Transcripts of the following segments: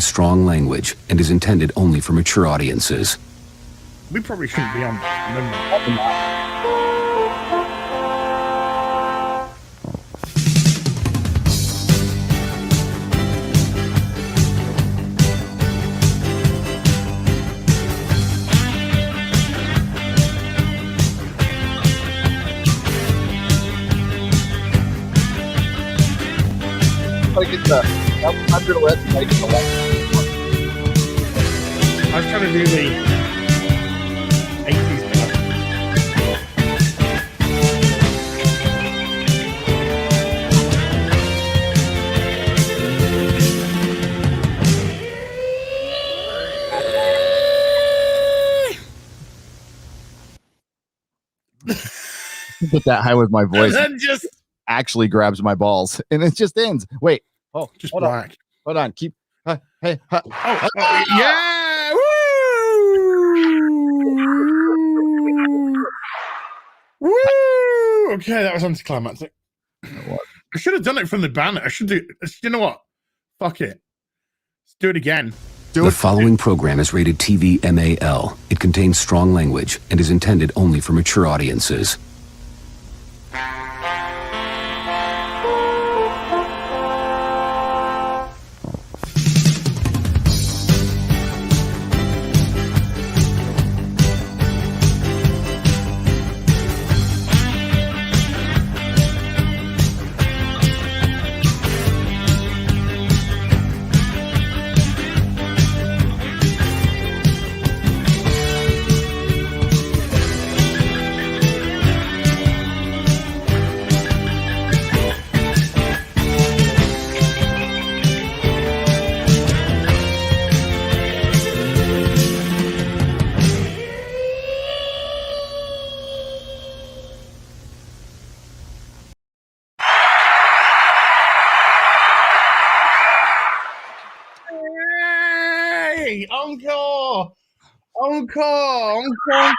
strong language and is intended only for mature audiences. We probably shouldn't be on. I was trying to do the 80s stuff. Put that high with my voice. And then just actually grabs my balls, and it just ends. Wait. Oh, just hold black. on. Hold on. Keep. Hey. Yeah. Woo! Woo! Okay, that was anticlimactic. I should have done it from the banner. I should do. You know what? Fuck it. Let's do it again. The following program is rated TV MAL. It contains strong language and is intended only for mature audiences. Hey, encore. On cauliflower.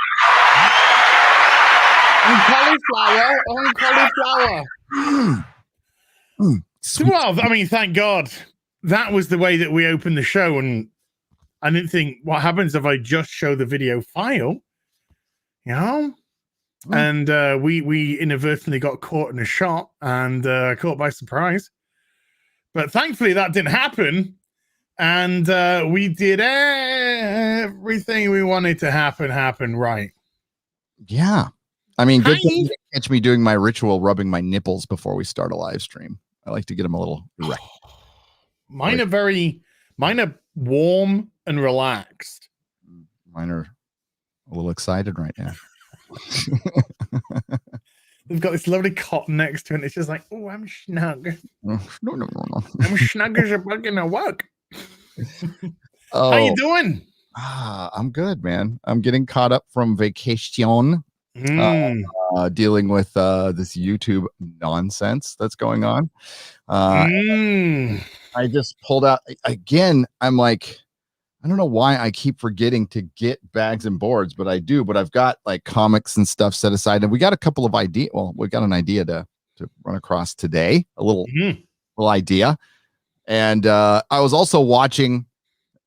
Well, I mean, thank God. That was the way that we opened the show, and I didn't think, what happens if I just show the video file? You know? And we inadvertently got caught in a shot and caught by surprise. But thankfully that didn't happen. And we did everything we wanted to happen right. Yeah. I mean, good thing you catch me doing my ritual rubbing my nipples before we start a live stream. I like to get them a little erect. Mine are warm and relaxed. Mine are a little excited right now. They've got this lovely cotton next to it. And it's just like, oh, I'm snug. No. I'm snug as a bug in a rug. Oh, how you doing? I'm good, man. I'm getting caught up from vacation, dealing with this YouTube nonsense that's going on. I just pulled out again. I'm like, I don't know why I keep forgetting to get bags and boards, but I do. But I've got like comics and stuff set aside, and we got a couple of ideas. Well, we got an idea to run across today. A little idea. And I was also watching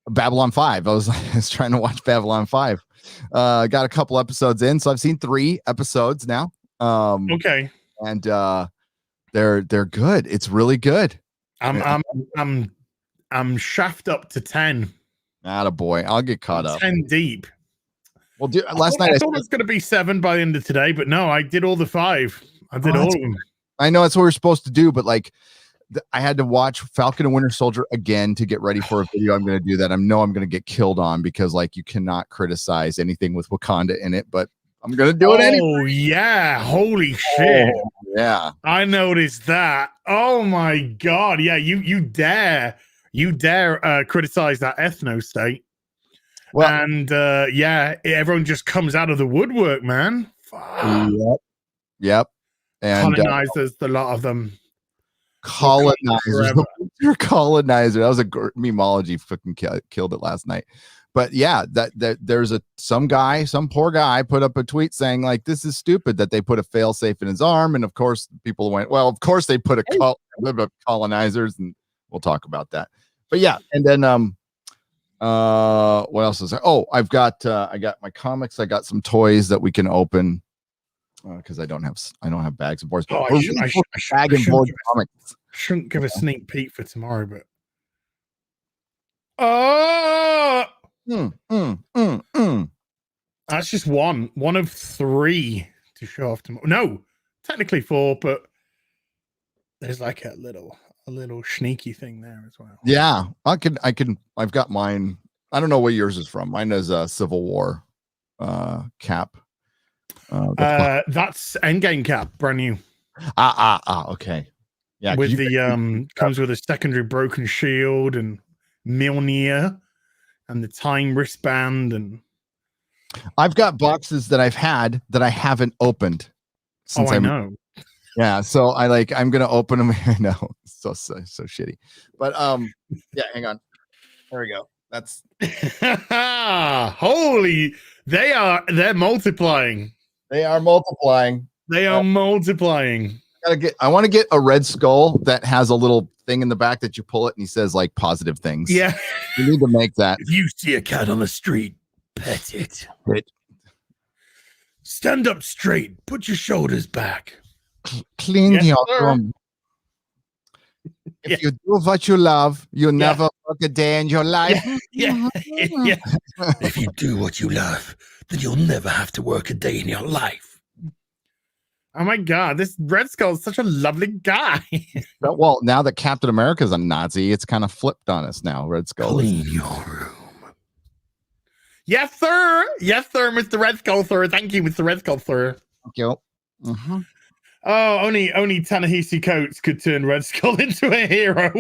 Babylon 5. I was trying to watch Babylon 5. Got a couple episodes in, so I've seen 3 episodes now. Okay. And they're good. It's really good. I'm shaft up to 10. Attaboy. I'll get caught up. 10 deep. Well, last night I thought it was going to be 7 by the end of today, but no, I did all the 5. I did all of them. I know that's what we're supposed to do, but like I had to watch Falcon and Winter Soldier again to get ready for a video. I'm going to do that. I know I'm going to get killed on because like you cannot criticize anything with Wakanda in it, but I'm going to do it anyway. Oh, yeah. Holy shit. Oh, yeah. I noticed that. Oh, my God. Yeah, you dare criticize that ethno state. Well, and yeah, everyone just comes out of the woodwork, man. Yep. And colonizers, a lot of them. Colonizers. You're colonizer. That was a memology. Fucking killed it last night. But yeah, that there's some poor guy put up a tweet saying like, this is stupid that they put a failsafe in his arm. And of course people went, well, of course they put colonizers, and we'll talk about that. But yeah, and then what else is there? Oh, I got my comics. I got some toys that we can open because I don't have bags and boards. Oh, We're I really bag and board comics. shouldn't give a sneak peek for tomorrow, but oh, that's just one of 3 to show off tomorrow. No, technically 4, but there's like a little sneaky thing there as well. Yeah, I've got mine. I don't know what yours is from. Mine is a Civil War cap. That's Endgame cap, brand new. Okay. Yeah, with the comes with a secondary broken shield and Mjolnir and the time wristband, and I've got boxes that I've had that I haven't opened since I know. Yeah, so I'm gonna open them. I know, so shitty, but yeah, hang on. There we go. That's holy. They're multiplying. They are multiplying. They are multiplying. I want to get a Red Skull that has a little thing in the back that you pull it and he says like positive things. Yeah, you need to make that. If you see a cat on the street, pet it. Stand up straight. Put your shoulders back. Clean your room. If you do what you love, you'll never work a day in your life. Yeah. If you do what you love, then you'll never have to work a day in your life. Oh my God, this Red Skull is such a lovely guy. Well, now that Captain America's a Nazi, it's kind of flipped on us now. Red Skull. Clean your room. Yes, sir. Yes, sir, Mr. Red Skull, sir. Thank you, Mr. Red Skull, sir. Thank you. Mm-hmm. Oh, only Ta-Nehisi Coates could turn Red Skull into a hero.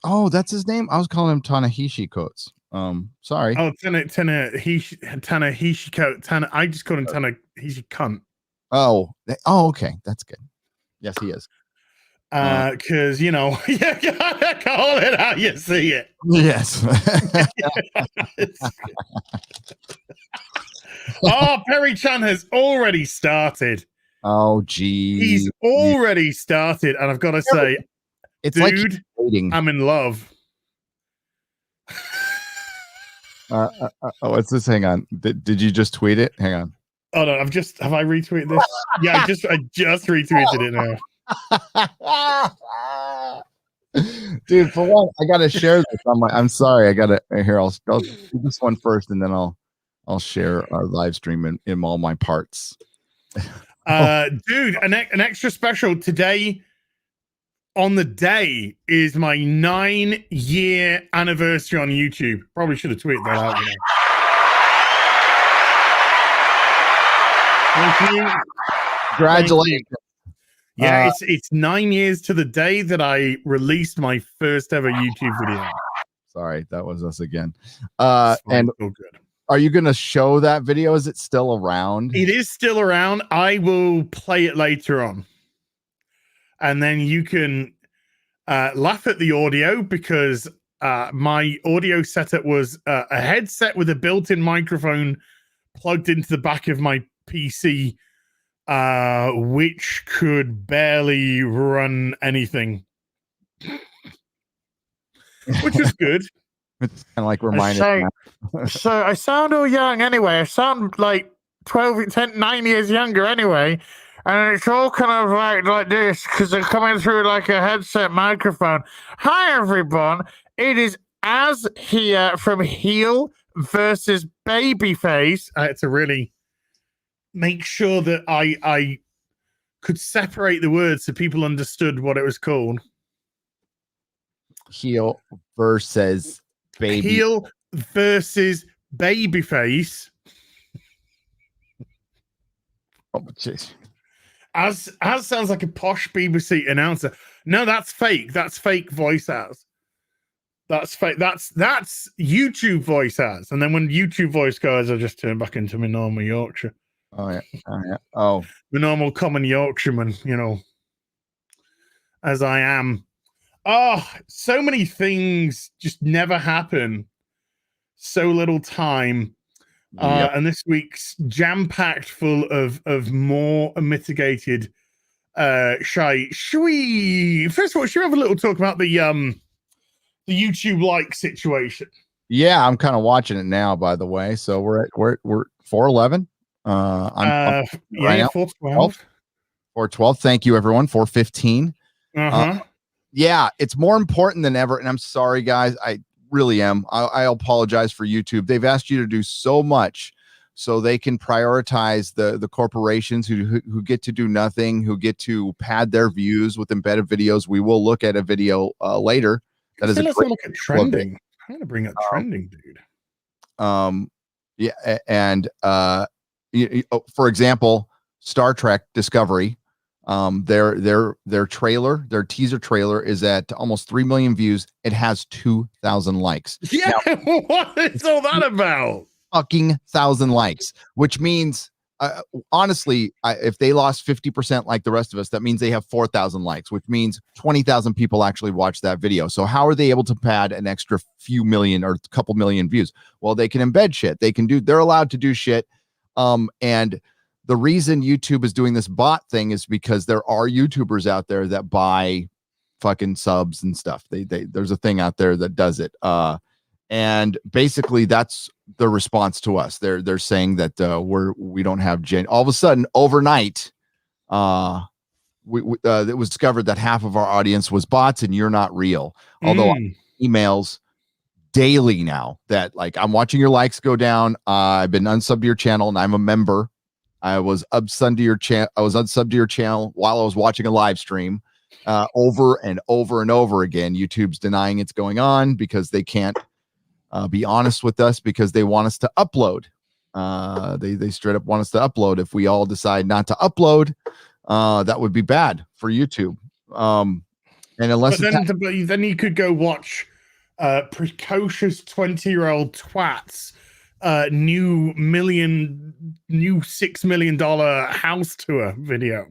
Oh, that's his name? I was calling him Ta-Nehisi Coates. Sorry. Oh, Ta-Nehisi Coates. I just call him Ta-Nehisi Cunt. Oh, okay. That's good. Yes, he is. Because, you gotta call it how you see it. Yes. Oh, Perry Chan has already started. Oh, geez. He's already started, and I've got to say, it's dude, like waiting. I'm in love. What's this? Hang on. Did you just tweet it? Hang on. Oh no, have I retweeted this? Yeah, I just retweeted it now. Dude, for one, I gotta share this on my. I'm sorry, I gotta here. I'll do this one first, and then I'll share our live stream in all my parts. Dude, an extra special today. On the day is my 9-year anniversary on YouTube. Probably should have tweeted that out. Thank you. Congratulations. Yeah, it's 9 years to the day that I released my first ever YouTube video. Sorry, that was us again. And good. Are you going to show that video? Is it still around? It is still around. I will play it later on. And then you can laugh at the audio because my audio setup was a headset with a built-in microphone plugged into the back of my PC, which could barely run anything, which is good. It's kind of like reminding. So I sound all young anyway. I sound like 9 years younger anyway. And it's all kind of like this because they're coming through like a headset microphone. Hi, everyone. It is Az here from Heel versus Babyface. I had to really make sure that I could separate the words so people understood what it was called. Heel versus Baby. Heel versus Babyface. Oh, jeez. As sounds like a posh BBC announcer. No, that's fake. That's fake voice as. That's fake. That's YouTube voice as. And then when YouTube voice goes, I just turn back into my normal Yorkshire. Oh yeah. Oh, the normal common Yorkshireman, as I am. Oh, so many things just never happen. So little time. Yep. And this week's jam-packed full of more mitigated shy. Should we have a little talk about the the YouTube like situation. Yeah, I'm kind of watching it now, by the way. So we're 411. I'm right now 412. 412. Thank you, everyone. 415. Yeah, it's more important than ever. And I'm sorry, guys. I really am. I apologize for YouTube. They've asked you to do so much so they can prioritize the corporations who get to do nothing, who get to pad their views with embedded videos. We will look at a video later. That is let's look at trending. I'm going to bring up trending, dude. Yeah, and for example, Star Trek Discovery, their trailer, their teaser trailer is at almost 3 million views. It has 2,000 likes. Yeah, now, what is all that about? Fucking 1,000 likes, which means honestly, if they lost 50% like the rest of us, that means they have 4,000 likes, which means 20,000 people actually watched that video. So how are they able to pad an extra few million or a couple million views? Well, they can embed shit. They're allowed to do shit. And the reason YouTube is doing this bot thing is because there are YouTubers out there that buy fucking subs and stuff. There's a thing out there that does it. And basically that's the response to us. They're saying that we don't have all of a sudden overnight it was discovered that half of our audience was bots and you're not real. Although emails daily now that like, I'm watching your likes go down. I've been unsubbed to your channel and I'm a member. I was unsubbed to your channel while I was watching a live stream over and over and over again. YouTube's denying it's going on because they can't be honest with us because they want us to upload. They straight up want us to upload. If we all decide not to upload, that would be bad for YouTube. And unless then you could go watch precocious 20-year-old twats new $6 million house tour video.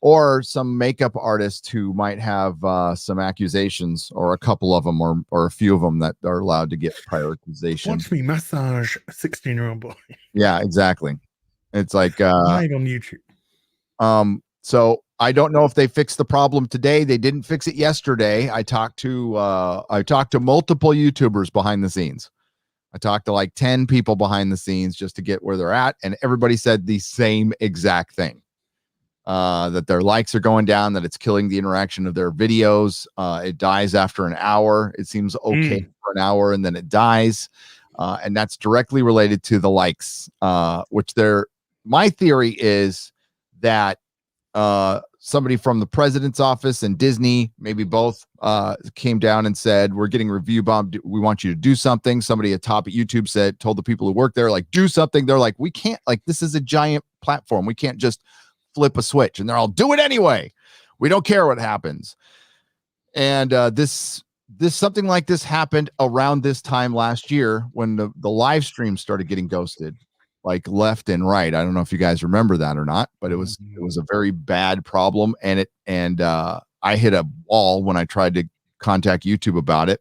Or some makeup artist who might have some accusations, or a couple of them, or a few of them that are allowed to get prioritization. Watch me massage a 16-year-old boy. Yeah, exactly. It's like live on YouTube. So I don't know if they fixed the problem today. They didn't fix it yesterday. I talked to multiple YouTubers behind the scenes. I talked to like 10 people behind the scenes just to get where they're at, and everybody said the same exact thing. That their likes are going down, that it's killing the interaction of their videos. It dies after an hour. It seems okay for an hour and then it dies. And that's directly related to the likes, my theory is that somebody from the president's office and Disney, maybe both, came down and said, we're getting review bombed. We want you to do something. Somebody at top at YouTube told the people who work there, like, do something. They're like, we can't, like, this is a giant platform. We can't just flip a switch. And they're all, do it anyway. We don't care what happens. And this something like this happened around this time last year when the live stream started getting ghosted, like left and right. I don't know if you guys remember that or not, but it was a very bad problem. And I hit a wall when I tried to contact YouTube about it.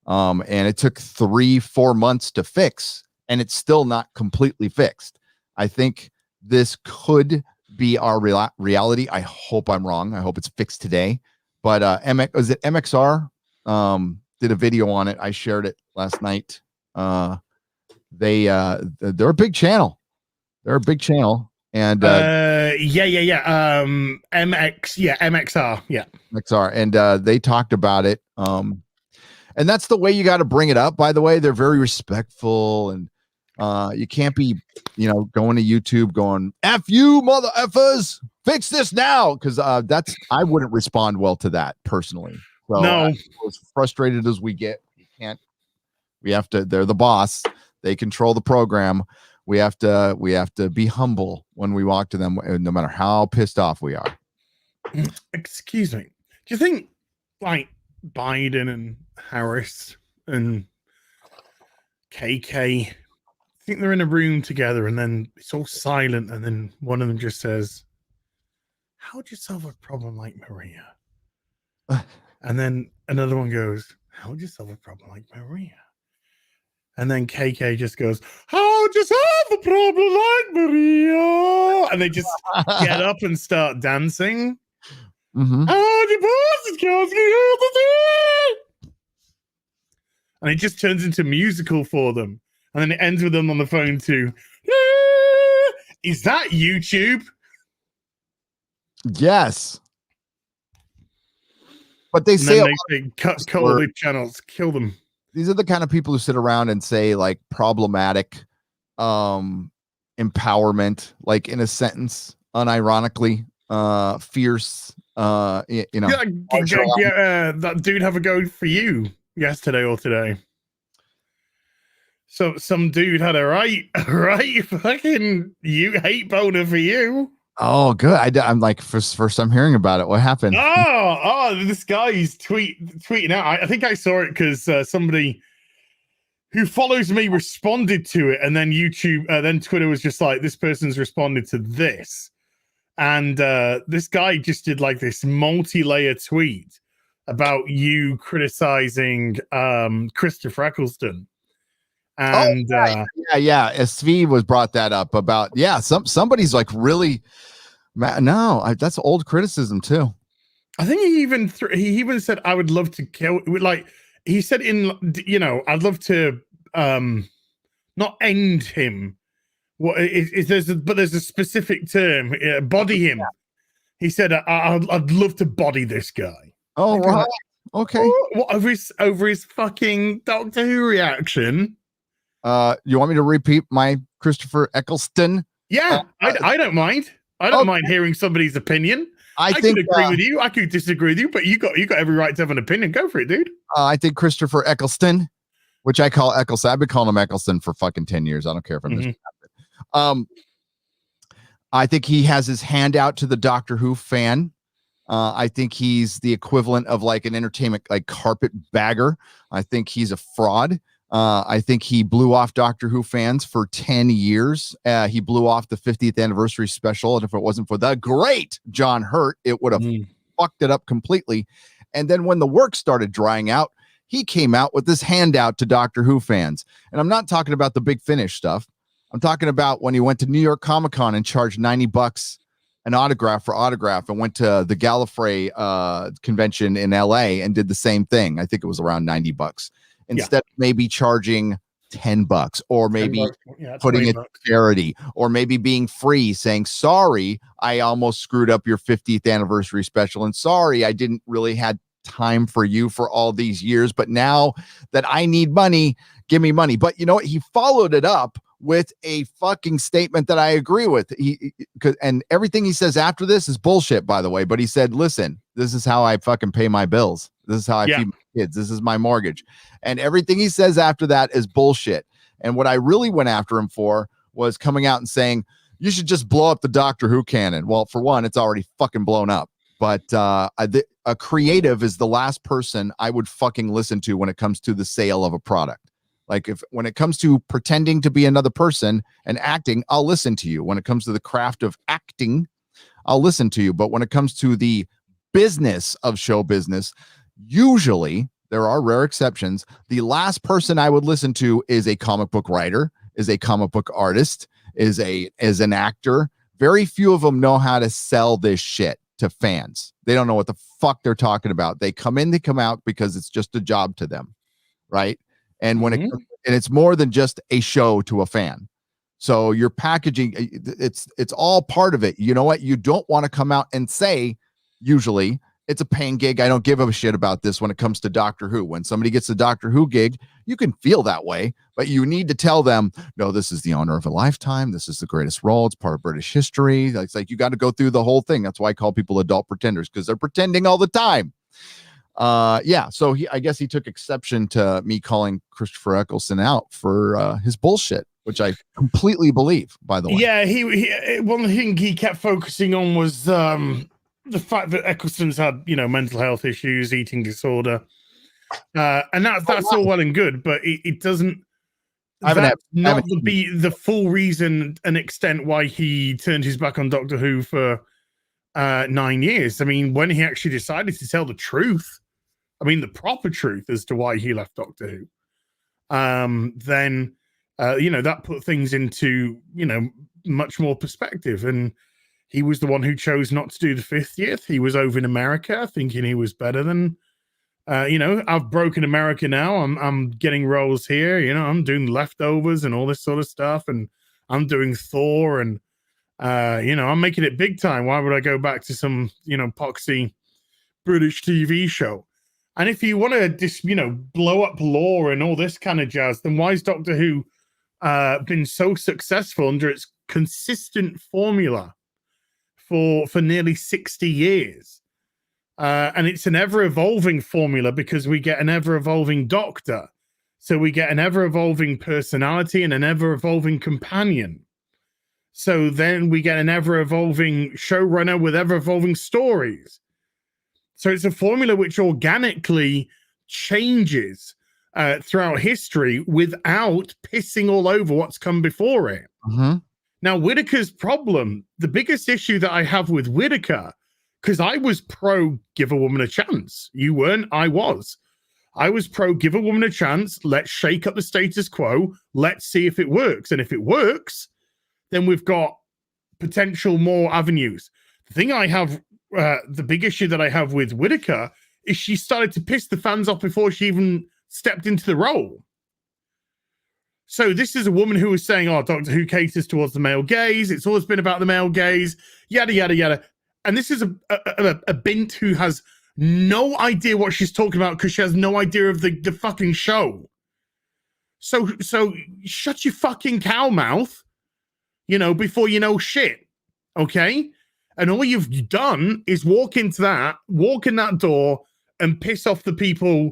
And it took 3-4 months to fix, and it's still not completely fixed. I think this could be our reality. I hope I'm wrong. I hope it's fixed today. But MXR did a video on it. I shared it last night. They're a big channel. They're a big channel. And MXR. Yeah. MXR. And they talked about it. And that's the way you got to bring it up, by the way. They're very respectful, and you can't be, going to YouTube going, F you mother effers, fix this now. Because I wouldn't respond well to that personally. So no, as frustrated as we get, they're the boss. They control the program. We have to be humble when we walk to them, no matter how pissed off we are. Excuse me. Do you think like Biden and Harris and KK, I think they're in a room together and then it's all silent, and then one of them just says, how would you solve a problem like Maria? And then another one goes, how would you solve a problem like Maria? And then KK just goes, how would you solve a problem like Maria? And they just get up and start dancing. Mm-hmm. How would you and it just turns into musical for them, and then it ends with them on the phone too. Is that YouTube? Yes. But they And say then they cut all the channels, kill them. These are the kind of people who sit around and say like problematic empowerment, like in a sentence, unironically, fierce, you know. That dude have a go for you yesterday or today. So some dude had a right fucking hate boner for you. Oh, good. I'm like first I'm hearing about it. What happened? This guy's tweeting out. I think I saw it because somebody who follows me responded to it, and then then Twitter was just like, this person's responded to this. And this guy just did like this multi-layer tweet about you criticizing Christopher Eccleston. And yeah. SV was brought that up about somebody's like really that's old criticism too. I think he even said, I would love to kill, like he said I'd love to not end him. What is there's a specific term, body him. He said, I'd love to body this guy. Oh, right. Okay. What over his fucking Doctor Who reaction? You want me to repeat my Christopher Eccleston? Yeah, I don't mind. I don't mind hearing somebody's opinion. I could agree with you. I could disagree with you, but you got every right to have an opinion. Go for it, dude. I think Christopher Eccleston, which I call Eccleston. I've been calling him Eccleston for fucking 10 years. I don't care if I'm just I think he has his hand out to the Doctor Who fan. I think he's the equivalent of like an entertainment like carpetbagger. I think he's a fraud. I think he blew off Doctor Who fans for 10 years. He blew off the 50th anniversary special. And if it wasn't for the great John Hurt, it would have fucked it up completely. And then when the work started drying out, he came out with this handout to Doctor Who fans. And I'm not talking about the Big Finish stuff. I'm talking about when he went to New York Comic Con and charged $90 an autograph and went to the Gallifrey convention in LA and did the same thing. I think it was around $90 instead of maybe charging $10 or maybe putting it charity or maybe being free, saying, sorry, I almost screwed up your 50th anniversary special. And sorry, I didn't really had time for you for all these years. But now that I need money, give me money. But you know what? He followed it up with a fucking statement that I agree with. And everything he says after this is bullshit, by the way. But he said, listen, this is how I fucking pay my bills. This is how I feed my kids. This is my mortgage. And everything he says after that is bullshit. And what I really went after him for was coming out and saying, you should just blow up the Doctor Who canon. Well, for one, it's already fucking blown up. But a creative is the last person I would fucking listen to when it comes to the sale of a product. Like when it comes to pretending to be another person and acting, I'll listen to you. When it comes to the craft of acting, I'll listen to you. But when it comes to the business of show business, usually there are rare exceptions. The last person I would listen to is a comic book writer, is a comic book artist, is an actor. Very few of them know how to sell this shit to fans. They don't know what the fuck they're talking about. They come in, they come out because it's just a job to them, right? And when it's more than just a show to a fan. So your packaging, it's all part of it. You know what? You don't want to come out and say, usually, it's a paying gig. I don't give a shit about this when it comes to Doctor Who. When somebody gets a Doctor Who gig, you can feel that way, but you need to tell them, no, this is the honor of a lifetime. This is the greatest role. It's part of British history. It's like you got to go through the whole thing. That's why I call people adult pretenders, because they're pretending all the time. So I guess he took exception to me calling Christopher Eccleston out for his bullshit, which I completely believe, by the way. Yeah, he one thing he kept focusing on was the fact that Eccleston's had, mental health issues, eating disorder, and that's all well and good, but it doesn't. That's not the full reason and extent why he turned his back on Doctor Who for 9 years. I mean, when he actually decided to tell the truth, the proper truth as to why he left Doctor Who, then that put things into much more perspective. And he was the one who chose not to do the 50th. He was over in America thinking he was better than You know, I've broken America now. I'm getting roles here. You know, I'm doing Leftovers and all this sort of stuff, and I'm doing Thor, and you know, I'm making it big time. Why would I go back to some, you know, poxy British TV show? And if you want to just, you know, blow up lore and all this kind of jazz, then why is Doctor Who been so successful under its consistent formula for nearly 60 years? And it's an ever-evolving formula because we get an ever-evolving Doctor. So we get an ever-evolving personality and an ever-evolving companion. So then we get an ever-evolving showrunner with ever-evolving stories. So it's a formula which organically changes throughout history without pissing all over what's come before it. Mm-hmm. Now, Whittaker's problem, the biggest issue that I have with Whittaker, because I was pro give a woman a chance. You weren't, I was. I was pro give a woman a chance. Let's shake up the status quo. Let's see if it works. And if it works, then we've got potential more avenues. The thing I have, the big issue that I have with Whittaker is she started to piss the fans off before she even stepped into the role. So this is a woman who was saying, oh, Doctor Who caters towards the male gaze. It's always been about the male gaze, yada, yada, yada. And this is a bint who has no idea what she's talking about because she has no idea of the fucking show. So shut your fucking cow mouth, you know, before you know shit, okay? And all you've done is walk in that door and piss off the people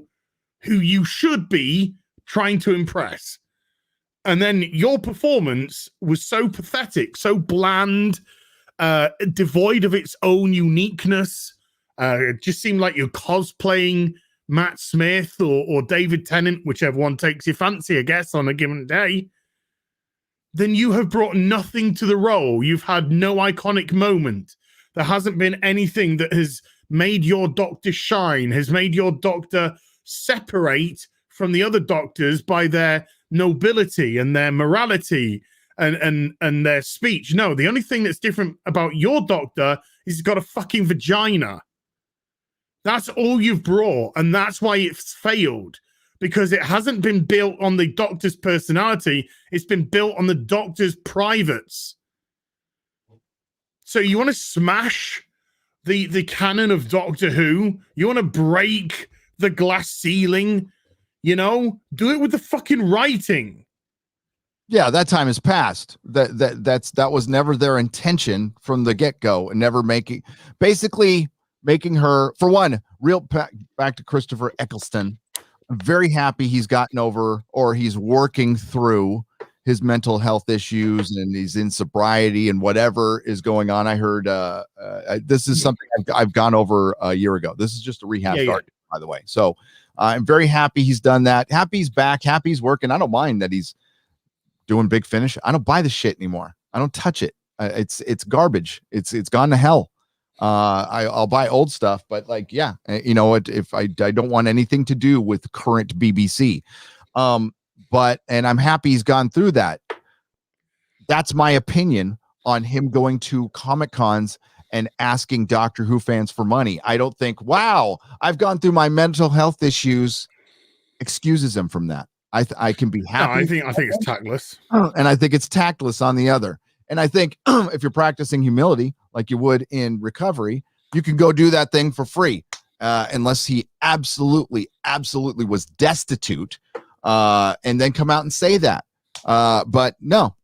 who you should be trying to impress. And then your performance was so pathetic, so bland, devoid of its own uniqueness. It just seemed like you're cosplaying Matt Smith or David Tennant, whichever one takes your fancy, I guess, on a given day. Then you have brought nothing to the role. You've had no iconic moment. There hasn't been anything that has made your Doctor shine, has made your Doctor separate from the other Doctors by their nobility and their morality and their speech. No, the only thing that's different about your Doctor is he's got a fucking vagina. That's all you've brought, and that's why it's failed, because it hasn't been built on the Doctor's personality. It's been built on the Doctor's privates. So you want to smash the canon of Doctor Who? You want to break the glass ceiling? You know, do it with the fucking writing. Yeah, that time has passed. That was never their intention from the get-go, and never making her, for one, back to Christopher Eccleston. I'm very happy he's gotten over, or he's working through his mental health issues, and he's in sobriety and whatever is going on. I heard this is something I've gone over a year ago. This is just a rehab start, by the way. So I'm very happy he's done that. Happy he's back. Happy he's working. I don't mind that he's doing Big Finish. I don't buy the shit anymore. I don't touch it. It's garbage. It's gone to hell. I'll buy old stuff, but like, yeah, you know what? If I don't want anything to do with current BBC. And I'm happy he's gone through that. That's my opinion on him going to Comic Cons and asking Doctor Who fans for money. I don't think, wow, I've gone through my mental health issues, excuses him from that. I can be happy. No, I think it's tactless. And I think it's tactless on the other. And I think if you're practicing humility, like you would in recovery, you can go do that thing for free, unless he absolutely was destitute, and then come out and say that. But no,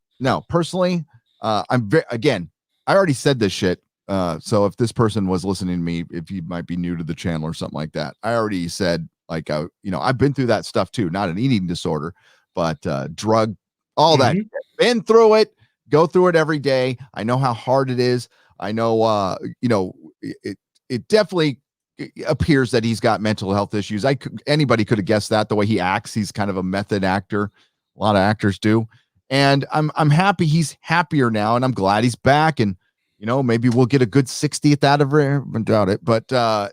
personally, again, I already said this shit. So if this person was listening to me, if he might be new to the channel or something like that, I already said, like, I've been through that stuff too, not an eating disorder, but drug, all that. Been through it, go through it every day. I know how hard it is. I know, it definitely appears that he's got mental health issues. Anybody could have guessed that, the way he acts. He's kind of a method actor. A lot of actors do. And I'm happy he's happier now, and I'm glad he's back. And, maybe we'll get a good 60th out of her. I doubt it, but I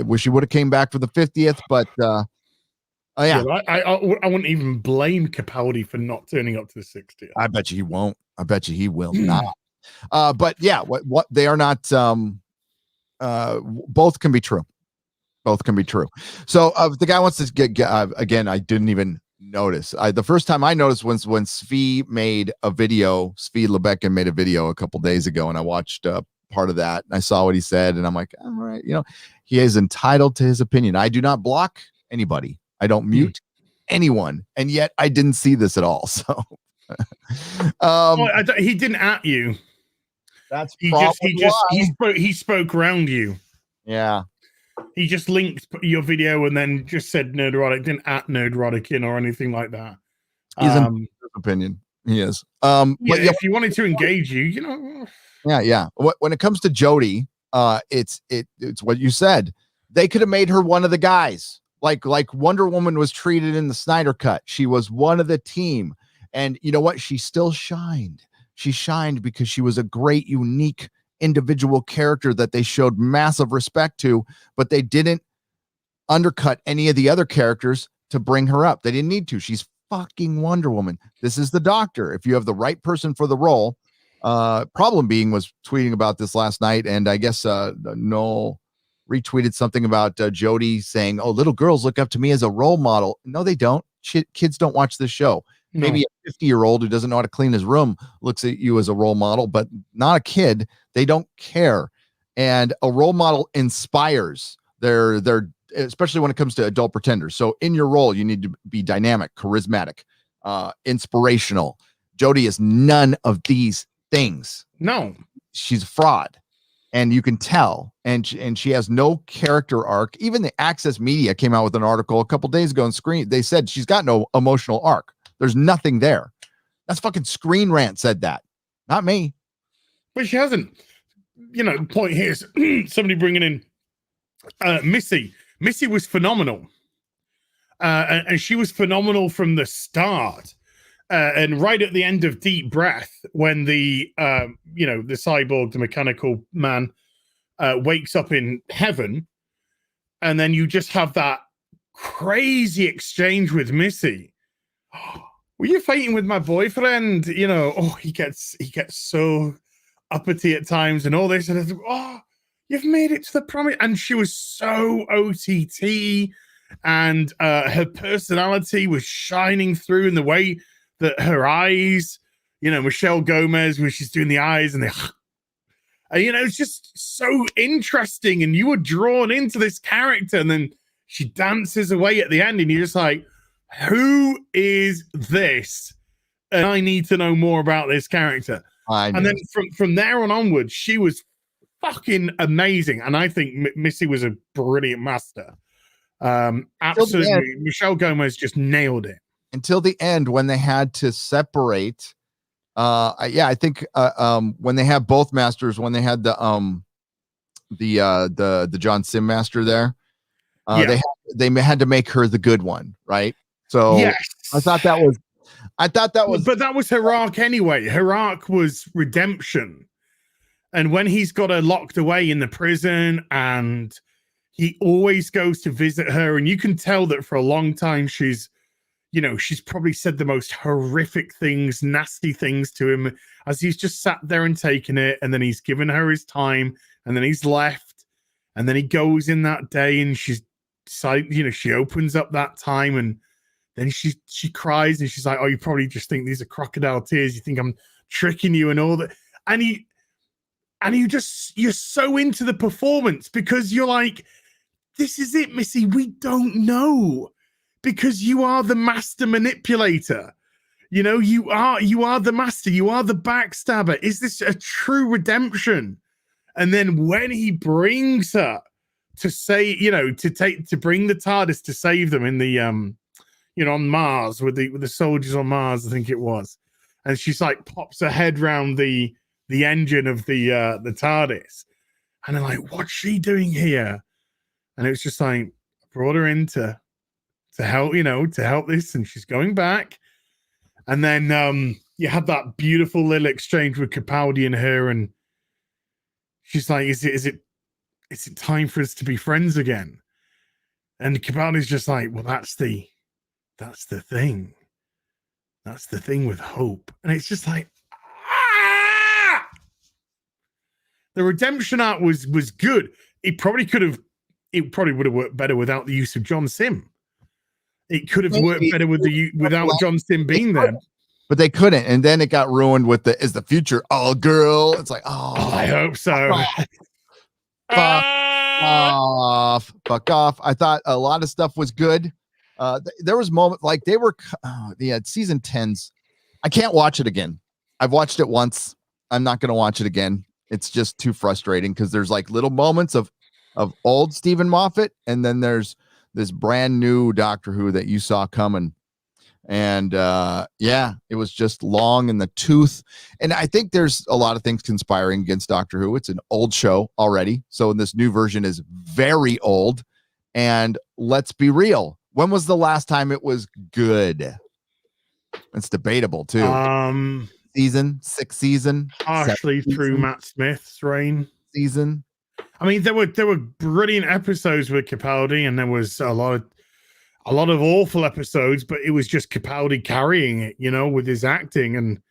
wish he would have came back for the 50th, but yeah. I wouldn't even blame Capaldi for not turning up to the 60th. I bet you he won't. I bet you he will not. But yeah, what they are not. Both can be true. Both can be true. So the guy wants to get again. I didn't even notice. The first time I noticed was when Svi made a video. Svi Lebekin made a video a couple days ago, and I watched part of that. And I saw what he said, and I'm like, all right, he is entitled to his opinion. I do not block anybody. I don't mute anyone, and yet I didn't see this at all. So, he didn't at you. That's he spoke around you. Yeah. He just linked your video and then just said Nerdrotic, didn't at Nerdrotic in or anything like that. He's in his opinion. He is. But if you wanted to engage you, Yeah. When it comes to Jody, it's what you said. They could have made her one of the guys, like Wonder Woman was treated in the Snyder Cut. She was one of the team, and you know what? She still shined. She shined because she was a great, unique individual character that they showed massive respect to, but they didn't undercut any of the other characters to bring her up. They didn't need to. She's fucking Wonder Woman. This is the Doctor. If you have the right person for the role, Problem Being was tweeting about this last night, and I guess Noel retweeted something about Jody saying, "Oh, little girls look up to me as a role model." No, they don't. Kids don't watch this show. No. Maybe a 50-year-old who doesn't know how to clean his room looks at you as a role model, but not a kid. They don't care. And a role model inspires. They're especially when it comes to adult pretenders. So in your role, you need to be dynamic, charismatic, inspirational. Jody is none of these things. No, she's a fraud, and you can tell. And she has no character arc. Even the Access Media came out with an article a couple days ago on Screen. They said she's got no emotional arc. There's nothing there. That's fucking Screen Rant said that, not me. But she hasn't. Point here is somebody bringing in Missy. Missy was phenomenal. And she was phenomenal from the start. And right at the end of Deep Breath, when the cyborg, the mechanical man, wakes up in heaven, and then you just have that crazy exchange with Missy. Were you fighting with my boyfriend? He gets so uppity at times and all this, and I thought, you've made it to the promise. And she was so OTT, and her personality was shining through in the way that her eyes, Michelle Gomez, when she's doing the eyes and it's just so interesting, and you were drawn into this character, and then she dances away at the end, and you're just like, who is this? And I need to know more about this character. And then from there onwards, she was fucking amazing. And I think Missy was a brilliant master. Absolutely. Michelle Gomez just nailed it. Until the end, when they had to separate. I think when they have both masters, when they had the John Sim master there, they had to make her the good one, right? So yes. I thought that was, but that was her arc anyway. Her arc was redemption. And when he's got her locked away in the prison, and he always goes to visit her, and you can tell that for a long time she's probably said the most horrific things, nasty things to him as he's just sat there and taken it. And then he's given her his time, and then he's left, and then he goes in that day, and she opens up that time, and then she cries, and she's like, "Oh, you probably just think these are crocodile tears. You think I'm tricking you and all that." And you're so into the performance, because you're like, this is it, Missy. We don't know, because you are the master manipulator. You are the master. You are the backstabber. Is this a true redemption? And then when he brings her to say, to bring the TARDIS to save them in the on Mars with the soldiers on Mars, I think it was, and she's like pops her head round the engine of the TARDIS, and they're like, "What's she doing here?" And it was just like, brought her in to help, to help this, and she's going back. And then you had that beautiful little exchange with Capaldi and her, and she's like, is it time for us to be friends again? And Capaldi's just like, well, that's the thing. That's the thing with hope. And it's just like, the redemption arc was good. It probably could have it probably would have worked better without the use of John Sim. It could have worked Maybe. better without John Sim being there. But they couldn't, and then it got ruined with the "is the future all girl?" It's like, oh, I hope so. Fuck off. I thought a lot of stuff was good. There was moments like they had season 10s. I can't watch it again. I've watched it once. I'm not going to watch it again. It's just too frustrating because there's like little moments of old Stephen Moffat, and then there's this brand new Doctor Who that you saw coming. And it was just long in the tooth. And I think there's a lot of things conspiring against Doctor Who. It's an old show already. So this new version is very old. And let's be real. When was the last time it was good? It's debatable too. Sixth season. Partially through Matt Smith's reign. Season. I mean, there were brilliant episodes with Capaldi, and there was a lot of awful episodes, but it was just Capaldi carrying it, with his acting, and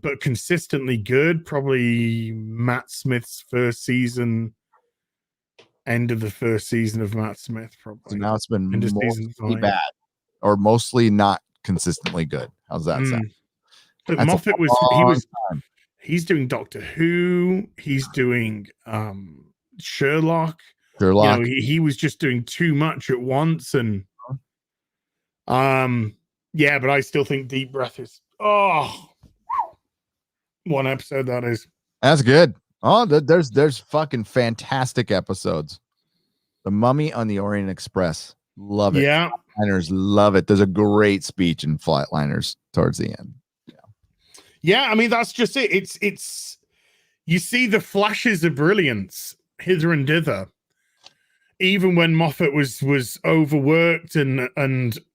but consistently good. Probably Matt Smith's first season, end of the first season of Matt Smith, probably. So now it's been mostly bad, or mostly not consistently good. How's that sound? But That's Moffat he's doing Doctor Who, he's doing Sherlock. He was just doing too much at once, and but I still think Deep Breath is one episode that is. That's good. Oh, there's fucking fantastic episodes. The Mummy on the Orient Express, love it. Yeah, Flatliners, love it. There's a great speech in Flatliners towards the end. Yeah, I mean that's just it. It's you see the flashes of brilliance hither and thither. Even when Moffat was overworked and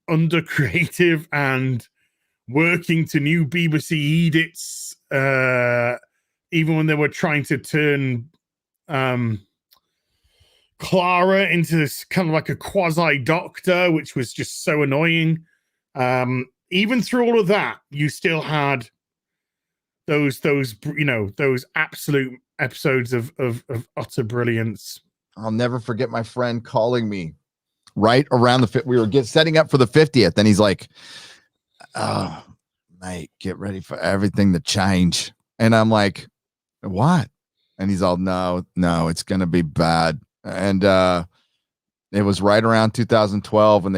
under creative and working to new BBC edits, even when they were trying to turn Clara into this kind of like a quasi doctor, which was just so annoying. Even through all of that, you still had those absolute episodes of utter brilliance. I'll never forget my friend calling me right around we were setting up for the 50th, and he's like, "Oh, mate, get ready for everything to change." And I'm like, "What?" And he's all, no, it's gonna be bad. And it was right around 2012 when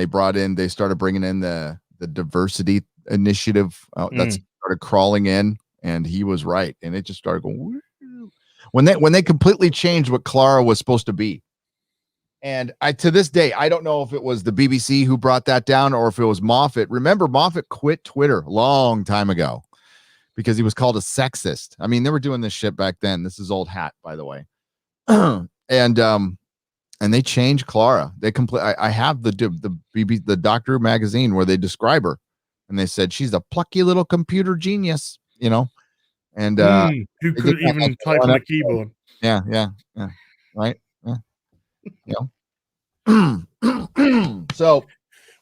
they started bringing in the diversity initiative that started crawling in, and he was right, and it just started going. Woo. When they completely changed what Clara was supposed to be. And to this day, I don't know if it was the BBC who brought that down or if it was Moffat. Remember, Moffat quit Twitter a long time ago because he was called a sexist. I mean, they were doing this shit back then. This is old hat, by the way. And they changed Clara. They I have the BBC, the Doctor Who magazine where they describe her, and they said she's a plucky little computer genius, And who couldn't even type on a keyboard. Yeah. Right. So,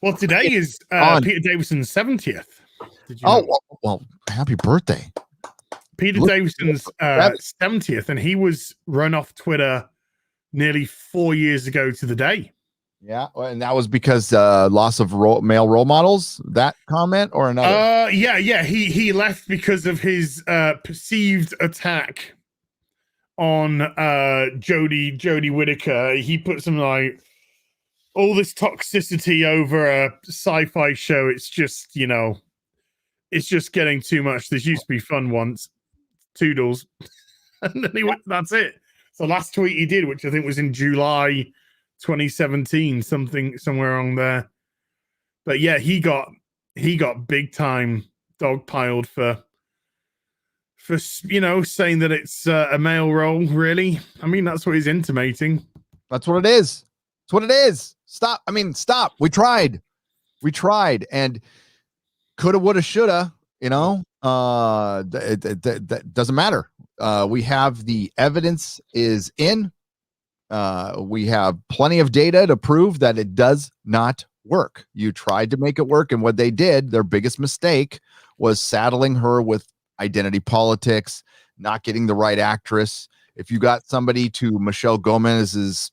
well, today is Peter Davison's 70th. Did you know? Well, happy birthday, Peter Davison's 70th, and he was run off Twitter nearly 4 years ago to the day. Yeah, and that was because loss of male role models. That comment or another? Yeah. He left because of his perceived attack on Jodie Whittaker. He put some like all this toxicity over a sci-fi show. It's just it's just getting too much. This used to be fun once. Toodles, and then he went. That's it. So last tweet he did, which I think was in July 2017, somewhere on there. But yeah, he got big time dogpiled for saying that it's a male role. Really, I mean that's what he's intimating. That's what it is. That's what it is. Stop. Stop. We tried, and coulda, woulda, shoulda. That doesn't matter. We have the evidence is in. We have plenty of data to prove that it does not work. You tried to make it work, and what they did, their biggest mistake, was saddling her with identity politics, not getting the right actress. If you got somebody to Michelle Gomez's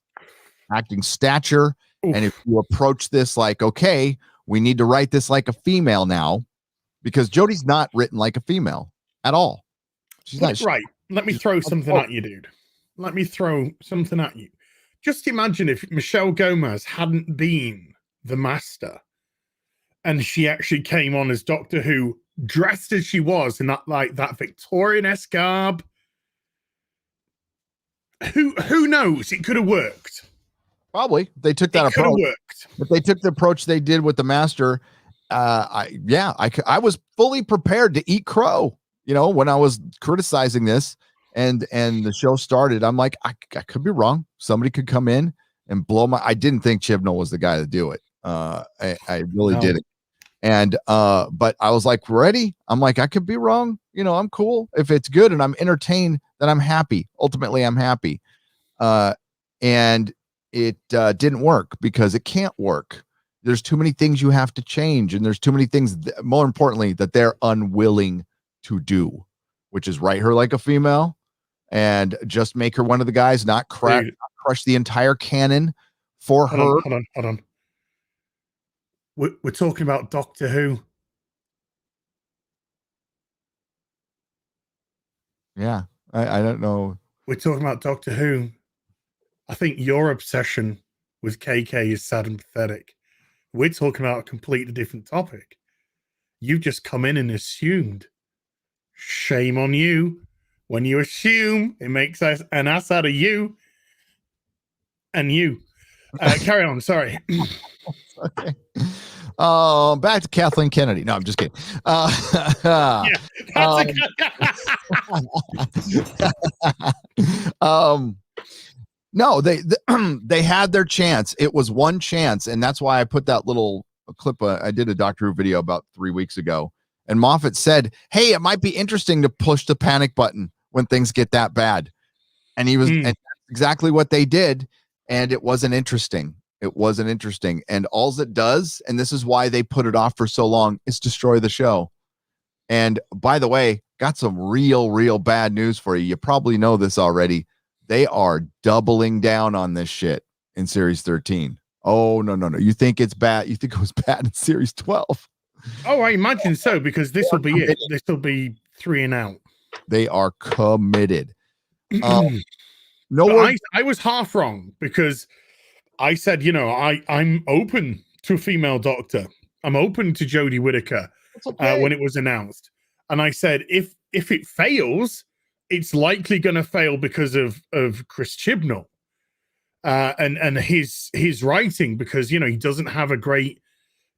acting stature. Oof. And if you approach this like, okay, we need to write this like a female now, because Jodie's not written like a female at all. She's not. Right. Let me throw something at you, dude. Let me throw something at you. Just imagine if Michelle Gomez hadn't been the Master and she actually came on as Doctor Who, dressed as she was in that, like, that Victorian-esque garb. Who knows? It could have worked. Probably. They took that approach. Worked. If they took the approach they did with the Master, I was fully prepared to eat crow. You know, when I was criticizing this and the show started, I'm like, I could be wrong. Somebody could come in and blow my. I didn't think Chibnall was the guy to do it. I really didn't. And but I was like, ready. I'm like, I could be wrong. You know, I'm cool. If it's good and I'm entertained, then I'm happy. Ultimately, I'm happy. And it didn't work because it can't work. There's too many things you have to change, and there's too many things, more importantly, that they're unwilling to do, which is write her like a female and just make her one of the guys, not crush the entire canon for her. Hold on. We're talking about Doctor Who. Yeah, I don't know. We're talking about Doctor Who. I think your obsession with KK is sad and pathetic. We're talking about a completely different topic. You've just come in and assumed. Shame on you. When you assume, it makes an ass out of you. And you. Carry on, sorry. Okay. Back to Kathleen Kennedy. No, I'm just kidding. No, they had their chance. It was one chance, and that's why I put that little clip. I did a Doctor Who video about 3 weeks ago, and Moffat said, "Hey, it might be interesting to push the panic button when things get that bad," and and that's exactly what they did, and it wasn't interesting. It wasn't interesting, and all it does, and this is why they put it off for so long, is destroy the show. And by the way, got some real bad news for you. You probably know this already. They are doubling down on this shit in Series 13. Oh, no. You think it's bad? You think it was bad in Series 12? Oh, I imagine so, because this will be it. This will be 3 and out. They are committed. I was half wrong, because I said, you know, I'm open to a female Doctor. I'm open to Jodie Whittaker when it was announced. And I said, if it fails, it's likely going to fail because of Chris Chibnall and his writing, because, you know, he doesn't have a great,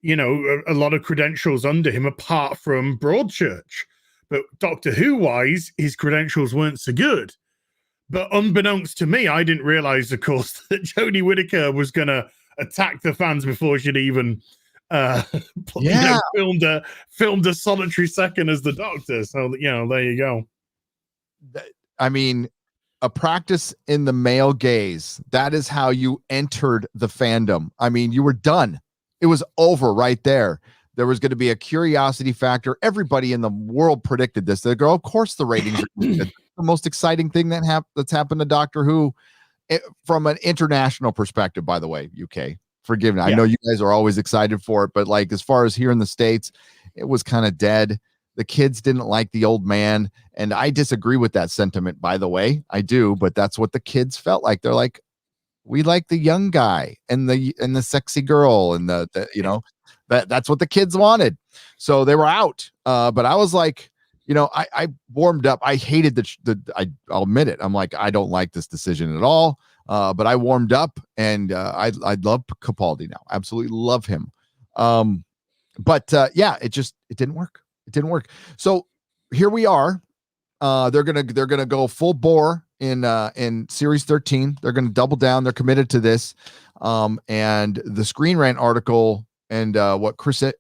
you know, a lot of credentials under him apart from Broadchurch. But Doctor Who wise, his credentials weren't so good. But unbeknownst to me, I didn't realize, of course, that Jodie Whittaker was going to attack the fans before she'd even filmed a solitary second as the Doctor. So, you know, there you go. I mean, a practice in the male gaze. That is how you entered the fandom. I mean, you were done. It was over right there. There was going to be a curiosity factor. Everybody in the world predicted this. They go, of course, the ratings are the most exciting thing that's happened to Doctor Who from an international perspective, by the way, UK. Forgive me. I know you guys are always excited for it, but like as far as here in the States, it was kind of dead. The kids didn't like the old man, and I disagree with that sentiment, by the way. I do, but that's what the kids felt like. They're like, we like the young guy and the sexy girl, and the you know, that's what the kids wanted. So they were out. But I was like, you know, I warmed up. I hated I'll admit it. I'm like, I don't like this decision at all. But I warmed up, and I love Capaldi now. Absolutely love him. But it didn't work. It didn't work. So here we are. They're gonna go full bore in Series 13. They're gonna double down. They're committed to this. And the Screen Rant article and what Christopher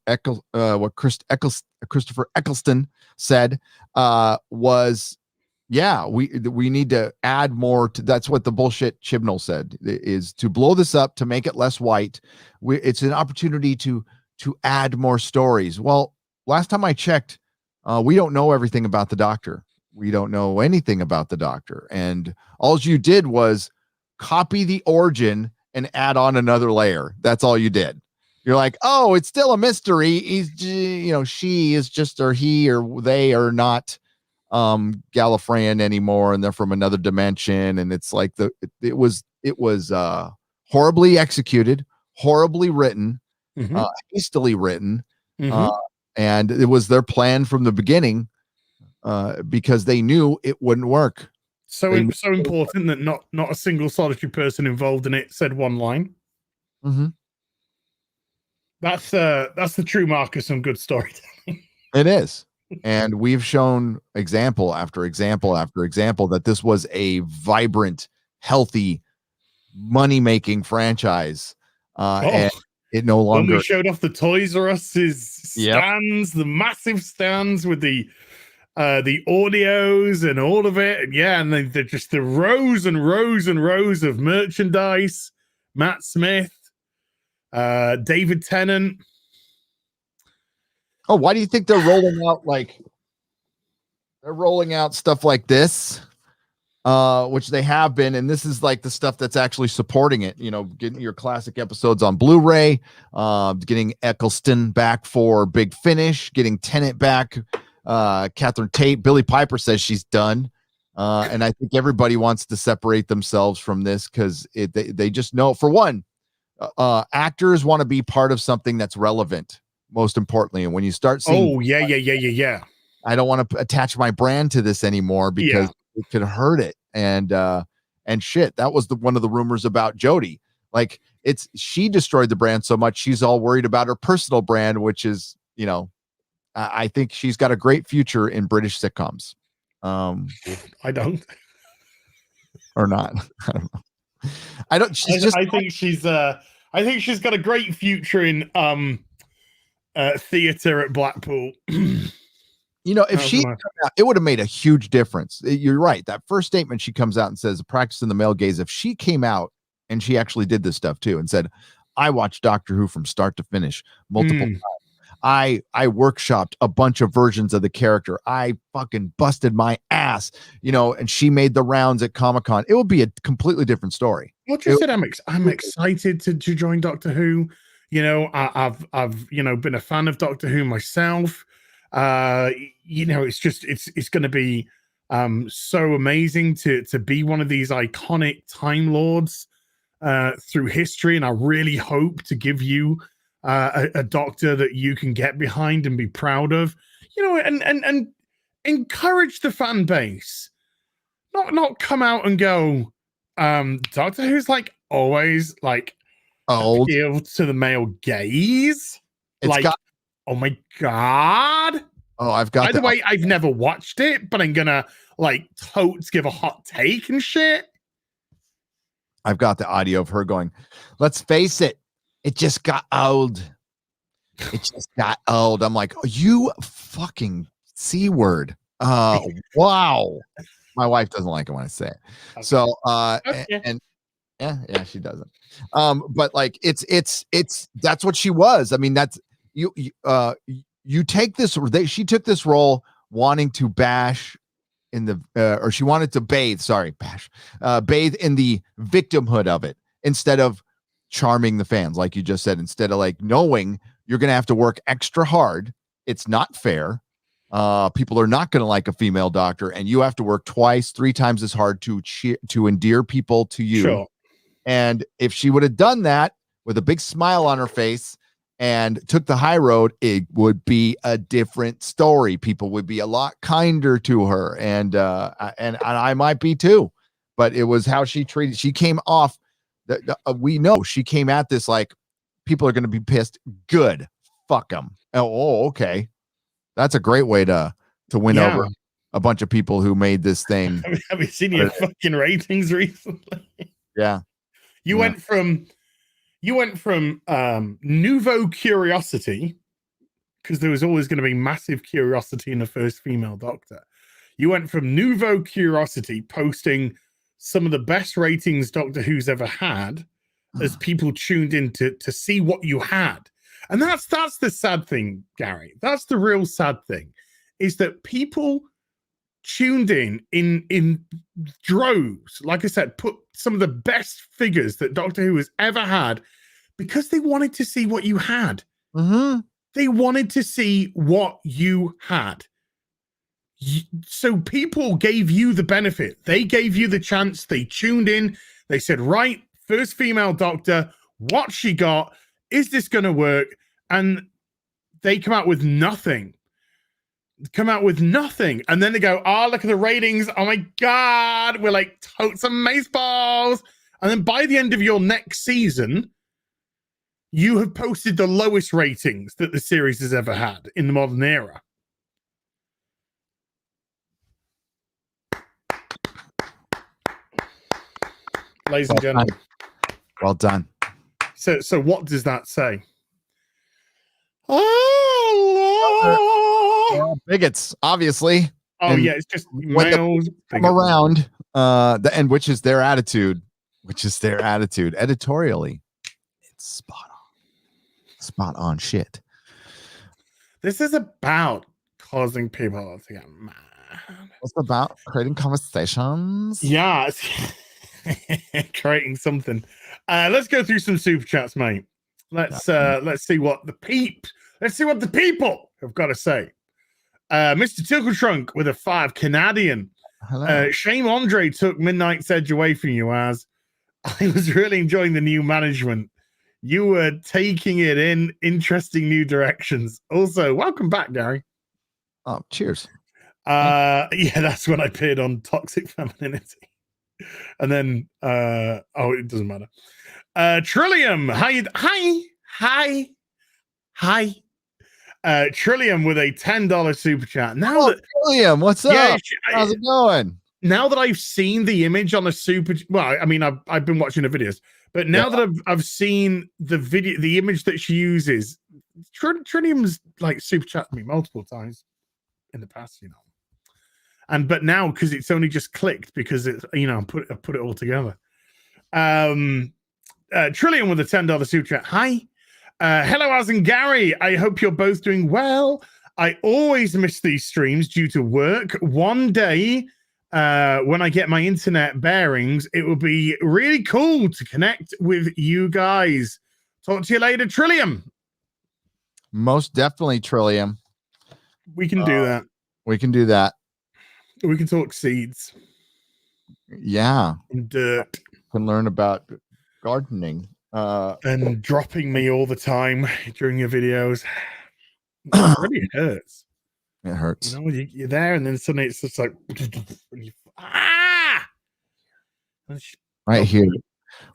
Eccleston said was, we need to add more to. That's what the bullshit Chibnall said, is to blow this up, to make it less white. It's an opportunity to add more stories. Well, last time I checked, we don't know everything about the Doctor. We don't know anything about the Doctor. And all you did was copy the origin and add on another layer. That's all you did. You're like, oh, it's still a mystery. She is just, or he or they are not Gallifreyan anymore, and they're from another dimension. And it's like it was horribly executed, horribly written, hastily written, and it was their plan from the beginning, because they knew it wouldn't work. So important that not a single solitary person involved in it said one line. That's the true mark of some good storytelling. It is. And we've shown example after example after example that this was a vibrant, healthy, money-making franchise. And it no longer... When we showed off the Toys R Us stands, the massive stands with the audios and all of it. And yeah, and they're just the rows and rows and rows of merchandise. Matt Smith, David Tennant. Oh, why do you think they're rolling out stuff like this? Which they have been, and this is like the stuff that's actually supporting it. Getting your classic episodes on Blu-ray, getting Eccleston back for Big Finish, getting Tennant back, Catherine Tate. Billie Piper says she's done, and I think everybody wants to separate themselves from this because they just know. For one, actors want to be part of something that's relevant. Most importantly, and when you start seeing, yeah, I don't want to attach my brand to this anymore because it could hurt it. And shit, that was one of the rumors about Jodie. Like, she destroyed the brand so much she's all worried about her personal brand, which is, I think she's got a great future in British sitcoms. I don't, or not. I don't know. I don't. I think she's got a great future in theater at Blackpool. If she come out, it would have made a huge difference. You're right. That first statement, she comes out and says, practicing the male gaze. If she came out and she actually did this stuff too and said, I watched Doctor Who from start to finish multiple times. I workshopped a bunch of versions of the character. I fucking busted my ass, and she made the rounds at Comic-Con. It would be a completely different story. What you said, I'm excited to join Doctor Who. I've been a fan of Doctor Who myself. It's going to be so amazing to be one of these iconic Time Lords through history, and I really hope to give you a Doctor that you can get behind and be proud of, and encourage the fan base, not come out and go, Doctor Who's like always like old, appeal to the male gaze. Oh my God. Oh, I've got. By the way, I've never watched it, but I'm gonna totes give a hot take and shit. I've got the audio of her going, let's face it, it just got old. It just got old. I'm like, oh, you fucking C word. Wow. My wife doesn't like it when I say it. Okay. So and yeah, she doesn't. But like it's that's what she was. I mean, that's you take this, she took this role wanting to bash in the or she wanted to bathe in the victimhood of it instead of charming the fans, like you just said, instead of like knowing you're gonna have to work extra hard. It's not fair. People are not going to like a female doctor, and you have to work twice, 3 times as hard to endear people to you. Sure. And if she would have done that with a big smile on her face and took the high road, it would be a different story. People would be a lot kinder to her, and I might be too. But it was how she treated. She came off. We know she came at this like people are going to be pissed. Good, fuck them. Oh, okay. That's a great way to win over a bunch of people who made this thing. Have you seen your fucking ratings recently? Yeah. You went from nouveau curiosity, because there was always going to be massive curiosity in the first female doctor. You went from nouveau curiosity posting some of the best ratings Doctor Who's ever had as people tuned in to see what you had. And that's the sad thing, Gary. That's the real sad thing, is that people tuned in droves. Like I said, put some of the best figures that Doctor Who has ever had because they wanted to see what you had. Mm-hmm. They wanted to see what you had. So people gave you the benefit. They gave you the chance. They tuned in. They said, right, first female Doctor, what she got? Is this going to work? And they come out with nothing. And then they go, oh, look at the ratings. Oh my God. We're like totes of mace balls. And then by the end of your next season, you have posted the lowest ratings that the series has ever had in the modern era. Ladies and gentlemen. Well done. So what does that say? Oh, bigots, obviously. Oh, and yeah, it's just males come around, and which is their attitude. Editorially, it's spot on shit. This is about causing people to get mad. It's about creating conversations. Yeah, creating something. Let's go through some super chats, mate. Let's see what the people have got to say. Mr. Tickle Trunk with a 5 Canadian. Hello. Shame Andre took Midnight's Edge away from you, as I was really enjoying the new management. You were taking it in interesting new directions. Also, welcome back, Gary. Oh, cheers. Yeah, that's when I appeared on Toxic Femininity. And then it doesn't matter. Trillium, hi. Trillium with a $10 super chat. Now Trillium, what's up? How's it going? Now that I've seen the image on a super, well, I mean, I've been watching the videos, but now that I've seen the video, the image that she uses, Trillium's like super chat me multiple times in the past, but now because it's only just clicked because it's I put it all together. Trillium with a $10 super chat. Hi. Hello, Az and Gary. I hope you're both doing well. I always miss these streams due to work. One day, when I get my internet bearings, it will be really cool to connect with you guys. Talk to you later, Trillium. Most definitely, Trillium. We can do that. We can do that. We can talk seeds. Yeah. And dirt. Can learn about gardening. And dropping me all the time during your videos. It really hurts. It hurts. You're there, and then suddenly it's just like right here,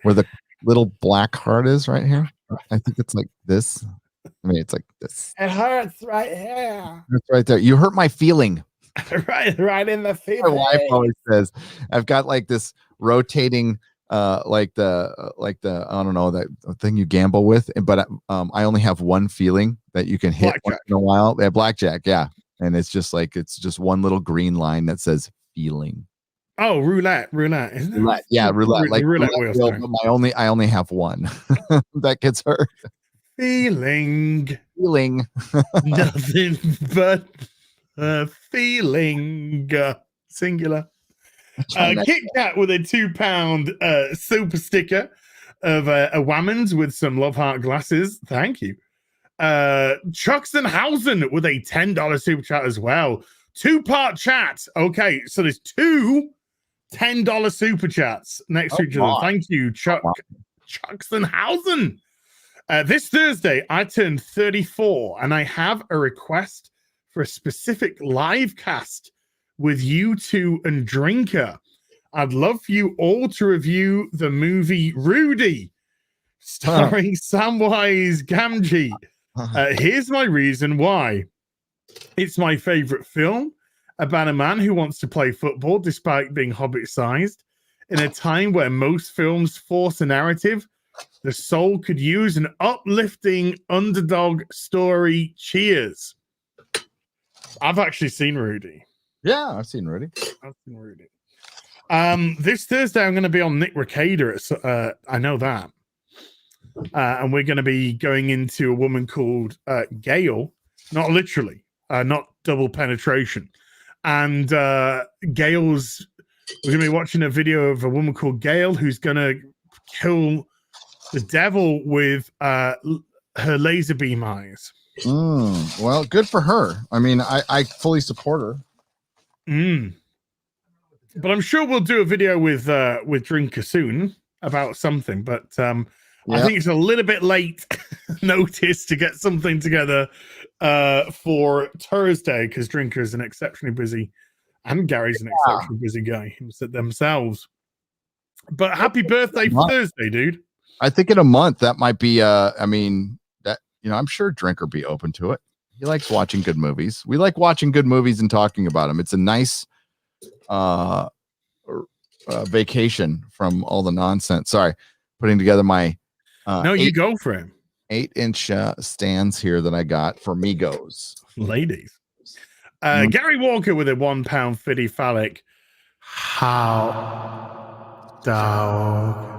where the little black heart is, right here. I think it's like this. I mean, it's like this. It hurts right here. It's right there. You hurt my feeling. right in the feeling. My wife always says, I've got like this rotating. Like the I don't know, that thing you gamble with, but I only have one feeling that you can hit once in a while. Yeah, blackjack, yeah, and it's just one little green line that says feeling. Oh, roulette, isn't it? Roulette, yeah, roulette, like roulette wheel, but I only have one that gets hurt. Feeling, nothing but feeling, singular. Kit Kat with a £2 super sticker of a Whammons with some Love Heart glasses. Thank you. Chuxtonhausen with a $10 super chat as well. 2-part chat. Okay, so there's two $10 super chats next to each other. Thank you, Chuxtonhausen. This Thursday, I turned 34, and I have a request for a specific live cast with you two and Drinker. I'd love for you all to review the movie Rudy, starring Samwise Gamgee. Here's my reason why. It's my favorite film about a man who wants to play football despite being hobbit-sized. In a time where most films force a narrative, the soul could use an uplifting underdog story. Cheers. I've actually seen Rudy. Yeah, I've seen Rudy. This Thursday, I'm going to be on Nick Recader. I know that. And we're going to be going into a woman called Gail. Not literally. Not double penetration. and Gail's. We're gonna be watching a video of a woman called Gail who's gonna kill the devil with her laser beam eyes. Well, good for her. I mean, I fully support her. But I'm sure we'll do a video with Drinker soon about something. But I think it's a little bit late notice to get something together for Thursday because Drinker is an exceptionally busy, and Gary's an exceptionally busy guy themselves. But happy birthday for Thursday, dude. I think in a month that might be I mean that, you know, I'm sure Drinker be open to it. He likes watching good movies. We like watching good movies and talking about them. It's a nice vacation from all the nonsense. Sorry, putting together my you go for him. 8-inch stands here that I got for Migos. Ladies. Gary Walker with a £1.50 phallic. How dog.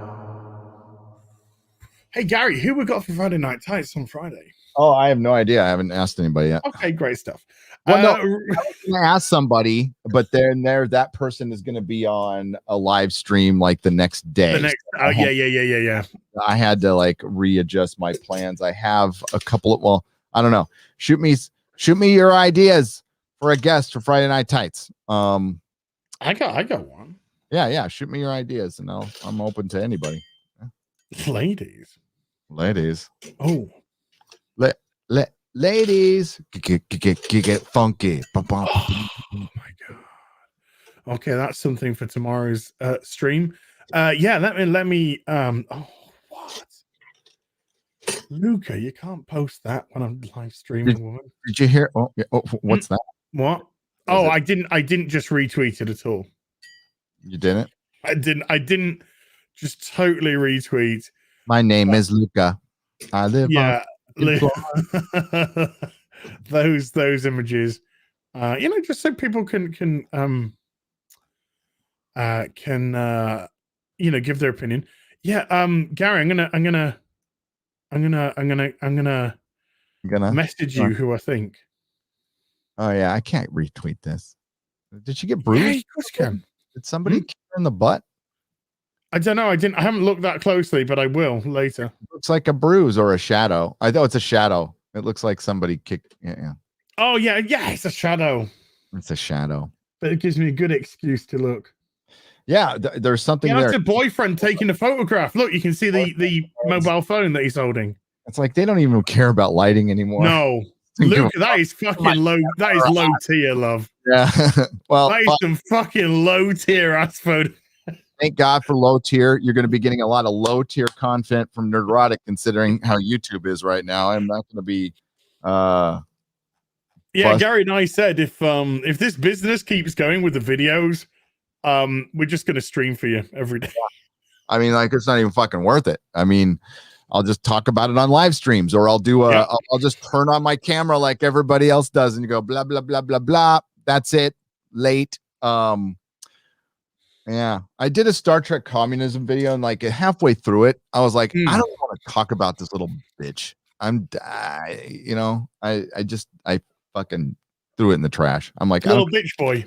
Hey Gary, who we got for Friday Night Tights on Friday? Oh, I have no idea. I haven't asked anybody yet. Okay, great stuff. Well, no, I was gonna ask somebody, but then that person is going to be on a live stream like the next day. Yeah. I had to like readjust my plans. I have a couple of, well, I don't know. Shoot me your ideas for a guest for Friday Night Tights. I got one. Yeah. Shoot me your ideas, and I'm open to anybody. Ladies. Oh, ladies, get funky. Oh my god. Okay, that's something for tomorrow's stream. Let me what? Luca, you can't post that when I'm live streaming, woman. Did you hear? What's that? What? I didn't just retweet it at all. You didn't? I didn't just totally retweet. My name is Luca. I live those images. Just so people can give their opinion. Gary, I'm gonna message you who I think. Oh yeah, I can't retweet this. Did she get bruised? Yeah, of course you can. Did somebody kick her in the butt? I don't know. I haven't looked that closely, but I will later. It looks like a bruise or a shadow. I thought it's a shadow. It looks like somebody kicked. Yeah. Oh yeah, it's a shadow. It's a shadow. But it gives me a good excuse to look. Yeah, there's something there. That's a boyfriend taking a photograph. Look, you can see the mobile phone that he's holding. It's like they don't even care about lighting anymore. No, Luke, that is fucking low. That is low tier, love. Yeah. Well, that is some fucking low tier ass photo. Thank God for low tier. You're going to be getting a lot of low tier content from Nerdrotic, considering how YouTube is right now. I'm not going to be. Gary and I said if this business keeps going with the videos, we're just going to stream for you every day. I mean, like, it's not even fucking worth it. I mean, I'll just talk about it on live streams, or I'll do I'll just turn on my camera like everybody else does, and you go blah blah blah blah blah. That's it. Late. Yeah, I did a Star Trek communism video, and like halfway through it, I was like, I don't want to talk about this little bitch. I fucking threw it in the trash. I'm like, little bitch boy.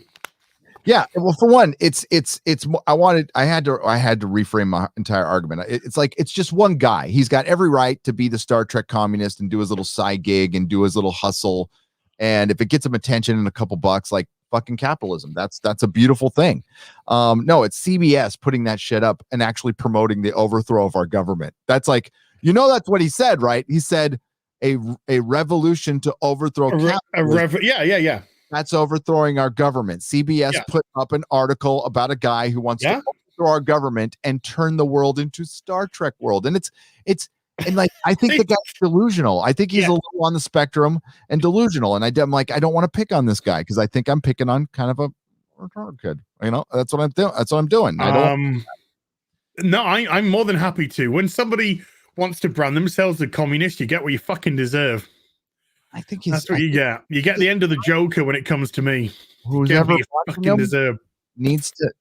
Yeah, well, for one, I had to reframe my entire argument. It's like, it's just one guy. He's got every right to be the Star Trek communist and do his little side gig and do his little hustle. And if it gets him attention and a couple bucks, like, fucking capitalism, that's a beautiful thing. No, it's CBS putting that shit up and actually promoting the overthrow of our government. That's like, that's what he said, right? He said a revolution to overthrow capitalism. Yeah. That's overthrowing our government. CBS put up an article about a guy who wants to overthrow our government and turn the world into Star Trek world. And and like, I think the guy's delusional. I think he's a little on the spectrum and delusional. And I'm like, I don't want to pick on this guy because I think I'm picking on kind of a retarded kid. That's what I'm doing. That's what I'm doing. I'm more than happy to. When somebody wants to brand themselves a communist, you get what you fucking deserve. I think that's what you get. You get the end of the Joker when it comes to me. Whoever you fucking deserve. Needs to,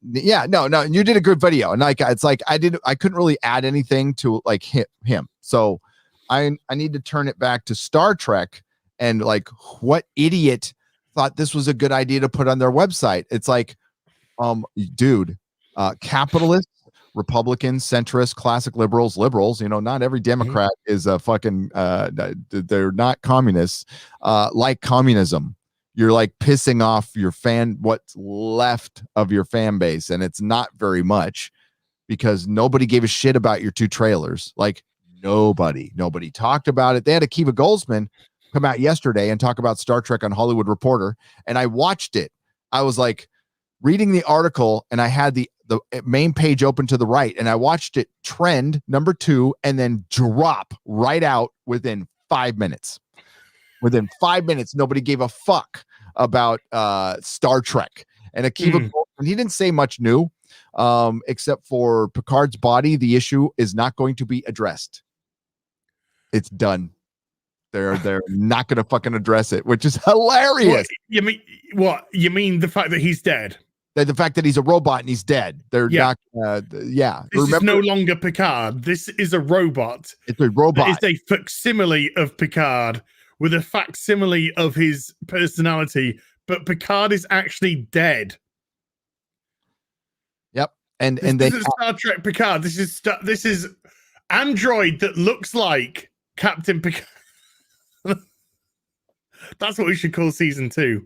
no, you did a good video, and like, it's like I couldn't really add anything to like him, so I need to turn it back to Star Trek and like, what idiot thought this was a good idea to put on their website. It's like, dude, capitalists, Republicans, centrists, classic liberals, not every Democrat is a fucking, they're not communists, like communism. You're like pissing off your what's left of your fan base. And it's not very much because nobody gave a shit about your 2 trailers. Like nobody talked about it. They had Akiva Goldsman come out yesterday and talk about Star Trek on Hollywood Reporter. And I watched it. I was like reading the article and I had the main page open to the right and I watched it trend number 2 and then drop right out within 5 minutes. Within 5 minutes, nobody gave a fuck about Star Trek. And Akiva Goldsman, he didn't say much new, except for Picard's body. The issue is not going to be addressed. It's done. They're not going to fucking address it, which is hilarious. What? You mean the fact that he's dead? The fact that he's a robot and he's dead. They're not. Yeah. This is no longer Picard. This is a robot. It's a robot. It's a facsimile of Picard with a facsimile of his personality, but Picard is actually dead. Yep. This isn't Star Trek Picard. This is android that looks like Captain Picard. That's what we should call season 2.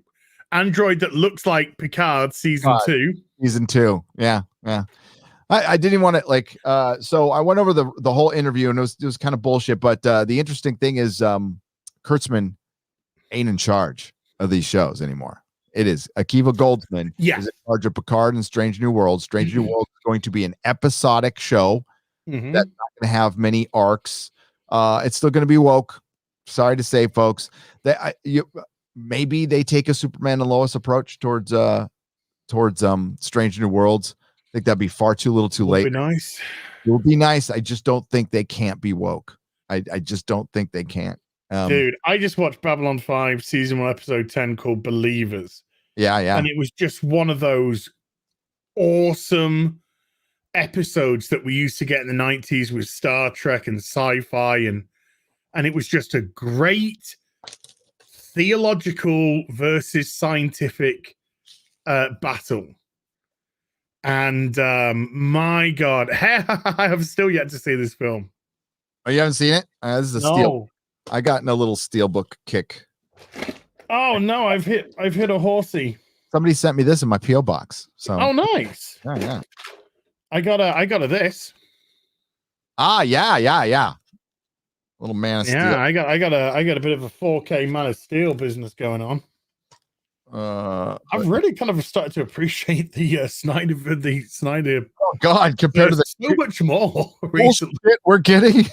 Android that looks like Picard season 2. Season 2. Yeah. I didn't want to so I went over the whole interview and it was kind of bullshit. But the interesting thing is Kurtzman ain't in charge of these shows anymore. It is Akiva Goldsman is in charge of Picard and Strange New Worlds. Strange New Worlds is going to be an episodic show that's not going to have many arcs. It's still going to be woke. Sorry to say, folks, that maybe they take a Superman and Lois approach towards Strange New Worlds. I think that'd be far too little, too late. Would be nice. It would be nice. I just don't think they can't be woke. I just don't think they can't. Dude, I just watched Babylon 5 season 1 episode 10 called Believers. Yeah. And it was just one of those awesome episodes that we used to get in the 90s with Star Trek and sci-fi, and it was just a great theological versus scientific battle. And my God, I have still yet to see this film. Oh, you haven't seen it? This is a steel. I got in a little steelbook kick. Oh no, I've hit a horsey. Somebody sent me this in my PO box. So nice. Yeah. I got a this. Yeah. Little Man of Steel. Yeah, I got a bit of a 4K Man of Steel business going on. I've really kind of started to appreciate the Snyder. Oh God, compared to so much more recently. We're getting.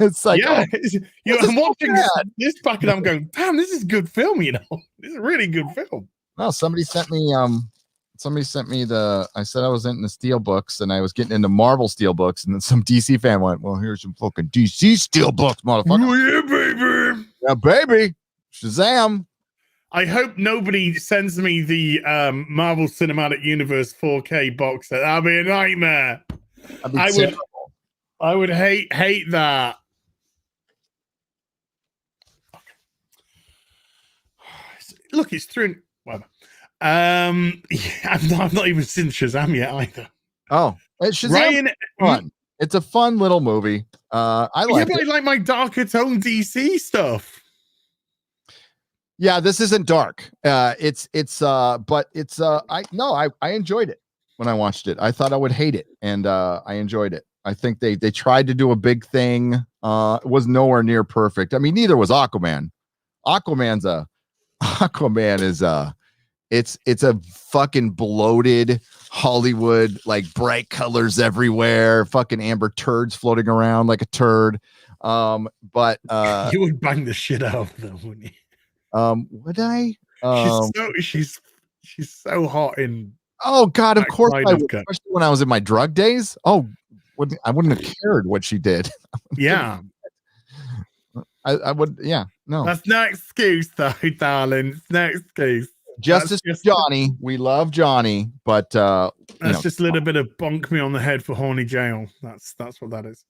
It's like, I'm watching this back and I'm going, damn, this is a good film. This is a really good film. No, somebody sent me I said I was into steel books and I was getting into Marvel steel books, and then some DC fan went, well, here's some fucking DC steel books, motherfucker. Oh, yeah, baby. Yeah, baby. Shazam. I hope nobody sends me the Marvel Cinematic Universe 4K box set. That'd be a nightmare. I would hate that. Look, it's through. Whatever. I've not even seen Shazam yet either. Oh, Shazam. Fun. It's a fun little movie. I like my darker tone DC stuff. Yeah, this isn't dark. I enjoyed it when I watched it. I thought I would hate it, and I enjoyed it. I think they tried to do a big thing. It was nowhere near perfect. I mean, neither was Aquaman. Aquaman is it's a fucking bloated Hollywood, like bright colors everywhere, fucking amber turds floating around like a turd. But you would bang the shit out of them, wouldn't you? Would I? She's so hot in. Oh God, of course I would, especially when I was in my drug days. Oh, I wouldn't have cared what she did. Yeah. I would. Yeah. No. That's no excuse, though, darling. It's no excuse. Justice for Johnny. We love Johnny, but that's just a little bit of bonk me on the head for horny jail. That's what that is.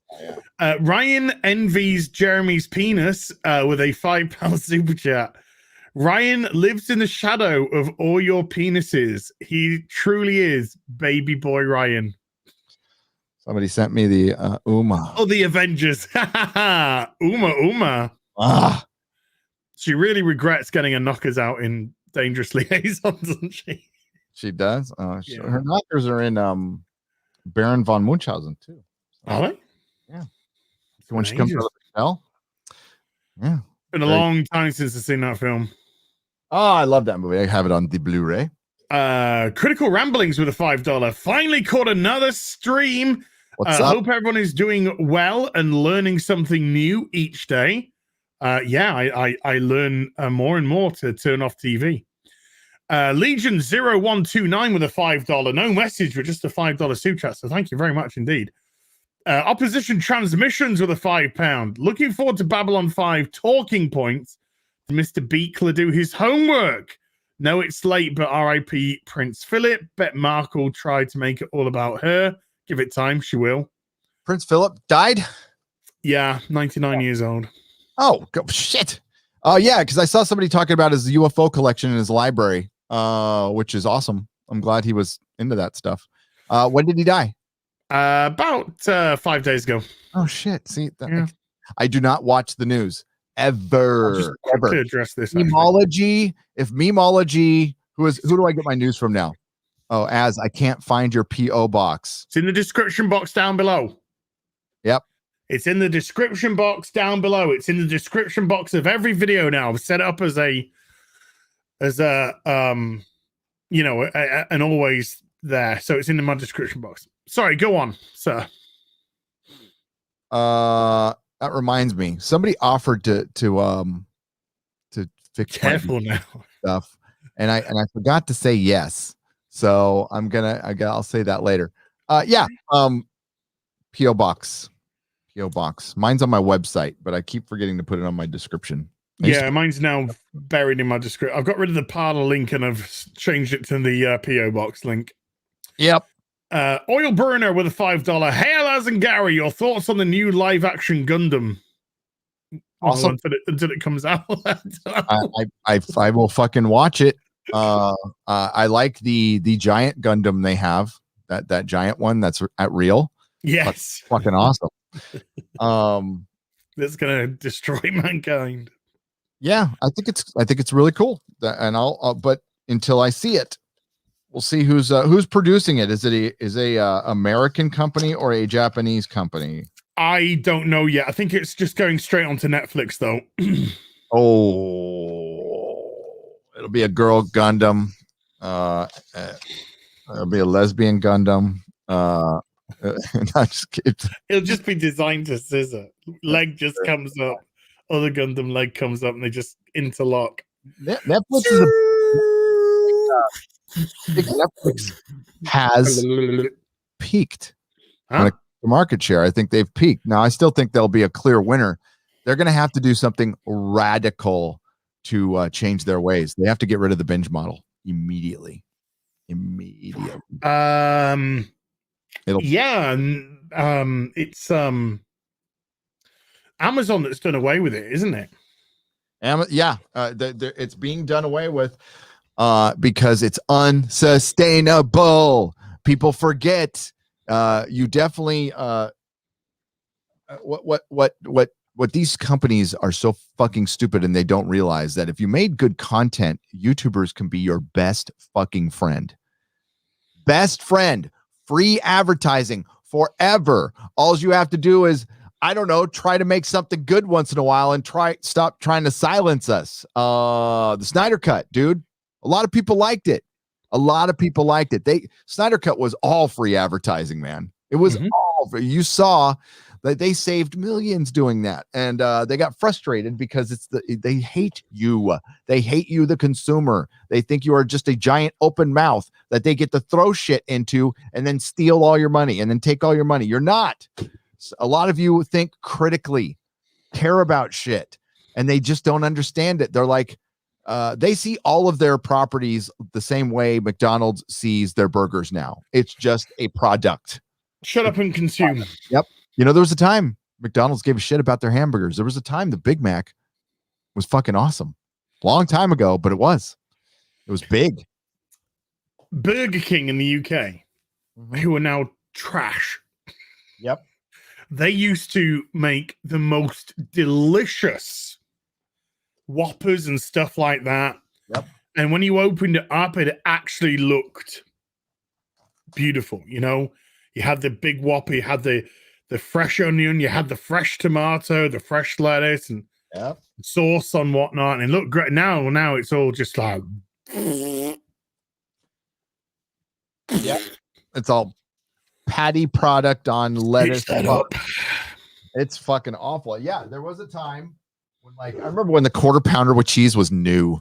Ryan envies Jeremy's penis with a £5 super chat. Ryan lives in the shadow of all your penises. He truly is baby boy Ryan. Somebody sent me the Uma. Oh, the Avengers. Uma. She really regrets getting her knockers out in Dangerous Liaisons, doesn't she? She does. Her knockers are in Baron von Munchausen too. Are they? Yeah. So when she comes out of the shell. Yeah. Been a long time since I've seen that film. Oh, I love that movie. I have it on the Blu-ray. Critical Ramblings with a $5. Finally caught another stream. What's up? Hope everyone is doing well and learning something new each day. I learn more and more to turn off TV. Legion 0129 with a $5. No message, but just a $5 super chat. So thank you very much indeed. Opposition Transmissions with a £5. Looking forward to Babylon 5 talking points. Mr. Beekler do his homework. No, it's late, but RIP Prince Philip. Bet Markle tried to make it all about her. Give it time, she will. Prince Philip died? Yeah, 99 years old. Oh, shit. Yeah, because I saw somebody talking about his UFO collection in his library, which is awesome. I'm glad he was into that stuff. When did he die? About 5 days ago. Oh, shit. See, I do not watch the news ever. To address this. Memology. If Memology, who do I get my news from now? Oh, I can't find your P.O. box. It's in the description box down below. Yep. It's in the description box down below. It's in the description box of every video now. I've set it up as and always there. So it's in my description box. Sorry, go on, sir. That reminds me. Somebody offered to fix careful now stuff, and I forgot to say yes. So I'll say that later. P.O. box. P.O. box. Mine's on my website, but I keep forgetting to put it on my description. Mine's now buried in my description. I've got rid of the parlor link and I've changed it to the P.O. box link. Yep. Oil Burner with a $5. Hey, Laz and Gary, your thoughts on the new live action Gundam? Awesome. Until it comes out. I will fucking watch it. I like the giant Gundam they have. That giant one that's at real. Yes. That's fucking awesome. That's gonna destroy mankind. Yeah, I think it's really cool. And but until I see it, we'll see who's producing it. Is it a American company or a Japanese company? I don't know yet. I think it's just going straight onto Netflix though. It'll be a girl Gundam. It'll be a lesbian Gundam. It'll just be designed to scissor. Leg just comes up, other Gundam leg comes up, and they just interlock. Netflix has peaked on a market share. I think they've peaked. Now, I still think there'll be a clear winner. They're going to have to do something radical to change their ways. They have to get rid of the binge model immediately. It's Amazon that's done away with it, isn't it? It's being done away with because it's unsustainable. People forget. You definitely what these companies are so fucking stupid, and they don't realize that if you made good content, YouTubers can be your best fucking friend. Best friend. Free advertising forever. All you have to do is, I don't know, try to make something good once in a while and stop trying to silence us. The Snyder Cut, dude. A lot of people liked it. Snyder Cut was all free advertising, man. It was all free. You saw that they saved millions doing that, and they got frustrated because they hate you. They hate you, the consumer. They think you are just a giant open mouth that they get to throw shit into and then steal all your money and then take all your money. You're not. A lot of you think critically, care about shit, and they just don't understand it. They're like, they see all of their properties the same way McDonald's sees their burgers now. It's just a product. Shut up and consume. Yep. There was a time McDonald's gave a shit about their hamburgers. There was a time the Big Mac was fucking awesome. Long time ago, but it was big. Burger King in the UK, who are now trash. Yep. They used to make the most delicious Whoppers and stuff like that. Yep. And when you opened it up, it actually looked beautiful. You know, you had the big Whopper, you had the fresh onion, you had the fresh tomato, the fresh lettuce, and sauce on whatnot, and it looked great. Now it's all just like, yeah, it's all patty product on lettuce. It's fucking awful. Yeah, there was a time when, like, I remember when the quarter pounder with cheese was new.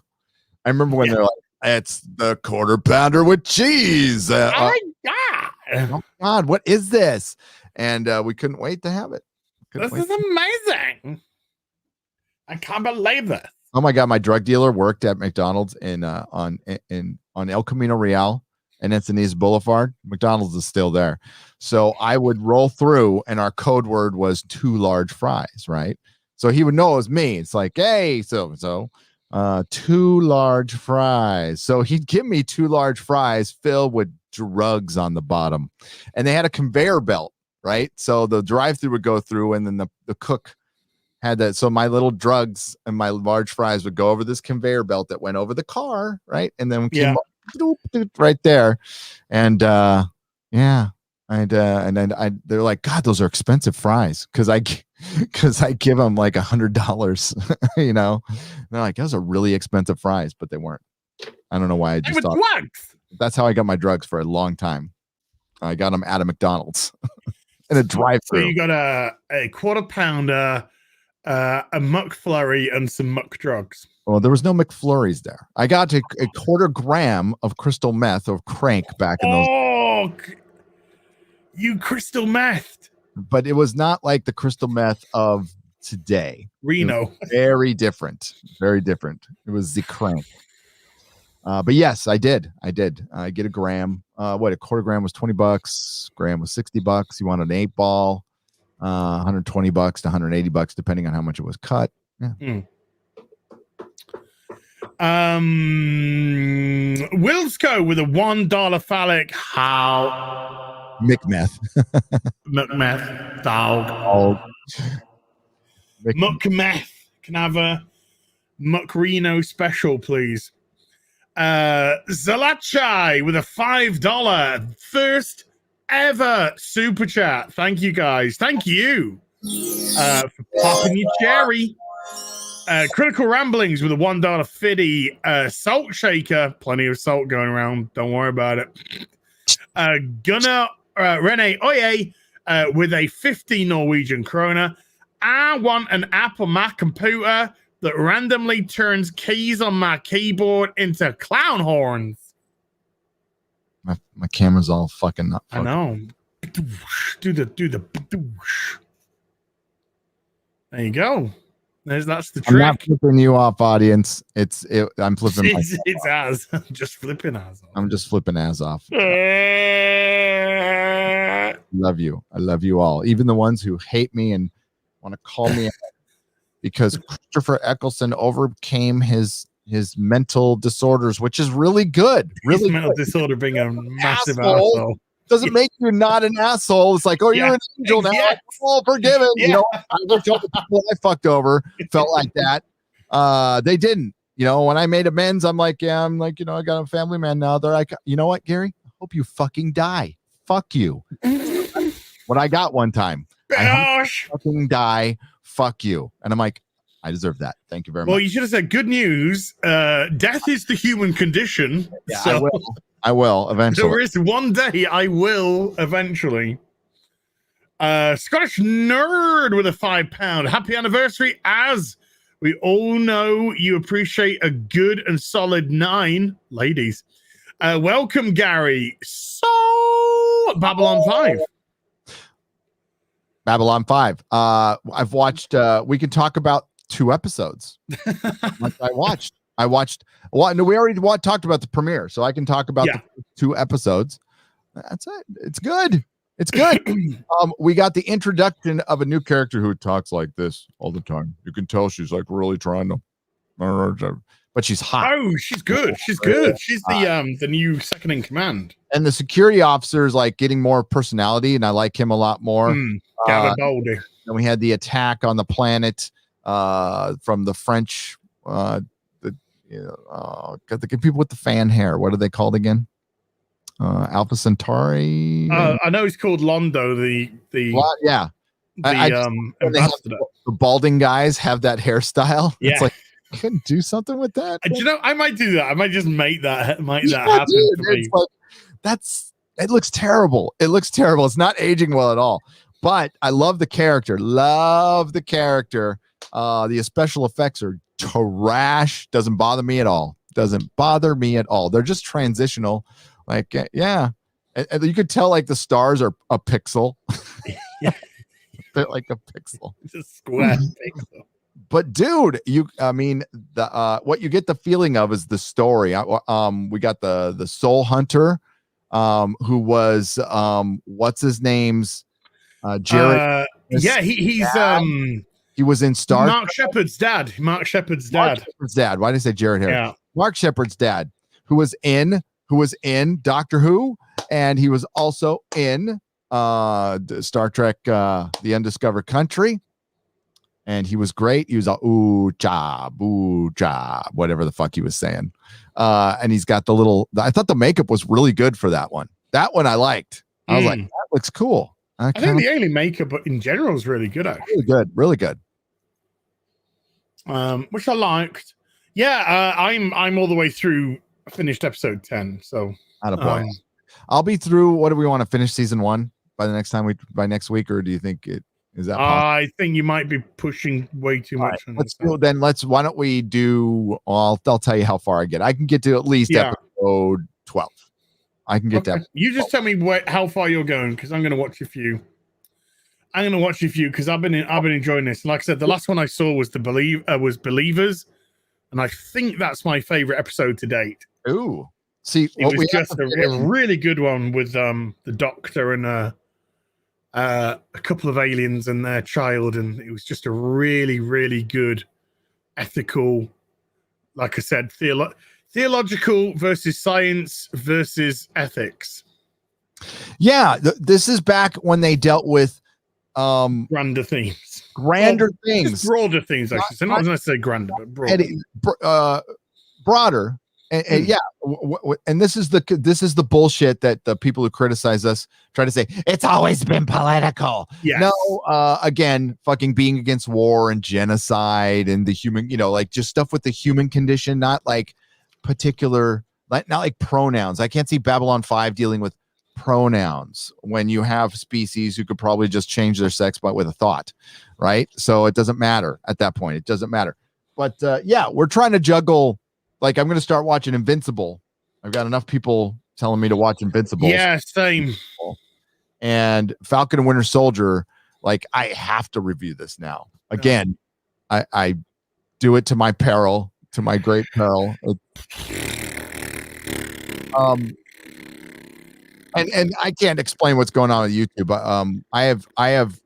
I remember when they're like, it's the quarter pounder with cheese. Oh my God. Oh God, what is this? And we couldn't wait to have it. This is amazing. I can't believe this. Oh my God, my drug dealer worked at McDonald's on El Camino Real and Encinitas Boulevard. McDonald's is still there. So I would roll through and our code word was 2 large fries, right? So he would know it was me. It's like, hey, so 2 large fries. So he'd give me 2 large fries filled with drugs on the bottom. And they had a conveyor belt, right? So the drive-through would go through and then the cook had that. So my little drugs and my large fries would go over this conveyor belt that went over the car, right? And then came up, right there. And they're like, God, those are expensive fries. Cause I give them like $100, you know, and they're like, those are really expensive fries, but they weren't. I don't know why. I just thought that's how I got my drugs for a long time. I got them at a McDonald's in a drive-thru. So you got a quarter pounder, a McFlurry, and some muck drugs. Well, there was no McFlurries there. I got a quarter gram of crystal meth or crank back in those. Oh, you crystal meth. But it was not like the crystal meth of today. Reno. Very different. Very different. It was the crank. But yes, I did. I get a gram. A quarter gram was $20. Gram was $60. You wanted an 8-ball, $120 to $180, depending on how much it was cut. Yeah. Wilsco with a $1 phallic. How? McMeth. McMeth. Dog. Oh. McMeth. Can I have a Muck-Reno special, please? Zalachai with a $5 first ever super chat. Thank you guys. Thank you for popping your cherry. Critical Ramblings with a $1 fiddy. Salt shaker, plenty of salt going around. Don't worry about it. Gunnar Rene Oye with a 50 Norwegian kroner. I want an Apple Mac computer that randomly turns keys on my keyboard into clown horns. My camera's all fucking up. I know. Do the. There you go. That's the trick. I'm not flipping you off, audience. I'm flipping. It's ass. I'm just flipping ass off. I'm just flipping ass off. Love you. I love you all, even the ones who hate me and want to call me out because Christopher Eccleston overcame his mental disorders, which is really good. Really, his mental disorder being a massive asshole. Doesn't make you not an asshole. It's like, oh, you're an angel now. I'm all forgiven. You know, I wish all the people I fucked over felt like that. They didn't. You know, when I made amends, I'm like, you know, I got a family man now. They're like, you know what, Gary? I hope you fucking die. Fuck you. What I got one time. I hope you fucking die. Fuck you. And I'm like, I deserve that. Thank you very much. Well, you should have said good news. Death is the human condition. Yeah, so I will eventually. There is one day I will eventually. Scottish Nerd with a £5. Happy anniversary. As we all know, you appreciate a good and solid 9. Ladies. Welcome, Gary. So, Babylon 5. Babylon 5. I've watched, we can talk about 2 episodes. I watched. Well, no, we already talked about the premiere, so I can talk about the 2 episodes. That's it. It's good. It's good. We got the introduction of a new character who talks like this all the time. You can tell she's like really trying to but she's hot. Oh, she's good. She's good. She's the new second in command. And the security officer is like getting more personality, and I like him a lot more. Garibaldi. And we had the attack on the planet from the French, the people with the fan hair. What are they called again? Alpha Centauri. I know it's called Londo. Yeah. Ambassador. The balding guys have that hairstyle. Yeah. It's like, I couldn't do something with that. Do you know, I might do that. I might just make that happen dude, for me. Like, it looks terrible. It looks terrible. It's not aging well at all. But I love the character. The special effects are trash. Doesn't bother me at all. They're just transitional. Like, yeah. And you could tell like the stars are a pixel. Yeah. They're like a pixel. It's a square pixel. But dude, what you get the feeling of is the story. We got the Soul Hunter, who was what's his name's Jared. He was in Star. Mark Shepard's dad. Why did I say Jared Harris? Yeah. Mark Shepard's dad, who was in Doctor Who, and he was also in Star Trek The Undiscovered Country. And he was great. He was ooh job, whatever the fuck he was saying. And he's got I thought the makeup was really good for that one. That one I liked. I was like, that looks cool. I think the alien makeup in general is really good, actually. Really good. Which I liked. Yeah, I'm all the way through. Finished episode 10. So I'll be through. What do we want to finish season 1 by next week, or do you think is that possible? I think you might be pushing way too much. Right, why don't we do, I'll tell you how far I get. I can get to at least episode 12. I can get to you just tell me how far you're going, because I'm going to watch a few. Because I've been enjoying this. Like I said, the last one I saw was Believers, and I think that's my favorite episode to date. Ooh, see, it was just a really good one with the Doctor and a couple of aliens and their child, and it was just a really, really good ethical, like I said, theological versus science versus ethics. Yeah, this is back when they dealt with grander things, just broader things. I should say, not necessarily grander, but broader. Broader. And yeah, and this is the bullshit that the people who criticize us try to say. It's always been political. Yes. No, again, fucking being against war and genocide and the human, like just stuff with the human condition, not like particular, not like pronouns. I can't see Babylon 5 dealing with pronouns when you have species who could probably just change their sex but with a thought, right? So it doesn't matter at that point. It doesn't matter. But yeah, we're trying to juggle. Like, I'm going to start watching Invincible. I've got enough people telling me to watch Invincible. Yeah, same. And Falcon and Winter Soldier, like, I have to review this now. Again, I do it to my peril, to my great peril. And I can't explain what's going on with YouTube, but I have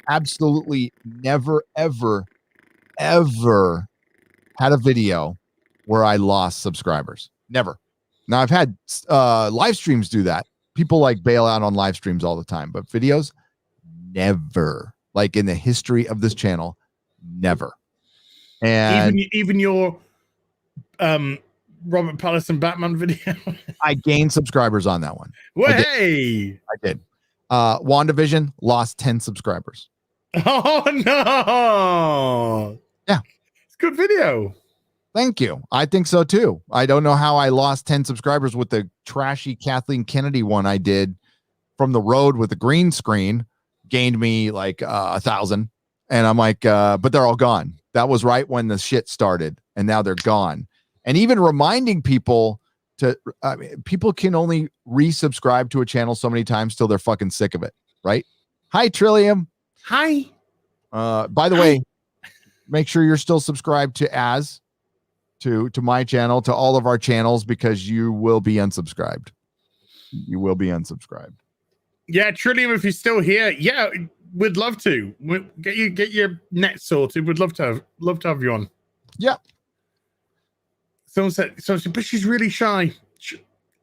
absolutely never, ever had a video where I lost subscribers. Never. Now I've had live streams do that. People like bail out on live streams all the time, but videos, never. Like in the history of this channel, never. And even your Robert Pattinson Batman video. I gained subscribers on that one. I did. WandaVision lost 10 subscribers. Oh no. Yeah. It's a good video. Thank you. I think so too. I don't know how I lost 10 subscribers with the trashy Kathleen Kennedy one I did from the road with the green screen, gained me like 1,000. And I'm like, but they're all gone. That was right when the shit started, and now they're gone. And even reminding people people can only resubscribe to a channel so many times till they're fucking sick of it, right? Hi, Trillium. Hi. By the way, make sure you're still subscribed to my channel, to all of our channels, because you will be unsubscribed. You will be unsubscribed. Yeah, Trillium, if you're still here, yeah, we'd love to. Get your net sorted. We'd love to have you on. Yeah. Someone said, but she's really shy.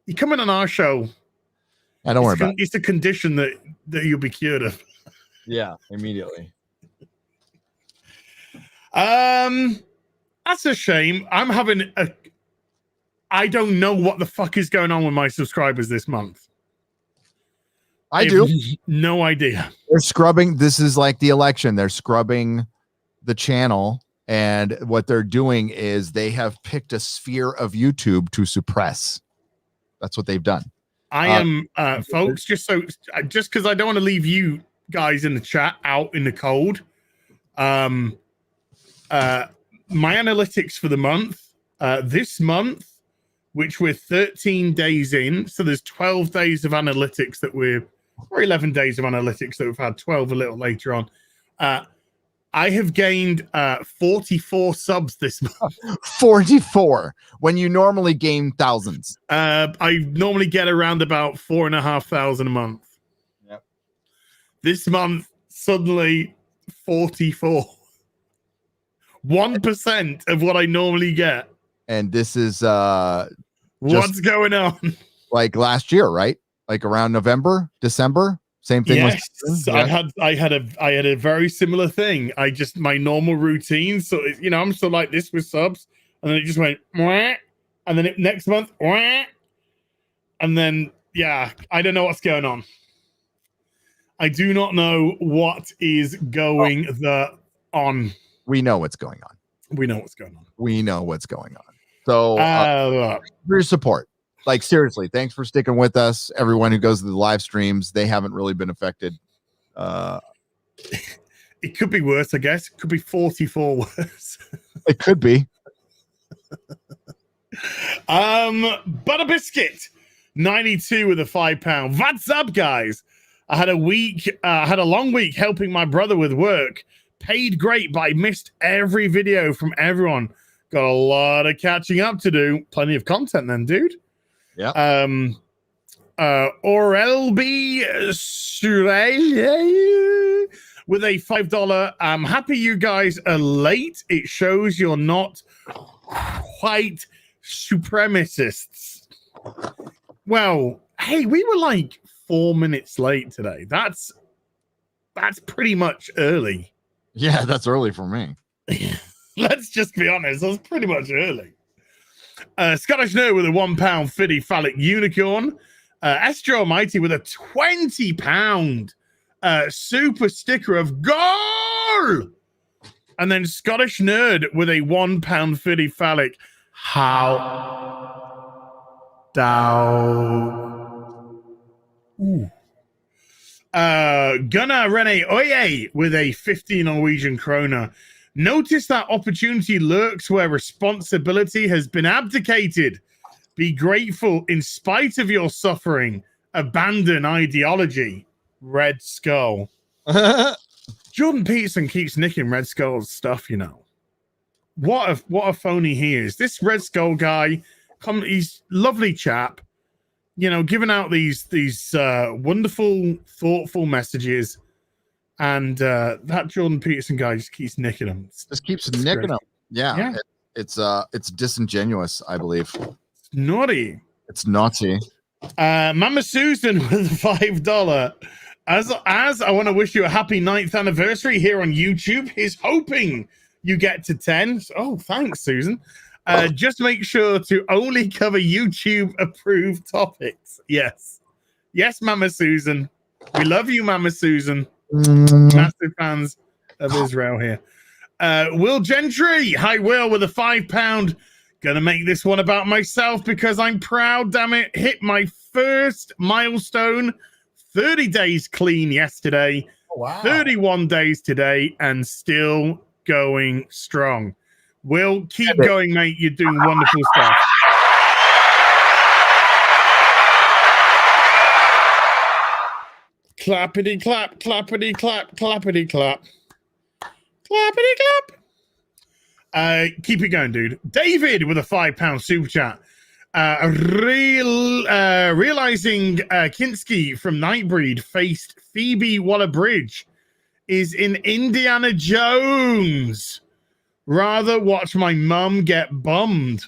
You come in on our show. I don't worry about it. It's a condition that you'll be cured of. Yeah, immediately. That's a shame. I don't know what the fuck is going on with my subscribers this month. I do. No idea. They're scrubbing. This is like the election. They're scrubbing the channel. And what they're doing is they have picked a sphere of YouTube to suppress. That's what they've done. I am, folks, just because I don't want to leave you guys in the chat out in the cold. My analytics for the month, this month, which we're 13 days in, so there's 12 days of analytics or 11 days of analytics that we've had, 12 a little later on. I have gained 44 subs this month. 44 when you normally gain thousands. I normally get around about 4,500 a month. Yep. This month, suddenly 44. 1% of what I normally get. And this is what's going on? Like last year, right? Like around November, December. Same thing. Yes, yeah. I had a very similar thing. My normal routine. So I'm still like this with subs, and then it just went, wah, and then next month, wah, and then I don't know what's going on. I do not know what is going on. We know what's going on. We know what's going on. We know what's going on. So for your support. Like, seriously, thanks for sticking with us. Everyone who goes to the live streams, they haven't really been affected. It could be worse, I guess. It could be 44 worse. It could be. Butter Biscuit 92 with a £5. What's up, guys? I had a long week helping my brother with work. Paid great, but I missed every video from everyone. Got a lot of catching up to do. Plenty of content then, dude. Yeah. Orelby with a $5. I'm happy you guys are late. It shows you're not white supremacists. Well, hey, we were like 4 minutes late today. That's pretty much early. Yeah, that's early for me. Let's just be honest. That's pretty much early. Scottish Nerd with a £1 fiddy phallic unicorn. Estro Almighty with a £20 super sticker of goal. And then Scottish Nerd with a £1 fiddy phallic. How down. Ooh. Gunnar Rene Oye with a 50 Norwegian kroner. Notice that opportunity lurks where responsibility has been abdicated. Be grateful in spite of your suffering. Abandon ideology. Red Skull. Jordan Peterson keeps nicking Red Skull's stuff, you know. What a phony he is. This Red Skull guy, he's lovely chap, you know, giving out these wonderful, thoughtful messages. And that Jordan Peterson guy just keeps nicking them. Just keeps nicking them. Yeah. It's disingenuous, I believe. It's naughty. It's naughty. Mama Susan with a $5. As I want to wish you a happy 9th anniversary here on YouTube. He's hoping you get to 10. Oh, thanks, Susan. Just make sure to only cover YouTube approved topics. Yes, Mama Susan. We love you, Mama Susan. Massive fans of Israel here. Will Gentry, hi Will, with a £5. Gonna make this one about myself because I'm proud, damn it. Hit my first milestone. 30 days clean yesterday. Oh, wow. 31 days today and still going strong. Will, keep going, mate. You're doing wonderful stuff. Clappity clap, clappity clap, clappity clap. Clappity clap. Keep it going, dude. David with a £5 super chat. Realizing Kinski from Nightbreed faced Phoebe Waller-Bridge is in Indiana Jones. rather watch my mum get bummed,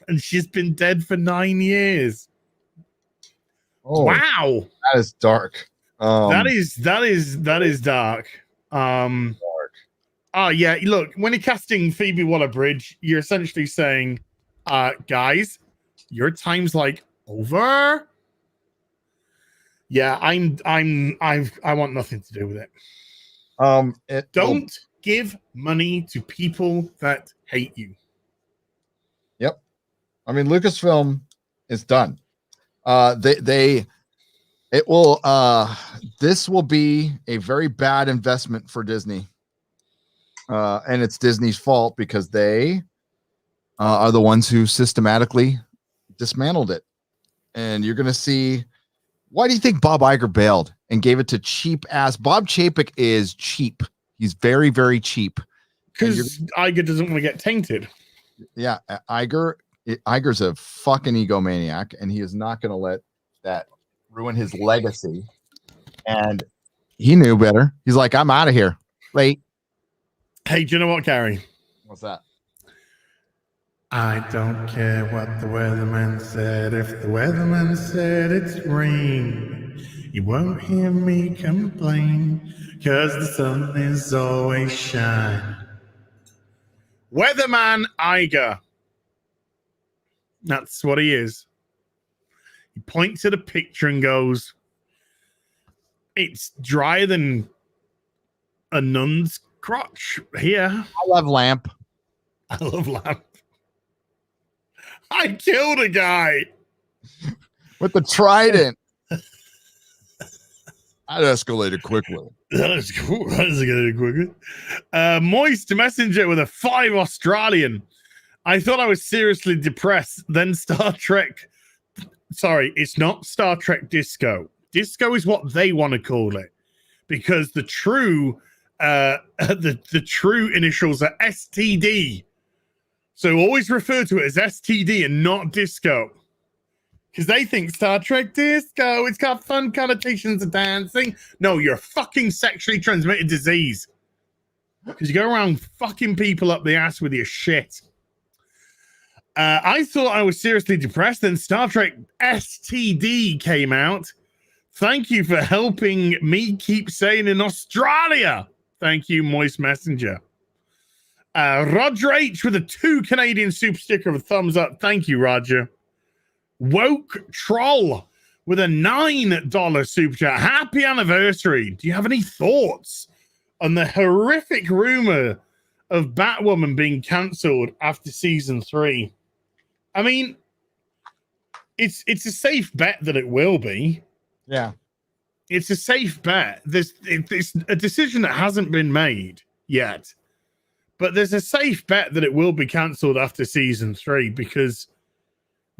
and she's been dead for 9 years. Oh, wow, that is dark. That is dark. Oh yeah, look, when you're casting Phoebe Waller-Bridge, you're essentially saying, guys, your time's like over. Yeah, I want nothing to do with it. Don't give money to people that hate you. Yep. I mean, Lucasfilm is done. This will be a very bad investment for Disney. And it's Disney's fault because they are the ones who systematically dismantled it. And you're going to see, why do you think Bob Iger bailed and gave it to cheap ass? Bob Chapek is cheap. He's very, very cheap. Because Iger doesn't want to get tainted. Yeah, Iger's a fucking egomaniac, and he is not going to let that ruin his legacy. And he knew better. He's like, I'm out of here. Late. Hey, do you know what, Gary? What's that? I don't care what the weatherman said. If the weatherman said it's rain, you won't hear me complain, because the sun is always shining. Weatherman Iger. That's what he is. He points at a picture and goes, it's drier than a nun's crotch here. I love lamp. I love lamp. I killed a guy with the trident. That escalated quickly. That is cool. That escalated quickly. Moist Messenger with a 5 Australian. I thought I was seriously depressed. Then Star Trek. Sorry, it's not Star Trek Disco. Disco is what they want to call it, because the true the true initials are STD. So always refer to it as STD and not disco, because they think Star Trek Disco, it's got fun connotations of dancing. No, you're a fucking sexually transmitted disease, because you go around fucking people up the ass with your shit. I thought I was seriously depressed. Then Star Trek STD came out. Thank you for helping me keep saying in Australia. Thank you, Moist Messenger. Roger H with a 2 Canadian super sticker of a thumbs up. Thank you, Roger. Woke Troll with a $9 super chat. Happy anniversary. Do you have any thoughts on the horrific rumor of Batwoman being cancelled after season 3? I mean, it's a safe bet that it will be. Yeah. It's a safe bet. It's a decision that hasn't been made yet. But there's a safe bet that it will be cancelled after season 3, because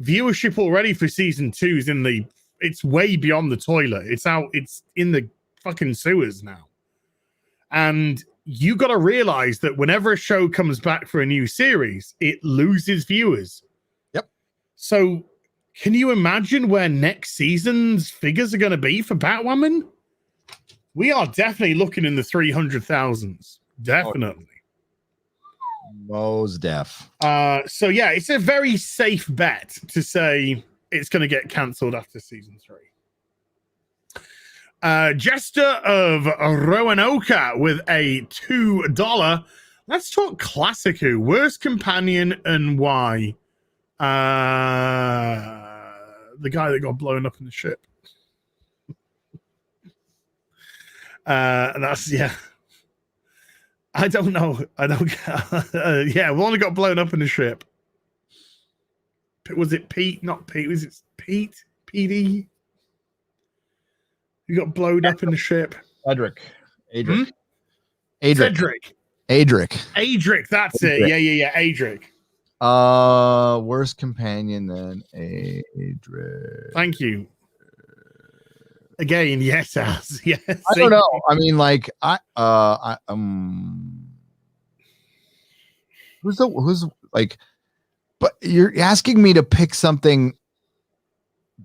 viewership already for season 2 is it's way beyond the toilet. It's in the fucking sewers now. And you got to realize that whenever a show comes back for a new series, it loses viewers. Yep. So can you imagine where next season's figures are going to be for Batwoman? We are definitely looking in the 300,000s. Definitely. Most def. So yeah, it's a very safe bet to say it's going to get cancelled after season 3. Jester of Roanoke with a $2. Let's talk classic Who. Worst companion and why? The guy that got blown up in the ship. That's, yeah. I don't know. Yeah, one that got blown up in the ship. Was it Pete? Not Pete. Was it Pete? PD? You got blown up in the ship. Adric. Adric. That's it. Yeah. Adric. Worst companion than Adric. Thank you. Again, yes, As. Yes. I don't know. I mean, like, who's like, but you're asking me to pick something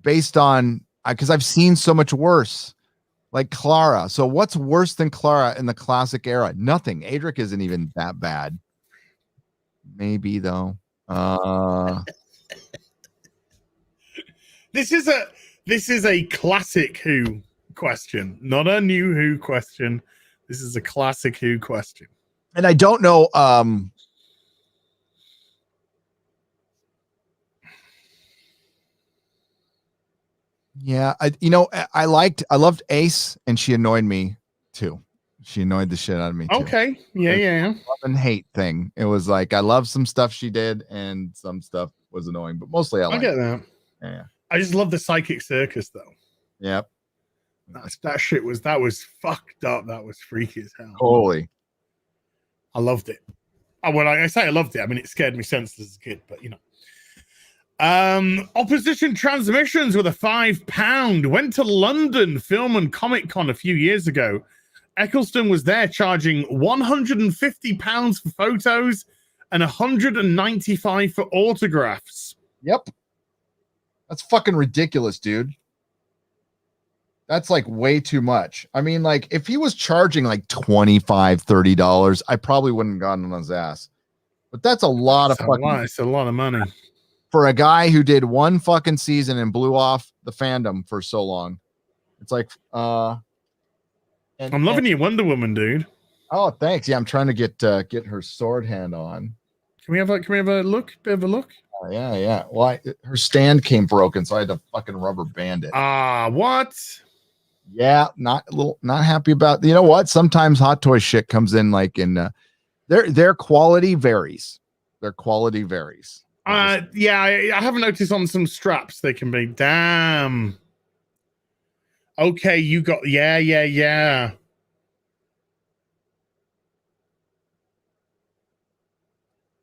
based on, because I've seen so much worse, like Clara. So what's worse than Clara in the classic era? Nothing. Adric isn't even that bad. Maybe though. This is a classic Who question, not a new Who question. This is a classic Who question. And I don't know. Yeah, I loved Ace, and she annoyed me too. She annoyed the shit out of me too. Okay. Yeah. Love and hate thing. It was like I love some stuff she did, and some stuff was annoying, but mostly I get that. Yeah. I just love the psychic circus though. Yep. That was fucked up. That was freaky as hell. Holy. I loved it. When I say I loved it, I mean it scared me senseless as a kid, but you know. Opposition Transmissions with a £5 went to London Film and Comic Con a few years ago. Eccleston was there charging £150 for photos and $195 for autographs. Yep. That's fucking ridiculous, dude. That's like way too much. I mean, like if he was charging like $25, $30, I probably wouldn't have gotten on his ass. But that's a lot of fucking. It's a lot of money for a guy who did one fucking season and blew off the fandom for so long. It's like, I'm loving your Wonder Woman, dude. Oh, thanks. Yeah, I'm trying to get her sword hand on. Can we have a look? Bit of a look? Yeah. Well, her stand came broken, so I had to fucking rubber band it. What? Yeah, not happy about. You know what? Sometimes Hot Toy shit comes in like in their quality varies. Their quality varies. Yeah, I haven't noticed on some straps they can be. Damn. Okay, you got yeah.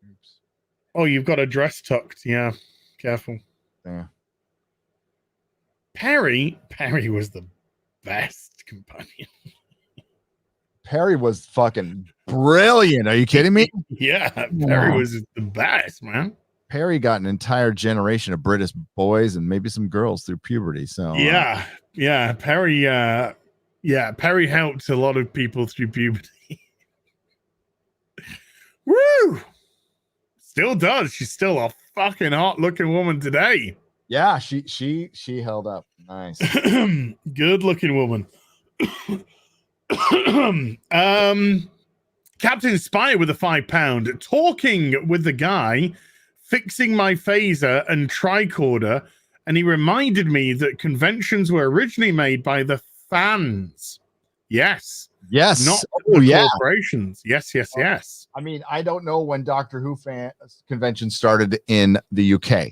Oops. Oh, you've got a dress tucked. Yeah, careful. Yeah. Perry was the best companion. Perry was fucking brilliant. Are you kidding me? Yeah, Perry was the best, man. Perry got an entire generation of British boys and maybe some girls through puberty. So yeah, Perry. Perry helped a lot of people through puberty. Woo! Still does. She's still a fucking hot looking woman today. Yeah, she held up. Nice. Good looking woman. Captain Spire with a £5 talking with the guy fixing my phaser and tricorder, and he reminded me that conventions were originally made by the fans. Yes, not corporations. Yes. I mean, I don't know when Doctor Who convention started in the UK.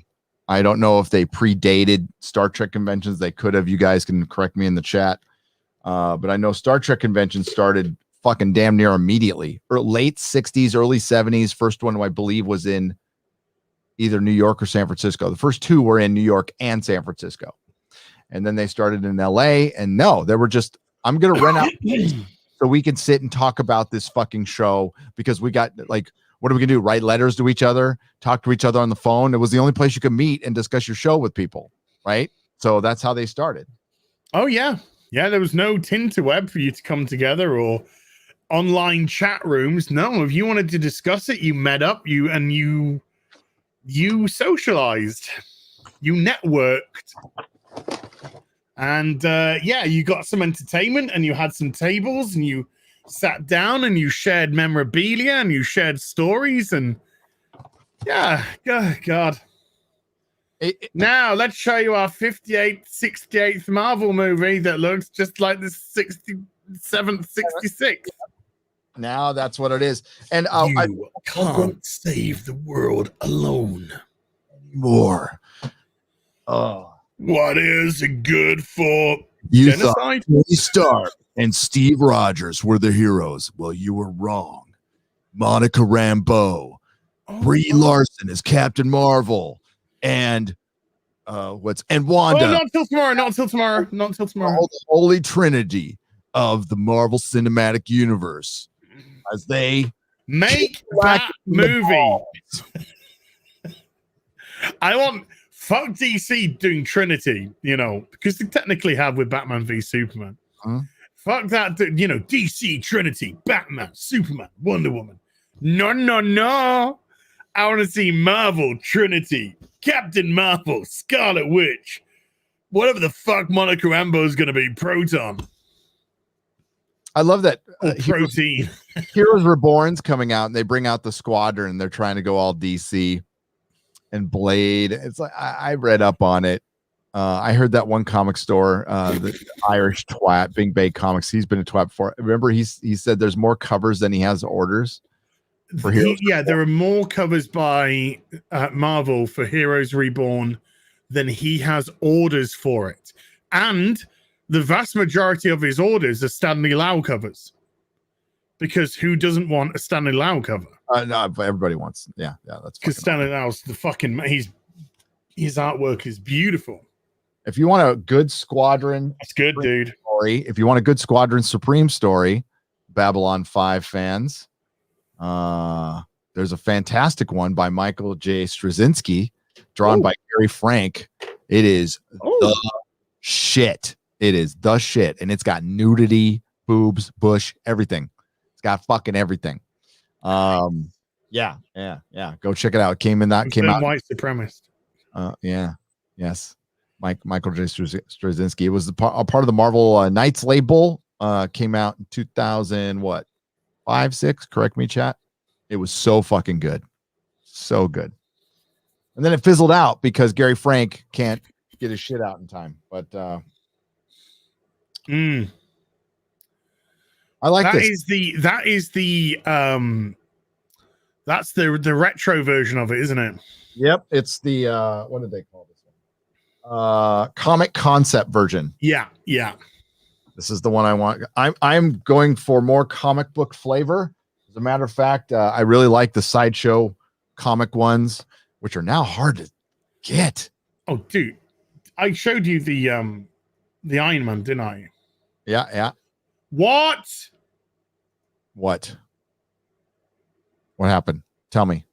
I don't know if they predated Star Trek conventions. They could have. You guys can correct me in the chat. But I know Star Trek conventions started fucking damn near immediately, or late 60s, early 70s. First one I believe was in either New York or San Francisco. The first two were in New York and San Francisco. And then they started in LA. And no, they were just, I'm going to rent out so we can sit and talk about this fucking show, because we got like, what are we going to do? Write letters to each other, talk to each other on the phone. It was the only place you could meet and discuss your show with people. Right. So that's how they started. Oh yeah. Yeah. There was no Tinterweb for you to come together or online chat rooms. No, if you wanted to discuss it, you met up, you socialized, you networked, and you got some entertainment, and you had some tables, and you sat down, and you shared memorabilia, and you shared stories, and God. Now let's show you our 68th Marvel movie that looks just like the 67th, 66th. Now that's what it is. And you can't save the world alone anymore. What is good for you genocide? Thought Tony Stark and Steve Rogers were the heroes. Well, you were wrong. Monica Rambeau, Brie Larson is Captain Marvel, and Wanda. Not until tomorrow. The Holy Trinity of the Marvel Cinematic Universe, as they make that movie. I want fuck DC doing Trinity, because they technically have with Batman v Superman. Fuck that, DC Trinity, Batman, Superman, Wonder Woman. No. I want to see Marvel, Trinity, Captain Marvel, Scarlet Witch, whatever the fuck Monica Rambeau's going to be, Proton. I love that. Protein. Heroes Reborn's coming out, and they bring out the Squadron, and they're trying to go all DC and Blade. It's like I read up on it. I heard that one comic store, the Irish twat, Big Bay Comics. He's been a twat before. Remember, he said there's more covers than he has orders for Heroes. Yeah, there are more covers by Marvel for Heroes Reborn than he has orders for it, and the vast majority of his orders are Stanley Lau covers. Because who doesn't want a Stanley Lau cover? No, everybody wants. Yeah, that's because Stanley Lau's the fucking. His artwork is beautiful. If you want a good Squadron, that's good, dude. Story. If you want a good Squadron Supreme story, Babylon 5 fans, there's a fantastic one by Michael J. Straczynski, drawn by Gary Frank. It is the shit. It is the shit, and it's got nudity, boobs, bush, everything. It's got fucking everything. Yeah. Go check it out. Came out. White supremacist. Yes. Michael J. Straczynski. It was a part of the Marvel Knights label. Came out in 2005, 6. Correct me, chat. It was so fucking good, so good. And then it fizzled out because Gary Frank can't get his shit out in time. But I like this. That's the retro version of it, isn't it? Yep, it's the what did they call this one? Comic concept version. Yeah. This is the one I want. I'm going for more comic book flavor. As a matter of fact, I really like the Sideshow comic ones, which are now hard to get. Oh, dude, I showed you the Iron Man, didn't I? Yeah. What happened? Tell me.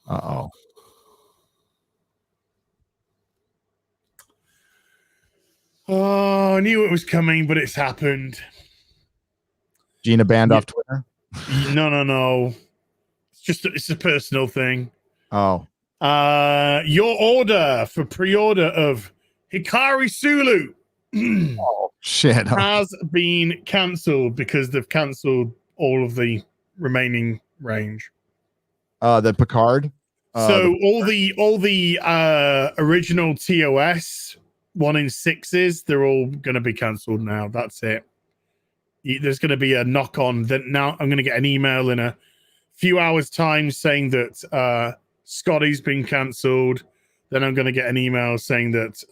Uh-oh. Oh, I knew it was coming, but it's happened. Gina banned off Twitter? No. It's a personal thing. Oh. Your order for pre-order of Hikari Sulu oh shit has been cancelled because they've cancelled all of the remaining range. The Picard. So all the original TOS 1 in 6s, they're all going to be cancelled now. That's it. There's going to be a knock on that. Now I'm going to get an email in a few hours' time saying that Scotty's been cancelled. Then I'm going to get an email saying that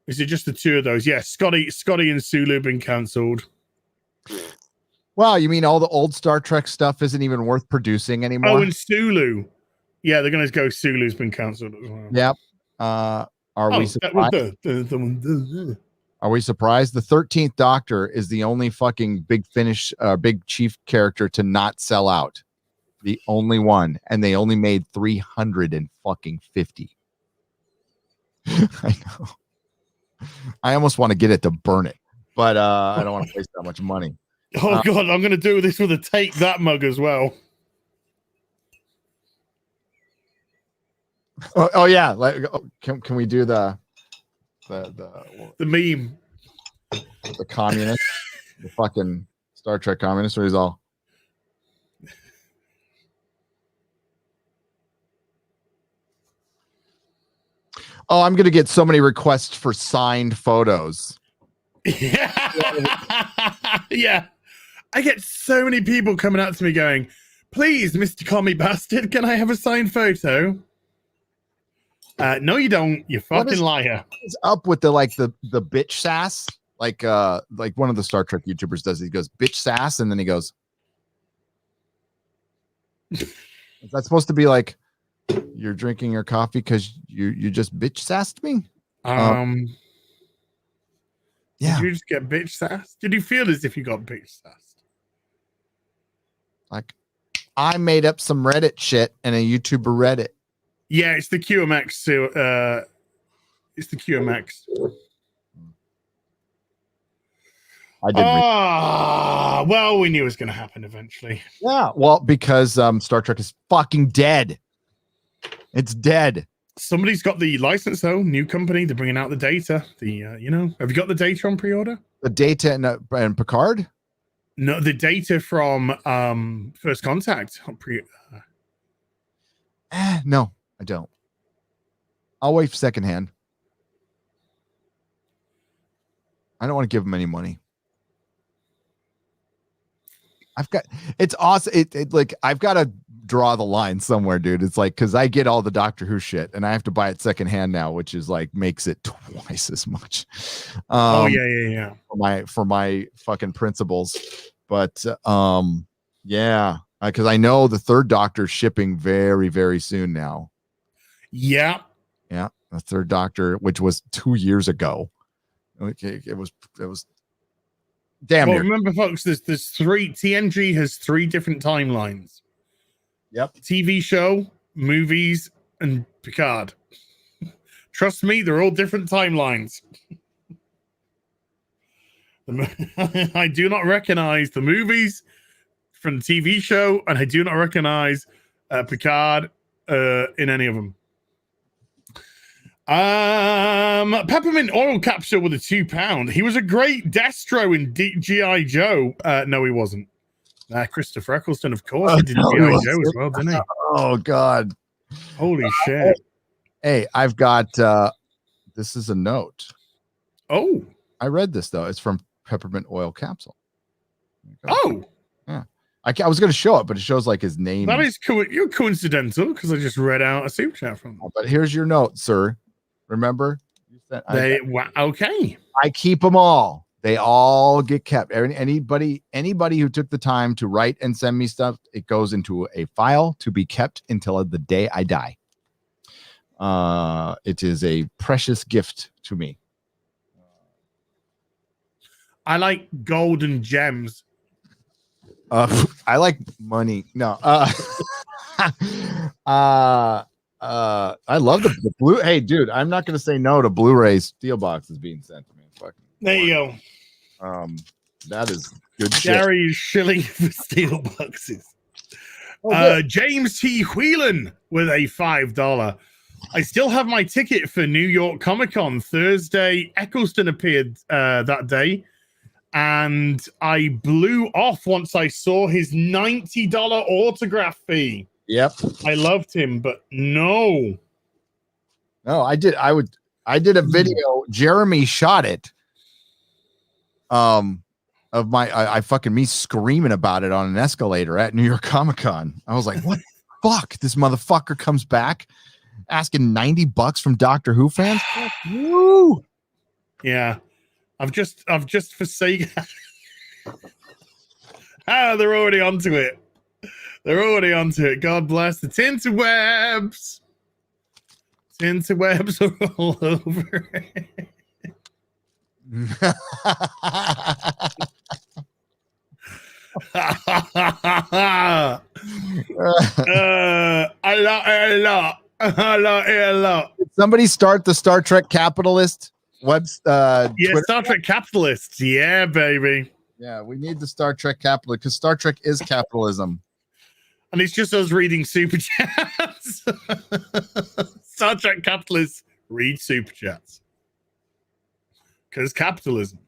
is it just the two of those? Yes, Scotty and Sulu have been cancelled. Wow, you mean all the old Star Trek stuff isn't even worth producing anymore? Oh, and Sulu. Yeah, they're going to go Sulu's been cancelled as well. Yep. Are we surprised? Are we surprised? The 13th Doctor is the only fucking big chief character to not sell out. The only one, and they only made 350. I know. I almost want to get it to burn it, but I don't want to waste that much money. Oh god, I'm going to do this with a Take That mug as well. Oh yeah, can we do the meme, the communist, the fucking Star Trek communist, where he's all. Oh, I'm gonna get so many requests for signed photos. Yeah. I get so many people coming out to me going, "Please, Mr. Commie Bastard, can I have a signed photo?" No, you don't. You fucking liar. What is up with the bitch sass? Like one of the Star Trek YouTubers does. He goes bitch sass, and then he goes. Is that supposed to be like you're drinking your coffee because you just bitch sassed me? Yeah. Did you just get bitch sassed? Did you feel as if you got bitch sassed? Like I made up some Reddit shit and a YouTuber read it. Yeah, it's the QMX. It's the QMX. I did. Well, we knew it was going to happen eventually. Yeah, well, because Star Trek is fucking dead. It's dead. Somebody's got the license though. New company. They're bringing out the data. Have you got the data on pre-order? The data and Picard. No, the data from First Contact. No, I don't. I'll wait for secondhand. I don't want to give them any money. It's awesome. Like I've got to draw the line somewhere, dude. It's like, cause I get all the Doctor Who shit and I have to buy it secondhand now, which is like, makes it twice as much. Yeah. For my fucking principles. But, yeah, cause I know the third Doctor's shipping very, very soon now. Yeah. Yeah. The third Doctor, which was 2 years ago. It was damn. Well, remember, folks, there's three. TNG has 3 different timelines. Yep. TV show, movies, and Picard. Trust me, they're all different timelines. I do not recognize the movies from the TV show, and I do not recognize Picard in any of them. Peppermint oil capsule with a £2. He was a great Destro in G.I. Joe. No, he wasn't. Christopher Eccleston, of course, he did G.I. Joe as well, didn't he? Oh God! Holy shit! Hey, I've got. This is a note. Oh, I read this though. It's from Peppermint Oil Capsule. Oh, yeah. I was going to show it, but it shows like his name. That is you're coincidental because I just read out a super chat from him. But here's your note, sir. Remember? Okay. I keep them all. They all get kept. Anybody who took the time to write and send me stuff, it goes into a file to be kept until the day I die. It is a precious gift to me. I like gold and gems. I like money. No. I love the blue. Hey, dude, I'm not going to say no to Blu-ray steel boxes being sent to me. Fucking there you go. That is good shit. Gary is shilling for steel boxes. James T. Whelan with a $5. I still have my ticket for New York Comic Con Thursday. Eccleston appeared that day, and I blew off once I saw his $90 autograph fee. Yep. I loved him, but no, I did a video. Jeremy shot it. Of my, fucking me screaming about it on an escalator at New York Comic Con. I was like, what the fuck? This motherfucker comes back asking $90 from Doctor Who fans. Woo! Yeah. I've just forsaken. They're already onto it. They're already onto it. God bless the tinterwebs. Tinterwebs are all over it. A lot. Did somebody start the Star Trek Capitalist web? Yeah, Twitter? Star Trek Capitalists. Yeah, baby. Yeah, we need the Star Trek Capitalist because Star Trek is capitalism. And it's just us reading super chats. Star Trek Capitalists read super chats. Because capitalism.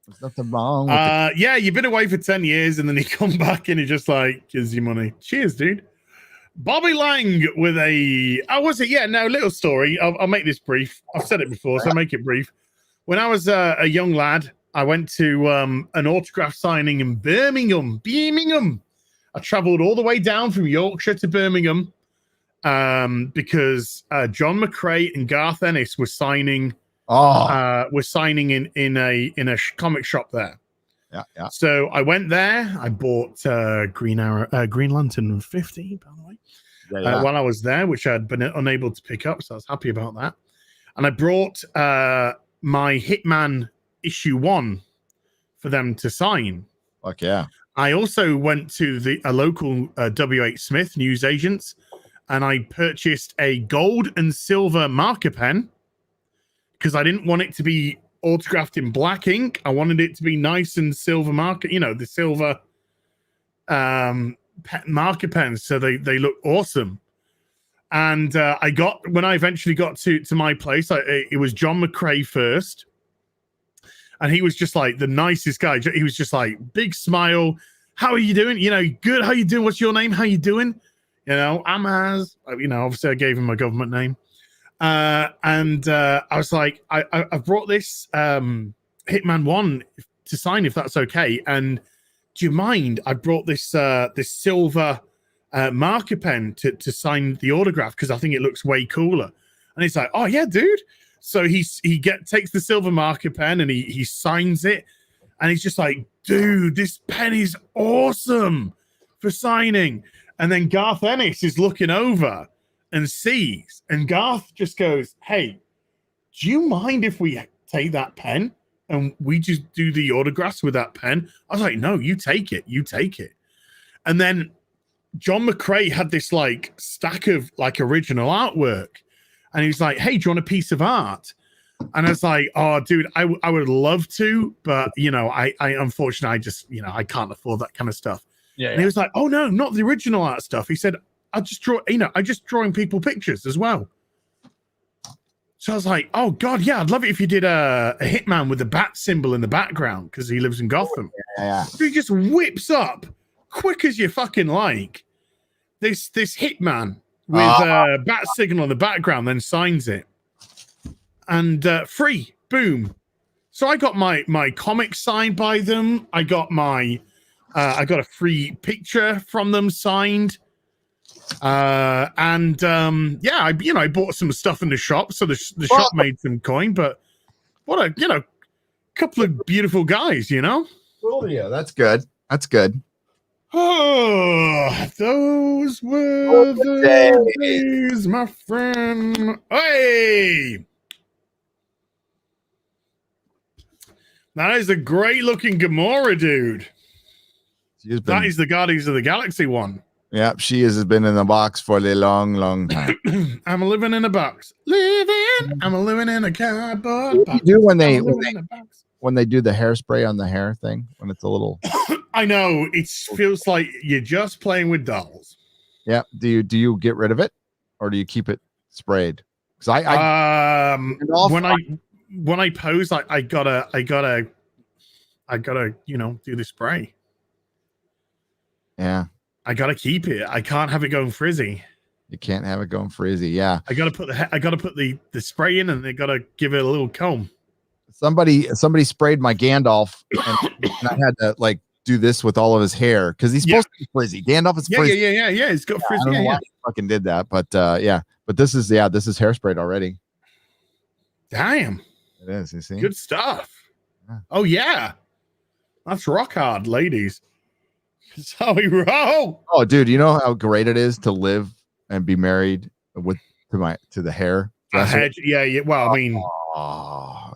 There's nothing wrong with yeah, you've been away for 10 years and then you come back and you're just like, gives you money. Cheers, dude. Bobby Lang with a... Oh, was it? Yeah, no, little story. I'll make this brief. I've said it before, so I'll make it brief. When I was a young lad, I went to an autograph signing in Birmingham. I traveled all the way down from Yorkshire to Birmingham because John McCrae and Garth Ennis were signing... we're signing in a comic shop there. Yeah. So I went there. I bought Green Lantern 50, by the way, while I was there, which I'd been unable to pick up. So I was happy about that. And I brought my Hitman issue 1 for them to sign. Fuck yeah. I also went to a local W.H. Smith newsagents, and I purchased a gold and silver marker pen, because I didn't want it to be autographed in black ink. I wanted it to be nice and silver marker, the silver marker pens, so they look awesome. And when I eventually got to my place, it was John McCrae first, and he was just like the nicest guy. He was just like big smile. How are you doing? Good. How you doing? What's your name? How you doing? I'm as, obviously I gave him my government name. And I was like, I brought this Hitman 1 to sign, if that's okay. And do you mind? I brought this silver marker pen to sign the autograph because I think it looks way cooler. And he's like, oh yeah, dude. So he takes the silver marker pen and he signs it. And he's just like, dude, this pen is awesome for signing. And then Garth Ennis is looking over and sees, and Garth just goes, hey, do you mind if we take that pen and we just do the autographs with that pen? I was like, no, you take it. And then John McCrae had this like stack of like original artwork, and he's like, hey, do you want a piece of art? And I was like, oh, dude, I would love to, but I unfortunately, I just, I can't afford that kind of stuff. Yeah. And he was like, oh no, not the original art stuff. He said, I just drawing people pictures as well. So I was like, oh God, yeah, I'd love it if you did a Hitman with the bat symbol in the background because he lives in Gotham. Yeah. So he just whips up, quick as you fucking like, this Hitman with a bat signal in the background, then signs it. And free, boom. So I got my comic signed by them. I got a free picture from them signed. I bought some stuff in the shop, so the shop made some coin. But what a couple of beautiful guys, Well, yeah, that's good. Oh, those were the days, my friend. Hey, that is a great looking Gamora, dude. That is the Guardians of the Galaxy one. Yeah, she has been in the box for a long, long time. I'm living in a box. I'm living in a cardboard box. What do you do when they do the hairspray on the hair thing? When it's a little... I know, it feels like you're just playing with dolls. Yeah. Do you get rid of it, or do you keep it sprayed? Because when I pose, I gotta do the spray. Yeah. I gotta keep it. I can't have it going frizzy. You can't have it going frizzy. Yeah. I gotta put the spray in, and they gotta give it a little comb. Somebody sprayed my Gandalf, and I had to like do this with all of his hair because he's supposed to be frizzy. Gandalf is frizzy. Yeah. He's got frizzy. I don't know why he fucking did that, but But this is hairsprayed already. Damn. It is. You see, good stuff. Yeah. Oh yeah, that's rock hard, ladies. That's how we roll. Oh, dude, you know how great it is to live and be married to the hair. Yeah. Well, I mean,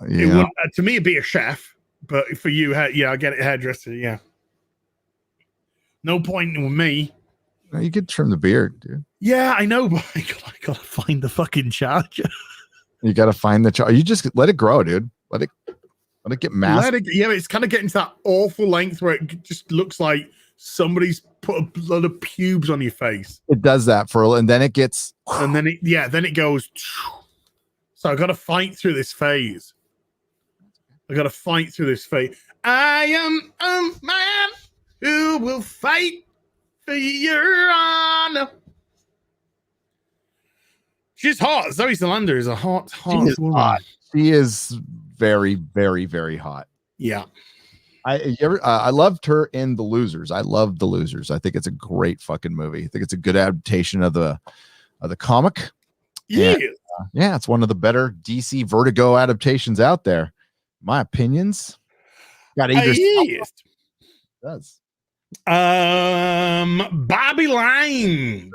it wouldn't, to me, it'd be a chef, but for you, I get it, hairdresser. Yeah. No point with me. You could trim the beard, dude. Yeah, I know, but I gotta find the fucking charger. You gotta find the charger. You just let it grow, dude. Let it get massive. It's kind of getting to that awful length where it just looks like somebody's put a lot of pubes on your face. It does that and then it gets, and then it goes. So I got to fight through this phase. I am a man who will fight for your honor. She's hot. Zoe Zalander is a hot woman. Hot. She is very, very, very hot. Yeah. I loved her in The Losers. I loved The Losers. I think it's a great fucking movie. I think it's a good adaptation of the comic. Yeah. And, it's one of the better DC Vertigo adaptations out there. My opinions. Got either. It does. Bobby Lang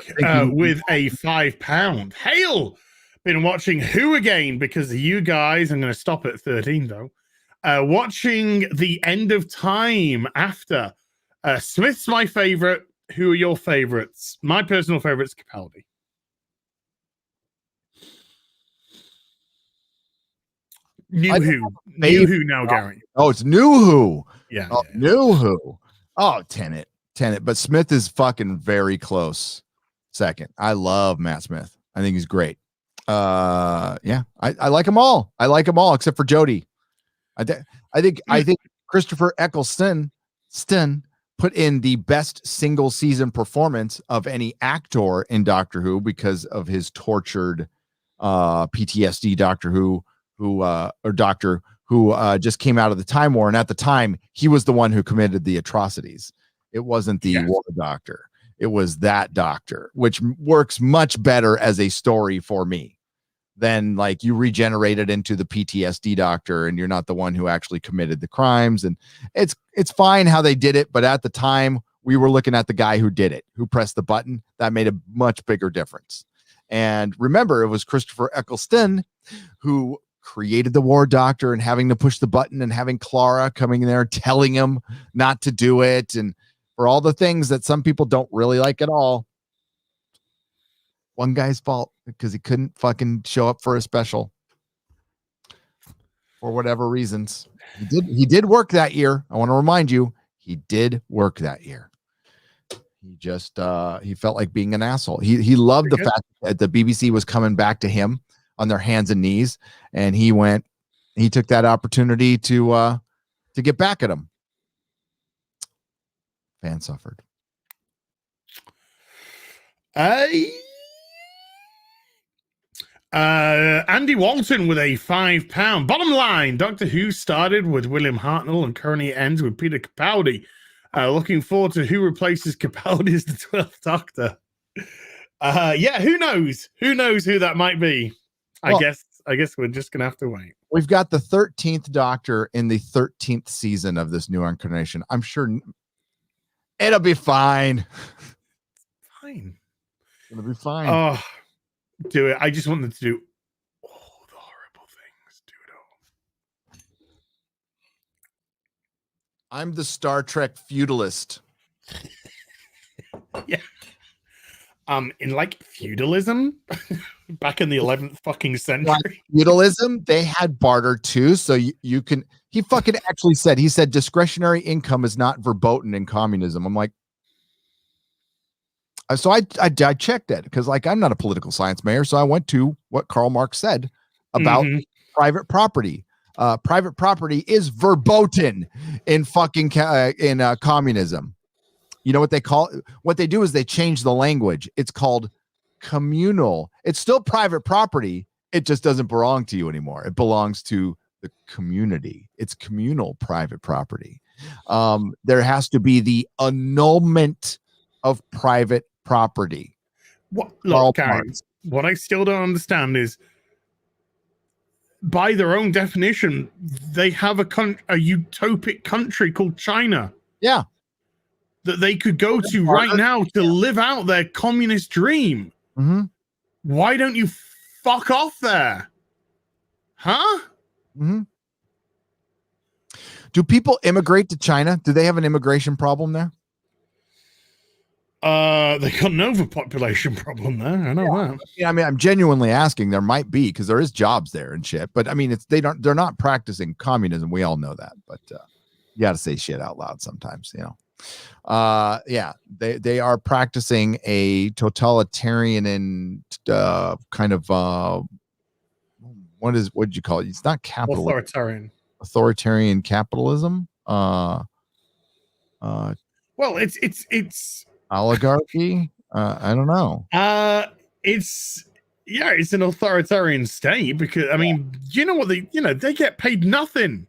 with a £5. Hail! Been watching Who again because of you guys. I'm going to stop at 13 though. Watching The End of Time after. Smith's my favorite. Who are your favorites? My personal favorite's Capaldi. New Who. Baby. New Who now, Gary. Oh, it's New Who. Yeah. Oh, New Who. Oh, Tenet. But Smith is fucking very close second. I love Matt Smith. I think he's great. Yeah, I like them all. I like them all except for Jodie. I think Christopher Eccleston put in the best single season performance of any actor in Doctor Who because of his tortured PTSD Doctor Who just came out of the Time War, and at the time he was the one who committed the atrocities. It wasn't the War Doctor. It was that Doctor, which works much better as a story for me than like you regenerated into the PTSD Doctor and you're not the one who actually committed the crimes. And it's fine how they did it, but at the time we were looking at the guy who did it, who pressed the button. That made a much bigger difference. And remember, it was Christopher Eccleston who created the War Doctor and having to push the button and having Clara coming in there telling him not to do it, and for all the things that some people don't really like at all. One guy's fault because he couldn't fucking show up for a special for whatever reasons. He did work that year. I want to remind you, he did work that year. He just he felt like being an asshole. He loved the fact that the BBC was coming back to him on their hands and knees, and he took that opportunity to get back at him. Fan suffered. Andy Walton with a £5. Bottom line, Doctor Who started with William Hartnell and currently ends with Peter Capaldi. Looking forward to who replaces Capaldi as the 12th Doctor. Yeah, who knows? Who knows who that might be? I guess we're just gonna have to wait. We've got the 13th Doctor in the 13th season of this new incarnation. I'm sure it'll be fine. Fine. It'll be fine. Oh, do it. I just want them to do all the horrible things. Do it all. I'm the Star Trek feudalist. Yeah. In like feudalism back in the 11th fucking century. Like feudalism, they had barter too. So you can, he fucking actually said, discretionary income is not verboten in communism. I'm like, so I checked it because like I'm not a political science major, so I went to what Karl Marx said about private property. Private property is verboten in fucking communism. You know what they call it? What they do is they change the language. It's called communal. It's still private property. It just doesn't belong to you anymore. It belongs to the community. It's communal private property. There has to be the annulment of private property. Look, Karen, what I still don't understand is, by their own definition, they have a utopic country called China. Yeah. That they could go to right now to live out their communist dream. Mm-hmm. Why don't you fuck off there? Huh? Mm-hmm. Do people immigrate to China? Do they have an immigration problem there? They got an overpopulation problem there. I know that. Yeah, I mean, I'm genuinely asking. There might be, because there is jobs there and shit. But I mean, they're not practicing communism. We all know that. But you got to say shit out loud sometimes, you know. Yeah, they are practicing a totalitarian and kind of what'd you call it? It's not capitalism. Authoritarian capitalism. Well, it's oligarchy. I don't know. It's an authoritarian state because I mean, you know what they get paid nothing.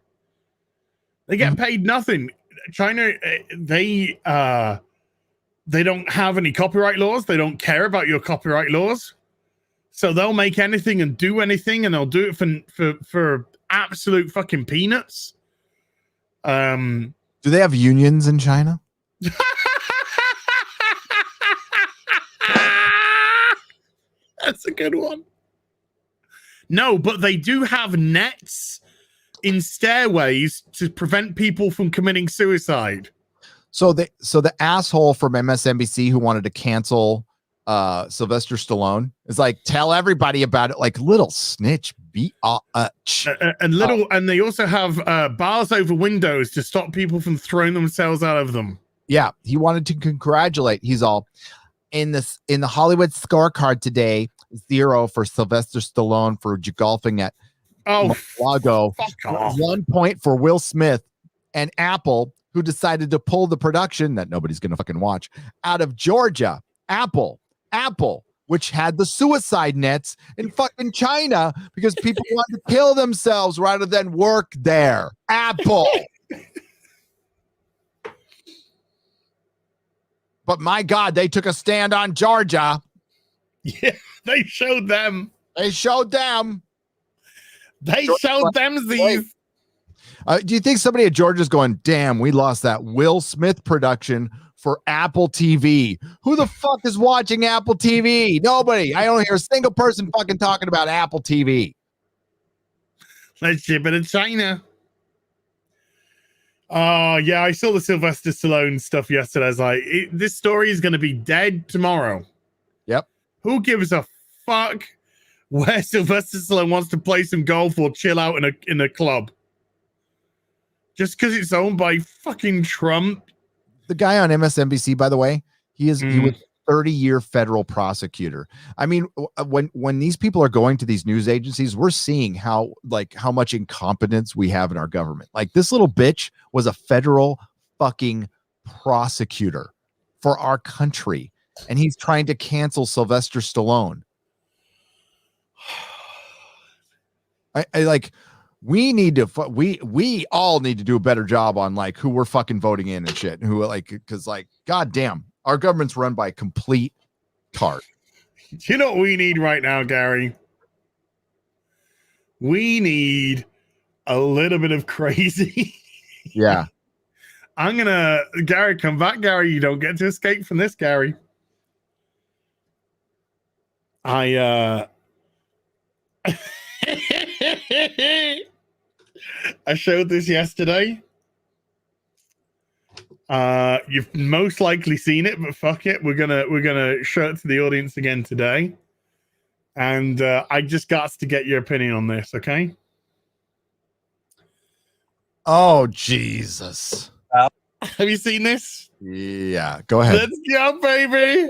They get paid nothing. China, they don't have any copyright laws. They don't care about your copyright laws. So they'll make anything and do anything, and they'll do it for absolute fucking peanuts. Do they have unions in China? That's a good one. No, but they do have nets in stairways to prevent people from committing suicide. So the asshole from MSNBC who wanted to cancel Sylvester Stallone is like, tell everybody about it, like little snitch And they also have bars over windows to stop people from throwing themselves out of them. Yeah, he wanted to congratulate. He's all in the Hollywood scorecard today. 0 for Sylvester Stallone for golfing at Mar-a-Lago. 1 point for Will Smith and Apple, who decided to pull the production that nobody's gonna fucking watch out of Georgia. Apple, which had the suicide nets in fucking China because people wanted to kill themselves rather than work there. Apple. But my God, they took a stand on Georgia. Yeah, they showed them. They showed them these. Do you think somebody at Georgia's going, damn, we lost that Will Smith production for Apple TV? Who the fuck is watching Apple TV? Nobody. I don't hear a single person fucking talking about Apple TV. Let's ship it to China. Oh, yeah, I saw the Sylvester Stallone stuff yesterday. I was like, this story is going to be dead tomorrow. Yep. Who gives a fuck where Sylvester Stallone wants to play some golf or chill out in a club? Just because it's owned by fucking Trump. The guy on MSNBC, by the way, he was a 30-year federal prosecutor. I mean, when these people are going to these news agencies, we're seeing how much incompetence we have in our government. Like, this little bitch was a federal fucking prosecutor for our country, and he's trying to cancel Sylvester Stallone. We all need to do a better job on like who we're fucking voting in and shit, and who because goddamn, our government's run by a complete tart. You know what we need right now, Gary? We need a little bit of crazy. Yeah. Gary, come back, Gary. You don't get to escape from this, Gary. I showed this yesterday. You've most likely seen it, but fuck it. We're gonna show it to the audience again today. And I just got to get your opinion on this, okay? Oh, Jesus. Have you seen this? Yeah, go ahead. Let's go, baby.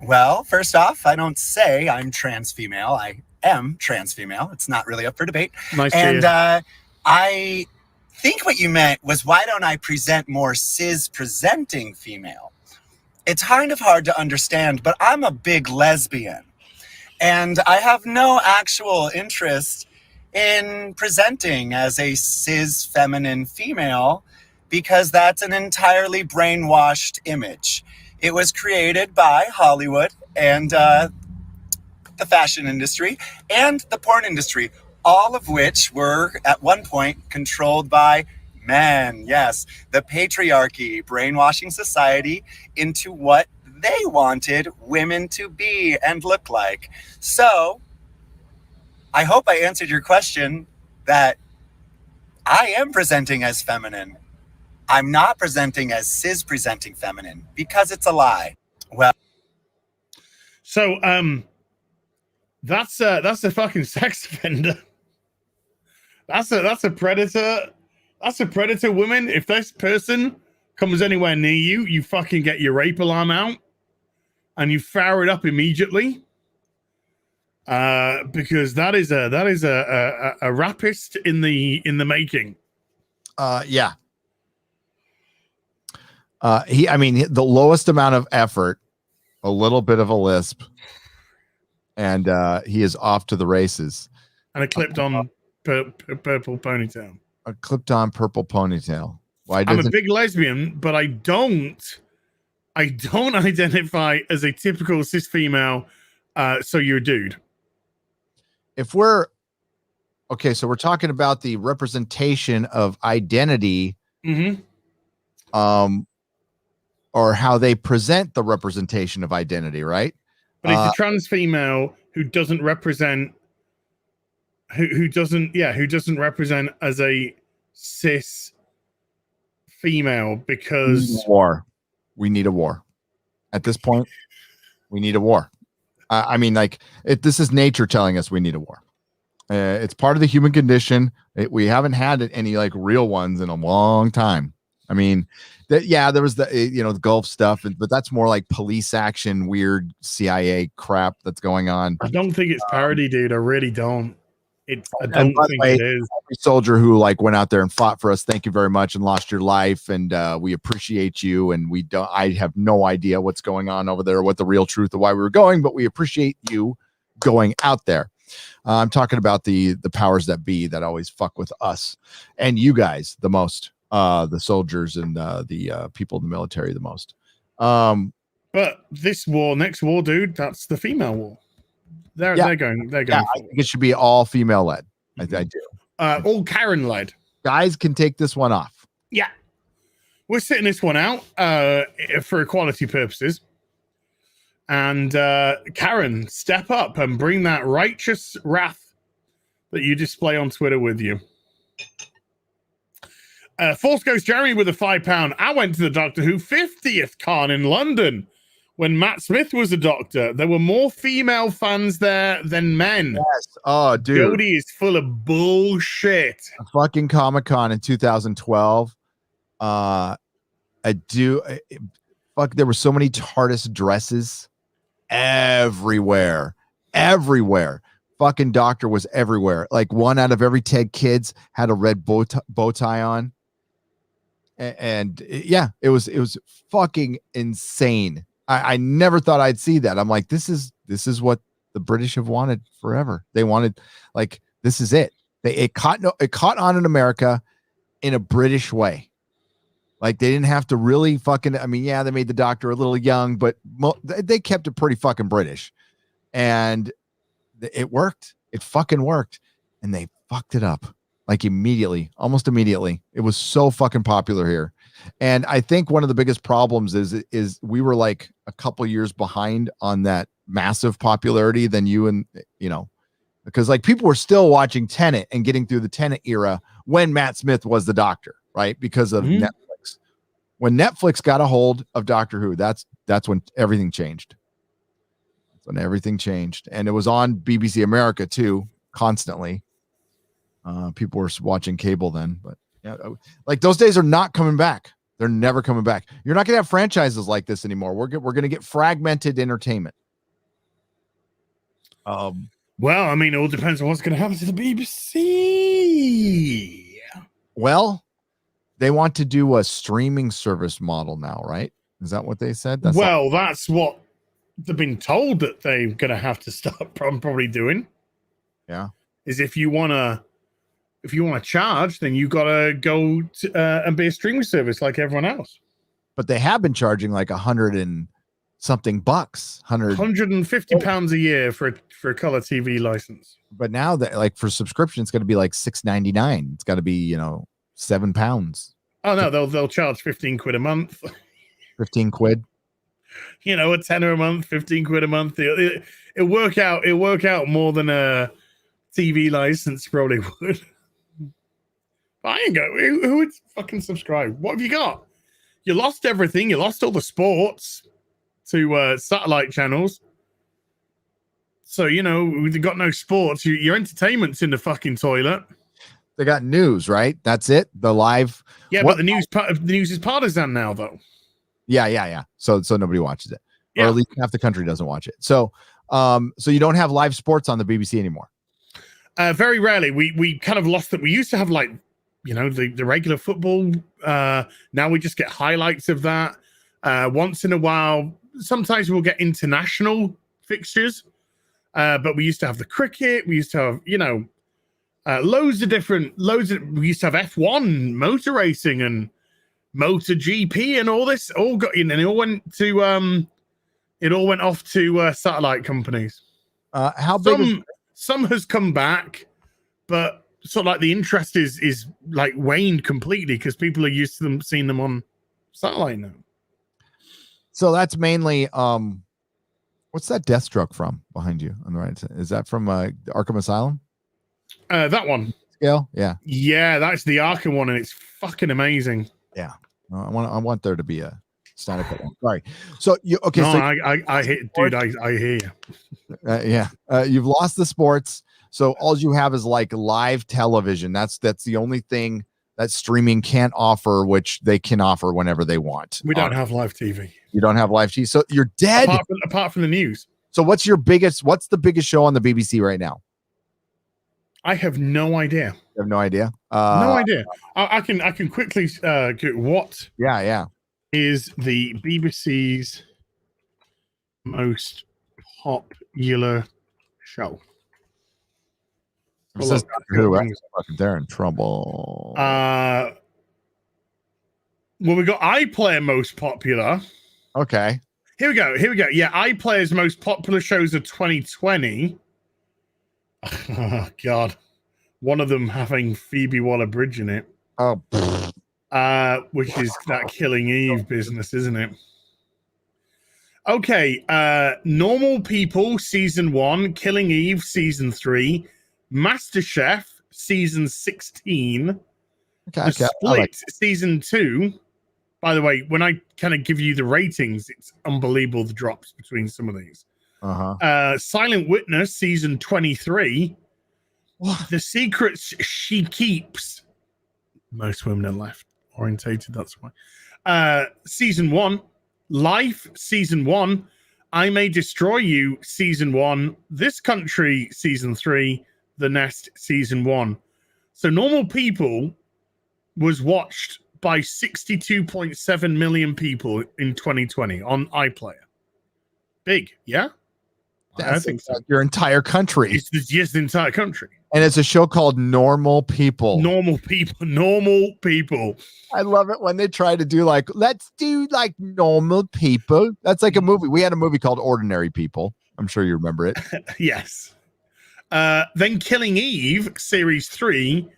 Well, first off, I don't say I'm trans female. I am trans female. It's not really up for debate. Nice. And I think what you meant was, why don't I present more cis presenting female? It's kind of hard to understand, but I'm a big lesbian. And I have no actual interest in presenting as a cis feminine female because that's an entirely brainwashed image. It was created by Hollywood and the fashion industry and the porn industry, all of which were at one point controlled by men. Yes, the patriarchy, brainwashing society into what they wanted women to be and look like. So I hope I answered your question that I am presenting as feminine. I'm not presenting as cis presenting feminine because it's a lie. Well, so that's a fucking sex offender. That's a predator. That's a predator woman. If this person comes anywhere near you, you fucking get your rape alarm out and you fire it up immediately. Because that is a rapist in the making. Yeah. The lowest amount of effort, a little bit of a lisp, and he is off to the races. And a clipped on purple ponytail. A clipped on purple ponytail. I'm a big lesbian, but I don't identify as a typical cis female. So you're a dude. If we're okay, so we're talking about the representation of identity, or how they present the representation of identity, right? But it's a trans female who doesn't represent, who doesn't represent as a cis female because we need a war. At this point, we need a war. This is nature telling us we need a war. It's part of the human condition. We haven't had any like real ones in a long time. I mean, there was the Gulf stuff, but that's more like police action, weird CIA crap that's going on. I don't think it's parody, dude. I really don't. I And don't by the think way, it is. every soldier who like went out there and fought for us, thank you very much, and lost your life, and we appreciate you. And I have no idea what's going on over there, what the real truth of why we were going, but we appreciate you going out there. I'm talking about the powers that be that always fuck with us and you guys the most, the soldiers and the people in the military the most. But this next war, dude, that's the female war. They're going. I think it should be all female led. I do. All Karen led. Guys can take this one off. Yeah, we're sitting this one out for equality purposes. And Karen, step up and bring that righteous wrath that you display on Twitter with you. Force Ghost Jeremy with a £5. I went to the Doctor Who 50th con in London when Matt Smith was a doctor. There were more female fans there than men. Yes. Oh, dude. Jody is full of bullshit. A fucking Comic-Con in 2012. There were so many TARDIS dresses everywhere. Fucking Doctor was everywhere. Like one out of every 10 kids had a red bow tie on. And it was fucking insane. I never thought I'd see that. I'm like, this is what the British have wanted forever. They wanted, like, this is it. It caught on in America in a British way. Like they didn't have to really fucking, they made the Doctor a little young, but they kept it pretty fucking British. And it worked. It fucking worked. And they fucked it up like immediately, almost immediately. It was so fucking popular here. And I think one of the biggest problems is we were like a couple years behind on that massive popularity than because like people were still watching Tenet and getting through the Tenet era when Matt Smith was the Doctor, right? Because of Netflix. When Netflix got a hold of Doctor Who, that's when everything changed. That's when everything changed. And it was on BBC America too, constantly. People were watching cable then, but yeah, like those days are not coming back. They're never coming back. You're not gonna have franchises like this anymore. We're gonna get fragmented entertainment. Well, it all depends on what's gonna happen to the BBC. Well, they want to do a streaming service model now, right? Is that what they said? That's what they've been told that they're going to have to start probably doing. Yeah. Is if you want to charge, then you got to go and be a streaming service like everyone else. But they have been charging like $100 and something bucks, £150 a year for a color TV license. But now that like for subscription, it's going to be like $6.99. It's got to be, £7. Oh no, they'll charge 15 quid a month. 15 quid. A tenner a month, 15 quid a month. It work out more than a TV license probably would. But I ain't go. Who would fucking subscribe? What have you got? You lost everything. You lost all the sports to satellite channels. So we've got no sports. Your entertainment's in the fucking toilet. They got news, right? That's it. The live. Yeah, but the news is partisan now, though. Yeah. So nobody watches it, or at least half the country doesn't watch it. So you don't have live sports on the BBC anymore. Very rarely. We kind of lost that. We used to have the regular football. Now we just get highlights of that once in a while. Sometimes we'll get international fixtures, but we used to have the cricket. We used to have we used to have F1 motor racing and motor GP and all this all got in, and it all went off to satellite companies. How big? Some has come back, but sort of like the interest is like waned completely because people are used to them seeing them on satellite now. So that's mainly what's that Deathstroke from behind you on the right? Is that from Arkham Asylum? That one. Scale? Yeah, that's the Arkham one, and it's fucking amazing. Yeah, I want there to be a static one. Sorry. So you No, I hear, dude. I hear you. You've lost the sports, So all you have is like live television. That's the only thing that streaming can't offer, which they can offer whenever they want. We don't have live TV. You don't have live TV, so you're dead. Apart from the news. So what's the biggest show on the BBC right now? I have no idea. You have no idea. No idea. I can quickly get what. Yeah. Is the BBC's most popular show? Says they're in trouble. Well, we got iPlayer most popular. Okay. Here we go. Yeah, iPlayer's most popular shows of 2020. Oh God, one of them having Phoebe Waller-Bridge in it. Oh, which is that Killing Eve business, isn't it? Okay, Normal People season 1, Killing Eve season 3, MasterChef season 16, The Split season 2. By the way, when I kind of give you the ratings, it's unbelievable the drops between some of these. Silent Witness season 23. What? The Secrets She Keeps. Most women are left orientated, that's why. Season 1. Life season 1. I May Destroy You season 1. This Country season 3. The Nest season 1. So Normal People was watched by 62.7 million people in 2020 on iPlayer. Big, yeah? I think so. Your entire country. It's just the entire country. And it's a show called Normal People. Normal People. I love it when they try to do like, let's do like normal people. That's like a movie. We had a movie called Ordinary People. I'm sure you remember it. Yes. Then Killing Eve, series 3,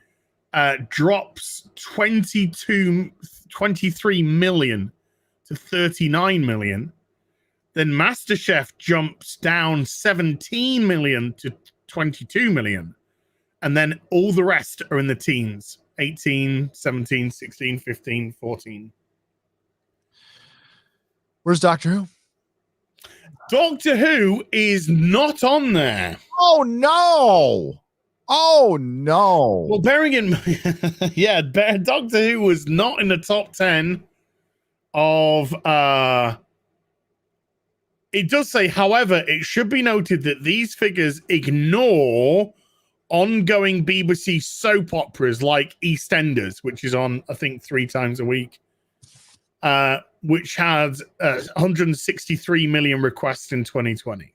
drops 23 million to 39 million. Then MasterChef jumps down 17 million to 22 million. And then all the rest are in the teens. 18, 17, 16, 15, 14. Where's Doctor Who? Doctor Who is not on there. Oh, no. Well, bearing in mind, yeah, Doctor Who was not in the top 10 of... It does say, however, it should be noted that these figures ignore ongoing BBC soap operas like EastEnders, which is on, I think, 3 times a week, which had 163 million requests in 2020.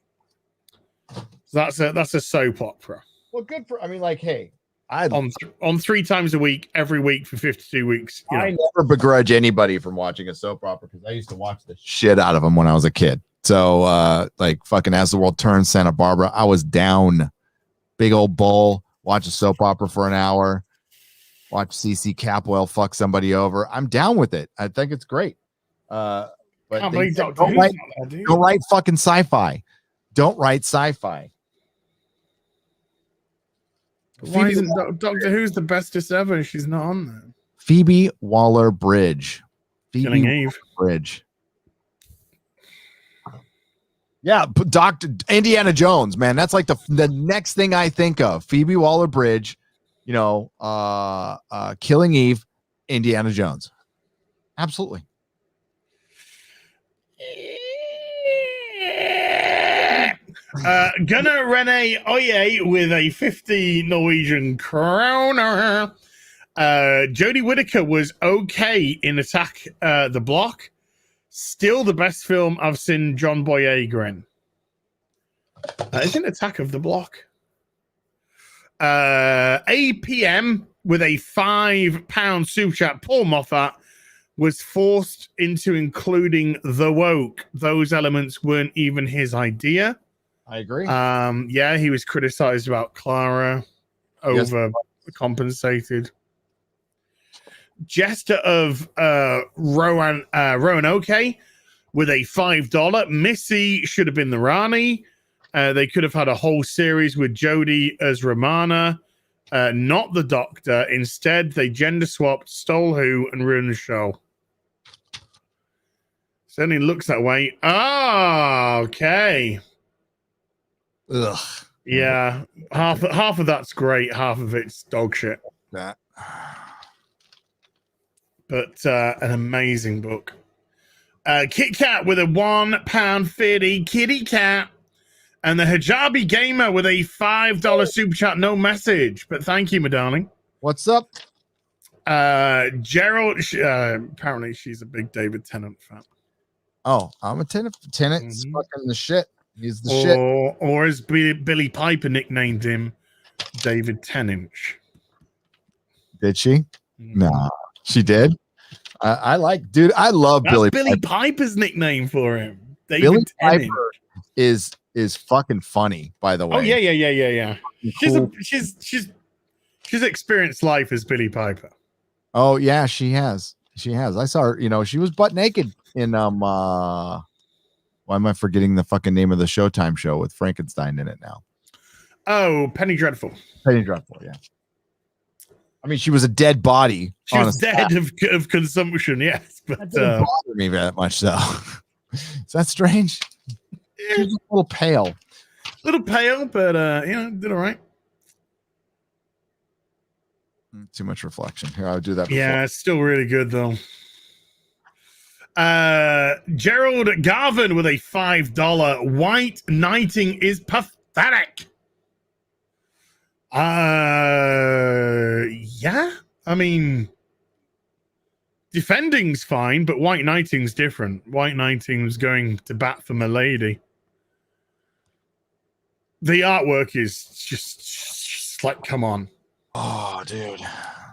So that's a soap opera. Well, good for, I mean, like, hey, on 3 times a week, every week for 52 weeks. I never begrudge anybody from watching a soap opera because I used to watch the shit out of them when I was a kid. So, like, fucking As the World Turns, Santa Barbara, I was down. Big old bull, watch a soap opera for an hour, watch CC Capwell fuck somebody over. I'm down with it. I think it's great. But don't write fucking sci-fi. Don't write sci-fi. Why isn't Doctor Who's the bestest ever? She's not on there. Phoebe Waller-Bridge. Killing Eve. Bridge. Yeah, Dr. Indiana Jones, man. That's like the next thing I think of. Phoebe Waller-Bridge, Killing Eve, Indiana Jones. Absolutely. Gunnar Rene Oye with a 50 Norwegian kroner. Jodie Whittaker was okay in Attack the Block. Still the best film I've seen John Boyega. Isn't Attack of the Block? APM with a £5 super chat. Paul Moffat was forced into including the woke. Those elements weren't even his idea. I agree. Yeah, he was criticized about Clara over compensated. Jester of Roanoke with a $5. Missy should have been the Rani. They could have had a whole series with Jodie as Romana, not the Doctor. Instead, they gender swapped, stole Who, and ruined the show. Certainly looks that way. Ah, okay. Ugh. Yeah, half of that's great, half of it's dog shit. That. But an amazing book. Kit Kat with a £1.50 kitty cat. And the Hijabi Gamer with a $5 super chat, no message. But thank you, my darling. What's up? Gerald, apparently she's a big David Tennant fan. Oh, I'm a Tennant's fucking the shit. He's the shit. Or as Billy Piper nicknamed him, David Tennant. Did she? No, she did. I like, dude. I love That's Billy Piper. Piper's nickname for him. David Billy Tennant. Piper is fucking funny, by the way. Oh yeah. Cool. She's experienced life as Billy Piper. Oh yeah, she has. I saw her. You know, she was butt naked in why am I forgetting the fucking name of the Showtime show with Frankenstein in it now? Oh, Penny Dreadful. Penny Dreadful, yeah. I mean, she was a dead body. She was dead of consumption, yes. But that didn't bother me that much, though. Is that strange? Yeah. She's a little pale. A little pale, but did all right. Too much reflection. Here, I'll do that before. Yeah, it's still really good though. Gerald Garvin with a $5. White knighting is pathetic. Yeah. I mean, defending's fine, but white knighting's different. White knighting's going to bat for my lady. The artwork is just like, come on. Oh, dude.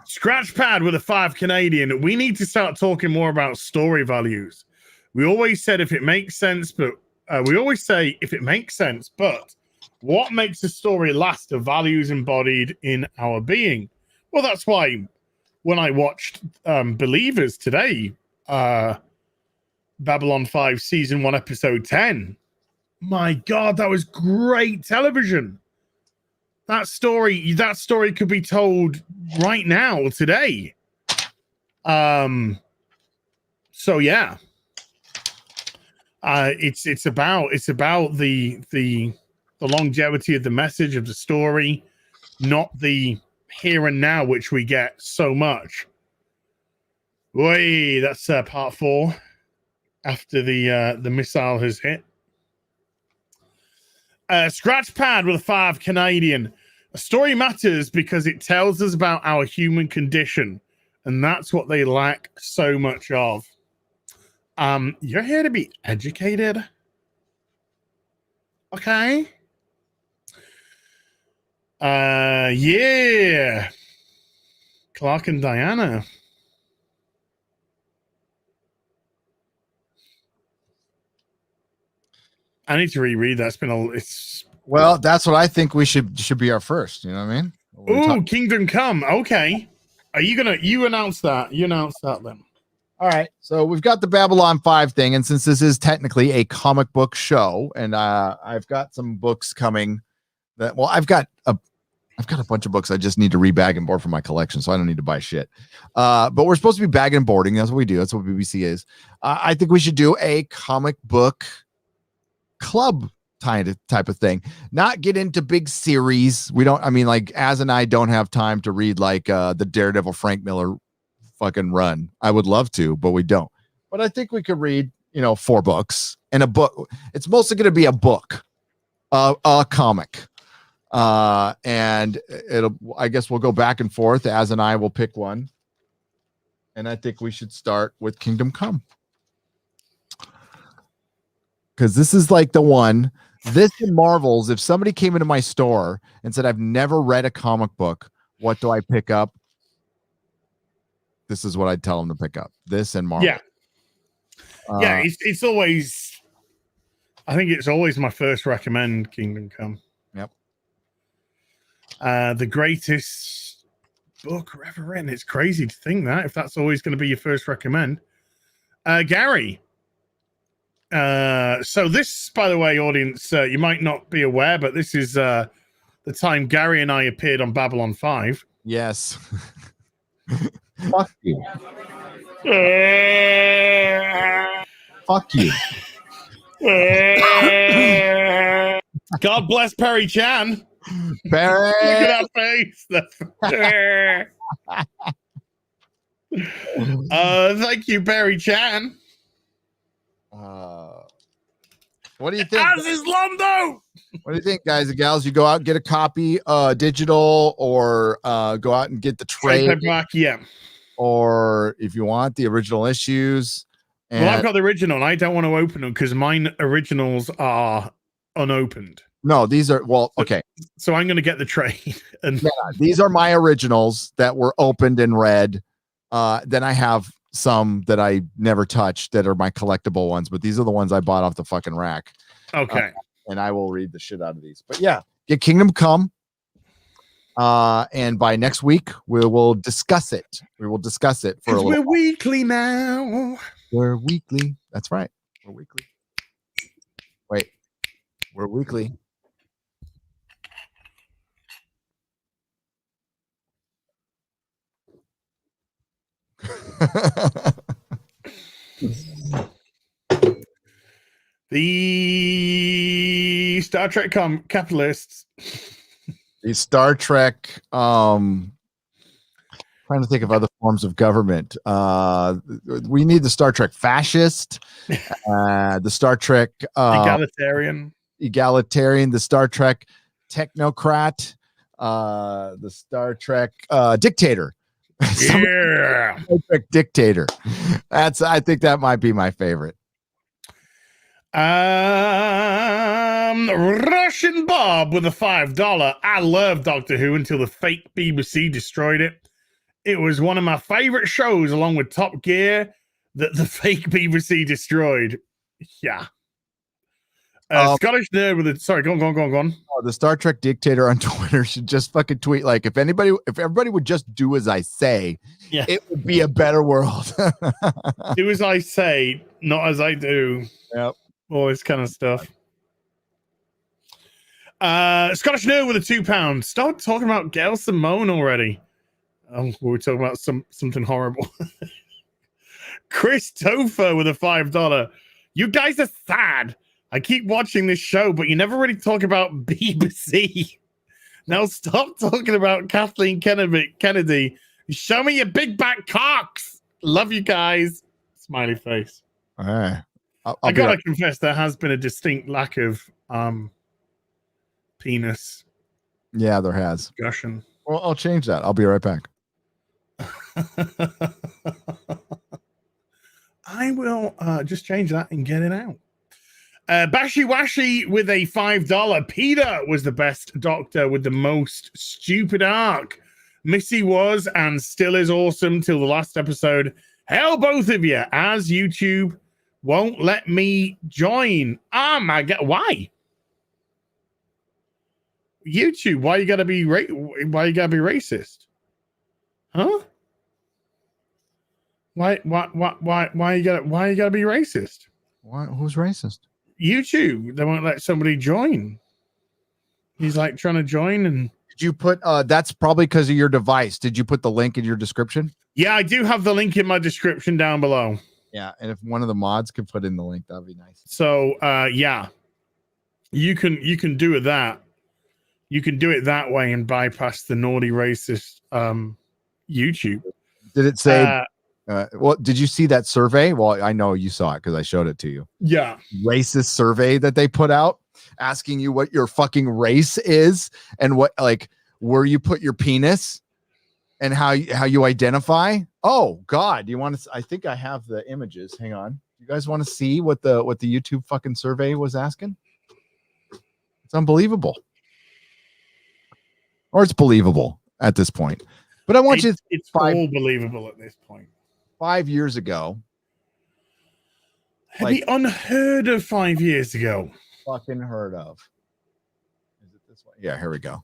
Scratchpad with a 5 Canadian. We need to start talking more about story values. We always said if it makes sense, but what makes a story last are values embodied in our being. Well, that's why when I watched Believers today, Babylon 5 season 1 episode 10, my God, that was great television. That story could be told right now, today. So yeah. It's about the longevity of the message of the story, not the here and now, which we get so much. Wait, that's part 4 after the missile has hit. Scratchpad with a 5 Canadian. A story matters because it tells us about our human condition, and that's what they lack so much of. You're here to be educated. Okay. Yeah. Clark and Diana. I need to reread that. Well, that's what I think we should be our first. You know what I mean? Oh, Kingdom Come. Okay. Are you announce that? You announce that then. All right. So we've got the Babylon 5 thing, and since this is technically a comic book show, and I've got some books coming that I've got a bunch of books I just need to rebag and board for my collection, so I don't need to buy shit. But we're supposed to be bagging and boarding. That's what we do. That's what BBC is. I think we should do a comic book club type of thing, not get into big series. Like Az and I don't have time to read like the Daredevil Frank Miller fucking run. I would love to, but we don't. But I think we could read 4 books, and a book, it's mostly going to be a book, a comic, and I guess we'll go back and forth. Az and I will pick one, and I think we should start with Kingdom Come, because this is like the one. This and Marvels, if somebody came into my store and said, I've never read a comic book, what do I pick up? This is what I'd tell them to pick up. This and Marvel. Yeah. It's always, I think it's always my first recommend, Kingdom Come. Yep. The greatest book ever written. It's crazy to think that, if that's always going to be your first recommend. Gary. So this, by the way, audience, you might not be aware, but this is the time Gary and I appeared on Babylon 5. Yes. Fuck you. Fuck you. God bless Perry Chan. Barry. Look at that face. Thank you, Perry Chan. What do you think? As is Londo. What do you think, guys and gals? You go out and get a copy, digital, or go out and get the trade, Paperback, yeah. or if you want the original issues. Well, I've got the original. And I don't want to open them because mine originals are unopened. No, these are okay. So I'm going to get the trade. And these are my originals that were opened and read. Then I have some that I never touched that are my collectible ones, but these are the ones I bought off the fucking rack. Okay. And I will read the shit out of these. But yeah, get Kingdom Come. And by next week, we will discuss it. We will discuss it for a little. We're weekly now. We're weekly. That's right. We're weekly. Wait, we're weekly. The Star Trek capitalists. The Star Trek. Trying to think of other forms of government. We need the Star Trek fascist. The Star Trek Egalitarian. The Star Trek technocrat. The Star Trek dictator. Yeah. Star Trek dictator. I think that might be my favorite. Russian Bob with a $5. I love Doctor Who until the fake BBC destroyed it. It was one of my favorite shows, along with Top Gear, that the fake BBC destroyed. Yeah. Scottish nerd with it. Sorry, go on. Oh, the Star Trek dictator on Twitter should just fucking tweet like, if everybody would just do as I say, yeah, it would be a better world. Do as I say, not as I do. Yep. All this kind of stuff. Scottish nerd with a £2. Start talking about Gail Simone already. We were talking about something horrible. Chris Topher with a $5. You guys are sad. I keep watching this show, but you never really talk about BBC. Now stop talking about Kathleen Kennedy. Show me your big back cocks. Love you guys. Smiley face. All right. I gotta confess, there has been a distinct lack of penis. Yeah, there has. Discussion. Well, I'll change that. I'll be right back. I will just change that and get it out. Bashi Washi with a $5. Peter was the best Doctor with the most stupid arc. Missy was and still is awesome till the last episode. Hell, both of you, as YouTube won't let me join. Oh my god, why? YouTube, why you gotta be racist? Huh? Why you gotta be racist? Why? Who's racist? YouTube, they won't let somebody join. He's like trying to join, and did you put that's probably because of your device. Did you put the link in your description? Yeah, I do have the link in my description down below. Yeah, and if one of the mods could put in the link, that'd be nice. So yeah, you can do it that. You can do it that way and bypass the naughty racist YouTube. Did it say well, did you see that survey? Well, I know you saw it because I showed it to you. Yeah. Racist survey that they put out asking you what your fucking race is and what, like, where you put your penis and how you identify. Oh God. You want to, I think I have the images. Hang on. You guys want to see what the YouTube fucking survey was asking? It's unbelievable. Or it's believable at this point. But I want you to, it's all believable at this point. 5 years ago. Had be unheard of 5 years ago. Fucking heard of. Is it this way? Yeah, here we go.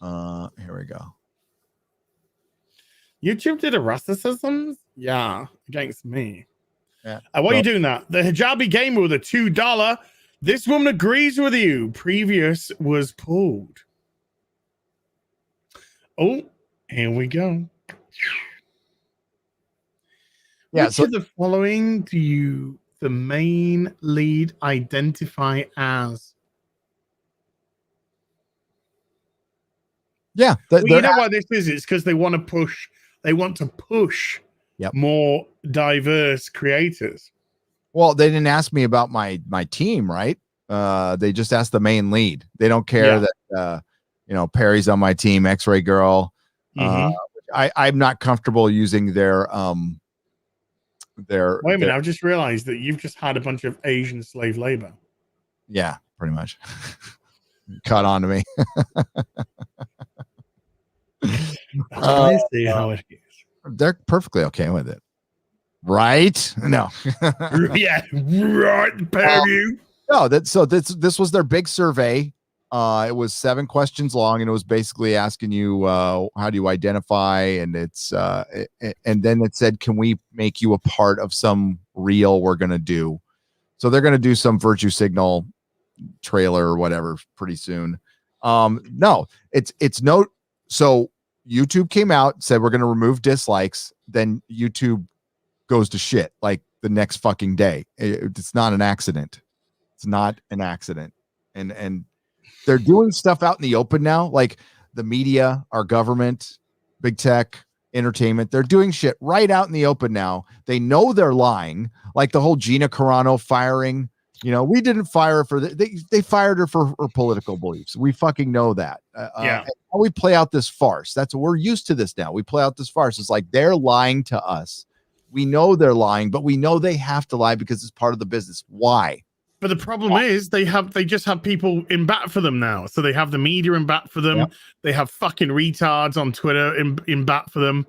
Here we go. YouTube did a racism? Yeah, against me. Yeah. Why are you doing that? The hijabi gamer with a $2. This woman agrees with you. Previous was pulled. Oh, here we go. Yeah, Which of the following do you, the main lead, identify as? Yeah. Well, you know why this is? It's because they want to push Yep. more diverse creators. Well, they didn't ask me about my team, right? They just asked the main lead. They don't care that Perry's on my team, X-Ray Girl. I'm not comfortable using their Wait a minute, I've just realized that you've just had a bunch of Asian slave labor. Yeah, pretty much. Caught on to me. I see how it is. They're perfectly okay with it. Right? No. Yeah, right, Perry. No, this was their big survey. It was 7 questions long, and it was basically asking you how do you identify, and it's and then it said, can we make you a part of some reel we're gonna do? So they're gonna do some virtue signal trailer or whatever pretty soon. No, it's no. So YouTube came out, said we're gonna remove dislikes, then YouTube goes to shit like the next fucking day. It's not an accident. It's not an accident. And they're doing stuff out in the open now, like the media, our government, big tech, entertainment. They're doing shit right out in the open now. They know they're lying, like the whole Gina Carano firing. We didn't fire her for they fired her for her political beliefs. We fucking know that. We play out this farce. We're used to this now. We play out this farce. It's like they're lying to us. We know they're lying, but we know they have to lie because it's part of the business. Why? But the problem is they just have people in bat for them now. So they have the media in bat for them. Yep. They have fucking retards on Twitter in bat for them.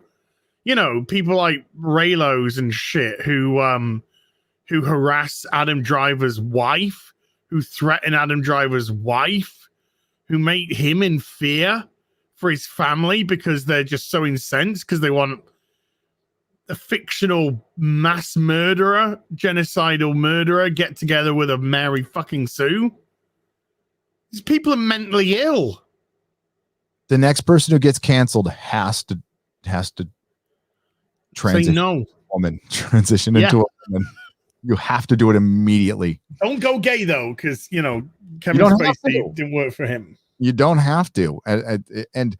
People like Raylos and shit who harass Adam Driver's wife, who threaten Adam Driver's wife, who make him in fear for his family because they're just so incensed because they want a fictional mass murderer, genocidal murderer get together with a Mary fucking Sue. These people are mentally ill. The next person who gets canceled has to transition. Say no. Transition into a woman. You have to do it immediately. Don't go gay though, because Kevin Spacey didn't work for him. You don't have to, and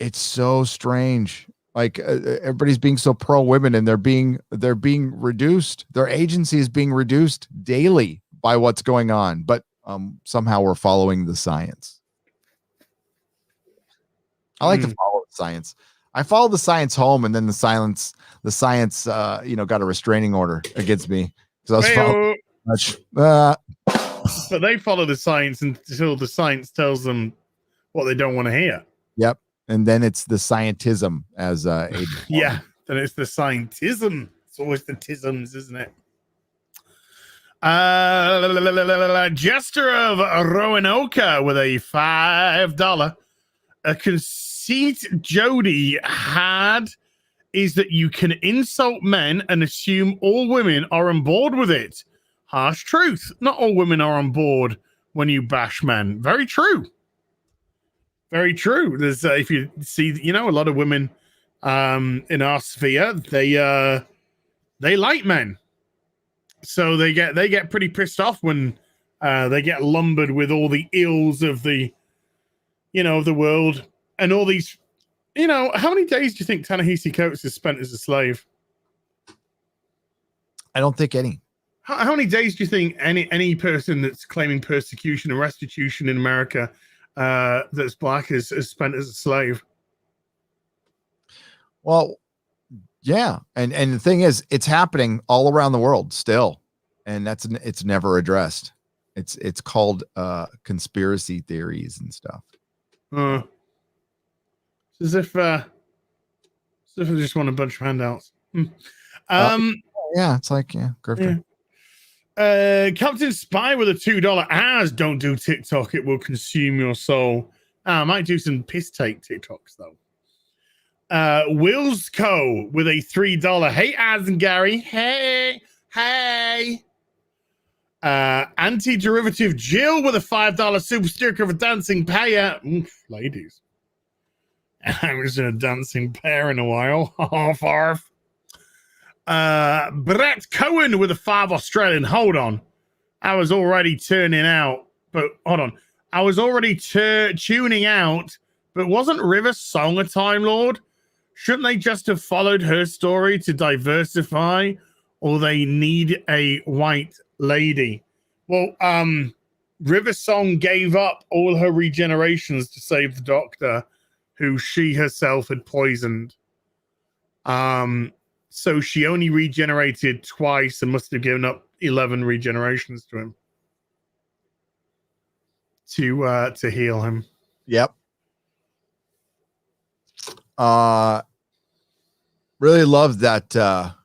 it's so strange. Like everybody's being so pro women, and they're being reduced. Their agency is being reduced daily by what's going on. But somehow we're following the science. I like to follow the science. I followed the science home, and then the science got a restraining order against me because I was following much. But they follow the science until the science tells them what they don't want to hear. Yep. And then it's the scientism as then it's the scientism. It's always the tisms, isn't it? Jester of Roanoke with a $5. A conceit Jody had is that you can insult men and assume all women are on board with it. Harsh truth. Not all women are on board when you bash men. Very true. Very true. There's if you see, a lot of women in our sphere, they like men, so they get pretty pissed off when they get lumbered with all the ills of the the world and all these. How many days do you think Ta-Nehisi Coates has spent as a slave? I don't think any. How many days do you think any person that's claiming persecution and restitution in America that's black has spent as a slave? Well, yeah, and the thing is, it's happening all around the world still, and it's never addressed. It's called conspiracy theories and stuff. As if I just want a bunch of handouts. Yeah, it's like grifter. Captain Spy with a $2 as don't do TikTok, it will consume your soul. I might do some piss take TikToks though. Wills Co with a $3. Hey Az and Gary. Hey. Anti-derivative Jill with a $5 super sticker of a dancing pair. Ladies. I haven't seen a dancing pair in a while. Half arf. Brett Cohen with a $5 Australian. Hold on. I was already turning out, but hold on. I was already tuning out, but wasn't River Song a Time Lord? Shouldn't they just have followed her story to diversify, or they need a white lady? Well, River Song gave up all her regenerations to save the Doctor, who she herself had poisoned. So she only regenerated twice and must have given up 11 regenerations to him to heal him. Yep. Really loved that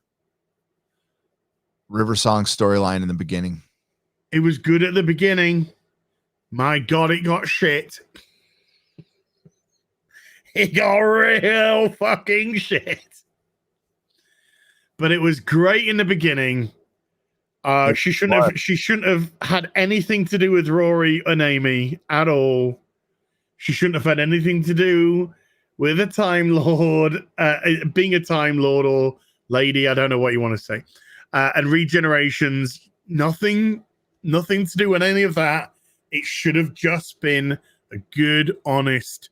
River Song storyline in the beginning. It was good at the beginning. My God, it got shit. It got real fucking shit. But it was great in the beginning. She shouldn't have had anything to do with Rory and Amy at all. She shouldn't have had anything to do with a Time Lord, being a Time Lord or lady. I don't know what you want to say. And regenerations, nothing to do with any of that. It should have just been a good, honest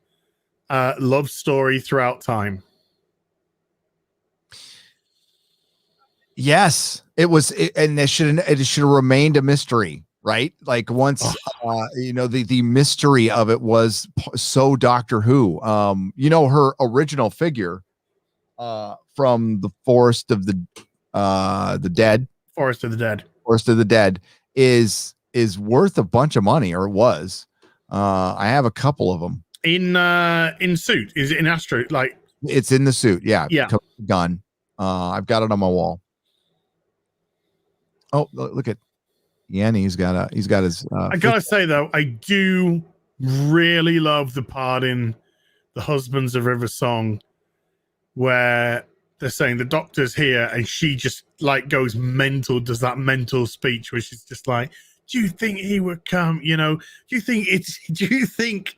love story throughout time. Yes, it was, and it should have remained a mystery, right? Like once, the mystery of it was so Doctor Who. Her original figure from the Forest of the Dead. Forest of the Dead. Forest of the Dead is worth a bunch of money, or it was. I have a couple of them in suit. Is it in Astro? Like it's in the suit. Yeah. Gun. I've got it on my wall. Oh, look at Yen. He's got his. I gotta say though, I do really love the part in The Husbands of River Song where they're saying the Doctor's here, and she just like goes mental, does that mental speech where she's just like, "Do you think he would come? Do you think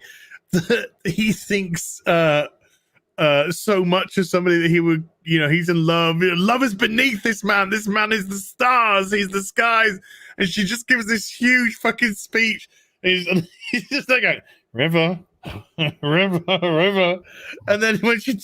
that he thinks so much of somebody that he would, he's in love. Love is beneath this man. This man is the stars. He's the skies." And she just gives this huge fucking speech. And he's just like, "River, river, river." And then when she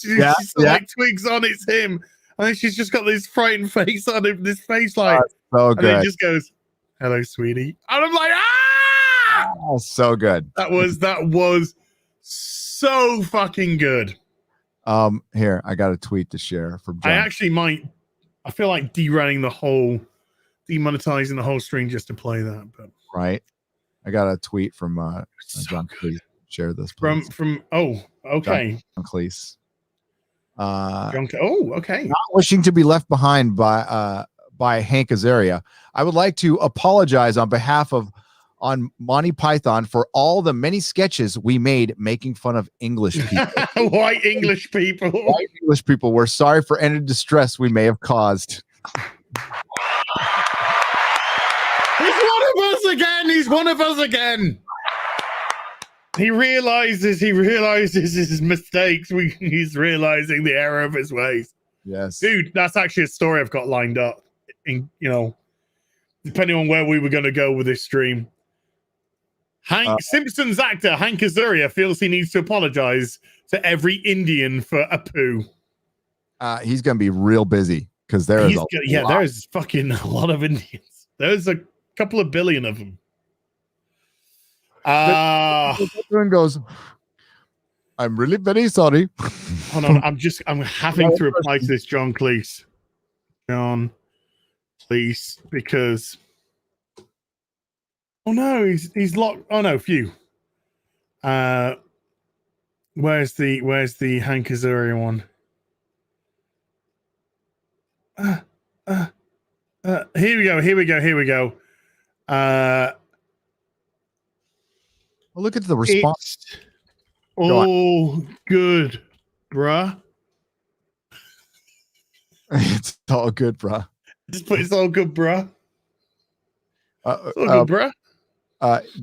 like twigs on, it's him. And then she's just got this frightened face on him, this face like, so good. And then just goes, "Hello, sweetie." And I'm like, ah! Oh, so good. That was so fucking good. Here, I got a tweet to share from John. I feel like demonetizing the whole stream just to play that, but right. I got a tweet from John Cleese. Share this, please. From okay. John Cleese. Okay. Not wishing to be left behind by Hank Azaria, I would like to apologize on Monty Python for all the many sketches we made making fun of English people. White English people. White English people. We're sorry for any distress we may have caused. He's one of us again. He realizes his mistakes. He's realizing the error of his ways. Yes. Dude, that's actually a story I've got lined up. Depending on where we were going to go with this stream. Simpsons actor Hank Azaria feels he needs to apologize to every Indian for a poo. He's going to be real busy because there's fucking a lot of Indians. There's a couple of billion of them. Everyone goes, "I'm really very sorry." Hold on, I'm having to reply to this, John Cleese. John Cleese, because oh no, he's locked. Oh no, phew. Where's the Hank Azaria one? Here we go. Well, look at the response. Good, bruh. It's all good, bruh. Just put it's all good, bruh. Good, bruh.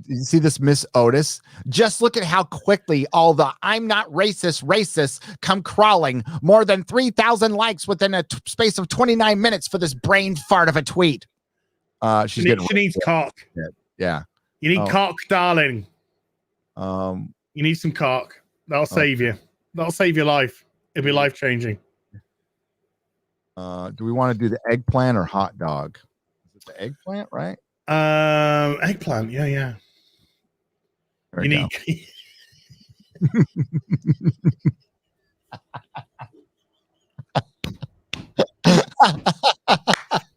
You see this, Miss Otis? Just look at how quickly all the "I'm not racists" come crawling. More than 3,000 likes within a space of 29 minutes for this brain fart of a tweet. She needs cock. Yeah. You need cock, darling. You need some cock. That'll save you. That'll save your life. It'll be life changing. Do we want to do the eggplant or hot dog? Is it the eggplant, right? Eggplant. Yeah. There You we need.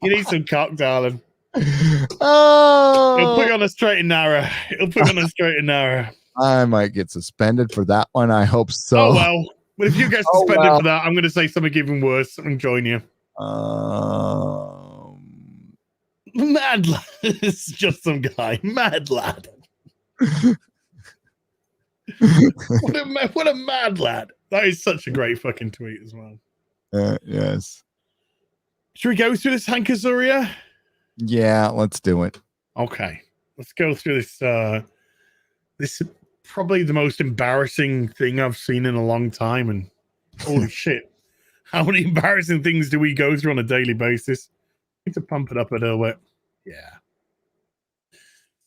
You need some cock, darling. Oh, It'll put you on a straight and narrow. I might get suspended for that one. I hope so. Oh well. But if you get suspended for that, I'm going to say something even worse and join you. Mad lad. It's just some guy. Mad lad. What a mad lad. That is such a great fucking tweet as well. Yes. Should we go through this, Hank Azuria? Yeah, let's do it. Okay. Let's go through this. This is probably the most embarrassing thing I've seen in a long time. And holy shit. How many embarrassing things do we go through on a daily basis? Need to pump it up a little bit. Yeah.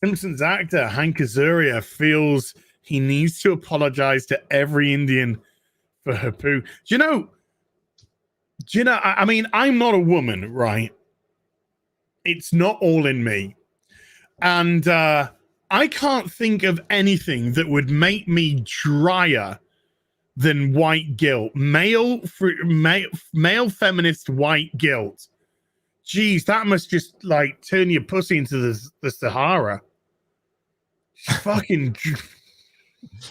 Simpsons actor Hank Azuria feels he needs to apologize to every Indian for her poo. Do you know, I mean, I'm not a woman, right? It's not all in me. And I can't think of anything that would make me drier than white guilt. Male feminist white guilt. Jeez, that must just like turn your pussy into the Sahara. Fucking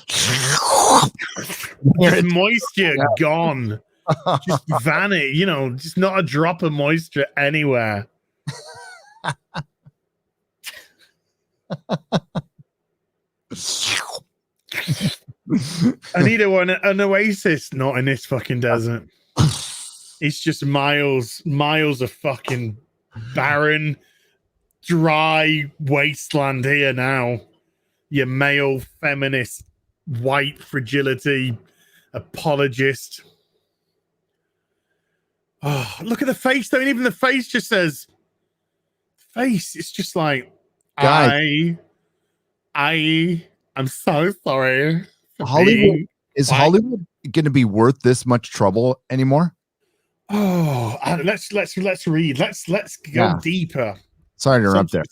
just moisture gone. Just vanish, just not a drop of moisture anywhere. I need an oasis, not in this fucking desert. It's just miles of fucking barren, dry wasteland here now. You male feminist, white fragility apologist. Oh, look at the face though. And even the face just says face. It's just like, Guys, I'm so sorry. Hollywood Hollywood going to be worth this much trouble anymore? Oh, let's read. Let's go deeper. Sorry to interrupt there.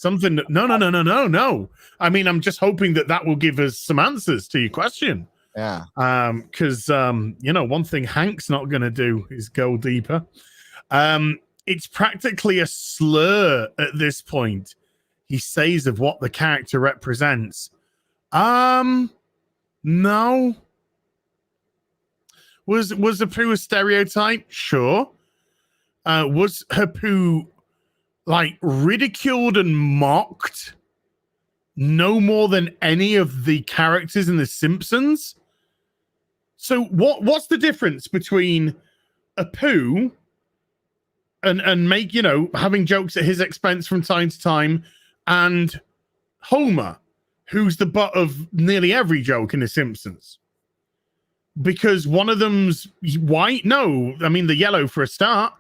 No. I mean, I'm just hoping that will give us some answers to your question. Yeah. Because one thing Hank's not going to do is go deeper. It's practically a slur at this point. He says of what the character represents. No. Was the poo a stereotype? Sure. Was her poo like ridiculed and mocked no more than any of the characters in The Simpsons? So what's the difference between a poo and make, having jokes at his expense from time to time, and Homer, who's the butt of nearly every joke in The Simpsons? Because one of them's white? No, I mean the yellow for a start.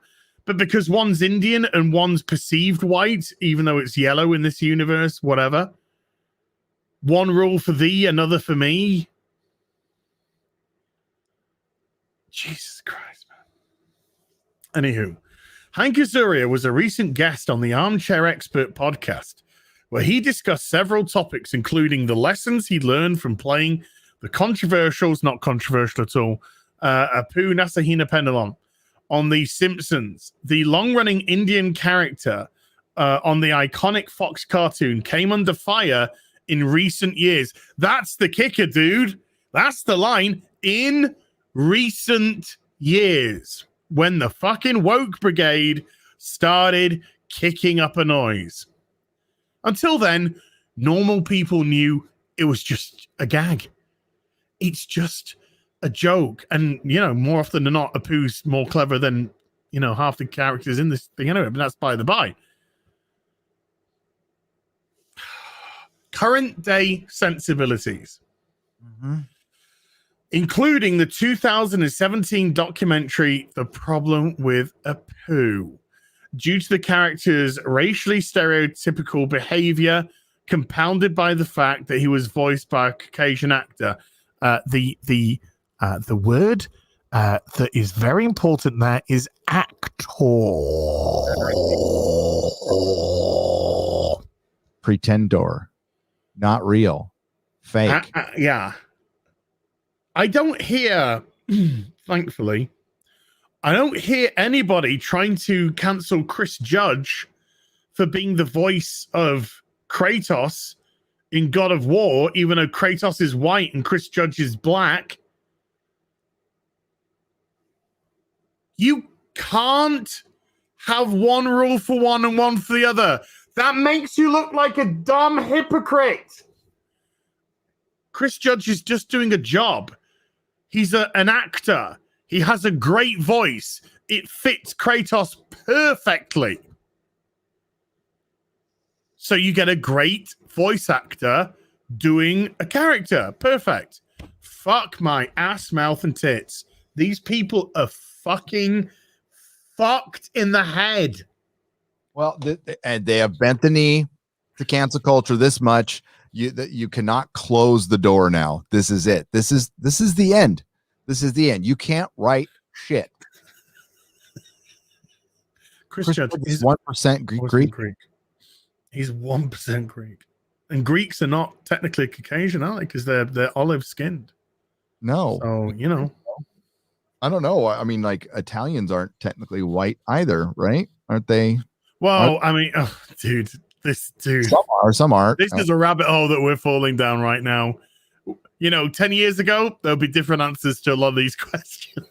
But because one's Indian and one's perceived white, even though it's yellow in this universe, whatever. One rule for thee, another for me. Jesus Christ, man. Anywho, Hank Azuria was a recent guest on the Armchair Expert podcast, where he discussed several topics, including the lessons he learned from playing the controversials, not controversial at all, Apu Nasahina Penelon on The Simpsons. The long-running Indian character on the iconic Fox cartoon came under fire in recent years. That's the kicker, dude. That's the line. In recent years, when the fucking woke brigade started kicking up a noise. Until then, normal people knew it was just a gag. It's just a joke. And, more often than not, Apu's more clever than, half the characters in this thing anyway, but that's by the by. Current day sensibilities. Mm-hmm. Including the 2017 documentary, The Problem with Apu. Due to the character's racially stereotypical behavior, compounded by the fact that he was voiced by a Caucasian actor. The word that is very important there is actor. Pretendor, not real, fake. Yeah. I don't hear, thankfully, I don't hear anybody trying to cancel Chris Judge for being the voice of Kratos in God of War, even though Kratos is white and Chris Judge is black. You can't have one rule for one and one for the other. That makes you look like a dumb hypocrite. Chris Judge is just doing a job. He's an actor. He has a great voice. It fits Kratos perfectly. So you get a great voice actor doing a character. Perfect. Fuck my ass, mouth, and tits. These people are fucking fucked in the head. Well, and they have bent the knee to cancel culture this much. You cannot close the door now. This is it. This is the end. This is the end. You can't write shit. Chris Judge is 1% Greek. He's 1% Greek, and Greeks are not technically Caucasian, are they? Because they're olive skinned. No. So you know, I don't know. I mean, like Italians aren't technically white either, right? Aren't they? Well, I mean, oh, dude. Some are, some aren't. This is a rabbit hole that we're falling down right now. 10 years ago, there'll be different answers to a lot of these questions.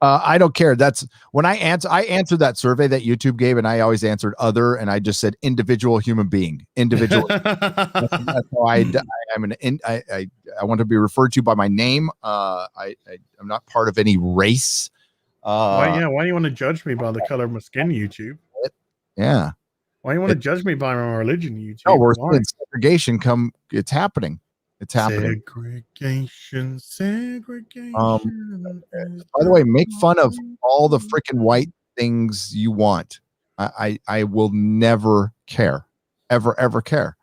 I don't care. That's when I answered that survey that YouTube gave, and I always answered other, and I just said individual human being, individual. That's how I want to be referred to by my name. I'm not part of any race. Why do you want to judge me by the color of my skin, YouTube? Yeah. Why do you want to judge me by my religion, YouTube? No, we're seeing segregation it's happening. It's happening. Segregation. By the way, make fun of all the freaking white things you want. I will never care, ever care.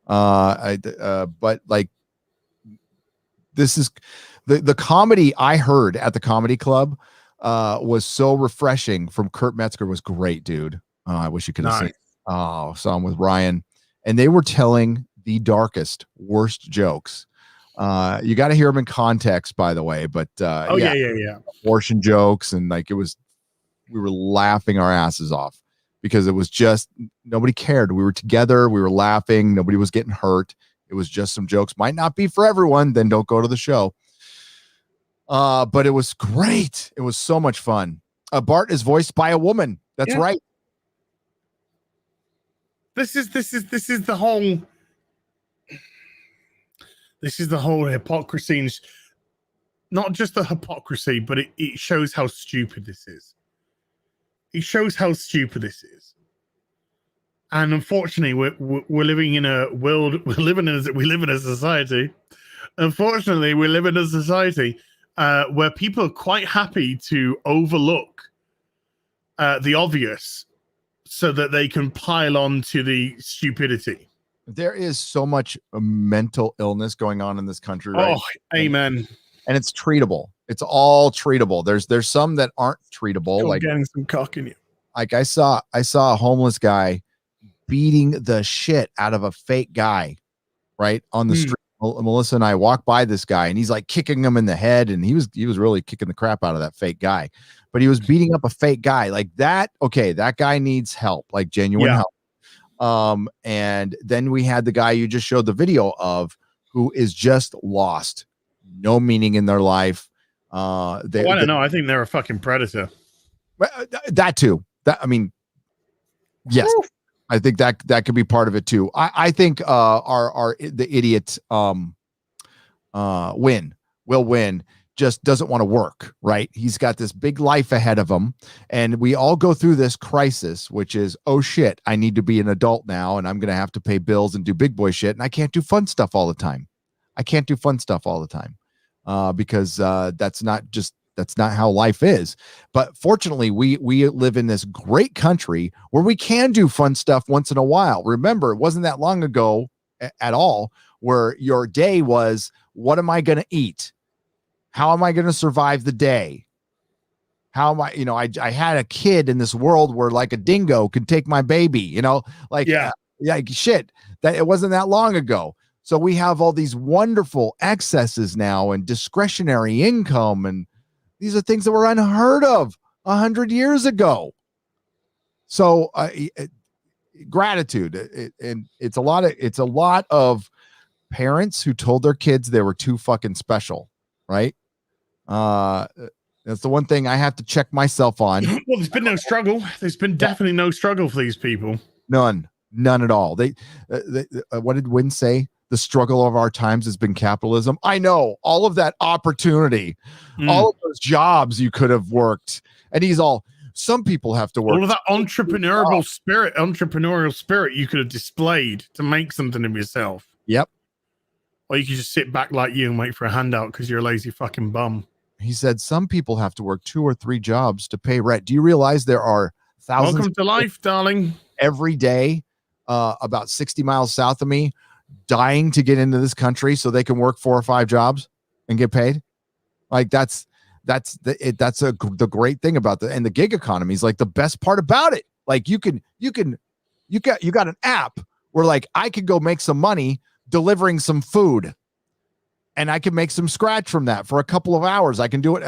But like, this is the comedy I heard at the comedy club was so refreshing from Kurt Metzger. Was great, dude. I wish you could have seen. Oh, saw him with Ryan, and they were telling the darkest, worst jokes. You got to hear them in context, by the way. But yeah, abortion jokes, and like we were laughing our asses off because it was just nobody cared. We were together, we were laughing, nobody was getting hurt. It was just some jokes. Might not be for everyone, then don't go to the show. But it was great. It was so much fun. Bart is voiced by a woman. That's right. This is the whole. This is the whole hypocrisy, and not just the hypocrisy, but it shows how stupid this is. It shows how stupid this is, and unfortunately, we're living in a world. We live in a society. Unfortunately, we live in a society where people are quite happy to overlook the obvious, so that they can pile on to the stupidity. There is so much mental illness going on in this country, right? Oh, amen. And it's treatable. It's all treatable. There's some that aren't treatable. Still like getting some cock in you. Like I saw a homeless guy beating the shit out of a fake guy, right on the street. Melissa and I walked by this guy, and he's like kicking him in the head, and he was really kicking the crap out of that fake guy. But he was beating up a fake guy like that. Okay, that guy needs help, like genuine help. And then we had the guy you just showed the video of, who is just lost, no meaning in their life. I don't know. I think they're a fucking predator. That too. Yes. Woo. I think that could be part of it too. I think the idiot will win. Just doesn't want to work, right? He's got this big life ahead of him, and we all go through this crisis, which is, oh shit, I need to be an adult now, and I'm gonna have to pay bills and do big boy shit, and I can't do fun stuff all the time. Because that's not how life is. But fortunately, we live in this great country where we can do fun stuff once in a while. Remember, it wasn't that long ago, at all, where your day was, what am I going to eat? How am I going to survive the day? How am I, I had a kid in this world where like a dingo could take my baby, shit, that it wasn't that long ago. So we have all these wonderful excesses now and discretionary income. And these are things that were unheard of 100 years ago. So gratitude. And it's a lot of parents who told their kids they were too fucking special. Right. That's the one thing I have to check myself on. Well, there's been no struggle. There's been definitely no struggle for these people. None at all. They what did Wynn say? The struggle of our times has been capitalism. I know all of that opportunity, all of those jobs you could have worked. And some people have to work. All of that entrepreneurial spirit you could have displayed to make something of yourself. Yep. Or you could just sit back like you and wait for a handout because you're a lazy fucking bum. He said some people have to work 2 or 3 jobs to pay rent. Do you realize there are thousands? Welcome to life, darling. Every day, about 60 miles south of me, dying to get into this country so they can work 4 or 5 jobs and get paid. Like that's the great thing about and the gig economy is like the best part about it. Like you got an app where like I could go make some money delivering some food. And I can make some scratch from that for a couple of hours. I can do it.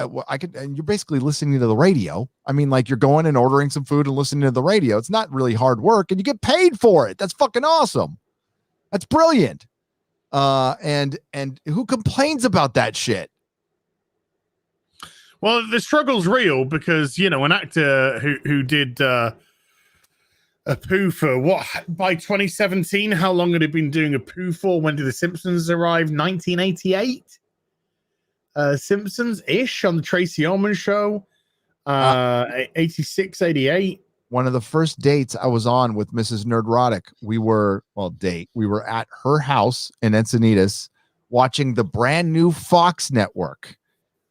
And you're basically listening to the radio. I mean, like you're going and ordering some food and listening to the radio. It's not really hard work and you get paid for it. That's fucking awesome. That's brilliant. And who complains about that shit? Well, the struggle's real because, an actor who did a poo for what, by 2017, how long had it been doing a poo for? When did The Simpsons arrive? 1988? Simpsons-ish on the Tracy Ullman show. 86, 88. One of the first dates I was on with Mrs. Nerdrotic, we were at her house in Encinitas watching the brand new Fox network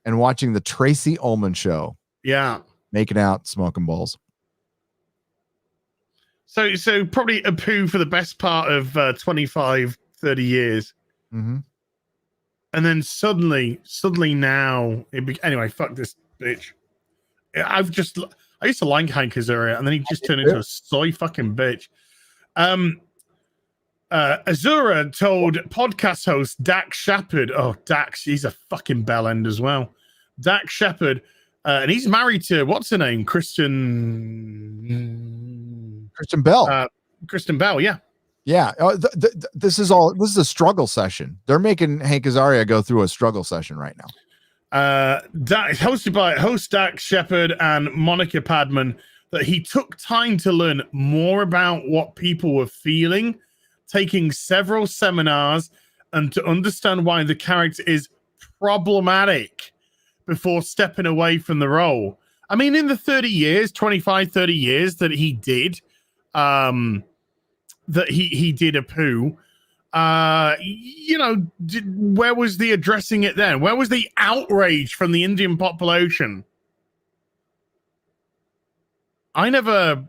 and watching the Tracy Ullman show. Yeah. Making out, smoking balls. So probably a poo for the best part of 25, 30 years. Mm-hmm. And then suddenly now, anyway, fuck this bitch. I used to like Hank Azaria, and then he just turned into a soy fucking bitch. Azura told podcast host Dax Shepard, Dax, he's a fucking bell end as well. Dax Shepard, and he's married to, what's her name? Kristen Bell. Kristen Bell, yeah. Yeah. This is a struggle session. They're making Hank Azaria go through a struggle session right now. Hosted by host Dax Shepard and Monica Padman, that he took time to learn more about what people were feeling, taking several seminars, and to understand why the character is problematic before stepping away from the role. I mean, in the 30 years that he did, that he did a poo, where was the addressing it then? Where was the outrage from the Indian population? I never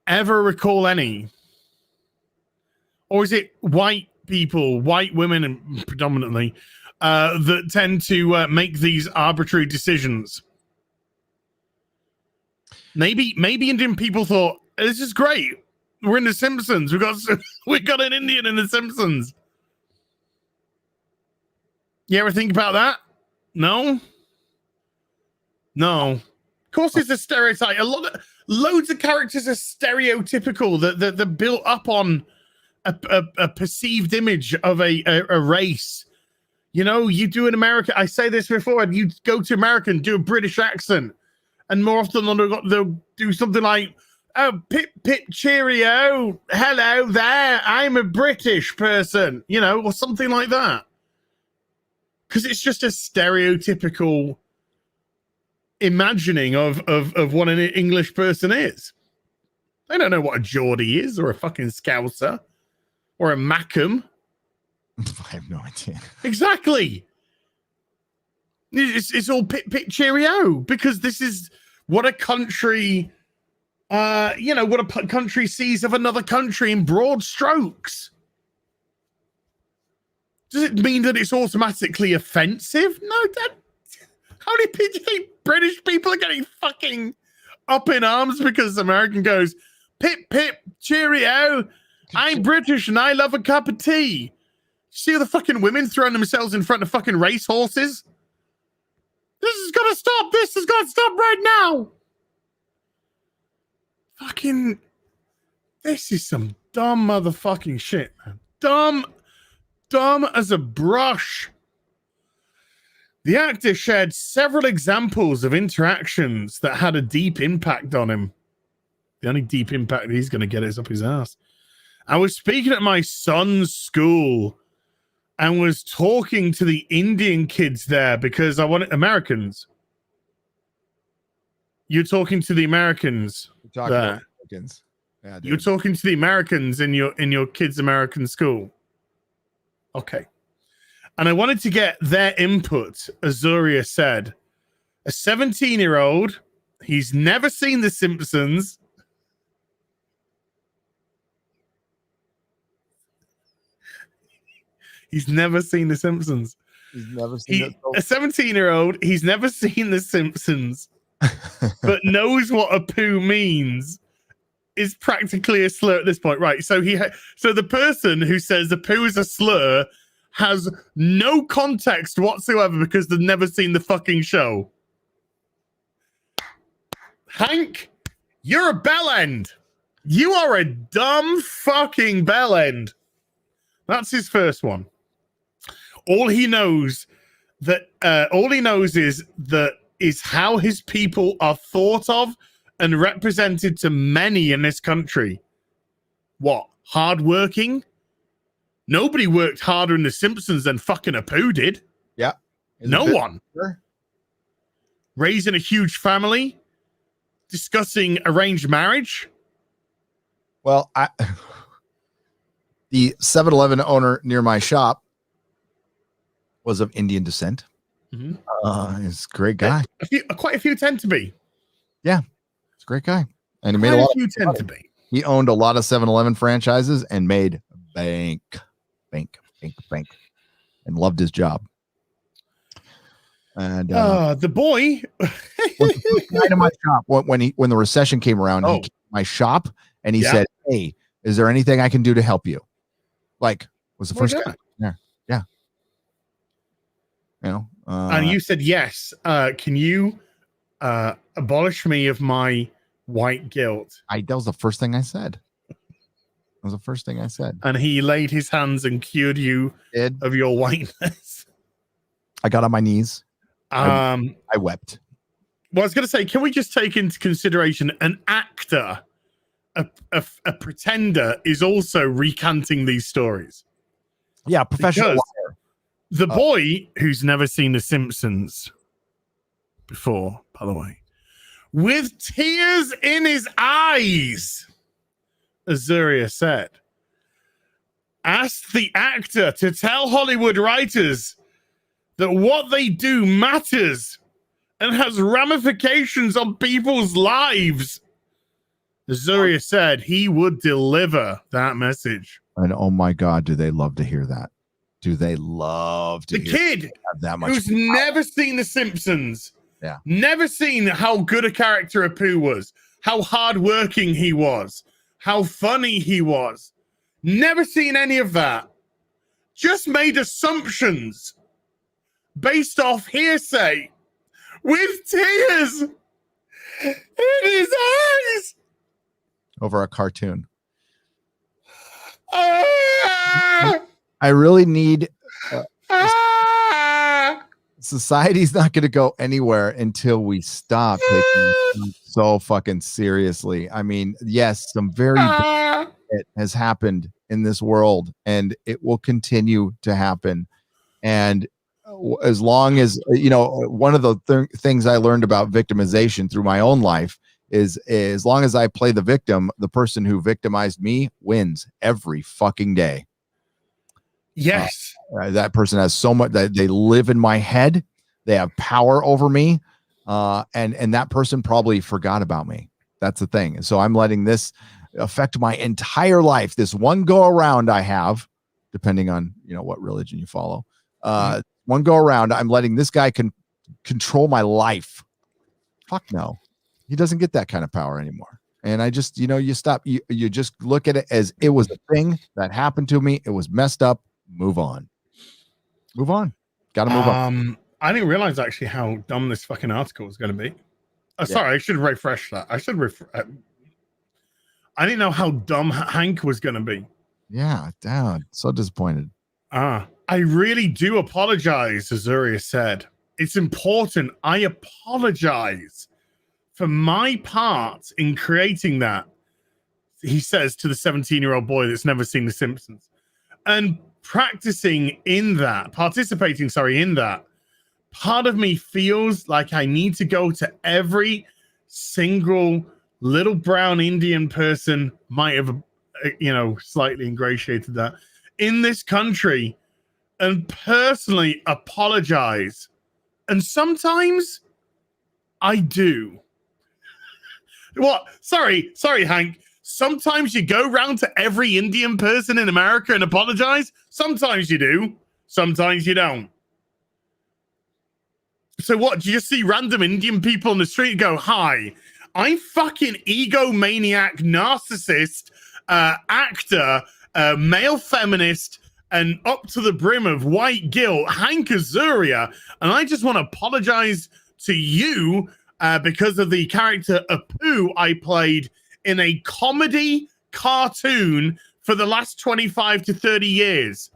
ever recall any. Or is it white people, white women and predominantly, that tend to make these arbitrary decisions? Maybe Indian people thought, this is great. We're in The Simpsons. We got an Indian in The Simpsons. You ever think about that? No. Of course, it's a stereotype. Loads of characters are stereotypical. That they're built up on a perceived image of a race. You do in America. I say this before. You go to America and do a British accent, and more often than not, they'll do something like, "Oh, pip, cheerio. Hello there. I'm a British person," or something like that. Because it's just a stereotypical imagining of what an English person is. They don't know what a Geordie is, or a fucking Scouser, or a Mackham. I have no idea. Exactly. It's all pip, cheerio, because this is what a country... what a country sees of another country in broad strokes. Does it mean that it's automatically offensive? No, how many British people are getting fucking up in arms because American goes, pip, pip, cheerio. I'm British and I love a cup of tea. See the fucking women throwing themselves in front of fucking race horses? This is gonna stop. This has got to stop right now. Fucking, this is some dumb motherfucking shit, man. Dumb as a brush. The actor shared several examples of interactions that had a deep impact on him. The only deep impact he's going to get is up his ass. I was speaking at my son's school and was talking to the Indian kids there because I wanted Americans. You're talking to the Americans there. Americans. Yeah, dude. You're talking to the Americans in your kids' American school. Okay. And I wanted to get their input. Azuria said, a 17-year-old, he's never seen The Simpsons. He's never seen The Simpsons. He's never seen a 17-year-old, he's never seen The Simpsons, but knows what a poo means. Is practically a slur at this point, right? So so the person who says a poo is a slur has no context whatsoever because they've never seen the fucking show. Hank, you're a bellend. You are a dumb fucking bellend. That's his first one. All he knows is how his people are thought of and represented to many in this country. What? Hardworking? Nobody worked harder in The Simpsons than fucking Apu did. Yeah. No one. Sure. Raising a huge family. Discussing arranged marriage. Well, the 7-Eleven owner near my shop was of Indian descent. Mm-hmm. He's a great guy. Quite a few tend to be. Yeah. He's a great guy. And he made a lot of tend to be. He owned a lot of 7-Eleven franchises and made bank, and loved his job. And the boy was the guy to my shop when the recession came around, he came to my shop and he said, "Hey, is there anything I can do to help you?" Like, was the first guy there. Yeah. You know, and you said yes. Can you abolish me of my white guilt? That was the first thing I said. And he laid his hands and cured you of your whiteness. I got on my knees. I wept. Well, I was going to say, can we just take into consideration an actor, a pretender, is also recanting these stories? Yeah, professional liar. The boy who's never seen The Simpsons before, by the way, with tears in his eyes, Azuria said, asked the actor to tell Hollywood writers that what they do matters and has ramifications on people's lives. Azuria said he would deliver that message. And oh my God, do they love to hear that? Do they love to the hear kid that much who's never seen The Simpsons, never seen how good a character Apu was, how hardworking he was, how funny he was, never seen any of that, just made assumptions based off hearsay with tears in his eyes over a cartoon. Ah! I really need society's not going to go anywhere until we stop taking it so fucking seriously. I mean, yes, some very it has happened in this world and it will continue to happen. And as long as, you know, one of the things I learned about victimization through my own life is as long as I play the victim, the person who victimized me wins every fucking day. Yes. That person has so much that they live in my head. They have power over me. And that person probably forgot about me. That's the thing. And so I'm letting this affect my entire life. This one go around I have depending on what religion you follow. One go around, I'm letting this guy control my life. Fuck no, he doesn't get that kind of power anymore. And I just, you stop, you just look at it as it was a thing that happened to me. It was messed up. Move on. Got to move on. I didn't realize actually how dumb this fucking article was going to be. Sorry, I should refresh that. I didn't know how dumb Hank was going to be. Yeah, damn. So disappointed. I really do apologize, Azuria said. It's important. I apologize for my part in creating that, he says to the 17-year-old boy that's never seen The Simpsons. And participating in that, part of me feels like I need to go to every single little brown Indian person, might have, slightly ingratiated that, in this country and personally apologize. And sometimes I do. What? Sorry, Hank. Sometimes you go round to every Indian person in America and apologize. Sometimes you do. Sometimes you don't. So what? Do you just see random Indian people on the street and go, hi, I'm fucking egomaniac, narcissist, actor, male feminist, and up to the brim of white guilt, Hank Azuria, and I just want to apologize to you because of the character Apu I played in a comedy cartoon for the last 25 to 30 years.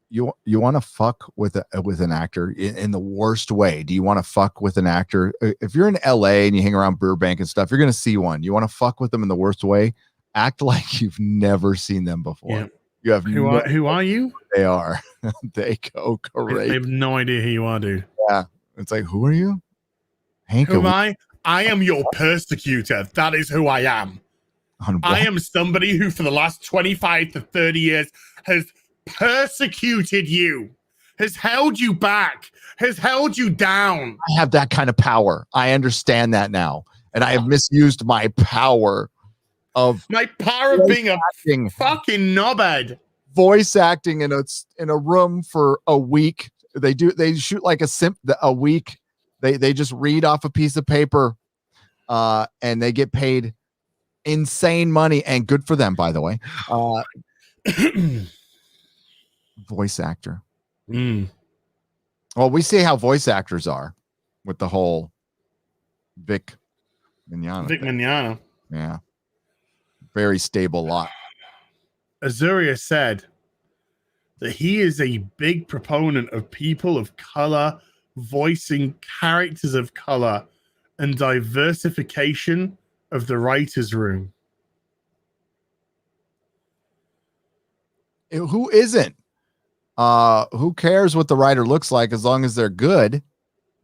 You want to fuck with an actor in the worst way? Do you want to fuck with an actor? If you're in LA and you hang around Burbank and stuff, you're going to see one. You want to fuck with them in the worst way? Act like you've never seen them before. Yeah. You have who are you? They are. They go great. I have no idea who you are, dude. Yeah. It's like, who are you? Hank, who am I? I am your persecutor. That is who I am. I am somebody who for the last 25 to 30 years has persecuted you, has held you back, has held you down. I have that kind of power. I understand that now. And I have misused my power of being a fucking knobhead. Voice acting in a room for a week. They shoot like a week. They just read off a piece of paper and they get paid insane money, and good for them, by the way. Voice actor. Well, we see how voice actors are with the whole Vic Mignogna. Yeah. Very stable lot. Azuria said that he is a big proponent of people of color voicing characters of color and diversification of the writer's room. Who isn't? Who cares what the writer looks like as long as they're good?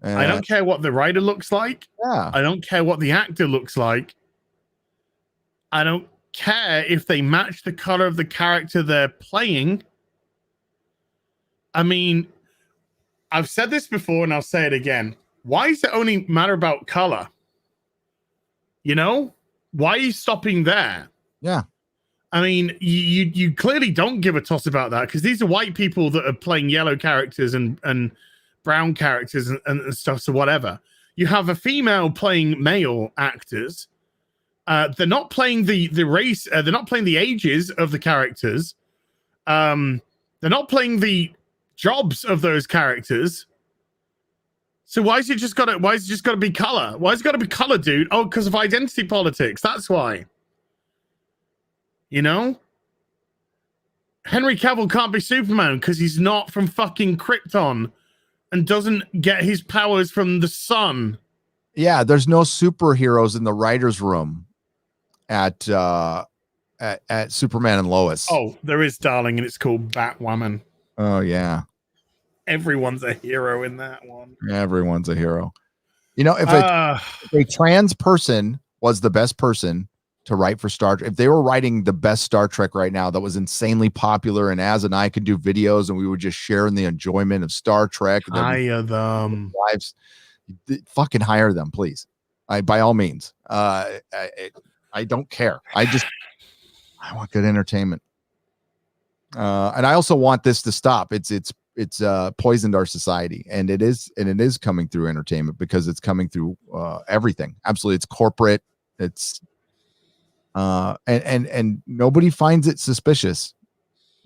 I don't care what the writer looks like. Yeah. I don't care what the actor looks like. I don't care if they match the color of the character they're playing. I mean, I've said this before and I'll say it again. Why does it only matter about color? Why are you stopping there? Yeah. I mean, you clearly don't give a toss about that because these are white people that are playing yellow characters and brown characters and stuff. So whatever. You have a female playing male actors. They're not playing the race. They're not playing the ages of the characters. They're not playing the jobs of those characters. So why is it just got to be color? Why is it got to be color, dude? Oh, because of identity politics. That's why. Henry Cavill can't be Superman because he's not from fucking Krypton and doesn't get his powers from the sun. Yeah, there's no superheroes in the writer's room at Superman and Lois. Oh, there is, darling, and it's called Batwoman. Oh, yeah. Everyone's a hero in that one. Everyone's a hero. If a trans person was the best person to write for Star Trek, if they were writing the best Star Trek right now that was insanely popular, and Az and I could do videos and we would just share in the enjoyment of Star Trek. Hire them. Lives, fucking hire them, please. By all means. I don't care. I want good entertainment. And I also want this to stop. It's poisoned our society, and it is coming through entertainment because it's coming through everything. Absolutely, it's corporate. It's and nobody finds it suspicious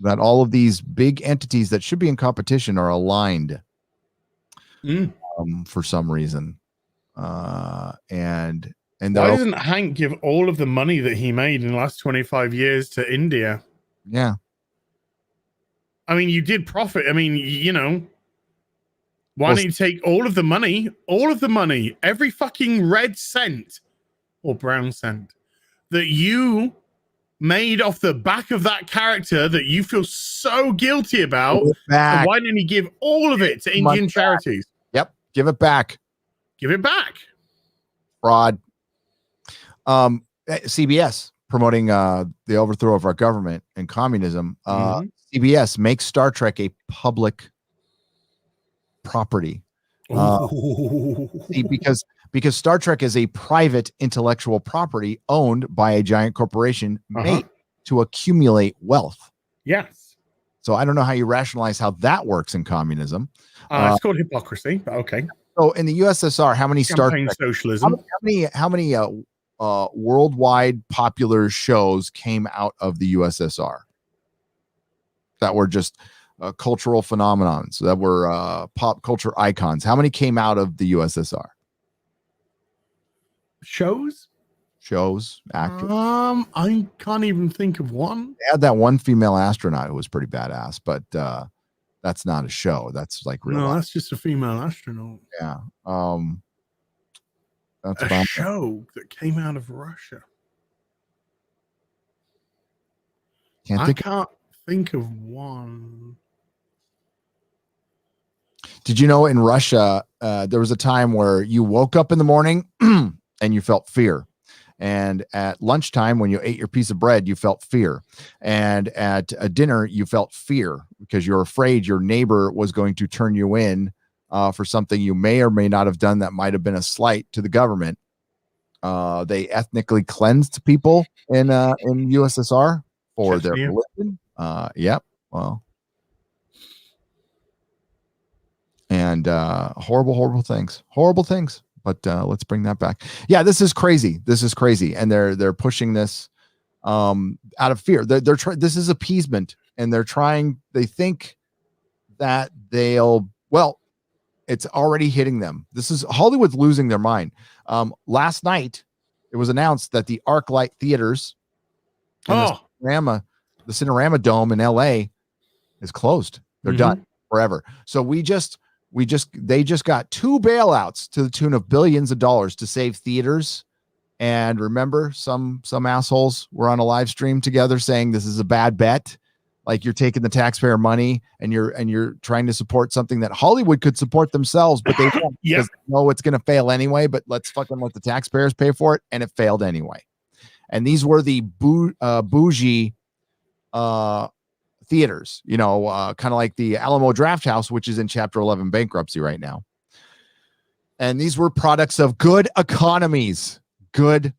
that all of these big entities that should be in competition are aligned for some reason. And why doesn't Hank give all of the money that he made in the last 25 years to India? Yeah. I mean, you did profit. I mean, you know, why don't you take all of the money, every fucking red cent or brown cent that you made off the back of that character that you feel so guilty about? And why didn't he give all of it to Indian charities? Yep. Give it back. Give it back. Fraud. CBS promoting the overthrow of our government and communism. CBS makes Star Trek a public property. Because Star Trek is a private intellectual property owned by a giant corporation made to accumulate wealth. Yes. So I don't know how you rationalize how that works in communism. It's called hypocrisy, but okay. So in the USSR, how many Star Trek socialism? How many worldwide popular shows came out of the USSR that were just cultural phenomenons, that were pop culture icons? How many came out of the USSR? Shows, actors. I can't even think of one. They had that one female astronaut who was pretty badass, but that's not a show. That's like real life. That's just a female astronaut. Yeah. That's a show that came out of Russia. I can't think of one. Did you know in Russia, there was a time where you woke up in the morning and you felt fear. And at lunchtime, when you ate your piece of bread, you felt fear. And at a dinner, you felt fear because you're afraid your neighbor was going to turn you in for something you may or may not have done that might have been a slight to the government. They ethnically cleansed people in USSR for their religion. Yep. Well, and horrible things. But let's bring that back. Yeah, this is crazy. And they're pushing this out of fear. They're trying. This is appeasement, and they think that it's already hitting them. This is Hollywood's losing their mind. Last night, it was announced that the ArcLight theaters, the Cinerama Dome in LA, is closed. They're done forever. So they just got 2 bailouts to the tune of billions of dollars to save theaters. And remember, some assholes were on a live stream together saying this is a bad bet. Like you're taking the taxpayer money and you're trying to support something that Hollywood could support themselves, but they won't because they know it's going to fail anyway. But let's fucking let the taxpayers pay for it, and it failed anyway. And these were the bougie theaters, kind of like the Alamo Drafthouse, which is in Chapter 11 bankruptcy right now. And these were products of good economies, and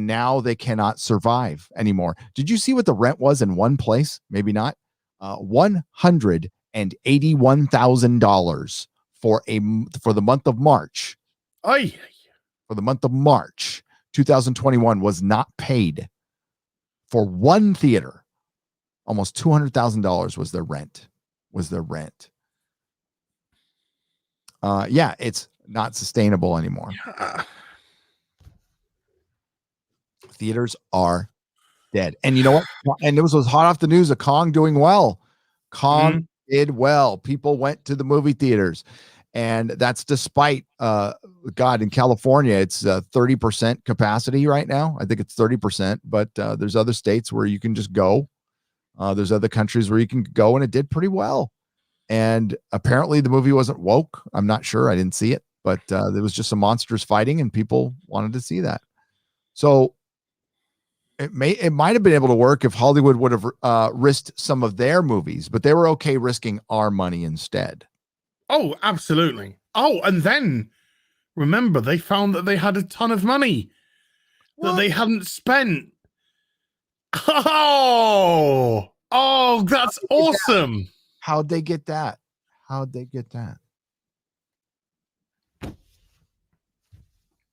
now they cannot survive anymore. Did you see what the rent was in one place? Maybe not. $181,000 for the month of March. For the month of March 2021 was not paid for one theater. Almost $200,000 was their rent. It's not sustainable anymore. Theaters are dead. And you know what? And this was hot off the news of Kong doing well. Kong did well. People went to the movie theaters. And that's despite, in California, it's 30% capacity right now. I think it's 30%, but there's other states where you can just go. There's other countries where you can go, and it did pretty well. And apparently the movie wasn't woke. I'm not sure. I didn't see it, but there was just some monsters fighting, and people wanted to see that. So it might have been able to work if Hollywood would have risked some of their movies, but they were okay risking our money instead. Oh, absolutely. Oh, and then remember, they found that they had a ton of money that they hadn't spent. Oh, Oh, that's awesome. How'd they get that?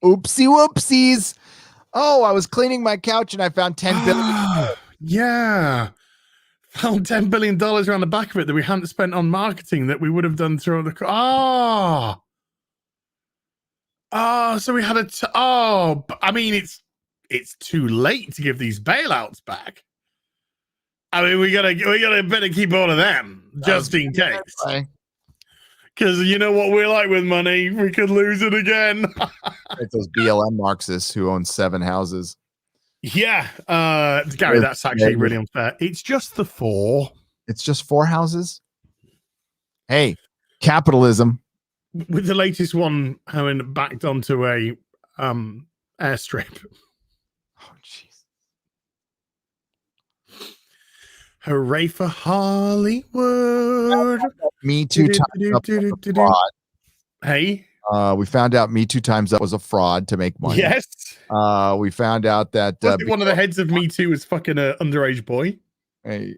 Oopsie whoopsies. Oh, I was cleaning my couch and I found $10 billion. Yeah. Found $10 billion around the back of it that we hadn't spent on marketing that we would have done through the. So we had I mean, it's too late to give these bailouts back. I mean, we gotta better keep all of them just in case. Because you know what we're like with money, we could lose it again. It's those BLM Marxists who own 7 houses. Yeah, Gary, that's actually really unfair. It's just the 4. It's just 4 houses. Hey, capitalism. With the latest one having backed onto a airstrip. Oh, jeez. Hooray for Hollywood. Me Too Times Up was a fraud. Hey. We found out Me Too Times Up was a fraud to make money. Yes. We found out that one of the heads of Me Too was fucking an underage boy. Hey,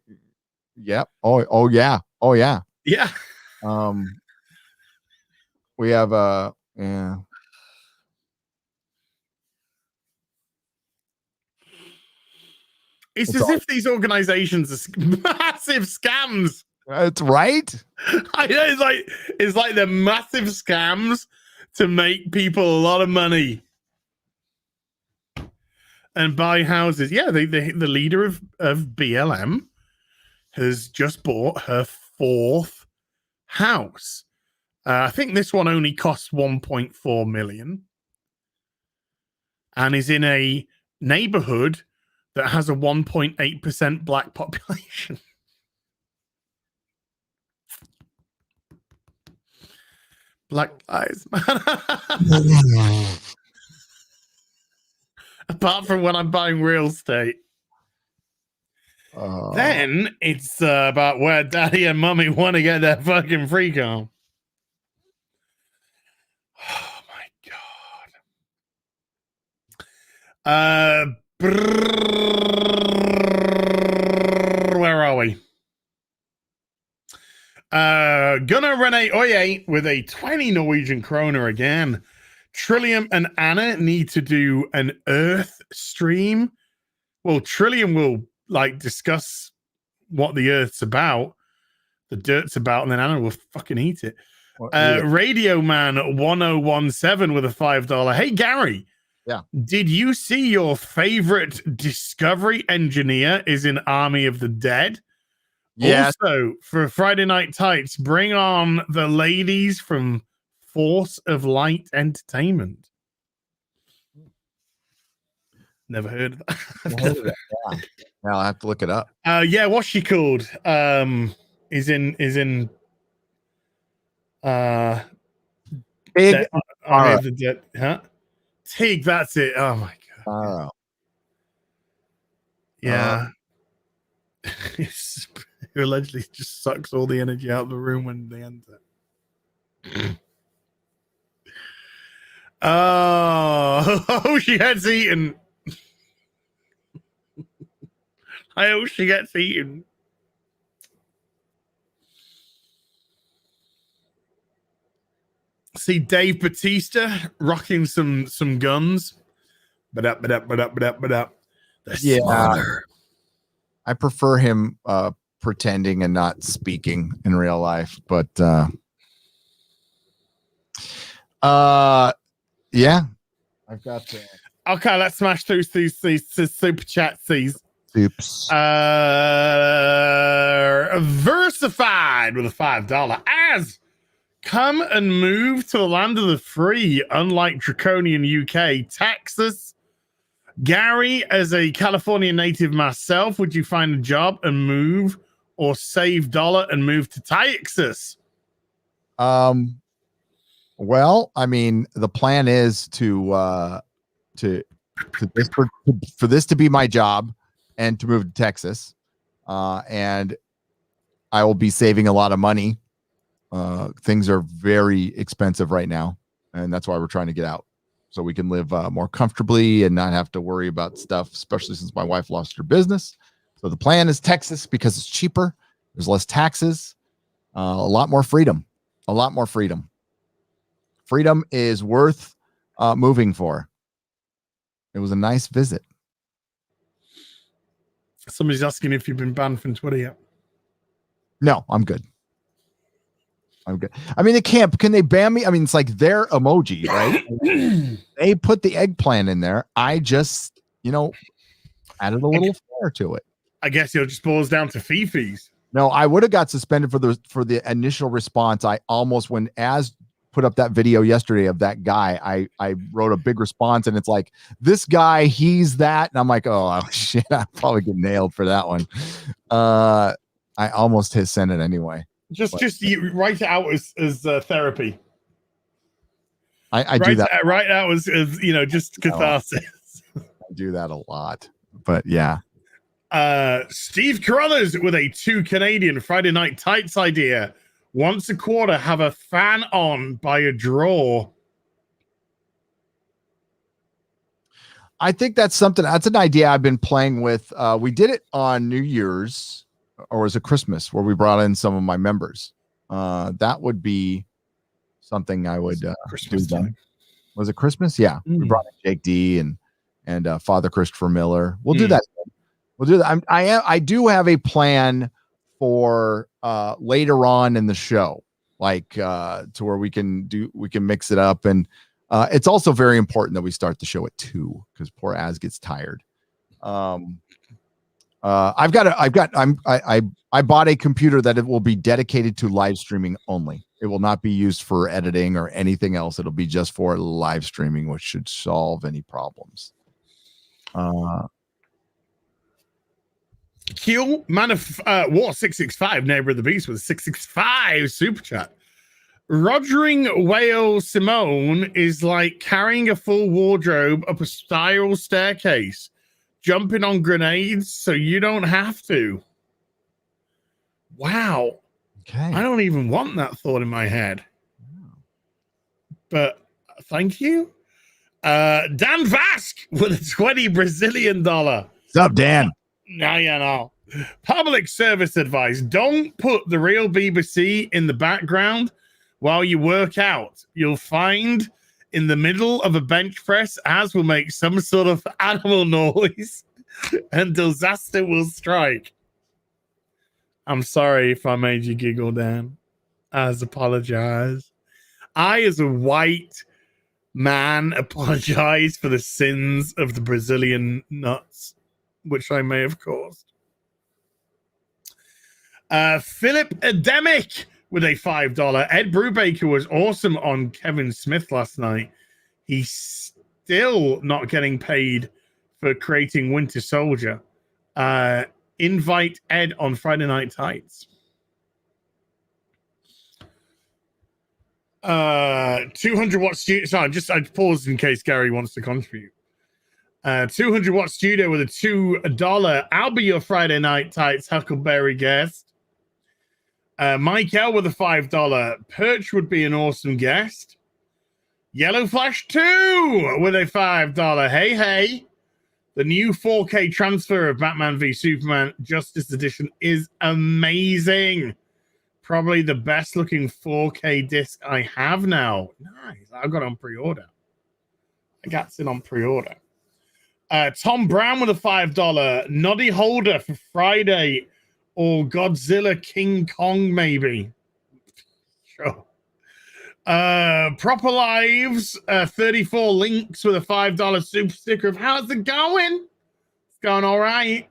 yeah. Oh yeah. Yeah. We have yeah. It's as if these organizations are massive scams. That's right. I know, it's like they're massive scams to make people a lot of money and buy houses. Yeah, the leader of BLM has just bought her 4th house. I think this one only costs 1.4 million and is in a neighborhood that has a 1.8% black population. Black lives matter. Apart from when I'm buying real estate. Then it's about where daddy and mommy want to get their fucking freak on. Oh my God. Where are we? Gunnar Rene Oye with a 20 Norwegian kroner again. Trillium and Anna need to do an Earth stream. Well, Trillium will discuss what the Earth's about, the dirt's about, and then Anna will fucking eat it. Radio Man 1017 with a $5. Hey Gary. Yeah. Did you see your favorite Discovery engineer is in Army of the Dead? Yes. Also, for Friday Night Tights, bring on the ladies from Force of Light Entertainment. Never heard of that. Yeah. Now I have to look it up. Yeah, what's she called? Is in Big Army of the Dead, huh? Tig, that's it. Oh my God. Yeah. Who allegedly just sucks all the energy out of the room when they enter. Oh, she gets eaten. I hope she gets eaten. See Dave Bautista rocking some guns. The smother. I prefer him pretending and not speaking in real life, but yeah, I've got to. Okay, let's smash through these super chats. These Oops. Versified with a $5 as come and move to the land of the free, unlike draconian UK, Texas. Gary, as a California native myself, would you find a job and move, or save dollar and move to Texas? Well, I mean, the plan is for this to be my job and to move to Texas, and I will be saving a lot of money. Things are very expensive right now, and that's why we're trying to get out so we can live more comfortably and not have to worry about stuff, especially since my wife lost her business. So the plan is Texas because it's cheaper. There's less taxes, a lot more freedom, Freedom is worth moving for. It was a nice visit. Somebody's asking if you've been banned from Twitter yet. No, I'm good. I mean, can they ban me? I mean, it's like their emoji, right? They put the eggplant in there. I just, added a little flair to it. I guess it just boils down to fees. No, I would have got suspended for the initial response. I almost, when Az put up that video yesterday of that guy, I wrote a big response, and it's like, this guy, he's that, and I'm like, oh shit, I probably get nailed for that one. I almost hit send it anyway. Just you write it out as therapy. I do that. Write it out as just catharsis. I do that a lot, but yeah. Steve Carruthers with a 2 Canadian Friday Night Tights idea. Once a quarter, have a fan on by a draw. I think that's an idea I've been playing with. We did it on New Year's, or was it Christmas, where we brought in some of my members. That would be something I would do then. Was it Christmas? Yeah. We brought in Jake D and Father Christopher Miller. We'll do that. We'll do that. I do have a plan for later on in the show, like to where we can mix it up, and it's also very important that we start the show at 2 because poor Az gets tired. I bought a computer that it will be dedicated to live streaming only. It will not be used for editing or anything else. It'll be just for live streaming, which should solve any problems. Keel, man of War 665, neighbor of the beast with 665 super chat. Rogering Whale Simone is like carrying a full wardrobe up a spiral staircase, jumping on grenades so you don't have to. Wow. Okay. I don't even want that thought in my head. But thank you. Dan Vask with a 20 Brazilian dollar. What's up, Dan? No. Public service advice. Don't put the real BBC in the background while you work out. You'll find in the middle of a bench press, Az will make some sort of animal noise and disaster will strike. I'm sorry if I made you giggle, Dan. Az apologize. I, as a white man, apologize for the sins of the Brazilian nuts, which I may have caused. Philip Ademic with a $5. Ed Brubaker was awesome on Kevin Smith last night. He's still not getting paid for creating Winter Soldier. Invite Ed on Friday Night Tights. 200 watt studio. Sorry, I paused in case Gary wants to contribute. 200 watt studio with a $2. I'll be your Friday Night Tights Huckleberry guest. Mike L with a $5. Perch would be an awesome guest. Yellow Flash 2 with a $5. Hey. The new 4K transfer of Batman v Superman Justice Edition is amazing. Probably the best looking 4K disc I have now. Nice. I got it on pre-order. I got it on pre-order. Tom Brown with a $5. Noddy Holder for Friday or Godzilla King Kong, maybe. Sure. Proper Lives, 34 links with a $5 super sticker of how's it going? It's going all right.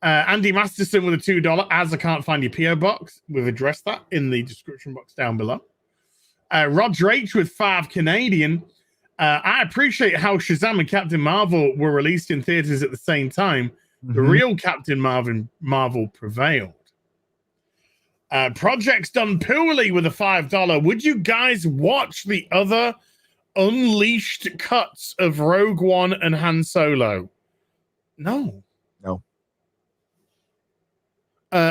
Andy Masterson with a $2. As I can't find your PO box, we've addressed that in the description box down below. Roger H with 5 Canadian. I appreciate how Shazam and Captain Marvel were released in theaters at the same time. The real Captain Marvel prevailed. Projects Done Poorly with a $5. Would you guys watch the other unleashed cuts of Rogue One and Han Solo? No.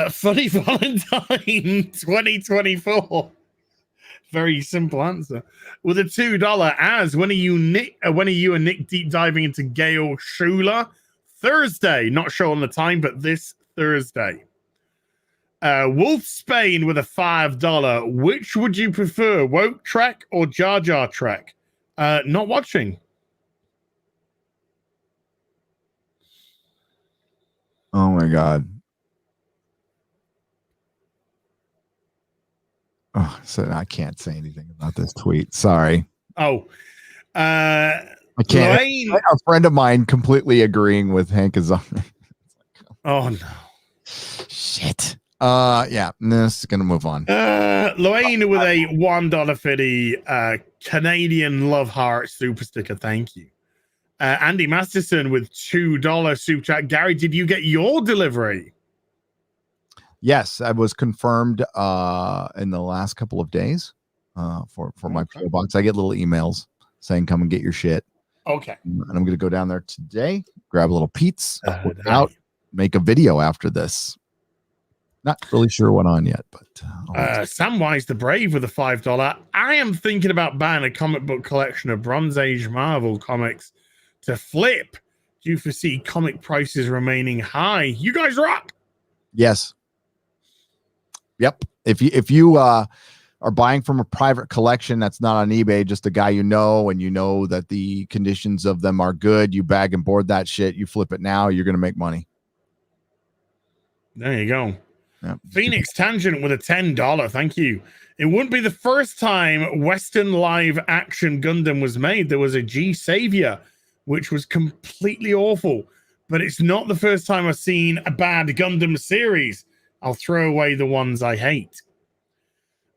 Funny Valentine 2024. Very simple answer. With a $2. As when are you and Nick deep diving into Gail Schuler? Thursday. Not sure on the time, but this Thursday. Wolf Spain with a $5. Which would you prefer, Woke Trek or Jar Jar Trek? Not watching. Oh my God. Oh, so I can't say anything about this tweet. Sorry. Oh, I can't. Lorraine. A friend of mine completely agreeing with Hank Azaria. Oh no. Shit. Yeah, this is gonna move on. Lorraine with a $1.50 Canadian love heart super sticker. Thank you. Andy Masterson with $2 super chat. Gary, did you get your delivery? Yes, I was confirmed in the last couple of days for my PO box. I get little emails saying come and get your shit. Okay. And I'm gonna go down there today, grab a little Pete's, out, make a video after this. Not really sure what on yet, but Samwise the Brave with a $5. I am thinking about buying a comic book collection of Bronze Age Marvel comics to flip. Do you foresee comic prices remaining high? You guys rock. yes. Yep. If you are buying from a private collection that's not on eBay, just a guy you know, and you know that the conditions of them are good, you bag and board that shit, you flip it now, you're gonna make money. There you go. Yep. Phoenix Tangent with a $10. Thank you. It wouldn't be the first time Western live action Gundam was made. There was a G Savior, which was completely awful, but it's not the first time I've seen a bad Gundam series. I'll throw away the ones I hate.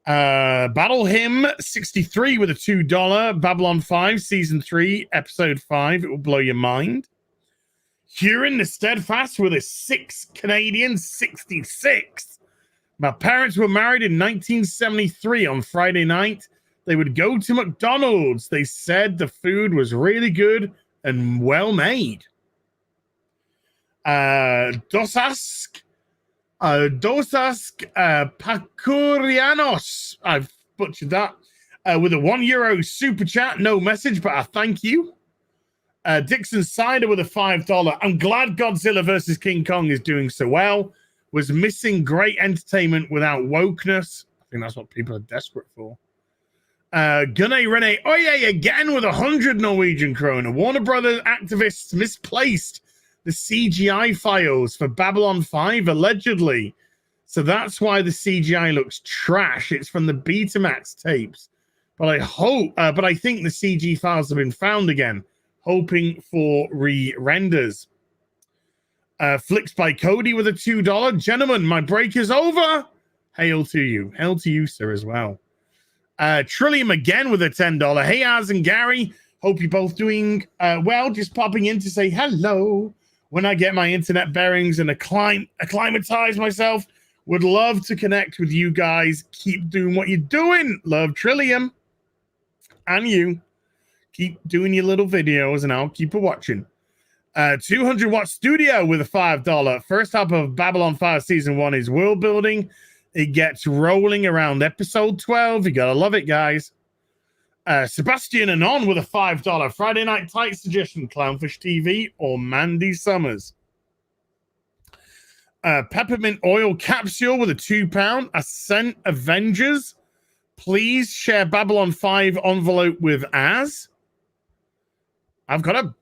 Battle Hymn 63 with a $2. Babylon 5 Season 3 Episode 5. It will blow your mind. Huron the Steadfast with a 6 Canadian 66. My parents were married in 1973 on Friday night. They would go to McDonald's. They said the food was really good and well made. Dosask Pakurianos. I've butchered that. With a €1 super chat. No message, but I thank you. Dixon Cider with a $5. I'm glad Godzilla versus King Kong is doing so well. Was missing great entertainment without wokeness. I think that's what people are desperate for. Gunnar Rene Oye again with 100 Norwegian kroner. Warner Brothers activists misplaced the CGI files for Babylon 5 allegedly. So that's why the CGI looks trash. It's from the Betamax tapes. But I think the CG files have been found again. Hoping for re-renders. Flicks by Cody with a $2. Gentlemen, my break is over. Hail to you. Hail to you, sir, as well. Trillium again with a $10. Hey, Az and Gary. Hope you're both doing well. Just popping in to say hello. When I get my internet bearings and acclimatize myself, would love to connect with you guys. Keep doing what you're doing. Love Trillium. And you. Keep doing your little videos and I'll keep watching. 200 Watt Studio with a $5. First half of Babylon 5 Season 1 is world building. It gets rolling around episode 12. You gotta love it, guys. Sebastian Anon with a $5. Friday Night Tight suggestion, Clownfish TV or Mandy Summers. Peppermint Oil Capsule with a £2. Ascent Avengers. Please share Babylon 5 envelope with Az. I got a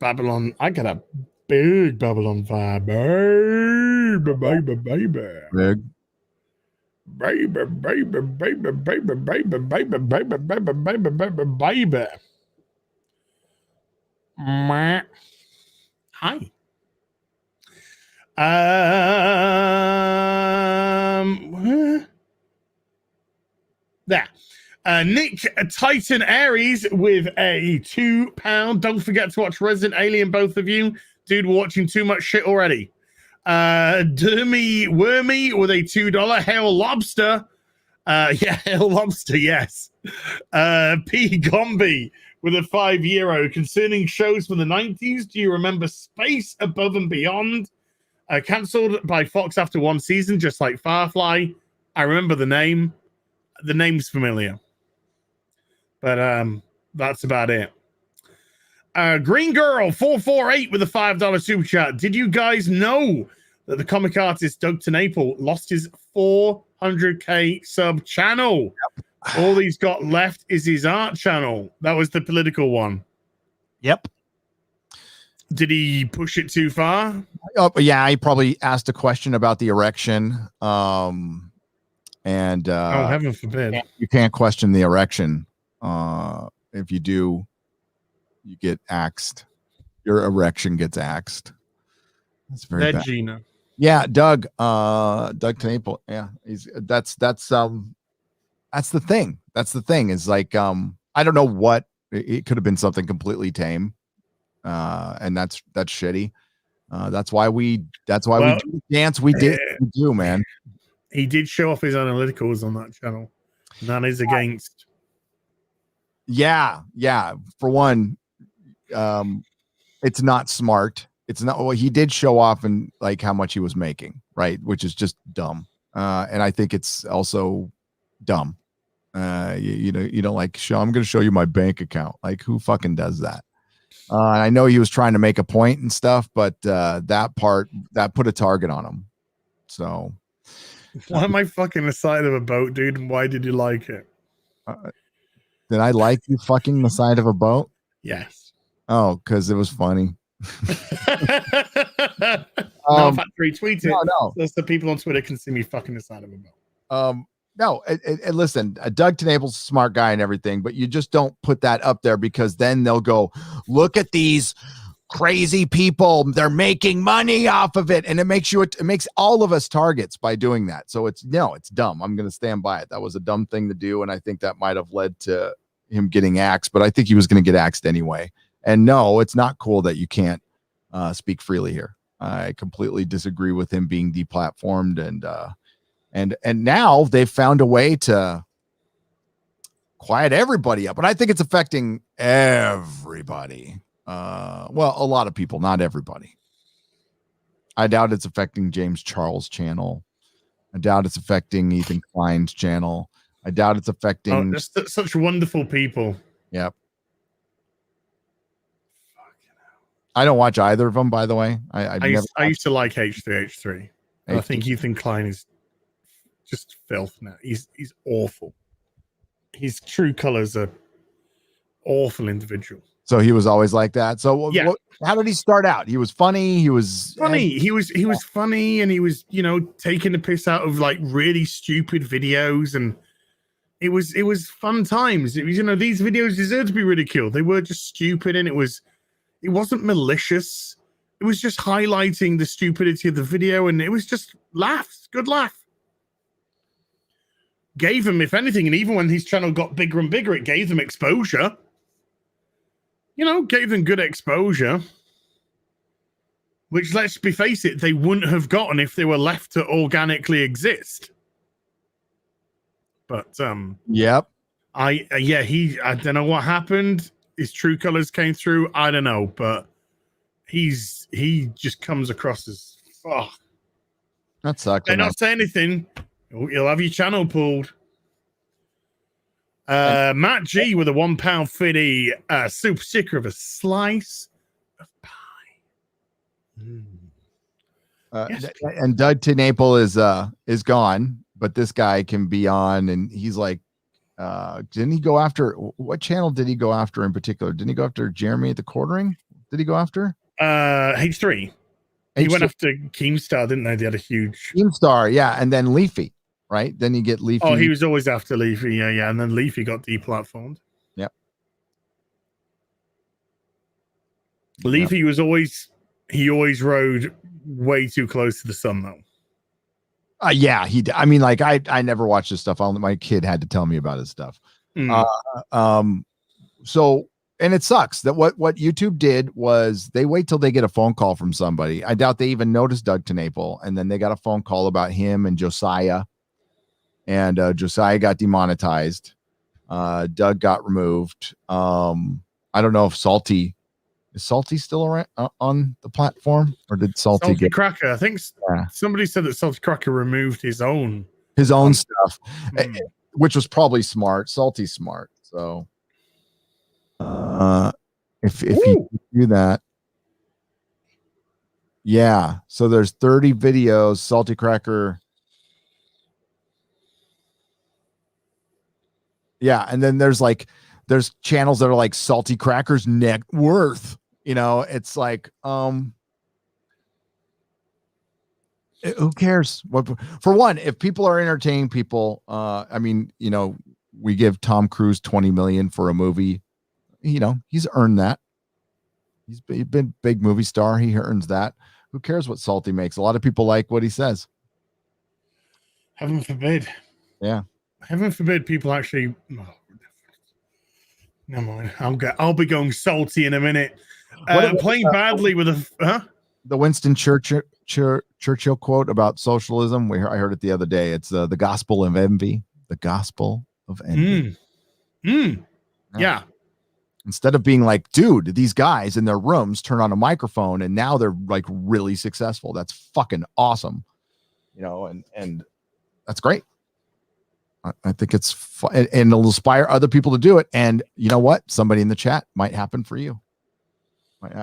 big Babylon 5. Baby. Hi. There. Nick Titan Aries with a £2. Don't forget to watch Resident Alien, both of you. Dude, we're watching too much shit already. Dermy Wormy with a $2. Hail Lobster. Yeah, Hail Lobster, yes. P. Gombi with a €5. Concerning shows from the 90s, do you remember Space Above and Beyond? Cancelled by Fox after one season, just like Firefly. I remember the name. The name's familiar. But that's about it. Green Girl 448 with a $5 super chat. Did you guys know that the comic artist Doug Tenaple lost his 400k sub channel? Yep. All he's got left is his art channel. That was the political one. Yep. Did he push it too far? Oh, yeah, he probably asked a question about the erection. And oh, heaven forbid. You can't question the erection. If you do, you get axed. Your erection gets axed. That's very bad. Gina. Yeah, Doug Tenaple. Yeah, that's the thing. That's the thing is like I don't know what it could have been, something completely tame. And that's shitty. That's why we do the dance we do, man. He did show off his analyticals on that channel. And that is against. Yeah. For one, it's not smart. It's not. Well, he did show off and like how much he was making, right? Which is just dumb. And I think it's also dumb. You don't like show. I'm going to show you my bank account. Like, who fucking does that? I know he was trying to make a point and stuff, but that put a target on him. So, why am I fucking the side of a boat, dude? And why did you like it? Did I like you fucking the side of a boat? Yes. Oh, because it was funny. No, in fact, retweet it. No. So the people on Twitter can see me fucking the side of a boat. No, listen, Doug Tenable's a smart guy and everything, but you just don't put that up there because then they'll go, look at these crazy people. They're making money off of it. And it makes all of us targets by doing that. So it's dumb. I'm going to stand by it. That was a dumb thing to do. And I think that might have led to him getting axed, but I think he was going to get axed anyway. And no, it's not cool that you can't speak freely here. I completely disagree with him being deplatformed and now they've found a way to quiet everybody up. But I think it's affecting everybody. Well, a lot of people, not everybody. I doubt it's affecting James Charles' channel. I doubt it's affecting Ethan Klein's channel. I doubt it's affecting... Just such wonderful people. Yep. I don't watch either of them, by the way. I used to like H3H3. I think Ethan Klein is just filth now. He's awful. His true colors are awful individual. So he was always like that. So yeah. How did he start out? He was funny. He was funny. He was funny, and he was, taking the piss out of like really stupid videos, and it was fun times. It was, these videos deserve to be ridiculed. They were just stupid, and it wasn't malicious. It was just highlighting the stupidity of the video, and it was just laughs. Good laugh. Gave him, if anything, and even when his channel got bigger and bigger, it gave them exposure. Gave them good exposure. Which, let's face it, they wouldn't have gotten if they were left to organically exist. But yep. I don't know what happened. His true colors came through. I don't know, but he just comes across as that sucks. They're not saying anything. You'll have your channel pulled. Matt G with a £1.50 super sticker of a slice of pie. Yes. And Doug Tenaple is gone, but this guy can be on, and he's like, didn't he go after, what channel did he go after in particular? Didn't he go after Jeremy at the Quartering? Did he go after H3? He went after Keemstar, didn't they? They had a huge Keemstar, yeah, and then Leafy, right? Then you get Leafy. Oh, he was always after Leafy, yeah, and then Leafy got deplatformed. Yep. Leafy was always rode way too close to the sun, though. Yeah, I mean, like I never watched this stuff. My kid had to tell me about his stuff. So, and it sucks that what YouTube did was they wait till they get a phone call from somebody. I doubt they even noticed Doug Tenaple, and then they got a phone call about him and Josiah, and Josiah got demonetized. Doug got removed. I don't know if is Salty still around on the platform, or did Salty get Cracker? I think somebody said that Salty Cracker removed his own stuff, which was probably smart. Salty's smart. So, If you do that. Yeah. So there's 30 videos, Salty Cracker. Yeah, and then there's channels that are like Salty Cracker's net worth. It's like who cares? For one, if people are entertaining people, we give Tom Cruise 20 million for a movie. He's earned that. He's been big movie star. He earns that. Who cares what Salty makes? A lot of people like what he says. Heaven forbid. Yeah. Heaven forbid people actually. Oh, never mind. I'll be going salty in a minute. Playing badly with the Winston Churchill quote about socialism. I heard it the other day. It's the gospel of envy. The gospel of envy. Yeah. Instead of being like, dude, these guys in their rooms turn on a microphone and now they're like really successful. That's fucking awesome. And that's great. I think it's fun, and it'll inspire other people to do it. And you know what? Somebody in the chat might happen for you.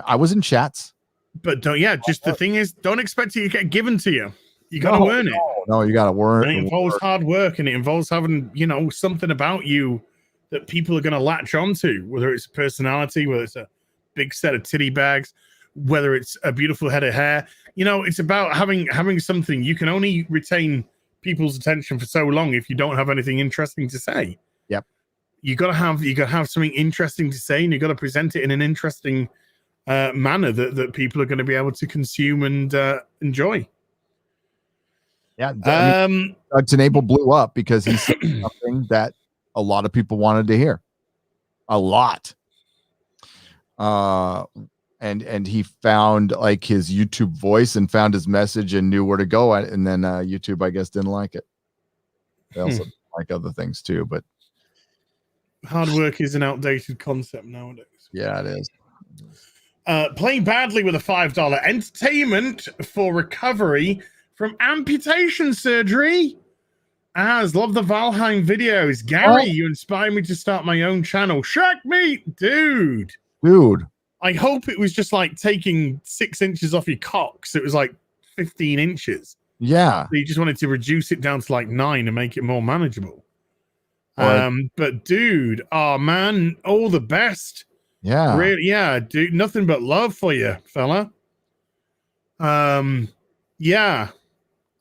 I was in chats. But the thing is, don't expect it to get given to you. You got to earn it. No, you got to work. And it involves hard work, and it involves having, something about you that people are going to latch onto, whether it's personality, whether it's a big set of titty bags, whether it's a beautiful head of hair. It's about having something. You can only retain people's attention for so long if you don't have anything interesting to say. Yep. You gotta have something interesting to say, and you gotta present it in an interesting manner that people are going to be able to consume and enjoy. Yeah. Doug's Enable blew up because he said something that a lot of people wanted to hear. A lot. And he found like his YouTube voice and found his message and knew where to go at it. And then YouTube, I guess, didn't like it. They also like other things too, but hard work is an outdated concept nowadays. Yeah, it is. Playing badly with a $5 entertainment for recovery from amputation surgery. Love the Valheim videos. Gary, you inspired me to start my own channel. Shark meat, dude. I hope it was just like taking 6 inches off your cock, so it was like 15 inches. Yeah. So you just wanted to reduce it down to like 9 and make it more manageable. But dude, oh man, all the best. Yeah. Really, yeah, dude, nothing but love for you, fella. Yeah.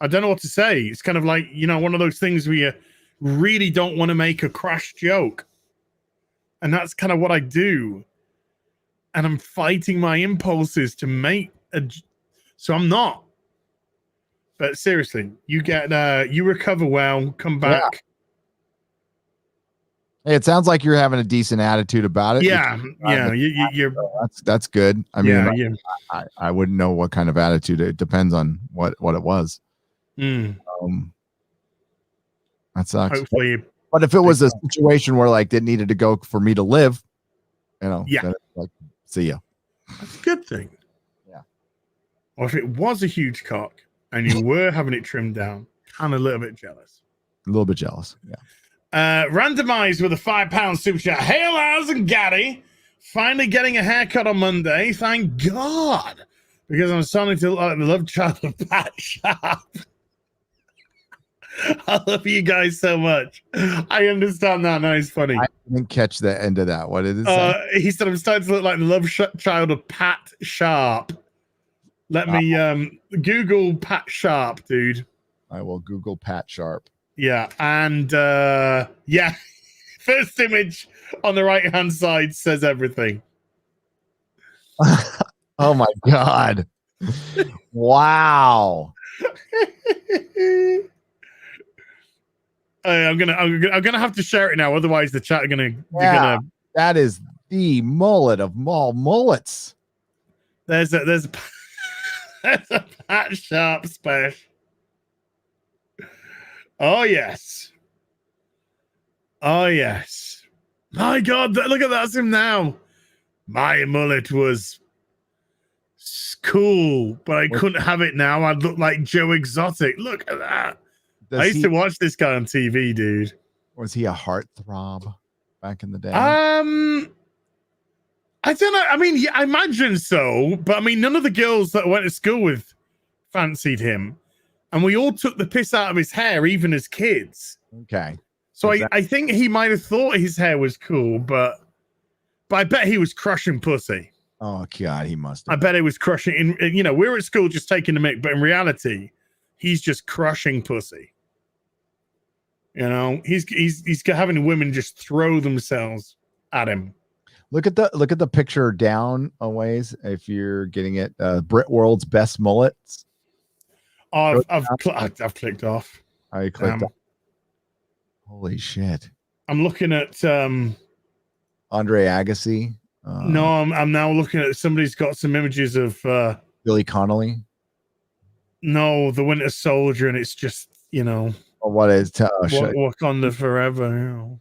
I don't know what to say. It's kind of like, one of those things where you really don't want to make a crash joke. And that's kind of what I do. And I'm fighting my impulses to make so I'm not. But seriously, you recover well, come back. Hey, it sounds like you're having a decent attitude about it. Yeah. You're that's good. I mean, I wouldn't know what kind of attitude. It depends on what it was. That sucks. Hopefully, but if it was a situation where like it needed to go for me to live, then like, see ya. That's a good thing. Yeah. Or if it was a huge cock and you were having it trimmed down, I'm a little bit jealous. A little bit jealous. Yeah. Randomized with a £5 super chat. Hey, Lars and Gary, finally getting a haircut on Monday. Thank God, because I'm starting to look like the love child of Pat Sharp. I love you guys so much. I understand that. Now it's funny. I didn't catch the end of that. What did it say? He said, I'm starting to look like the love child of Pat Sharp. Let me Google Pat Sharp, dude. I will Google Pat Sharp. Yeah, and first image on the right-hand side says everything. Oh my God. Wow. I'm gonna have to share it now, otherwise the chat are gonna. That is the mullet of all mullets. There's a Pat Sharp special. Oh yes. My God, look at that's him now. My mullet was cool, but I couldn't have it now. I'd look like Joe Exotic. Look at that. I used to watch this guy on TV, dude. Was he a heartthrob back in the day? I don't know. I mean, yeah, I imagine so, but I mean, none of the girls that I went to school with fancied him, and we all took the piss out of his hair, even as kids. Okay. So I think he might have thought his hair was cool, but I bet he was crushing pussy. Oh God, he must have. I bet he was crushing. You know, we were at school just taking the mick, but in reality, he's just crushing pussy. You know, he's having women just throw themselves at him. Look at the picture down a ways if you're getting it. Brit World's best mullets. I've clicked off. I clicked off. Holy shit! I'm looking at Andre Agassi. No, I'm now looking at somebody's got some images of Billy Connolly. No, the Winter Soldier, and it's just, you know, what is Wakanda Forever, you know.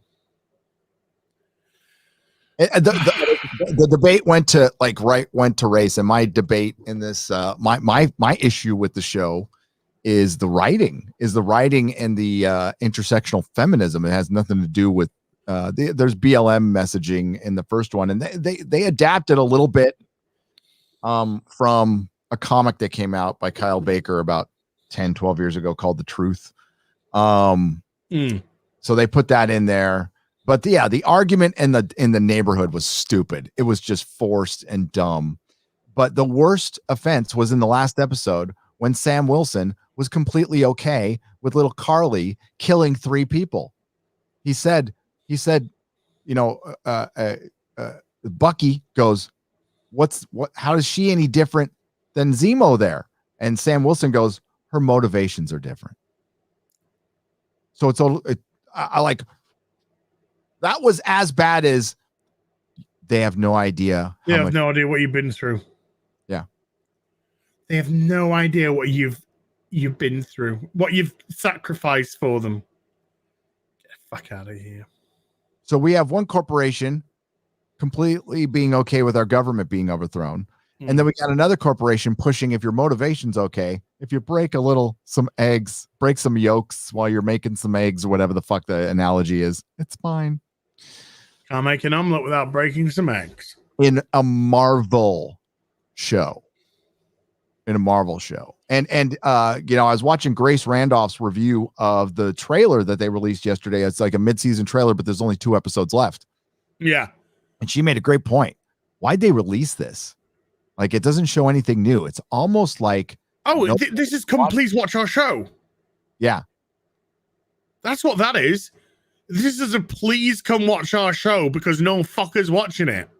The debate went to race, and my debate in this my issue with the show is the writing and the intersectional feminism. It has nothing to do with there's BLM messaging in the first one, and they adapted a little bit from a comic that came out by Kyle Baker about 10-12 years ago called The Truth. So they put that in there. But yeah, the argument in the neighborhood was stupid. It was just forced and dumb. But the worst offense was in the last episode when Sam Wilson was completely okay with little Carly killing 3 people. He said, you know, Bucky goes, how is she any different than Zemo there? And Sam Wilson goes, her motivations are different. So I like, that was as bad as they have no idea. They have no idea what you've been through. Yeah. They have no idea what you've been through, what you've sacrificed for them. Get the fuck out of here. So we have one corporation completely being okay with our government being overthrown. And then we got another corporation pushing, if your motivation's okay, if you break some eggs, break some yolks while you're making some eggs or whatever the fuck the analogy is, it's fine. Can't make an omelet without breaking some eggs. In a Marvel show. And you know, I was watching Grace Randolph's review of the trailer that they released yesterday. It's like a mid-season trailer, but there's only 2 episodes left. Yeah. And she made a great point. Why'd they release this? Like, it doesn't show anything new. It's almost like, this is please watch our show. Yeah. That's what that is. This is a please come watch our show because no fucker's watching it.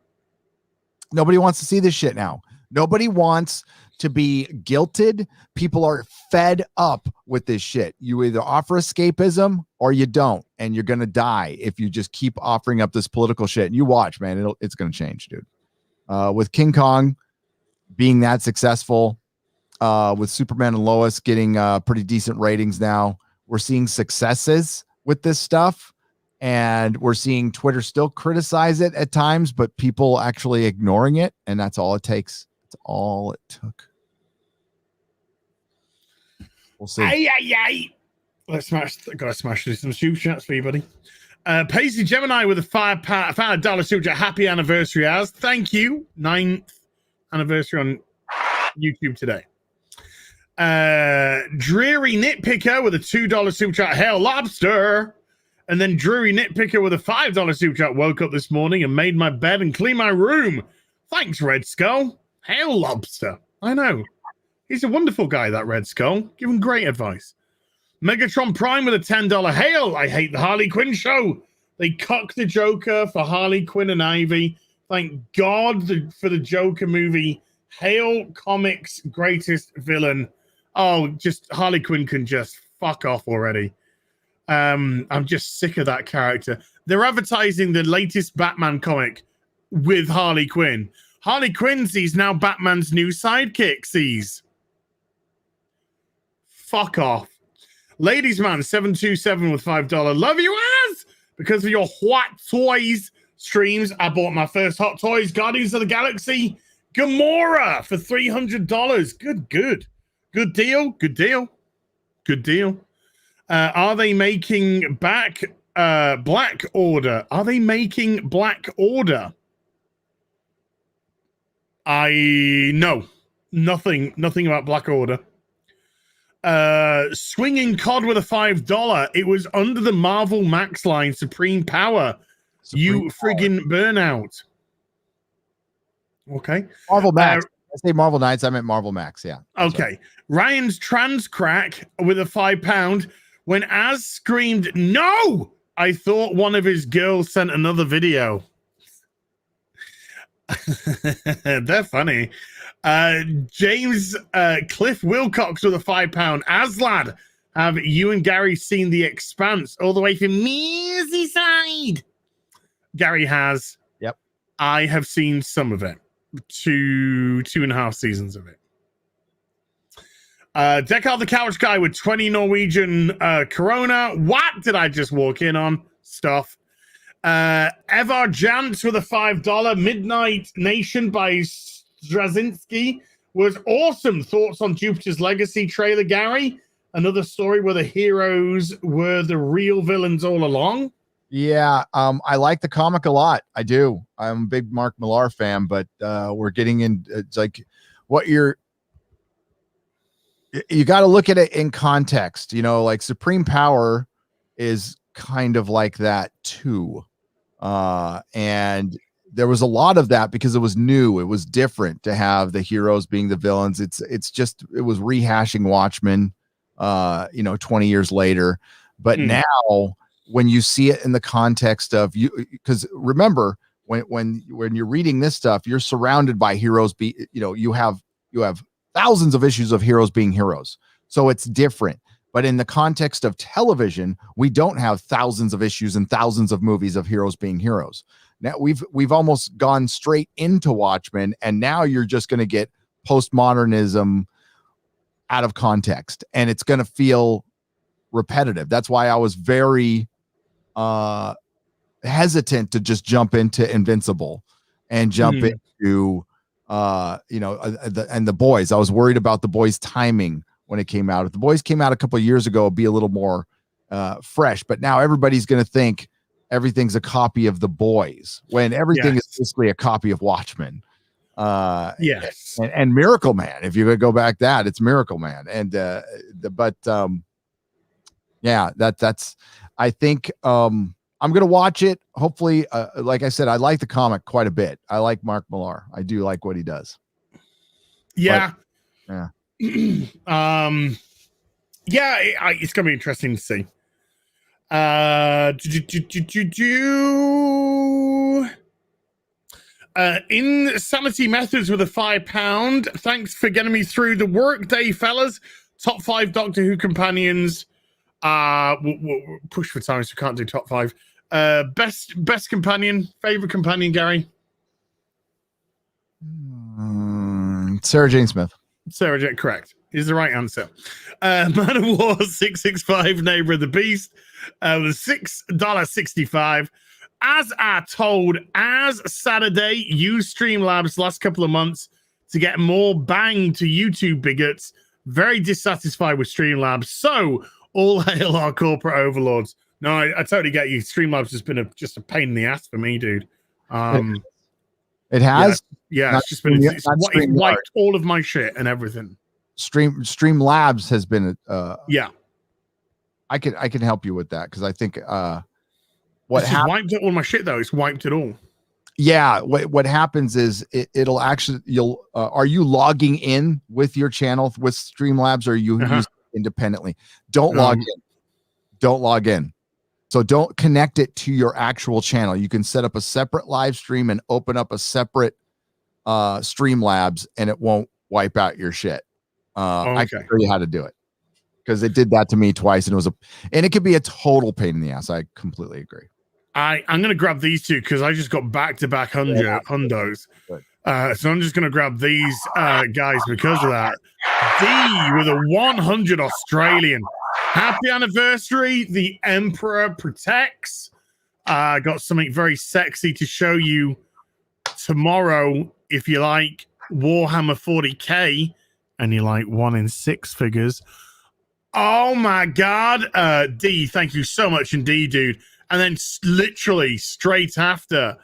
Nobody wants to see this shit now. Nobody wants to be guilted. People are fed up with this shit. You either offer escapism or you don't, and you're going to die if you just keep offering up this political shit. And you watch, man, it's going to change, dude. With King Kong being that successful, with Superman and Lois getting pretty decent ratings now, we're seeing successes with this stuff, and we're seeing Twitter still criticize it at times, but people actually ignoring it, and that's all it takes. That's all it took. We'll see. Gotta smash through some super chats for you, buddy. Paisley Gemini with a $5 super chat. Happy anniversary, Az. Thank you. 9th anniversary on YouTube today. Dreary Nitpicker with a $2 super chat. Hail Lobster. And then Dreary Nitpicker with a $5 super chat. Woke up this morning and made my bed and cleaned my room. Thanks, Red Skull. Hail Lobster. I know. He's a wonderful guy, that Red Skull. Give him great advice. Megatron Prime with a $10 hail. I hate the Harley Quinn show. They cocked the Joker for Harley Quinn and Ivy. Thank God for the Joker movie. Hail Comics' greatest villain. Oh, just Harley Quinn can just fuck off already. I'm just sick of that character. They're advertising the latest Batman comic with Harley Quinn. Harley Quinn sees now Batman's new sidekick sees. Fuck off. Ladies Man 727 with $5. Love you as because of your Hot Toys streams. I bought my first Hot Toys Guardians of the Galaxy Gamora for $300. Good deal. Are they making Black Order? Are they making Black Order? I know nothing about Black Order. Swinging Cod with a $5. It was under the Marvel Max line, Supreme Power. You friggin' burnout. Okay. Marvel Max. I say Marvel Knights. I meant Marvel Max. Yeah. Okay. Right. Ryan's trans crack with a £5. When Az screamed, "No!" I thought one of his girls sent another video. They're funny. James Cliff Wilcox with a £5. Aslad, have you and Gary seen The Expanse all the way from Merseyside? Gary has. Yep. I have seen some of it. Two and a half seasons of it. Deck out the couch guy with 20 Norwegian Corona. What did I just walk in on? Stuff. Evar Jantz with a $5. Midnight Nation by Straczynski was awesome. Thoughts on Jupiter's Legacy trailer, Gary? Another story where the heroes were the real villains all along. Yeah, I like the comic a lot. I do. I'm a big Mark Millar fan, but we're getting in. It's like what you got to look at it in context. You know, like Supreme Power is kind of like that too. And there was a lot of that because it was new. It was different to have the heroes being the villains. It was rehashing Watchmen, 20 years later. But now when you see it in the context of you, because remember when you're reading this stuff, you're surrounded by heroes. You have thousands of issues of heroes being heroes. So it's different. But in the context of television, we don't have thousands of issues and thousands of movies of heroes being heroes. Now we've almost gone straight into Watchmen, and now you're just going to get postmodernism out of context, and it's going to feel repetitive. That's why I was very hesitant to just jump into Invincible and jump into the Boys. I was worried about the Boys timing when it came out. If the Boys came out a couple of years ago, it'd be a little more fresh, but now everybody's going to think everything's a copy of the Boys when everything is basically a copy of Watchmen. Yes. And Miracle Man, if you go back that, it's Miracle Man. And that's I think I'm gonna watch it. Hopefully, like I said, I like the comic quite a bit. I like Mark Millar. I do like what he does. Yeah. But, yeah. It's gonna be interesting to see. Insanity Methods with a £5. Thanks for getting me through the workday, fellas. Top 5 Doctor Who companions. We'll push for time, so we can't do top 5. Best companion, favorite companion, Gary. Sarah Jane Smith. Sarah Jane, correct, is the right answer. Man of War 665, Neighbor of the Beast, with $6.65. As I told, as Saturday, use Streamlabs last couple of months to get more bang to YouTube bigots. Very dissatisfied with Streamlabs. So all hail our corporate overlords. No, I totally get you. Streamlabs has been just a pain in the ass for me, dude. It has. Yeah, it's just been it's wiped all of my shit and everything. Streamlabs has been I can help you with that because I think what wiped all my shit though. It's wiped it all. Yeah, what happens is it'll actually are you logging in with your channel with Streamlabs or are you using it independently? Don't log in. So don't connect it to your actual channel. You can set up a separate live stream and open up a separate Streamlabs and it won't wipe out your shit. I can show you how to do it because it did that to me twice and it could be a total pain in the ass. I completely agree. I'm going to grab these two because I just got back-to-back hundos. So I'm just going to grab these guys because of that. D with a 100 Australian. Happy anniversary. The Emperor protects. Got something very sexy to show you tomorrow if you like Warhammer 40K and you like 1 in 6 figures. Oh my God. D, thank you so much indeed, dude. And then literally straight after,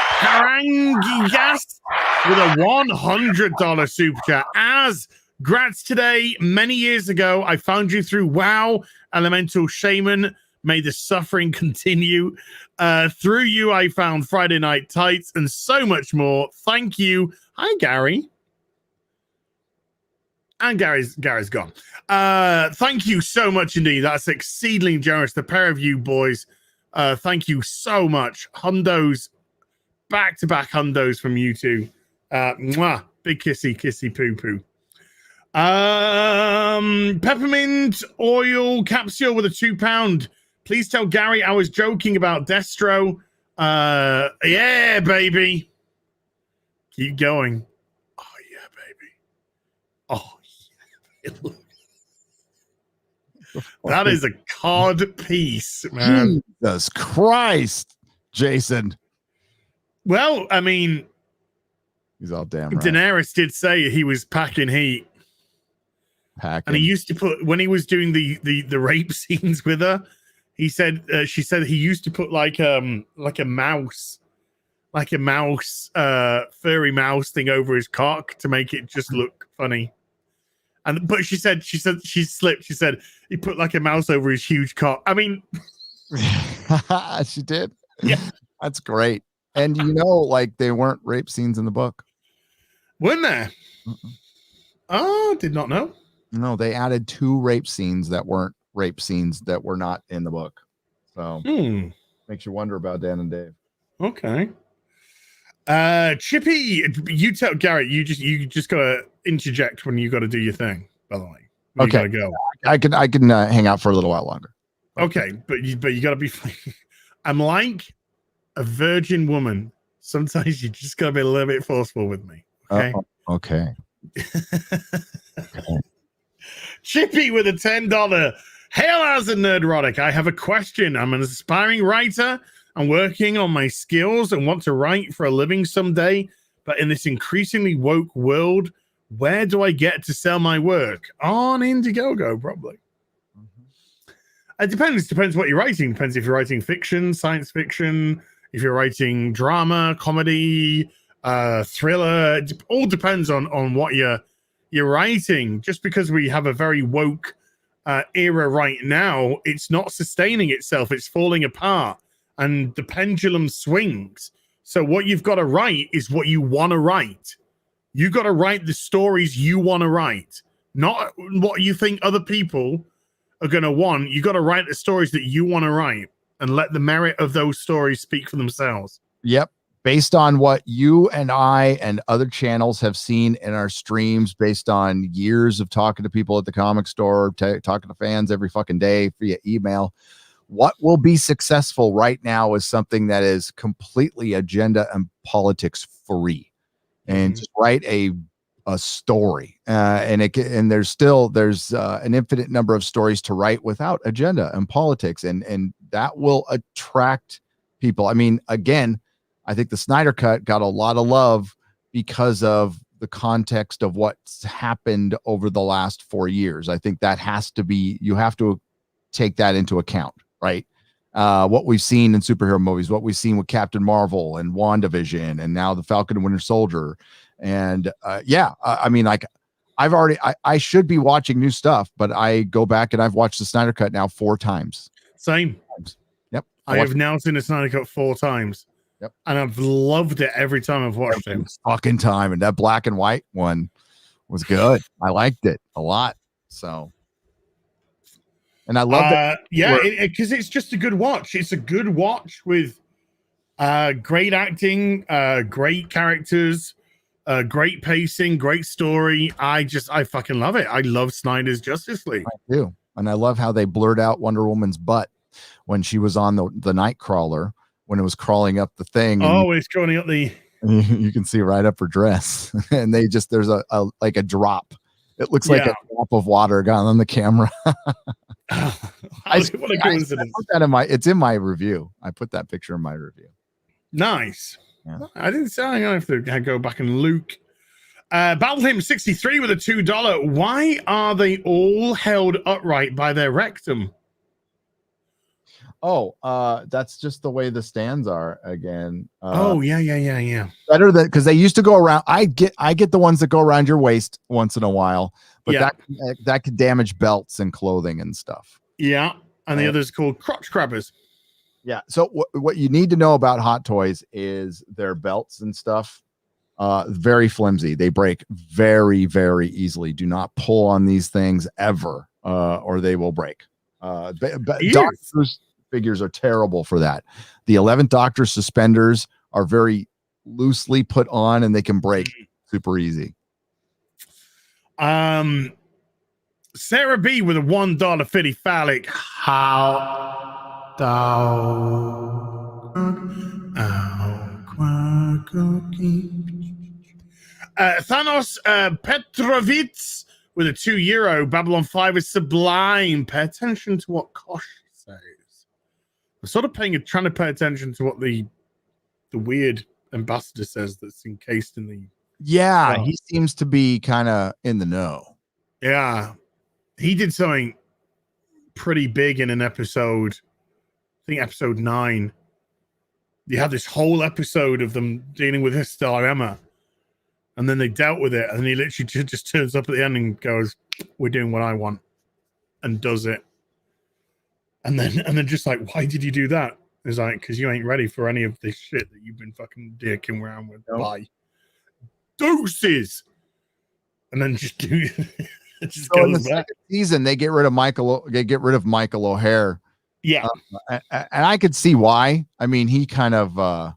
Harangigas with a $100 super chat. As grats today, many years ago, I found you through WoW, Elemental Shaman. May the suffering continue. Through you, I found Friday Night Tights and so much more. Thank you. Hi, Gary. And Gary's gone. Thank you so much indeed. That's exceedingly generous. The pair of you boys. Thank you so much. Hundos, back-to-back hundos from you two. Mwah. Big kissy poo poo. Peppermint oil capsule with a £2. Please tell Gary I was joking about Destro. Yeah, baby. Keep going. Oh yeah, baby. Oh yeah. That is a cod piece, man. Jesus Christ, Jason. Well, I mean, he's all damn right. Daenerys did say he was packing heat. And he used to put, when he was doing the rape scenes with her, he said she said he used to put like a mouse, furry mouse thing over his cock to make it just look funny. But she said she slipped. She said he put like a mouse over his huge cock. I mean, she did. Yeah, that's great. And you know, like they weren't rape scenes in the book, weren't there? Oh, did not know. No, they added 2 rape scenes that weren't rape scenes that were not in the book. So makes you wonder about Dan and Dave. Okay. Chippy, you tell Garrett, you just gotta interject when you gotta do your thing, by the way. You gotta go. I can hang out for a little while longer. Okay, but you gotta be I'm like a virgin woman. Sometimes you just gotta be a little bit forceful with me. Okay. Okay. Chippy with a $10. Hail as a Nerdrotic. I have a question. I'm an aspiring writer. I'm working on my skills and want to write for a living someday. But in this increasingly woke world, where do I get to sell my work? On Indiegogo, probably. It depends what you're writing. Depends if you're writing fiction, science fiction, if you're writing drama, comedy, thriller. It all depends on what you're writing. Just because we have a very woke era right now, it's not sustaining itself. It's falling apart, and the pendulum swings. So what you've got to write is what you want to write. You got to write the stories you want to write, not what you think other people are going to want. You got to write the stories that you want to write and let the merit of those stories speak for themselves. Yep. Based on what you and I and other channels have seen in our streams, based on years of talking to people at the comic store, talking to fans every fucking day via email, what will be successful right now is something that is completely agenda and politics free, and just write a story. And there's an infinite number of stories to write without agenda and politics, and that will attract people. I mean, again, I think the Snyder Cut got a lot of love because of the context of what's happened over the last 4 years. I think that you have to take that into account, right? What we've seen in superhero movies, what we've seen with Captain Marvel and WandaVision, and now the Falcon and Winter Soldier. And I mean, like I should be watching new stuff, but I go back and I've watched the Snyder Cut now 4 times. Same. Yep. I have now seen the Snyder Cut 4 times. Yep. And I've loved it every time I've watched it. Fucking time. And that black and white one was good. I liked it a lot. So, and I love that. Yeah, because it's just a good watch. It's a good watch with great acting, great characters, great pacing, great story. I fucking love it. I love Snyder's Justice League. I do. And I love how they blurred out Wonder Woman's butt when she was on the Nightcrawler, when it was crawling up the thing. Oh, it's crawling up the... You can see right up her dress. And there's a drop. It looks like a drop of water gone on the camera. What a coincidence. I put that it's in my review. I put that picture in my review. Nice. Yeah. I didn't say I'm going to have to go back and look. Battle Him 63 with a $2. Why are they all held upright by their rectum? That's just the way the stands are again. Yeah. Better than, because they used to go around. I get the ones that go around your waist once in a while, but Yeah. that could damage belts and clothing and stuff. Yeah, and the others called crotch grabbers. Yeah. So what you need to know about Hot Toys is their belts and stuff. Very flimsy. They break very, very easily. Do not pull on these things ever, or they will break. Doctor's figures are terrible for that. The 11th Doctor suspenders are very loosely put on, and they can break super easy. Sarah B with a $1.50 phallic. How Thanos Petrovitz with a €2. Babylon 5 is sublime. Pay attention to what Kosh says. I'm sort of trying to pay attention to what the weird ambassador says that's encased in the. Yeah, he seems to be kind of in the know. Yeah, he did something pretty big in an episode. I think episode 9. You had this whole episode of them dealing with this dilemma, and then they dealt with it, and he literally just turns up at the end and goes, "We're doing what I want," and does it. And then just like, why did you do that? It's like, because you ain't ready for any of this shit that you've been fucking dicking around with. Nope. Bye. Doses. And then just do it. Just so in the second season, they get rid of Michael O'Hare. Yeah. And I could see why. I mean, he kind of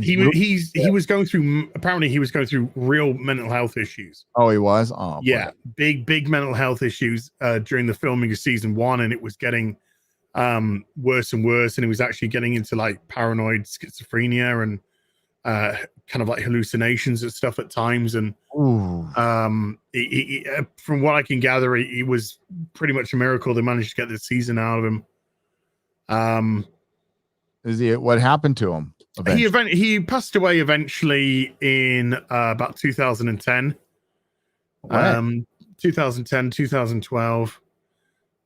he was going through, apparently he was going through real mental health issues. Oh, he was? Oh yeah, boy. big mental health issues during the filming of season 1, and it was getting worse and worse, and he was actually getting into like paranoid schizophrenia and kind of like hallucinations and stuff at times. And from what I can gather, he was pretty much a miracle they managed to get this season out of him. What happened to him? He passed away eventually in about 2010. 2010, 2012.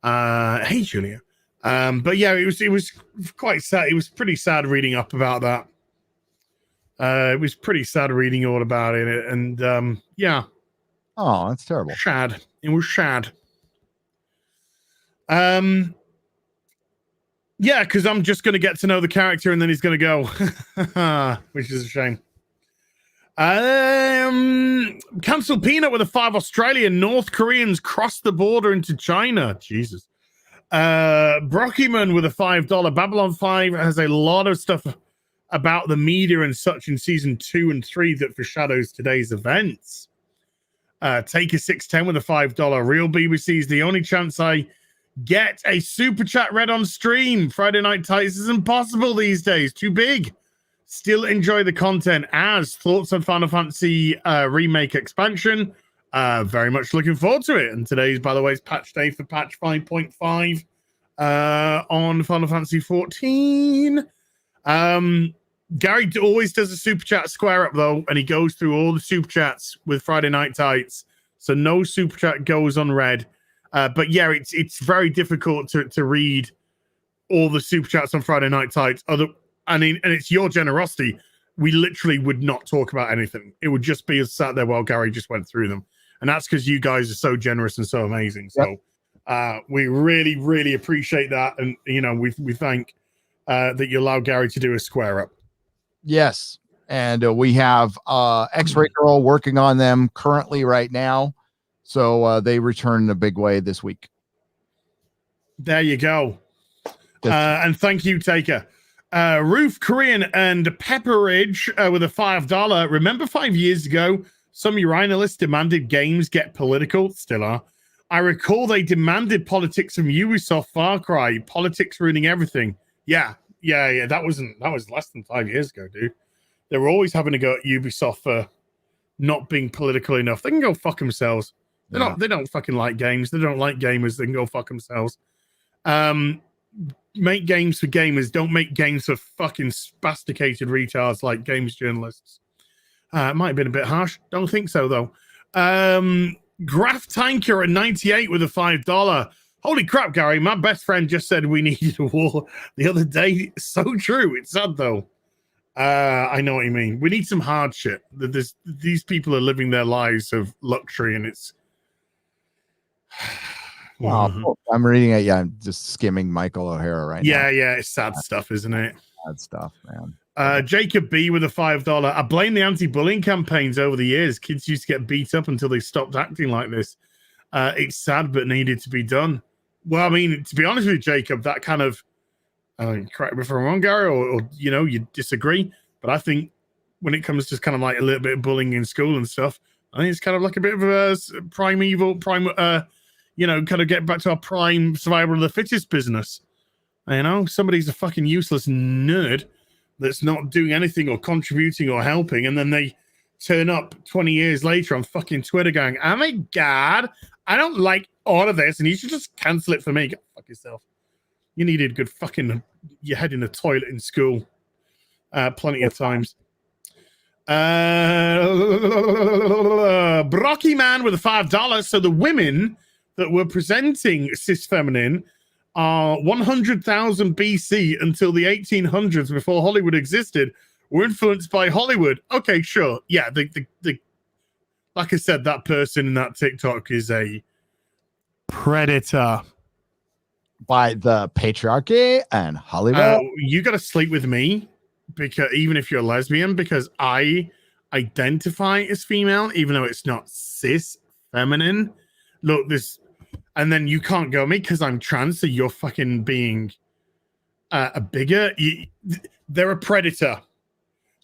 Hey, Julia. But yeah, it was quite sad. It was pretty sad reading up about that. It was pretty sad reading all about it, and yeah. Oh, that's terrible. Shad. It was shad. Yeah, because I'm just going to get to know the character and then he's going to go, which is a shame. Cancel Peanut with a 5 Australian. North Koreans cross the border into China. Jesus. Brockyman with a $5. Babylon 5 has a lot of stuff about the media and such in season 2 and 3 that foreshadows today's events. Take a 610 with a $5. Real BBC is the only chance I get a super chat read on stream. Friday Night Tights is impossible these days. Too big. Still enjoy the content. As thoughts on Final Fantasy remake expansion. Very much looking forward to it. And today's, by the way, is patch day for patch 5.5 on Final Fantasy 14. Gary always does a super chat square up though, and he goes through all the super chats with Friday Night Tights. So no super chat goes unread. But yeah, it's very difficult to read all the super chats on Friday Night Tights. And it's your generosity. We literally would not talk about anything. It would just be us sat there while Gary just went through them. And that's because you guys are so generous and so amazing. So we really, really appreciate that. And, you know, we thank that you allow Gary to do a square up. Yes. And we have X-Ray Girl working on them currently right now. So they return in a big way this week. There you go. And thank you, Taker. Roof Korean and Pepperidge with a $5. Remember 5 years ago, some urinalists demanded games get political? Still are. I recall they demanded politics from Ubisoft Far Cry. Politics ruining everything. Yeah. That was less than 5 years ago, dude. They were always having to go at Ubisoft for not being political enough. They can go fuck themselves. They don't fucking like games. They don't like gamers. They can go fuck themselves. Make games for gamers. Don't make games for fucking spasticated retards like games journalists. It might have been a bit harsh. Don't think so, though. Graph Tanker at 98 with a $5. Holy crap, Gary. My best friend just said we needed a war the other day. So true. It's sad, though. I know what you mean. We need some hardship. These people are living their lives of luxury, and it's... Oh, I'm reading it. Yeah, I'm just skimming Michael O'Hara right now. Yeah, it's sad stuff, isn't it? Sad stuff, man. Jacob B with a $5. I blame the anti-bullying campaigns over the years. Kids used to get beat up until they stopped acting like this. It's sad, but needed to be done. Well, I mean, to be honest with you, Jacob, that kind of, correct me if I'm wrong, Gary, or you disagree, but I think when it comes to kind of like a little bit of bullying in school and stuff, I think it's kind of like a bit of a kind of get back to our prime survival of the fittest business. Somebody's a fucking useless nerd that's not doing anything or contributing or helping, and then they turn up 20 years later on fucking Twitter going, oh my God, I don't like all of this, and you should just cancel it for me. Go fuck yourself. You needed good fucking your head in the toilet in school plenty of times. Brocky Man with a $5. So the women that were presenting cis feminine are 100,000 BC until the 1800s, before Hollywood existed, were influenced by Hollywood. Okay, sure. Yeah, the like I said, that person in that TikTok is a predator. By the patriarchy and Hollywood. You got to sleep with me, because even if you're a lesbian, because I identify as female, even though it's not cis feminine. Look, and then you can't go me because I'm trans, so you're fucking being a bigger. They're a predator.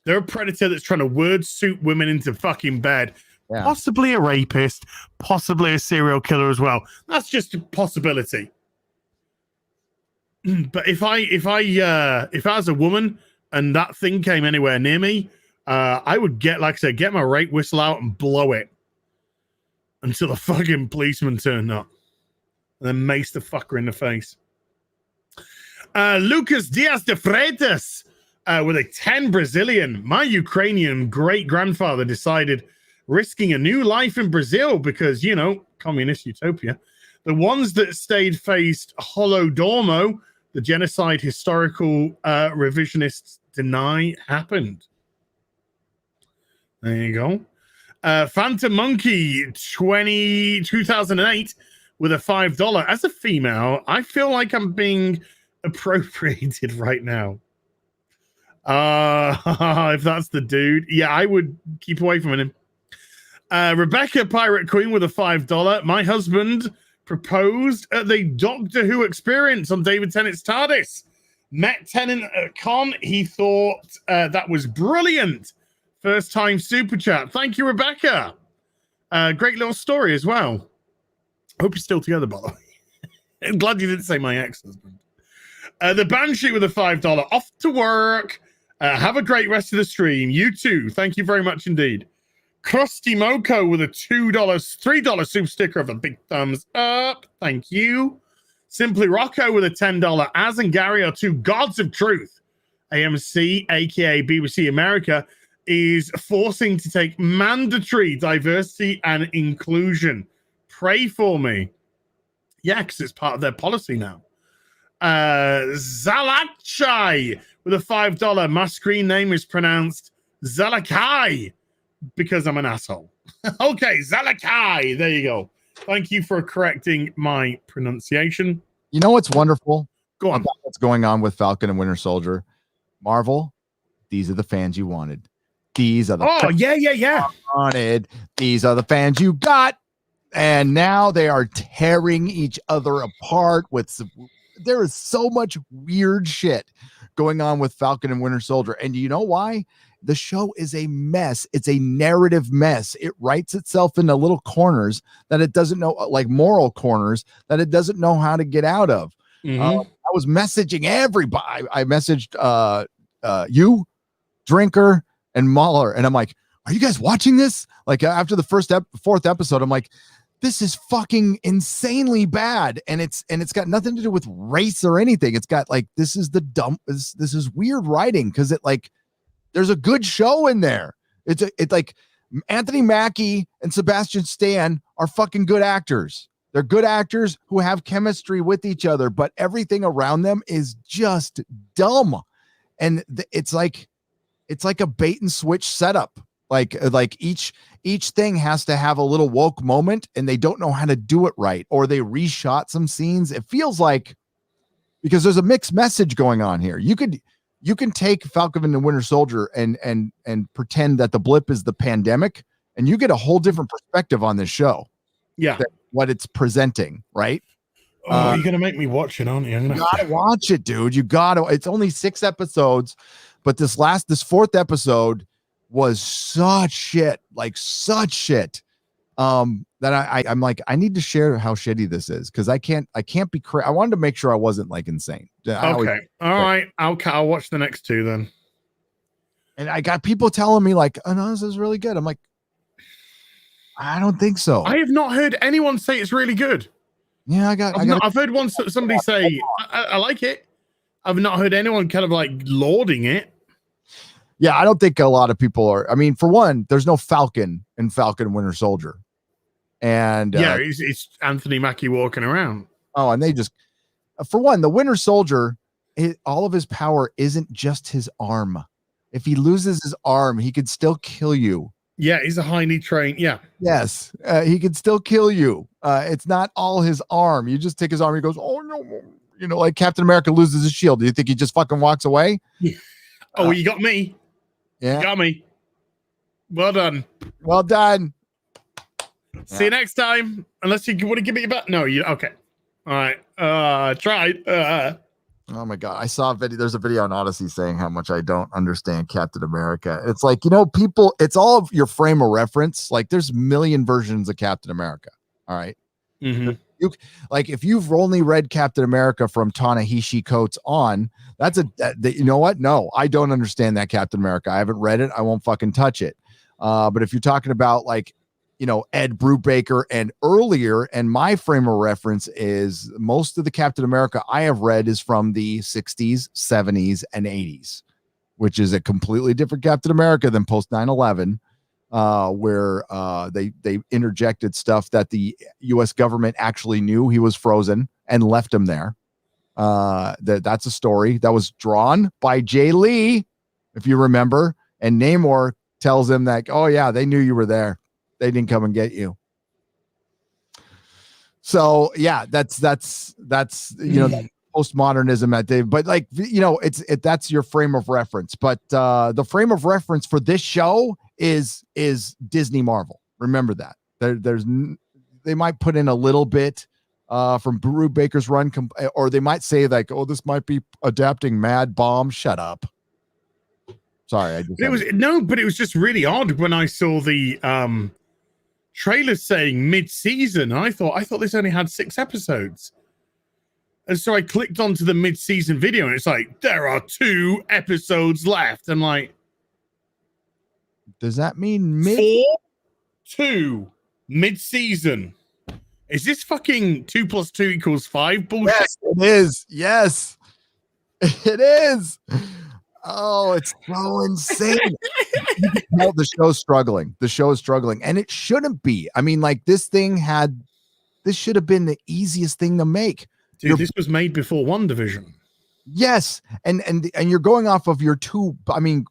They're a predator that's trying to word suit women into fucking bed. Yeah. Possibly a rapist, possibly a serial killer as well. That's just a possibility. But if I was a woman and that thing came anywhere near me, I would get my rape whistle out and blow it until the fucking policeman turned up, and then mace the fucker in the face. Lucas Diaz de Freitas with a 10 Brazilian. My Ukrainian great-grandfather decided risking a new life in Brazil because, communist utopia. The ones that stayed faced Holodomor, the genocide historical revisionists deny happened. There you go. Phantom Monkey 2008 with a $5. As a female, I feel like I'm being appropriated right now. If that's the dude, yeah, I would keep away from him. Rebecca Pirate Queen with a $5. My husband proposed at the Doctor Who experience on David Tennant's TARDIS. Met Tennant at con. He thought that was brilliant. First time super chat. Thank you, Rebecca. Great little story as well. Hope you're still together, by the way. I'm glad you didn't say my ex-husband. The Banshee with a $5. Off to work. Have a great rest of the stream. You too. Thank you very much indeed. Krusty Moko with a $3 super sticker of a big thumbs up. Thank you. Simply Rocco with a $10. Az and Gary are two gods of truth. AMC, aka BBC America, is forcing to take mandatory diversity and inclusion. Pray for me. Yeah, because it's part of their policy now. Zalachai with a $5. My screen name is pronounced Zalakai because I'm an asshole. Okay, Zalakai. There you go. Thank you for correcting my pronunciation. You know what's wonderful? Go on. About what's going on with Falcon and Winter Soldier? Marvel, these are the fans you wanted. These are the fans you wanted. These are the fans you got. And now they are tearing each other apart there is so much weird shit going on with Falcon and Winter Soldier. And you know why? The show is a mess. It's a narrative mess. It writes itself into little corners that it doesn't know, like moral corners that it doesn't know how to get out of. I was messaging everybody. I messaged you, Drinker, and Mahler, and I'm like, are you guys watching this? Like after the fourth episode, I'm like, this is fucking insanely bad, and it's got nothing to do with race or anything. It's got like this is weird writing because it like there's a good show in there. It's like Anthony Mackie and Sebastian Stan are fucking good actors. They're good actors who have chemistry with each other, but everything around them is just dumb. And it's like a bait and switch setup. Like each thing has to have a little woke moment, and they don't know how to do it right, or they reshot some scenes. It feels like, because there's a mixed message going on here. You can take Falcon and the Winter Soldier and pretend that the blip is the pandemic, and you get a whole different perspective on this show. Yeah. What it's presenting, right? Oh, you're gonna make me watch it, aren't you? You gotta watch it, dude. You gotta. It's only 6 episodes, but this fourth episode was such shit, that I'm like, I need to share how shitty this is, because I can't be I wanted to make sure I wasn't like insane. Okay, all right, I'll watch the next 2 then. And I got people telling me like, oh no, this is really good. I'm like, I don't think so. I have not heard anyone say it's really good. Yeah, I've heard somebody say I like it. I've not heard anyone kind of like lauding it. Yeah, I don't think a lot of people are. I mean, for one, there's no Falcon in Falcon Winter Soldier. And it's Anthony Mackie walking around. Oh, and they just, for one, the Winter Soldier, all of his power isn't just his arm. If he loses his arm, he could still kill you. Yeah, he's a highly trained. Yeah. Yes, he could still kill you. It's not all his arm. You just take his arm. He goes, oh no, like Captain America loses his shield. Do you think he just fucking walks away? Yeah. Oh, you got me. Yeah, you got me. Well done. Well done. See you next time. Unless you want to give me your back. No, you okay. All right. Tried. Oh my God. I saw a video. There's a video on Odyssey saying how much I don't understand Captain America. It's like, people, it's all of your frame of reference. Like there's a million versions of Captain America. All right. Mm-hmm. If you've only read Captain America from Ta-Nehisi Coates on, you know what? No, I don't understand that Captain America. I haven't read it. I won't fucking touch it. But if you're talking about Ed Brubaker and earlier, and my frame of reference is most of the Captain America I have read is from the 60s, 70s, and 80s, which is a completely different Captain America than post 9/11, where they interjected stuff that the U.S. government actually knew he was frozen and left him there. That's a story that was drawn by Jay Lee, if you remember, and Namor tells him that, oh yeah, they knew you were there. They didn't come and get you. So yeah, that's postmodernism that they, but that's your frame of reference. But the frame of reference for this show is Disney Marvel. Remember that. They might put in a little bit from Brubaker's run, or they might say like, oh, this might be adapting Mad Bomb. Shut up. Sorry, but it was just really odd when I saw the trailer saying mid-season. I thought this only had 6 episodes, and so I clicked onto the mid-season video, and it's like there are 2 episodes left. I'm like, does that mean 2 mid-season? Is this fucking 2 + 2 = 5 bullshit? Yes, it is. Yes, it is. Oh, it's so insane. No, the show's struggling. The show is struggling, and it shouldn't be. I mean, like this should have been the easiest thing to make. Dude, this was made before WandaVision. Yes, and you're going off of your 2, I mean,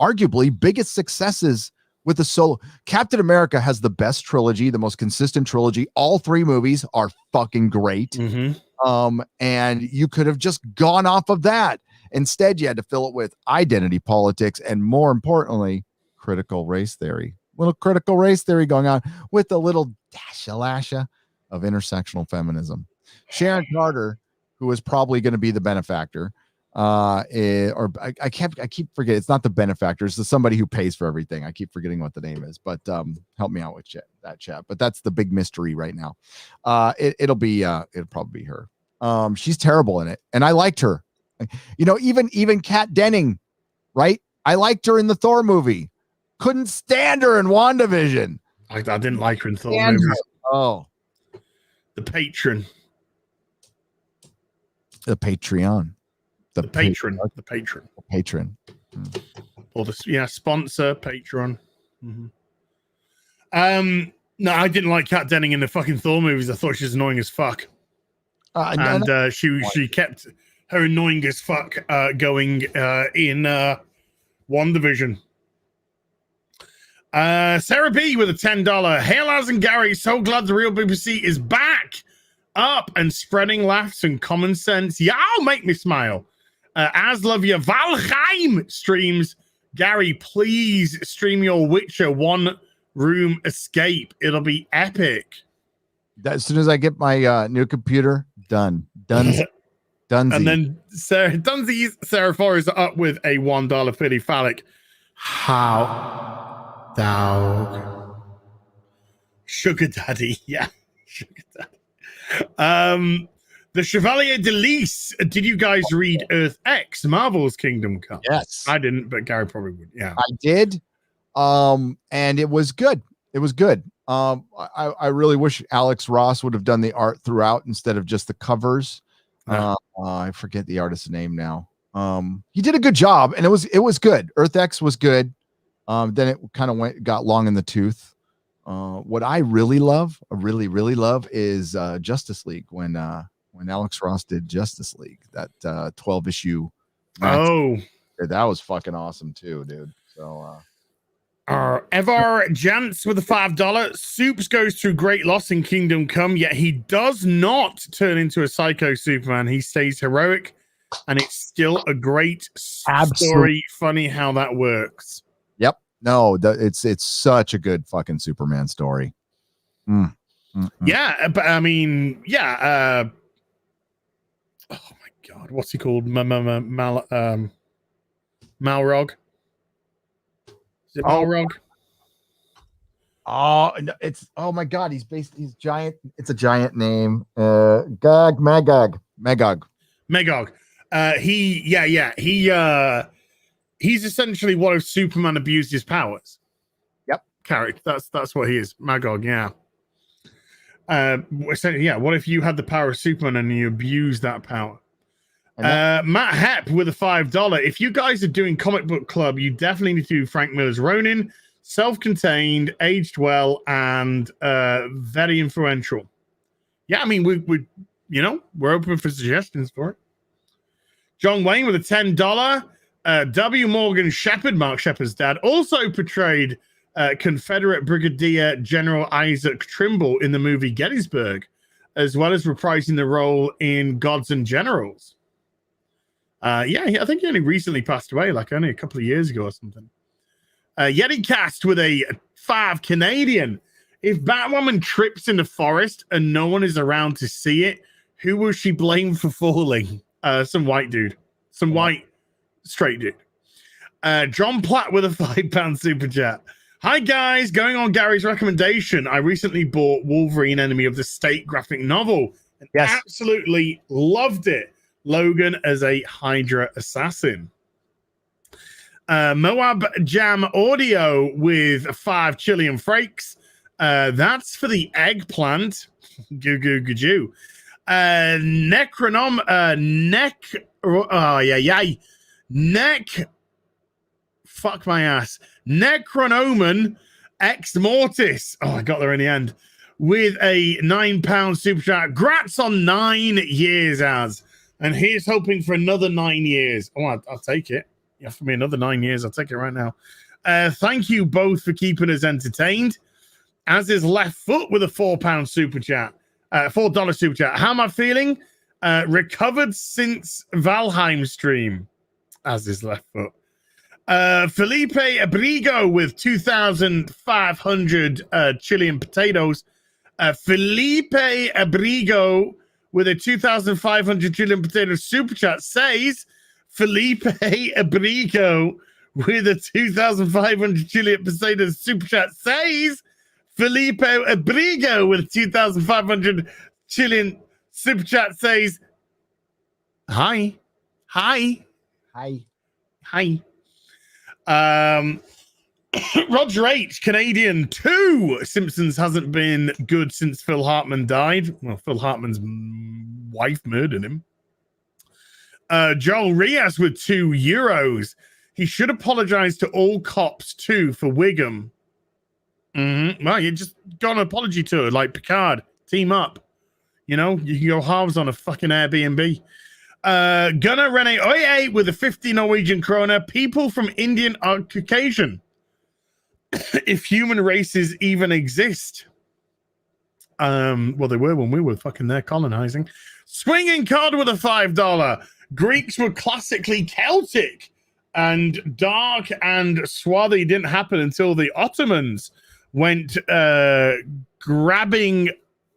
arguably biggest successes with the solo. Captain America has the best trilogy, the most consistent trilogy. All 3 movies are fucking great. Mm-hmm. And you could have just gone off of that. Instead, you had to fill it with identity politics and, more importantly, critical race theory. Little critical race theory going on with a little dasha of intersectional feminism. Sharon Carter, who is probably going to be the benefactor, I keep forgetting. It's not the benefactor. It's somebody who pays for everything. I keep forgetting what the name is, but help me out with that chat. But that's the big mystery right now. It'll probably be her. She's terrible in it, and I liked her. Even Kat Denning, right? I liked her in the Thor movie. Couldn't stand her in WandaVision. I didn't like her in Thor movie. Oh, the patron. The Patreon. The patron. The patron. Or sponsor Patreon. Mm-hmm. No, I didn't like Kat Denning in the fucking Thor movies. I thought she was annoying as fuck. And she kept her annoying as fuck going in WandaVision. Sarah B with a $10. Hey, Laz and Gary, so glad the real BBC is back up and spreading laughs and common sense. Y'all make me smile. As love your Valheim streams. Gary, please stream your Witcher one room escape. It'll be epic. As soon as I get my new computer, done. Dunsey. And then Sarah Forrest up with a $1 pity phallic. How dog. Sugar daddy. Yeah. Sugar daddy. The Chevalier de Lys. Did you guys read Earth X, Marvel's Kingdom Come? Yes. I didn't, but Gary probably would. Yeah. I did. And it was good. It was good. I really wish Alex Ross would have done the art throughout instead of just the covers. I forget the artist's name now. He did a good job, and it was good. Earth X was good. Then it kind of got long in the tooth. What I really love, is Justice League when Alex Ross did Justice League, that 12 issue. Oh, that was fucking awesome too, dude. So Evar Jantz with a $5. Soups goes through great loss in Kingdom Come, yet he does not turn into a psycho Superman. He stays heroic, and it's still a great story. Funny how that works. Yep. No, it's such a good fucking Superman story. Yeah, but I mean, yeah. Oh my god, what's he called? Malrog. Is it Malrog? Oh, it's my god, he's giant. It's a giant name. Magog. He's essentially what if Superman abused his powers. Yep. Character. That's what he is. Magog, yeah. What if you had the power of Superman and you abused that power? Matt Hepp with a $5. If you guys are doing comic book club, you definitely need to do Frank Miller's Ronin, self-contained, aged well, and very influential. Yeah, I mean, we're open for suggestions for it. John Wayne with a $10. W. Morgan Shepard, Mark Shepard's dad, also portrayed Confederate Brigadier General Isaac Trimble in the movie Gettysburg, as well as reprising the role in Gods and Generals. I think he only recently passed away, like only a couple of years ago or something. Yeti Cast with a 5 Canadian. If Batwoman trips in the forest and no one is around to see it, who will she blame for falling? Some white dude. Some white straight dude. John Platt with a £5 super chat. Hi guys, going on Gary's recommendation, I recently bought Wolverine Enemy of the State graphic novel and absolutely loved it. Logan as a Hydra assassin. Moab Jam Audio with 5 Chilean Frakes. That's for the eggplant. Goo goo goo goo. Fuck my ass. Necronoman Ex Mortis. Oh, I got there in the end. With a £9 super chat. Grats on 9 years, Az. And he's hoping for another 9 years. Oh, I'll take it. You offer me another 9 years. I'll take it right now. Thank you both for keeping us entertained. As is Left Foot with a £4 super chat. $4 super chat. How am I feeling? Recovered since Valheim stream. As is Left Foot. Felipe Abrigo with 2,500 Chilean potatoes. Felipe Abrigo with a 2,500 Chilean potato super chat says Felipe Abrigo with a 2,500 Chilean potato super chat says Felipe Abrigo with a 2,500 Chilean super chat says hi. Roger H, Canadian 2. Simpsons hasn't been good since Phil Hartman died. Well, Phil Hartman's wife murdered him. Joel Rias with €2. He should apologize to all cops too for Wiggum. Well, you just go on an apology tour like Picard. Team up. You know, you can go halves on a fucking Airbnb. Gunnar Rene Oye with a 50 Norwegian krona. People from Indian are Caucasian. If human races even exist. Well, they were when we were fucking there colonizing. Swinging card with a $5. Greeks were classically Celtic, and dark and swarthy didn't happen until the Ottomans went grabbing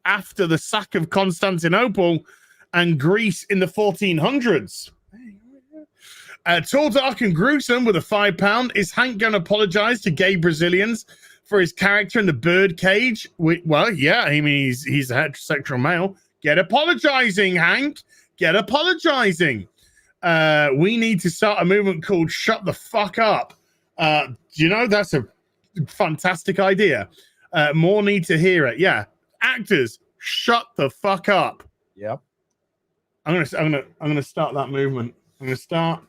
after the sack of Constantinople and Greece in the 1400s. Tall, dark, and gruesome with a £5. Is Hank going to apologize to gay Brazilians for his character in the Birdcage? Well, yeah, I mean, he's a heterosexual male. Get apologizing, Hank. Get apologizing. We need to start a movement called Shut the Fuck Up. You know, that's a fantastic idea. More need to hear it. Yeah. Actors, shut the fuck up. Yep. I'm gonna start that movement. I'm gonna start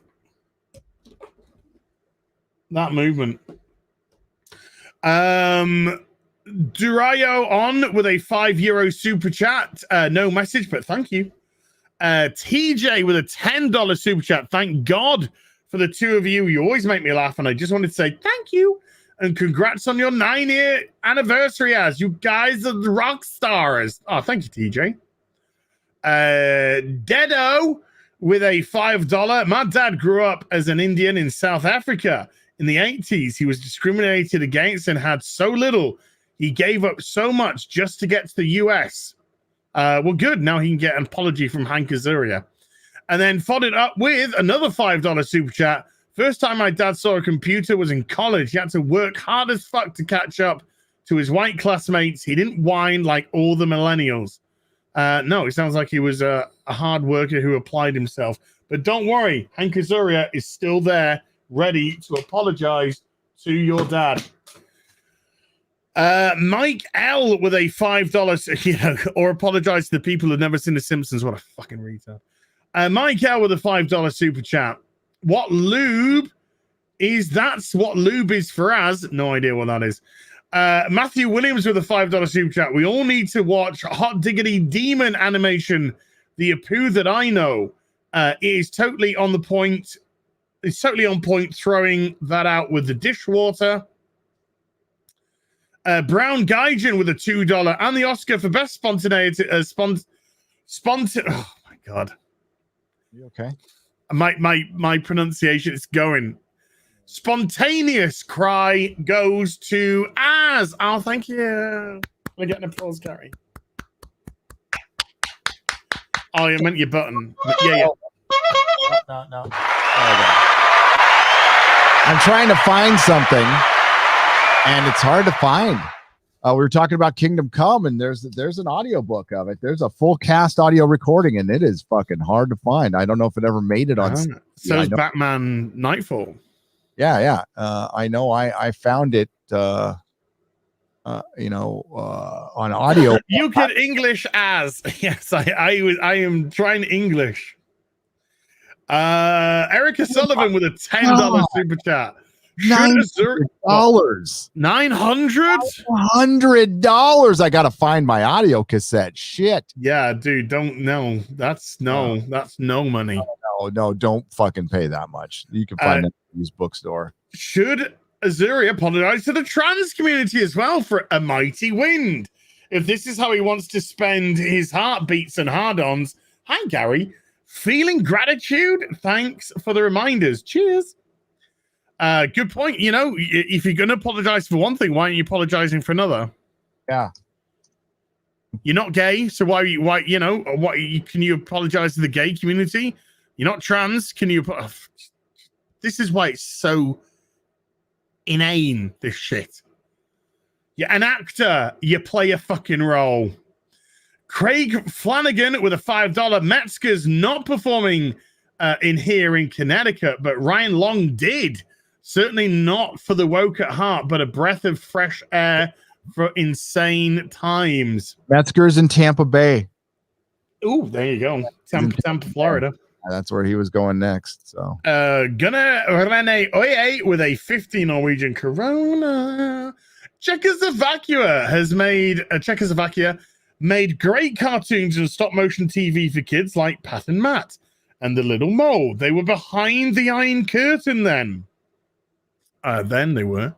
that movement. Durayo on with a €5 super chat. No message, but thank you. TJ with a $10 super chat. Thank God for the two of you. You always make me laugh, and I just wanted to say thank you and congrats on your 9-year anniversary. As you guys are the rock stars. Oh, thank you, TJ. Dedo with a $5. My dad grew up as an Indian in South Africa in the 80s. He was discriminated against and had so little. He gave up so much just to get to the US. Well, good. Now he can get an apology from Hank Azaria. And then followed up with another $5 super chat. First time my dad saw a computer was in college. He had to work hard as fuck to catch up to his white classmates. He didn't whine like all the millennials. No, it sounds like he was a hard worker who applied himself. But don't worry, Hank Azaria is still there, ready to apologize to your dad. Mike L with a $5, or apologize to the people who've never seen The Simpsons. What a fucking retard. Mike L with a $5 super chat. What lube is? That's what lube is for us. No idea what that is. Matthew Williams with a $5 super chat. We all need to watch Hot Diggity Demon animation. The Apu that I know is totally on the point. It's totally on point. Throwing that out with the dishwater. Brown Gaijin with a $2 and the Oscar for best spontaneity. Oh my god. You okay? My pronunciation is going. Spontaneous cry goes to Az. Oh, thank you. We're getting applause, Gary. Oh, you meant your button. Yeah. No. I'm trying to find something, and it's hard to find. We were talking about Kingdom Come, and there's an audiobook of it. There's a full cast audio recording, and it is fucking hard to find. I don't know if it ever made it on. So is Batman Nightfall. Yeah. I know. I found it. On audio. You could English as yes. I am trying English. Erica Sullivan with a $10 super chat. $900. $900. I gotta find my audio cassette. Shit. Yeah, dude. That's no money. No, don't fucking pay that much. You can find it in the used bookstore. Should Azaria apologize to the trans community as well for a mighty wind? If this is how he wants to spend his heartbeats and hard-ons. Hi, Gary. Feeling gratitude? Thanks for the reminders. Cheers. Good point. You know, if you're going to apologize for one thing, why aren't you apologizing for another? Yeah. You're not gay, so why can you apologize to the gay community? You're not trans. Can you? This is why it's so inane, this shit. You're an actor. You play a fucking role. Craig Flanagan with a $5. Metzger's not performing here in Connecticut, but Ryan Long did. Certainly not for the woke at heart, but a breath of fresh air for insane times. Metzger's in Tampa Bay. Ooh, there you go. Tampa, Florida. That's where he was going next. So Gunnar Rene Oye with a 50 Norwegian Corona. Czechoslovakia made great cartoons and stop motion TV for kids like Pat and Matt and the Little Mole. They were behind the Iron Curtain then. Then they were.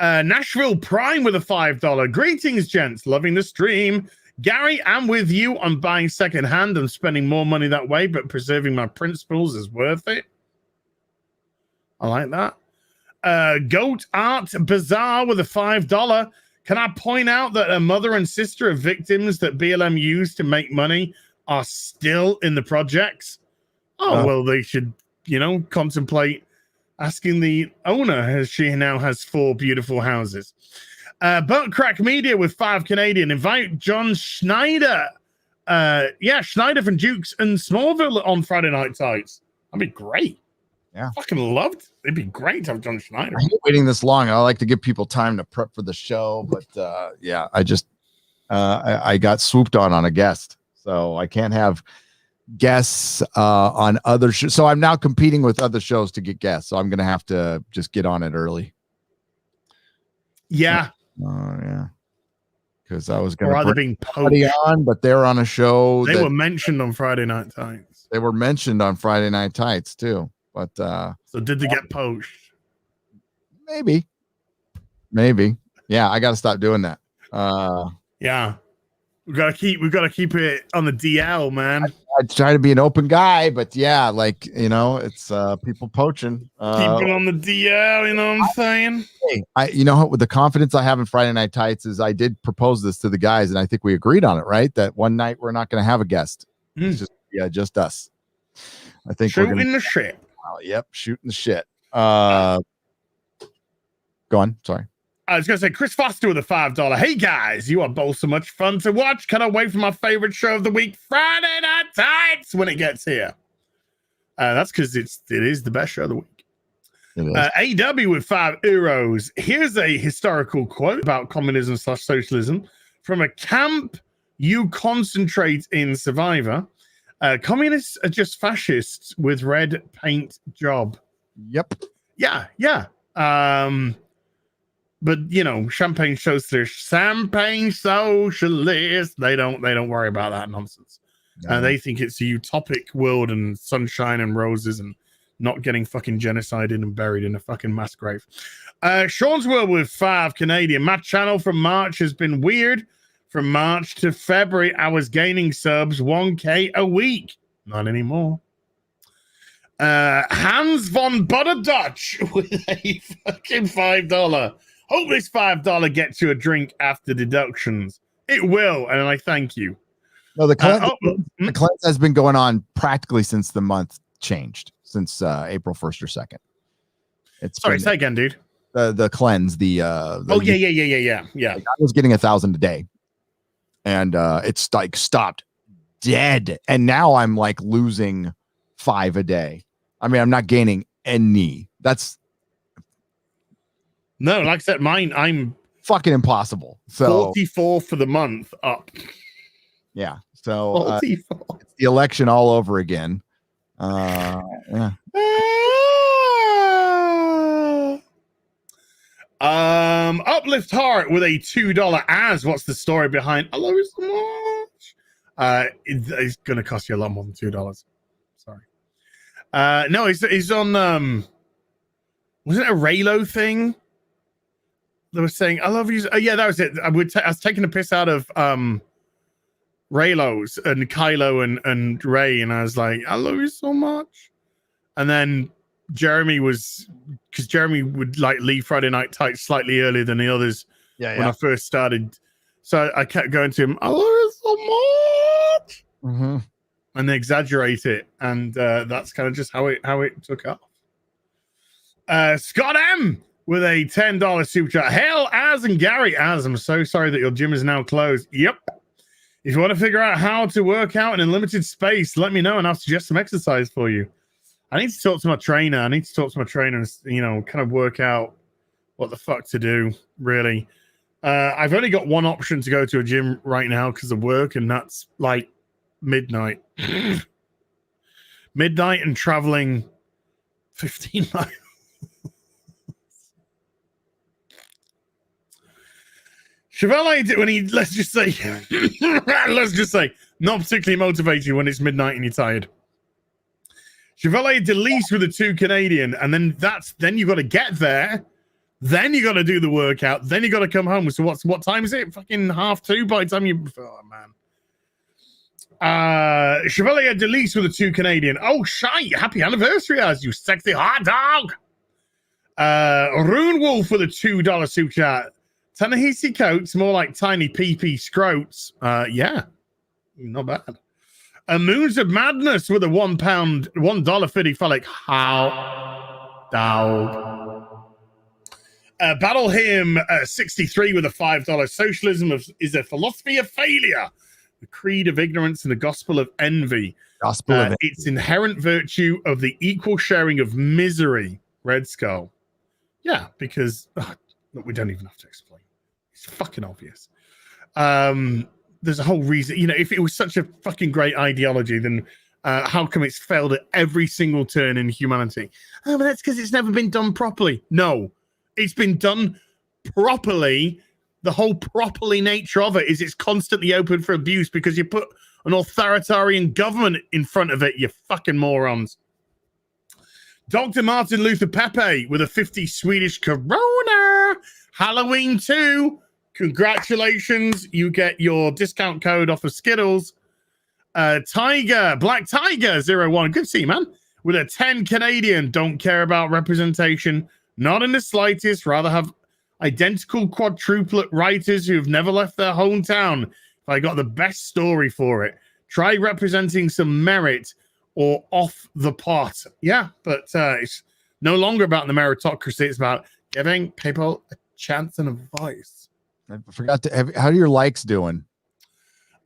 Nashville Prime with a $5. Greetings, gents. Loving the stream. Gary, I'm with you on buying secondhand and spending more money that way, but preserving my principles is worth it. I like that. Goat Art Bazaar with a $5. Can I point out that a mother and sister of victims that BLM used to make money are still in the projects? Oh, well, they should, contemplate asking the owner, as she now has 4 beautiful houses. Butt Crack Media with 5 Canadian. Invite John Schneider. Schneider from Dukes and Smallville on Friday Night Tights. That'd be great. Yeah. Fucking loved. It'd be great to have John Schneider. I hate waiting this long. I like to give people time to prep for the show, but I just I got swooped on a guest, so I can't have guests on other shows. So I'm now competing with other shows to get guests. So I'm gonna have to just get on it early. Yeah. Because I was gonna rather being poached on, but they're on a show. They were mentioned on Friday Night Tights. They were mentioned on Friday Night Tights too. But so did they get poached? Maybe. Yeah, I gotta stop doing that. Yeah. We've got to keep it on the DL, man. I try to be an open guy, but yeah, it's people poaching. Keep it on the DL, you know what I'm saying? Hey, with the confidence I have in Friday Night Tights is I did propose this to the guys, and I think we agreed on it, right? That one night we're not going to have a guest. It's just us. I think shooting the shit. Yep, shooting the shit. Go on. Sorry. I was going to say, Chris Foster with a $5. Hey, guys, you are both so much fun to watch. Cannot wait for my favorite show of the week, Friday Night Tights, when it gets here. That's because it is the best show of the week. AW with €5. Here's a historical quote about communism/socialism from a camp you concentrate in Survivor. Communists are just fascists with red paint job. Yep. Yeah. But champagne socialists, champagne socialists, they don't worry about that nonsense. They think it's a utopic world and sunshine and roses and not getting fucking genocided and buried in a fucking mass grave. Sean's World with 5 Canadian. My channel from March has been weird. From March to February, I was gaining subs 1K a week. Not anymore. Hans von Butterdutch with a fucking $5. Hope this $5 gets you a drink after deductions. It will, and I thank you. No, the cleanse has been going on practically since the month changed, since April 1st or 2nd. Say again, dude. The cleanse, yeah. I was getting 1,000 a day, and it's stopped dead, and now I'm losing 5 a day. I mean, I'm not gaining any. No, like I said, mine, I'm fucking impossible. So 44 for the month up. Yeah. So it's the election all over again. Yeah. Uplift Heart with a $2 as. What's the story behind? I love it so much. It's gonna cost you a lot more than $2. Sorry. No, he's on. Wasn't it a Raylo thing? They were saying, I love you. Yeah, that was it. I was taking a piss out of Raylos and Kylo and Ray, and I was like, I love you so much. And then Jeremy because Jeremy would leave Friday Night Tights slightly earlier than the others when I first started. So I kept going to him, I love you so much. Mm-hmm. And they exaggerate it. And that's kind of just how it took off. Scott M with a $10 super chat. Hell, Az and Gary. Az, I'm so sorry that your gym is now closed. Yep. If you want to figure out how to work out in a limited space, let me know and I'll suggest some exercise for you. I need to talk to my trainer. And, kind of work out what the fuck to do, really. I've only got one option to go to a gym right now because of work, and that's midnight. Midnight and traveling 15 miles. Chevalier, when he, let's just say, not particularly motivated when it's midnight and you're tired. Chevalier Delise with the 2 Canadian, and then you got to get there. Then you got to do the workout. Then you got to come home. So what time is it? Fucking 2:30 by the time you. Oh man. Chevalier Delise with the 2 Canadian. Oh, Shy, happy anniversary, as you sexy hot dog. Rune Wolf with a $2 super chat. Ta-Nehisi Coates, more like tiny PP scrotes. Yeah, not bad. Moons of Madness with a $1.50 phallic. How dog. Battle Him 63 with a $5. Socialism is a philosophy of failure, the creed of ignorance and the gospel of envy. Its inherent virtue of the equal sharing of misery. Red Skull. Yeah, because look, we don't even have to explain. It's fucking obvious. There's a whole reason. You know, if it was such a fucking great ideology, then how come it's failed at every single turn in humanity? Oh, but that's because it's never been done properly. No. It's been done properly. The whole properly nature of it is it's constantly open for abuse because you put an authoritarian government in front of it, you fucking morons. Dr. Martin Luther Pepe with a 50 Swedish Corona. Halloween 2. Congratulations. You get your discount code off of Skittles. Black Tiger 01. Good to see you, man. With a 10 Canadian. Don't care about representation. Not in the slightest. Rather have identical quadruplet writers who have never left their hometown. If I got the best story for it, try representing some merit or off the pot. Yeah, but it's no longer about the meritocracy. It's about giving people a chance and a voice. I forgot to. How are your likes doing?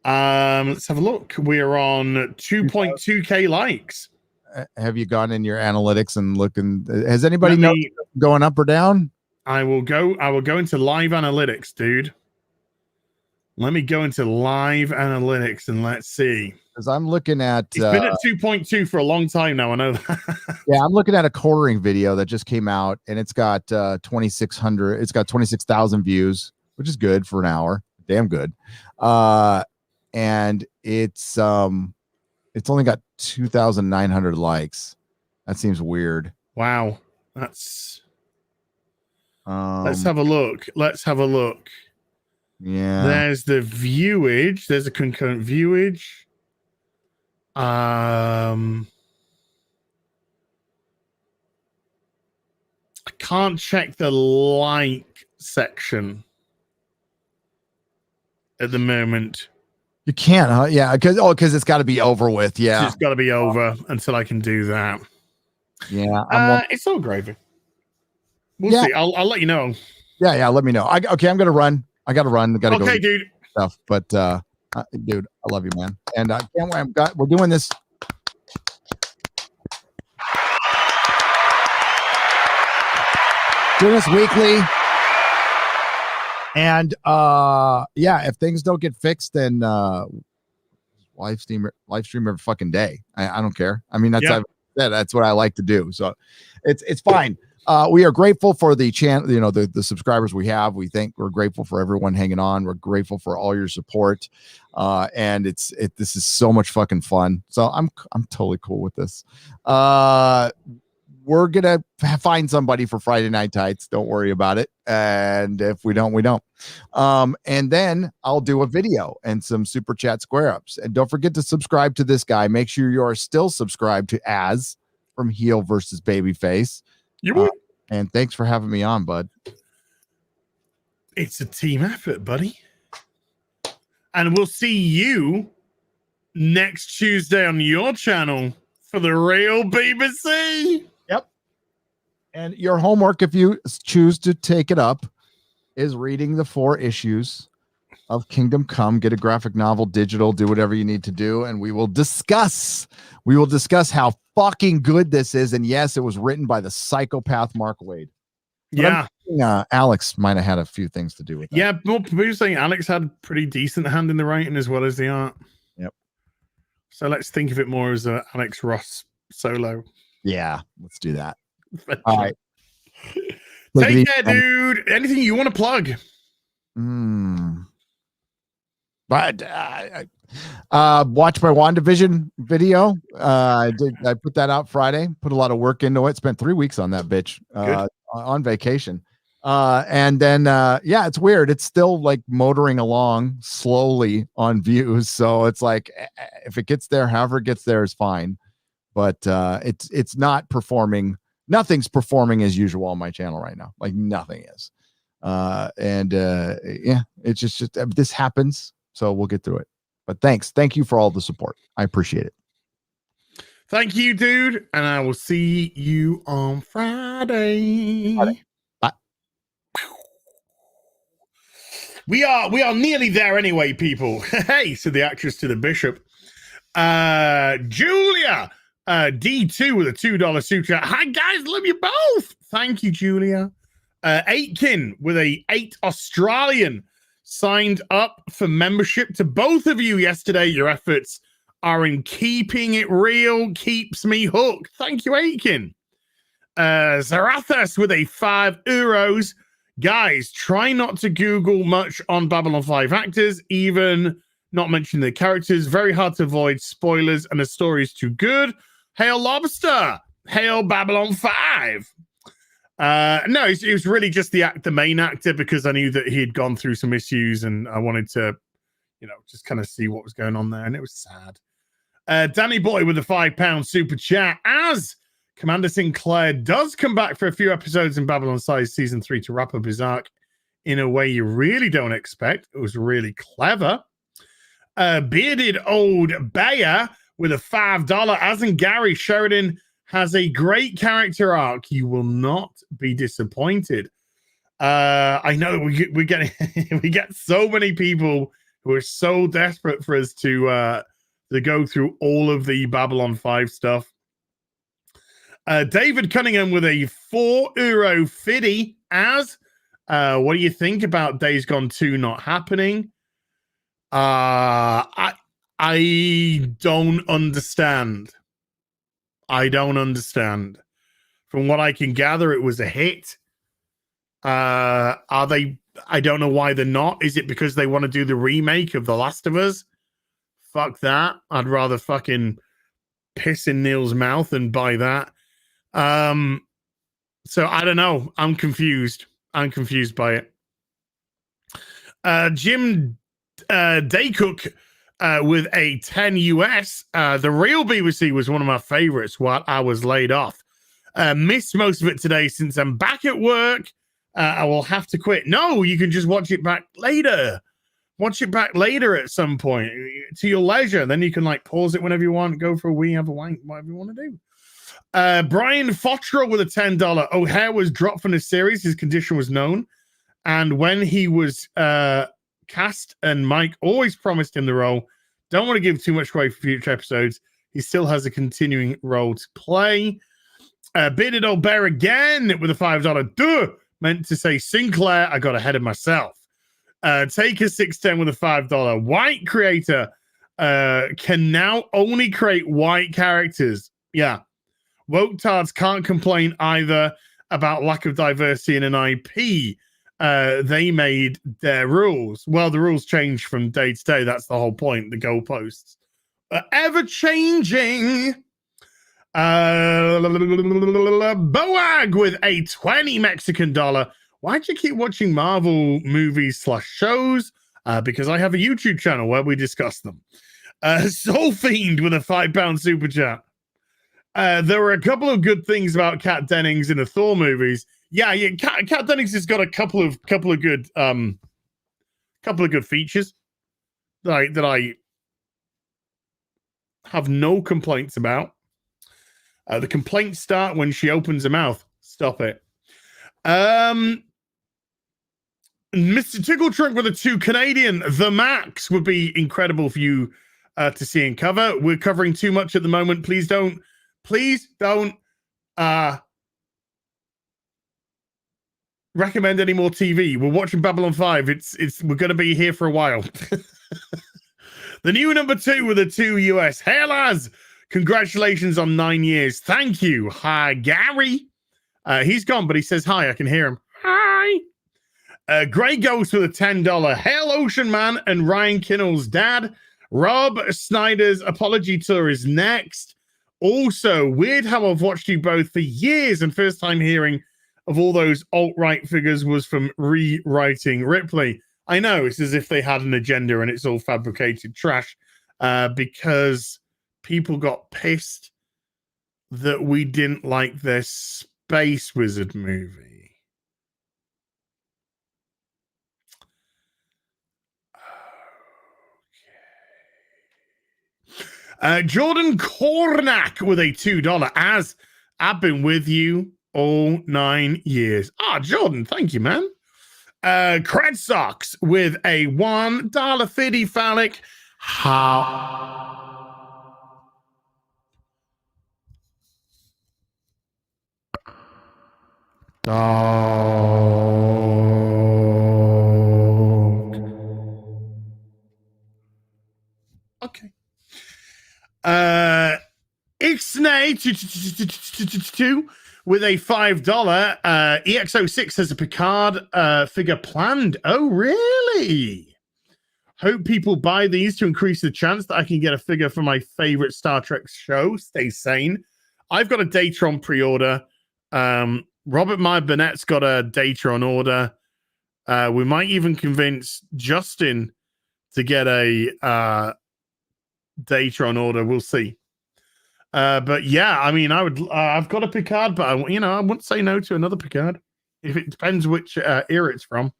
Let's have a look. We're on 2.2k likes. Have you gone in your analytics and looking? Has anybody know going up or down? I will go into live analytics, dude. Let me go into live analytics and let's see. Because I'm looking at. It's been at 2.2 for a long time now. I know that. Yeah, I'm looking at a quartering video that just came out, and it's got 2,600. It's got 26,000 views, which is good for an hour. Damn good. And it's only got 2,900 likes. That seems weird. Wow. That's let's have a look. Yeah. There's the viewage. There's a concurrent viewage. I can't check the like section at the moment. You can't, huh? Yeah, because it's got to be over with. Yeah, it's got to be over until I can do that. Yeah, it's all gravy. We'll see. I'll let you know. Yeah. Let me know. I'm gonna run. I gotta run. Okay, dude. Stuff, but dude, I love you, man. And I can't wait. We're doing this. Doing this weekly. And if things don't get fixed, then live stream every fucking day. I don't care. I mean, that's what I like to do. So it's fine. We are grateful for the channel, the subscribers we have. We're grateful for everyone hanging on. We're grateful for all your support. And this is so much fucking fun. So I'm totally cool with this. We're gonna find somebody for Friday Night Tights. Don't worry about it. And if we don't, we don't. And then I'll do a video and some super chat square ups. And don't forget to subscribe to this guy. Make sure you are still subscribed to Az from Heel versus Babyface. And thanks for having me on, bud. It's a team effort, buddy. And we'll see you next Tuesday on your channel for the real BBC. Yep. And your homework, if you choose to take it up, is reading the 4 issues of Kingdom Come. Get a graphic novel, digital, do whatever you need to do, and we will discuss how fucking good this is. And yes, it was written by the psychopath Mark Waid. But Alex might have had a few things to do with that. Yeah, well, people are saying Alex had a pretty decent hand in the writing as well as the art. Yep. So let's think of it more as a Alex Ross solo. Yeah, let's do that. All right. Take care, dude. Anything you want to plug? But watch my WandaVision video. I put that out Friday. Put a lot of work into it. Spent 3 weeks on that bitch on vacation. And then yeah, it's weird. It's still like motoring along slowly on views. So it's like if it gets there, however it gets there is fine. But it's not performing. Nothing's performing as usual on my channel right now. Like nothing is. Yeah, it's just this happens. So we'll get through it. But thank you for all the support. I appreciate it. Thank you, dude. And I will see you on Friday. Bye. We are nearly there anyway, people. Hey, said the actress to the bishop. Julia, D2 with a $2 super chat. Hi guys, love you both. Thank you, Julia. Aitken with a 8 Australian signed up for membership to both of you yesterday. Your efforts are in keeping it real, keeps me hooked. Thank you, Aitken. Zarathas with a €5. Guys, try not to Google much on Babylon 5 actors, even not mentioning the characters. Very hard to avoid spoilers, and the story is too good. Hail Lobster! Hail Babylon 5! No, it was really just the main actor, because I knew that he had gone through some issues and I wanted to, just kind of see what was going on there, and it was sad. Danny Boy with a £5 super chat. As Commander Sinclair does come back for a few episodes in Babylon Size Season 3 to wrap up his arc in a way you really don't expect. It was really clever. Bearded Old Bayer with a $5. As in Gary Sheridan has a great character arc. You will not be disappointed. I know we get so many people who are so desperate for us to go through all of the Babylon 5 stuff. David Cunningham with a €4.50. As what do you think about Days Gone 2 not happening? I don't understand. I don't understand. From what I can gather, it was a hit. Are they? I don't know why they're not. Is it because they want to do the remake of The Last of Us? Fuck that. I'd rather fucking piss in Neil's mouth than buy that. So I don't know. I'm confused. I'm confused by it. Jim Daycook with a 10 US. The real BBC was one of my favorites while I was laid off. Missed most of it today since I'm back at work. I will have to quit. No, you can just watch it back later. Watch it back later at some point to your leisure. Then you can pause it whenever you want, go for a wee, have a wank, whatever you want to do. Brian Fottrell with a $10. O'Hare was dropped from the series. His condition was known. And when he was cast, and Mike always promised him the role, don't want to give too much away for future episodes. He still has a continuing role to play. Bearded Old Bear again with a $5. Duh! Meant to say Sinclair. I got ahead of myself. Taker 610 with a $5. White creator can now only create white characters. Yeah. Woketards can't complain either about lack of diversity in an IP. They made their rules. Well, the rules change from day to day. That's the whole point. The goalposts are ever changing. Boag with a 20 Mexican dollar. Why'd you keep watching Marvel movies / shows? Because I have a YouTube channel where we discuss them. Soul Fiend with a £5 super chat. There were a couple of good things about Kat Dennings in the Thor movies. Yeah, Kat Dennings has got a couple of good features that I have no complaints about. The complaints start when she opens her mouth. Stop it. Mr. Tickletrunk with a 2 Canadian. The Max would be incredible for you to see and cover. We're covering too much at the moment. Please don't recommend any more TV. We're watching Babylon 5. We're going to be here for a while. The new number 2 with a 2 US. Hey, lads. Congratulations on 9 years. Thank you. Hi, Gary. He's gone, but he says hi. I can hear him. Hi. Grey Ghost with a $10. Hail Ocean Man and Ryan Kinnell's dad. Rob Snyder's apology tour is next. Also, weird how I've watched you both for years, and first time hearing of all those alt-right figures was from rewriting Ripley. I know, it's as if they had an agenda and it's all fabricated trash, because people got pissed that we didn't like their Space Wizard movie. Jordan Cornack with a $2. As I've been with you all 9 years. Jordan, thank you, man. Cred Socks with a $1.50 phallic. Okay. Ixnay 2 with a $5. EX06 has a Picard figure planned. Oh, really? Hope people buy these to increase the chance that I can get a figure for my favorite Star Trek show. Stay sane. I've got a Datron pre-order. Robert Meyer Burnett's got a Datron order. We might even convince Justin to get a Datron order. We'll see. But yeah, I mean, I've got a Picard, but I wouldn't say no to another Picard. If it depends which era it's from.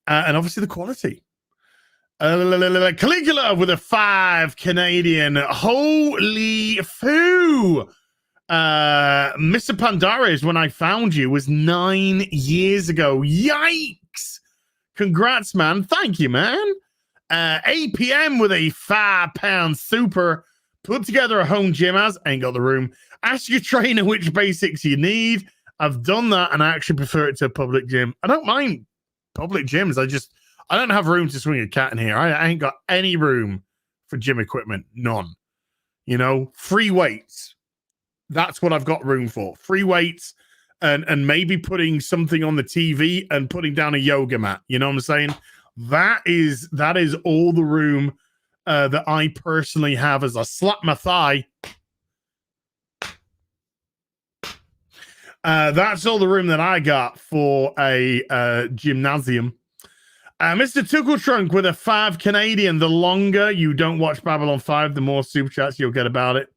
And obviously the quality. Caligula with a 5 Canadian. Holy foo! Mr. Pandares, when I found you, was 9 years ago. Yikes! Congrats, man. Thank you, man. APM with a £5 super. Put together a home gym as. Ain't got the room. Ask your trainer which basics you need. I've done that, and I actually prefer it to a public gym. I don't mind public gyms. I don't have room to swing a cat in here. I ain't got any room for gym equipment. None. Free weights. That's what I've got room for. Free weights and maybe putting something on the TV and putting down a yoga mat. You know what I'm saying? That is all the room that I personally have as I slap my thigh. That's all the room that I got for a gymnasium. Mr. Tickle Trunk with a 5 Canadian. The longer you don't watch Babylon 5, the more super chats you'll get about it.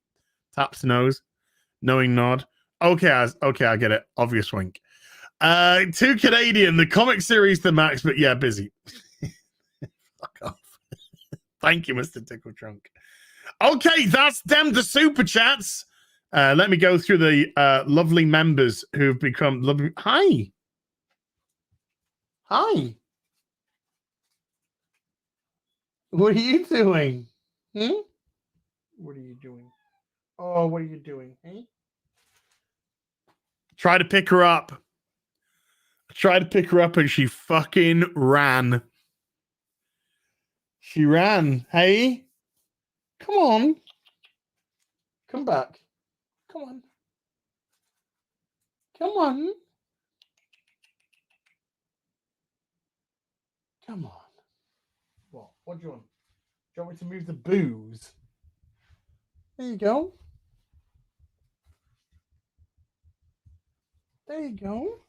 Taps nose. Knowing nod. Okay, I get it. Obvious wink. 2 Canadian. The comic series, the max, but yeah, busy. Fuck off. Thank you, Mr. Tickle Trunk. Okay, that's them, the super chats. Let me go through the lovely members who've become lovely. Hi. What are you doing? What are you doing? Oh, what are you doing? Try to pick her up. I tried to pick her up and she fucking ran. She ran. Hey, come on. Come back. Come on. Come on. Come on. What do you want? Do you want me to move the booze? There you go. There you go.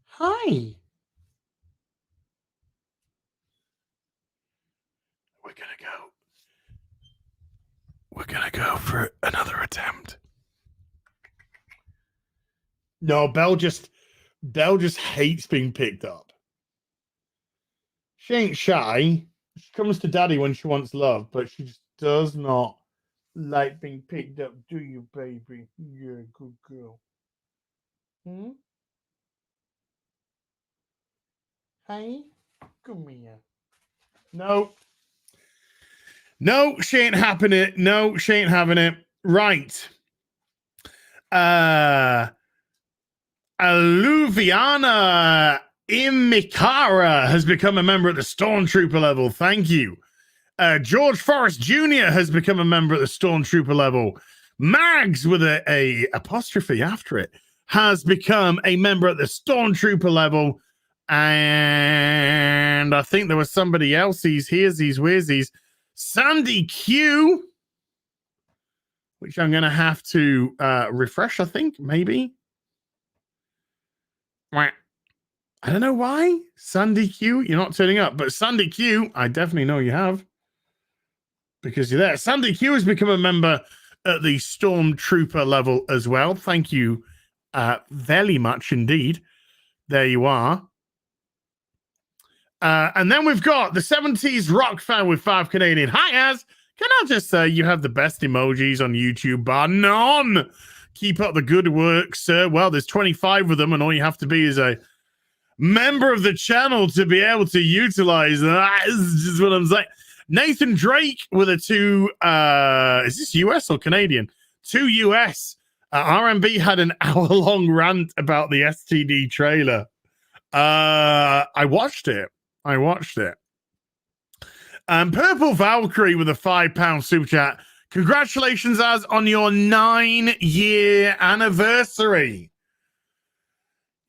Hi. We're gonna go for another attempt. No, Belle just hates being picked up. She ain't shy. She comes to daddy when she wants love, but she just does not like being picked up, do you, baby? Yeah, good girl. Hey, come here. No, she ain't having it. No, she ain't having it. Right. Aluviana Imikara has become a member at the Stormtrooper level. Thank you. George Forrest Jr. has become a member at the Stormtrooper level. Mags with a apostrophe after it has become a member at the Stormtrooper level. And I think there was somebody else. He's Weirsies. Sandy Q, which I'm going to have to refresh, I think, maybe. I don't know why. Sandy Q, you're not turning up. But Sandy Q, I definitely know you have. Because you're there. Sandy Q has become a member at the Stormtrooper level as well. Thank you very much indeed. There you are. And then we've got the 70s rock fan with 5 Canadian. Hi, Az. Can I just say you have the best emojis on YouTube, bar none. Keep up the good work, sir. Well, there's 25 of them, and all you have to be is a member of the channel to be able to utilize that. Is just what I'm saying. Nathan Drake with a 2. Is this US or Canadian? 2 US. RMB had an hour-long rant about the STD trailer. I watched it. Purple Valkyrie with a £5 super chat. Congratulations, Az, on your 9-year anniversary.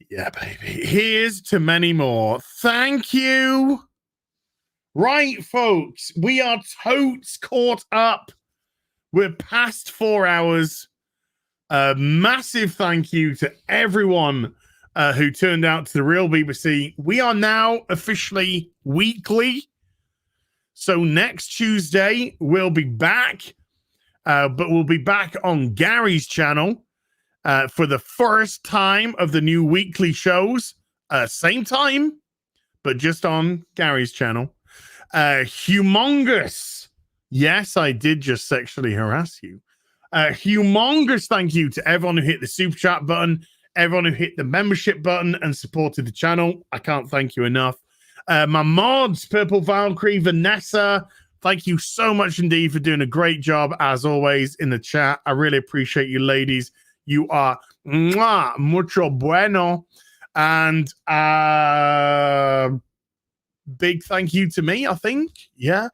Yeah, baby. Here's to many more. Thank you. Right, folks. We are totes caught up. We're past 4 hours. A massive thank you to everyone who turned out to the real BBC. We are now officially weekly. So next Tuesday, we'll be back. But we'll be back on Gary's channel for the first time of the new weekly shows. Same time, but just on Gary's channel. Humongous. Yes, I did just sexually harass you. Humongous thank you to everyone who hit the super chat button, everyone who hit the membership button and supported the channel. I can't thank you enough. My mods, Purple Valkyrie, Vanessa, thank you so much indeed for doing a great job, as always, in the chat. I really appreciate you, ladies. You are mucho bueno. And big thank you to me, I think. Yeah.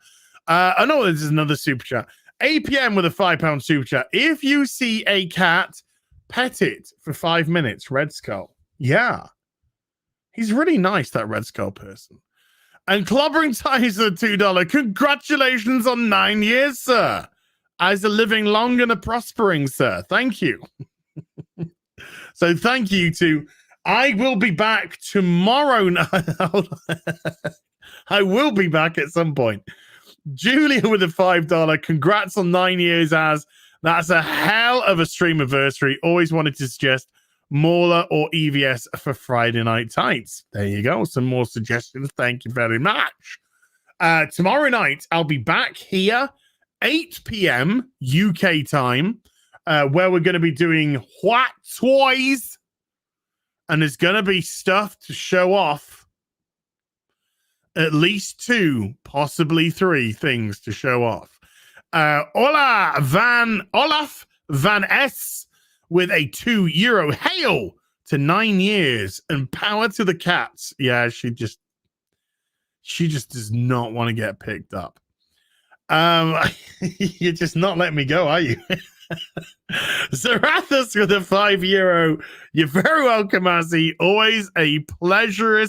I know there's another super chat. APM with a £5 super chat. If you see a cat, pet it for 5 minutes, Red Skull. Yeah. He's really nice, that Red Skull person. And Clobbering Ties at $2. Congratulations on 9 years, sir. As a living long and a prospering, sir. Thank you. So thank you to... I will be back tomorrow night. I will be back at some point. Julia with a $5. Congrats on 9 years, Az. That's a hell of a stream anniversary. Always wanted to suggest Mauler or EVS for Friday Night Tights. There you go. Some more suggestions. Thank you very much. Tomorrow night, I'll be back here, 8 p.m. UK time, where we're going to be doing What Toys. And there's going to be stuff to show off. At least 2, possibly 3 things to show off. Olaf Van S with a €2. Hail to 9 years and power to the cats. Yeah, she just does not want to get picked up. You're just not letting me go, are you? Zarathus with a €5. You're very welcome, Azzy. Always a pleasure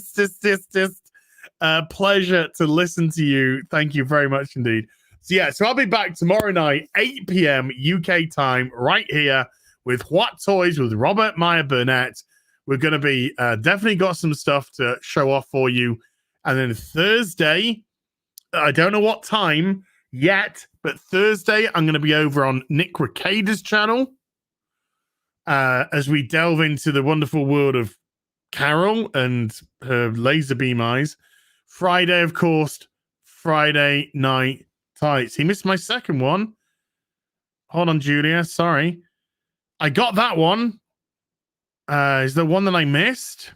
to listen to you. Thank you very much indeed. So I'll be back tomorrow night, 8 p.m. UK time, right here with What Toys with Robert Meyer Burnett. We're going to be definitely got some stuff to show off for you. And then Thursday, I don't know what time yet, but Thursday I'm going to be over on Nick Ricada's channel as we delve into the wonderful world of Carol and her laser beam eyes. Friday, of course, Friday Night Tights. He missed my second one. Hold on, Julia. Sorry. I got that one. Is there one that I missed?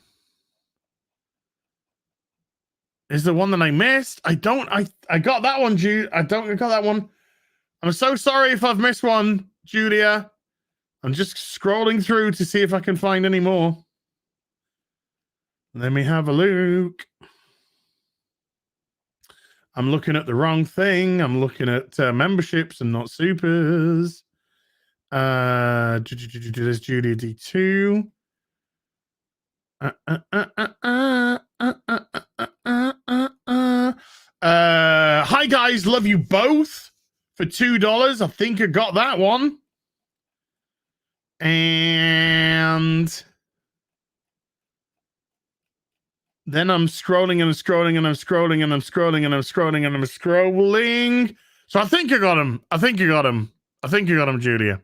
Is there one that I missed? I got that one, I got that one. I'm so sorry if I've missed one, Julia. I'm just scrolling through to see if I can find any more. Let me have a look. I'm looking at the wrong thing. I'm looking at memberships and not supers. There's Julia D2. Hi guys, love you both for $2. I think I got that one. And then I'm scrolling and I'm scrolling and I'm scrolling and I'm scrolling and I'm scrolling and I'm scrolling. So I think I got him. I think you got him. I think you got him, Julia.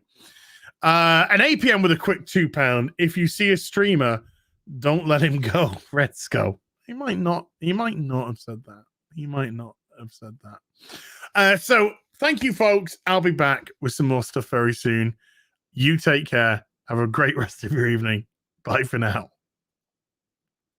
An APM with a quick £2. If you see a streamer, don't let him go. Redsco. He might not have said that. He might not have said that. So thank you, folks. I'll be back with some more stuff very soon. You take care. Have a great rest of your evening. Bye for now.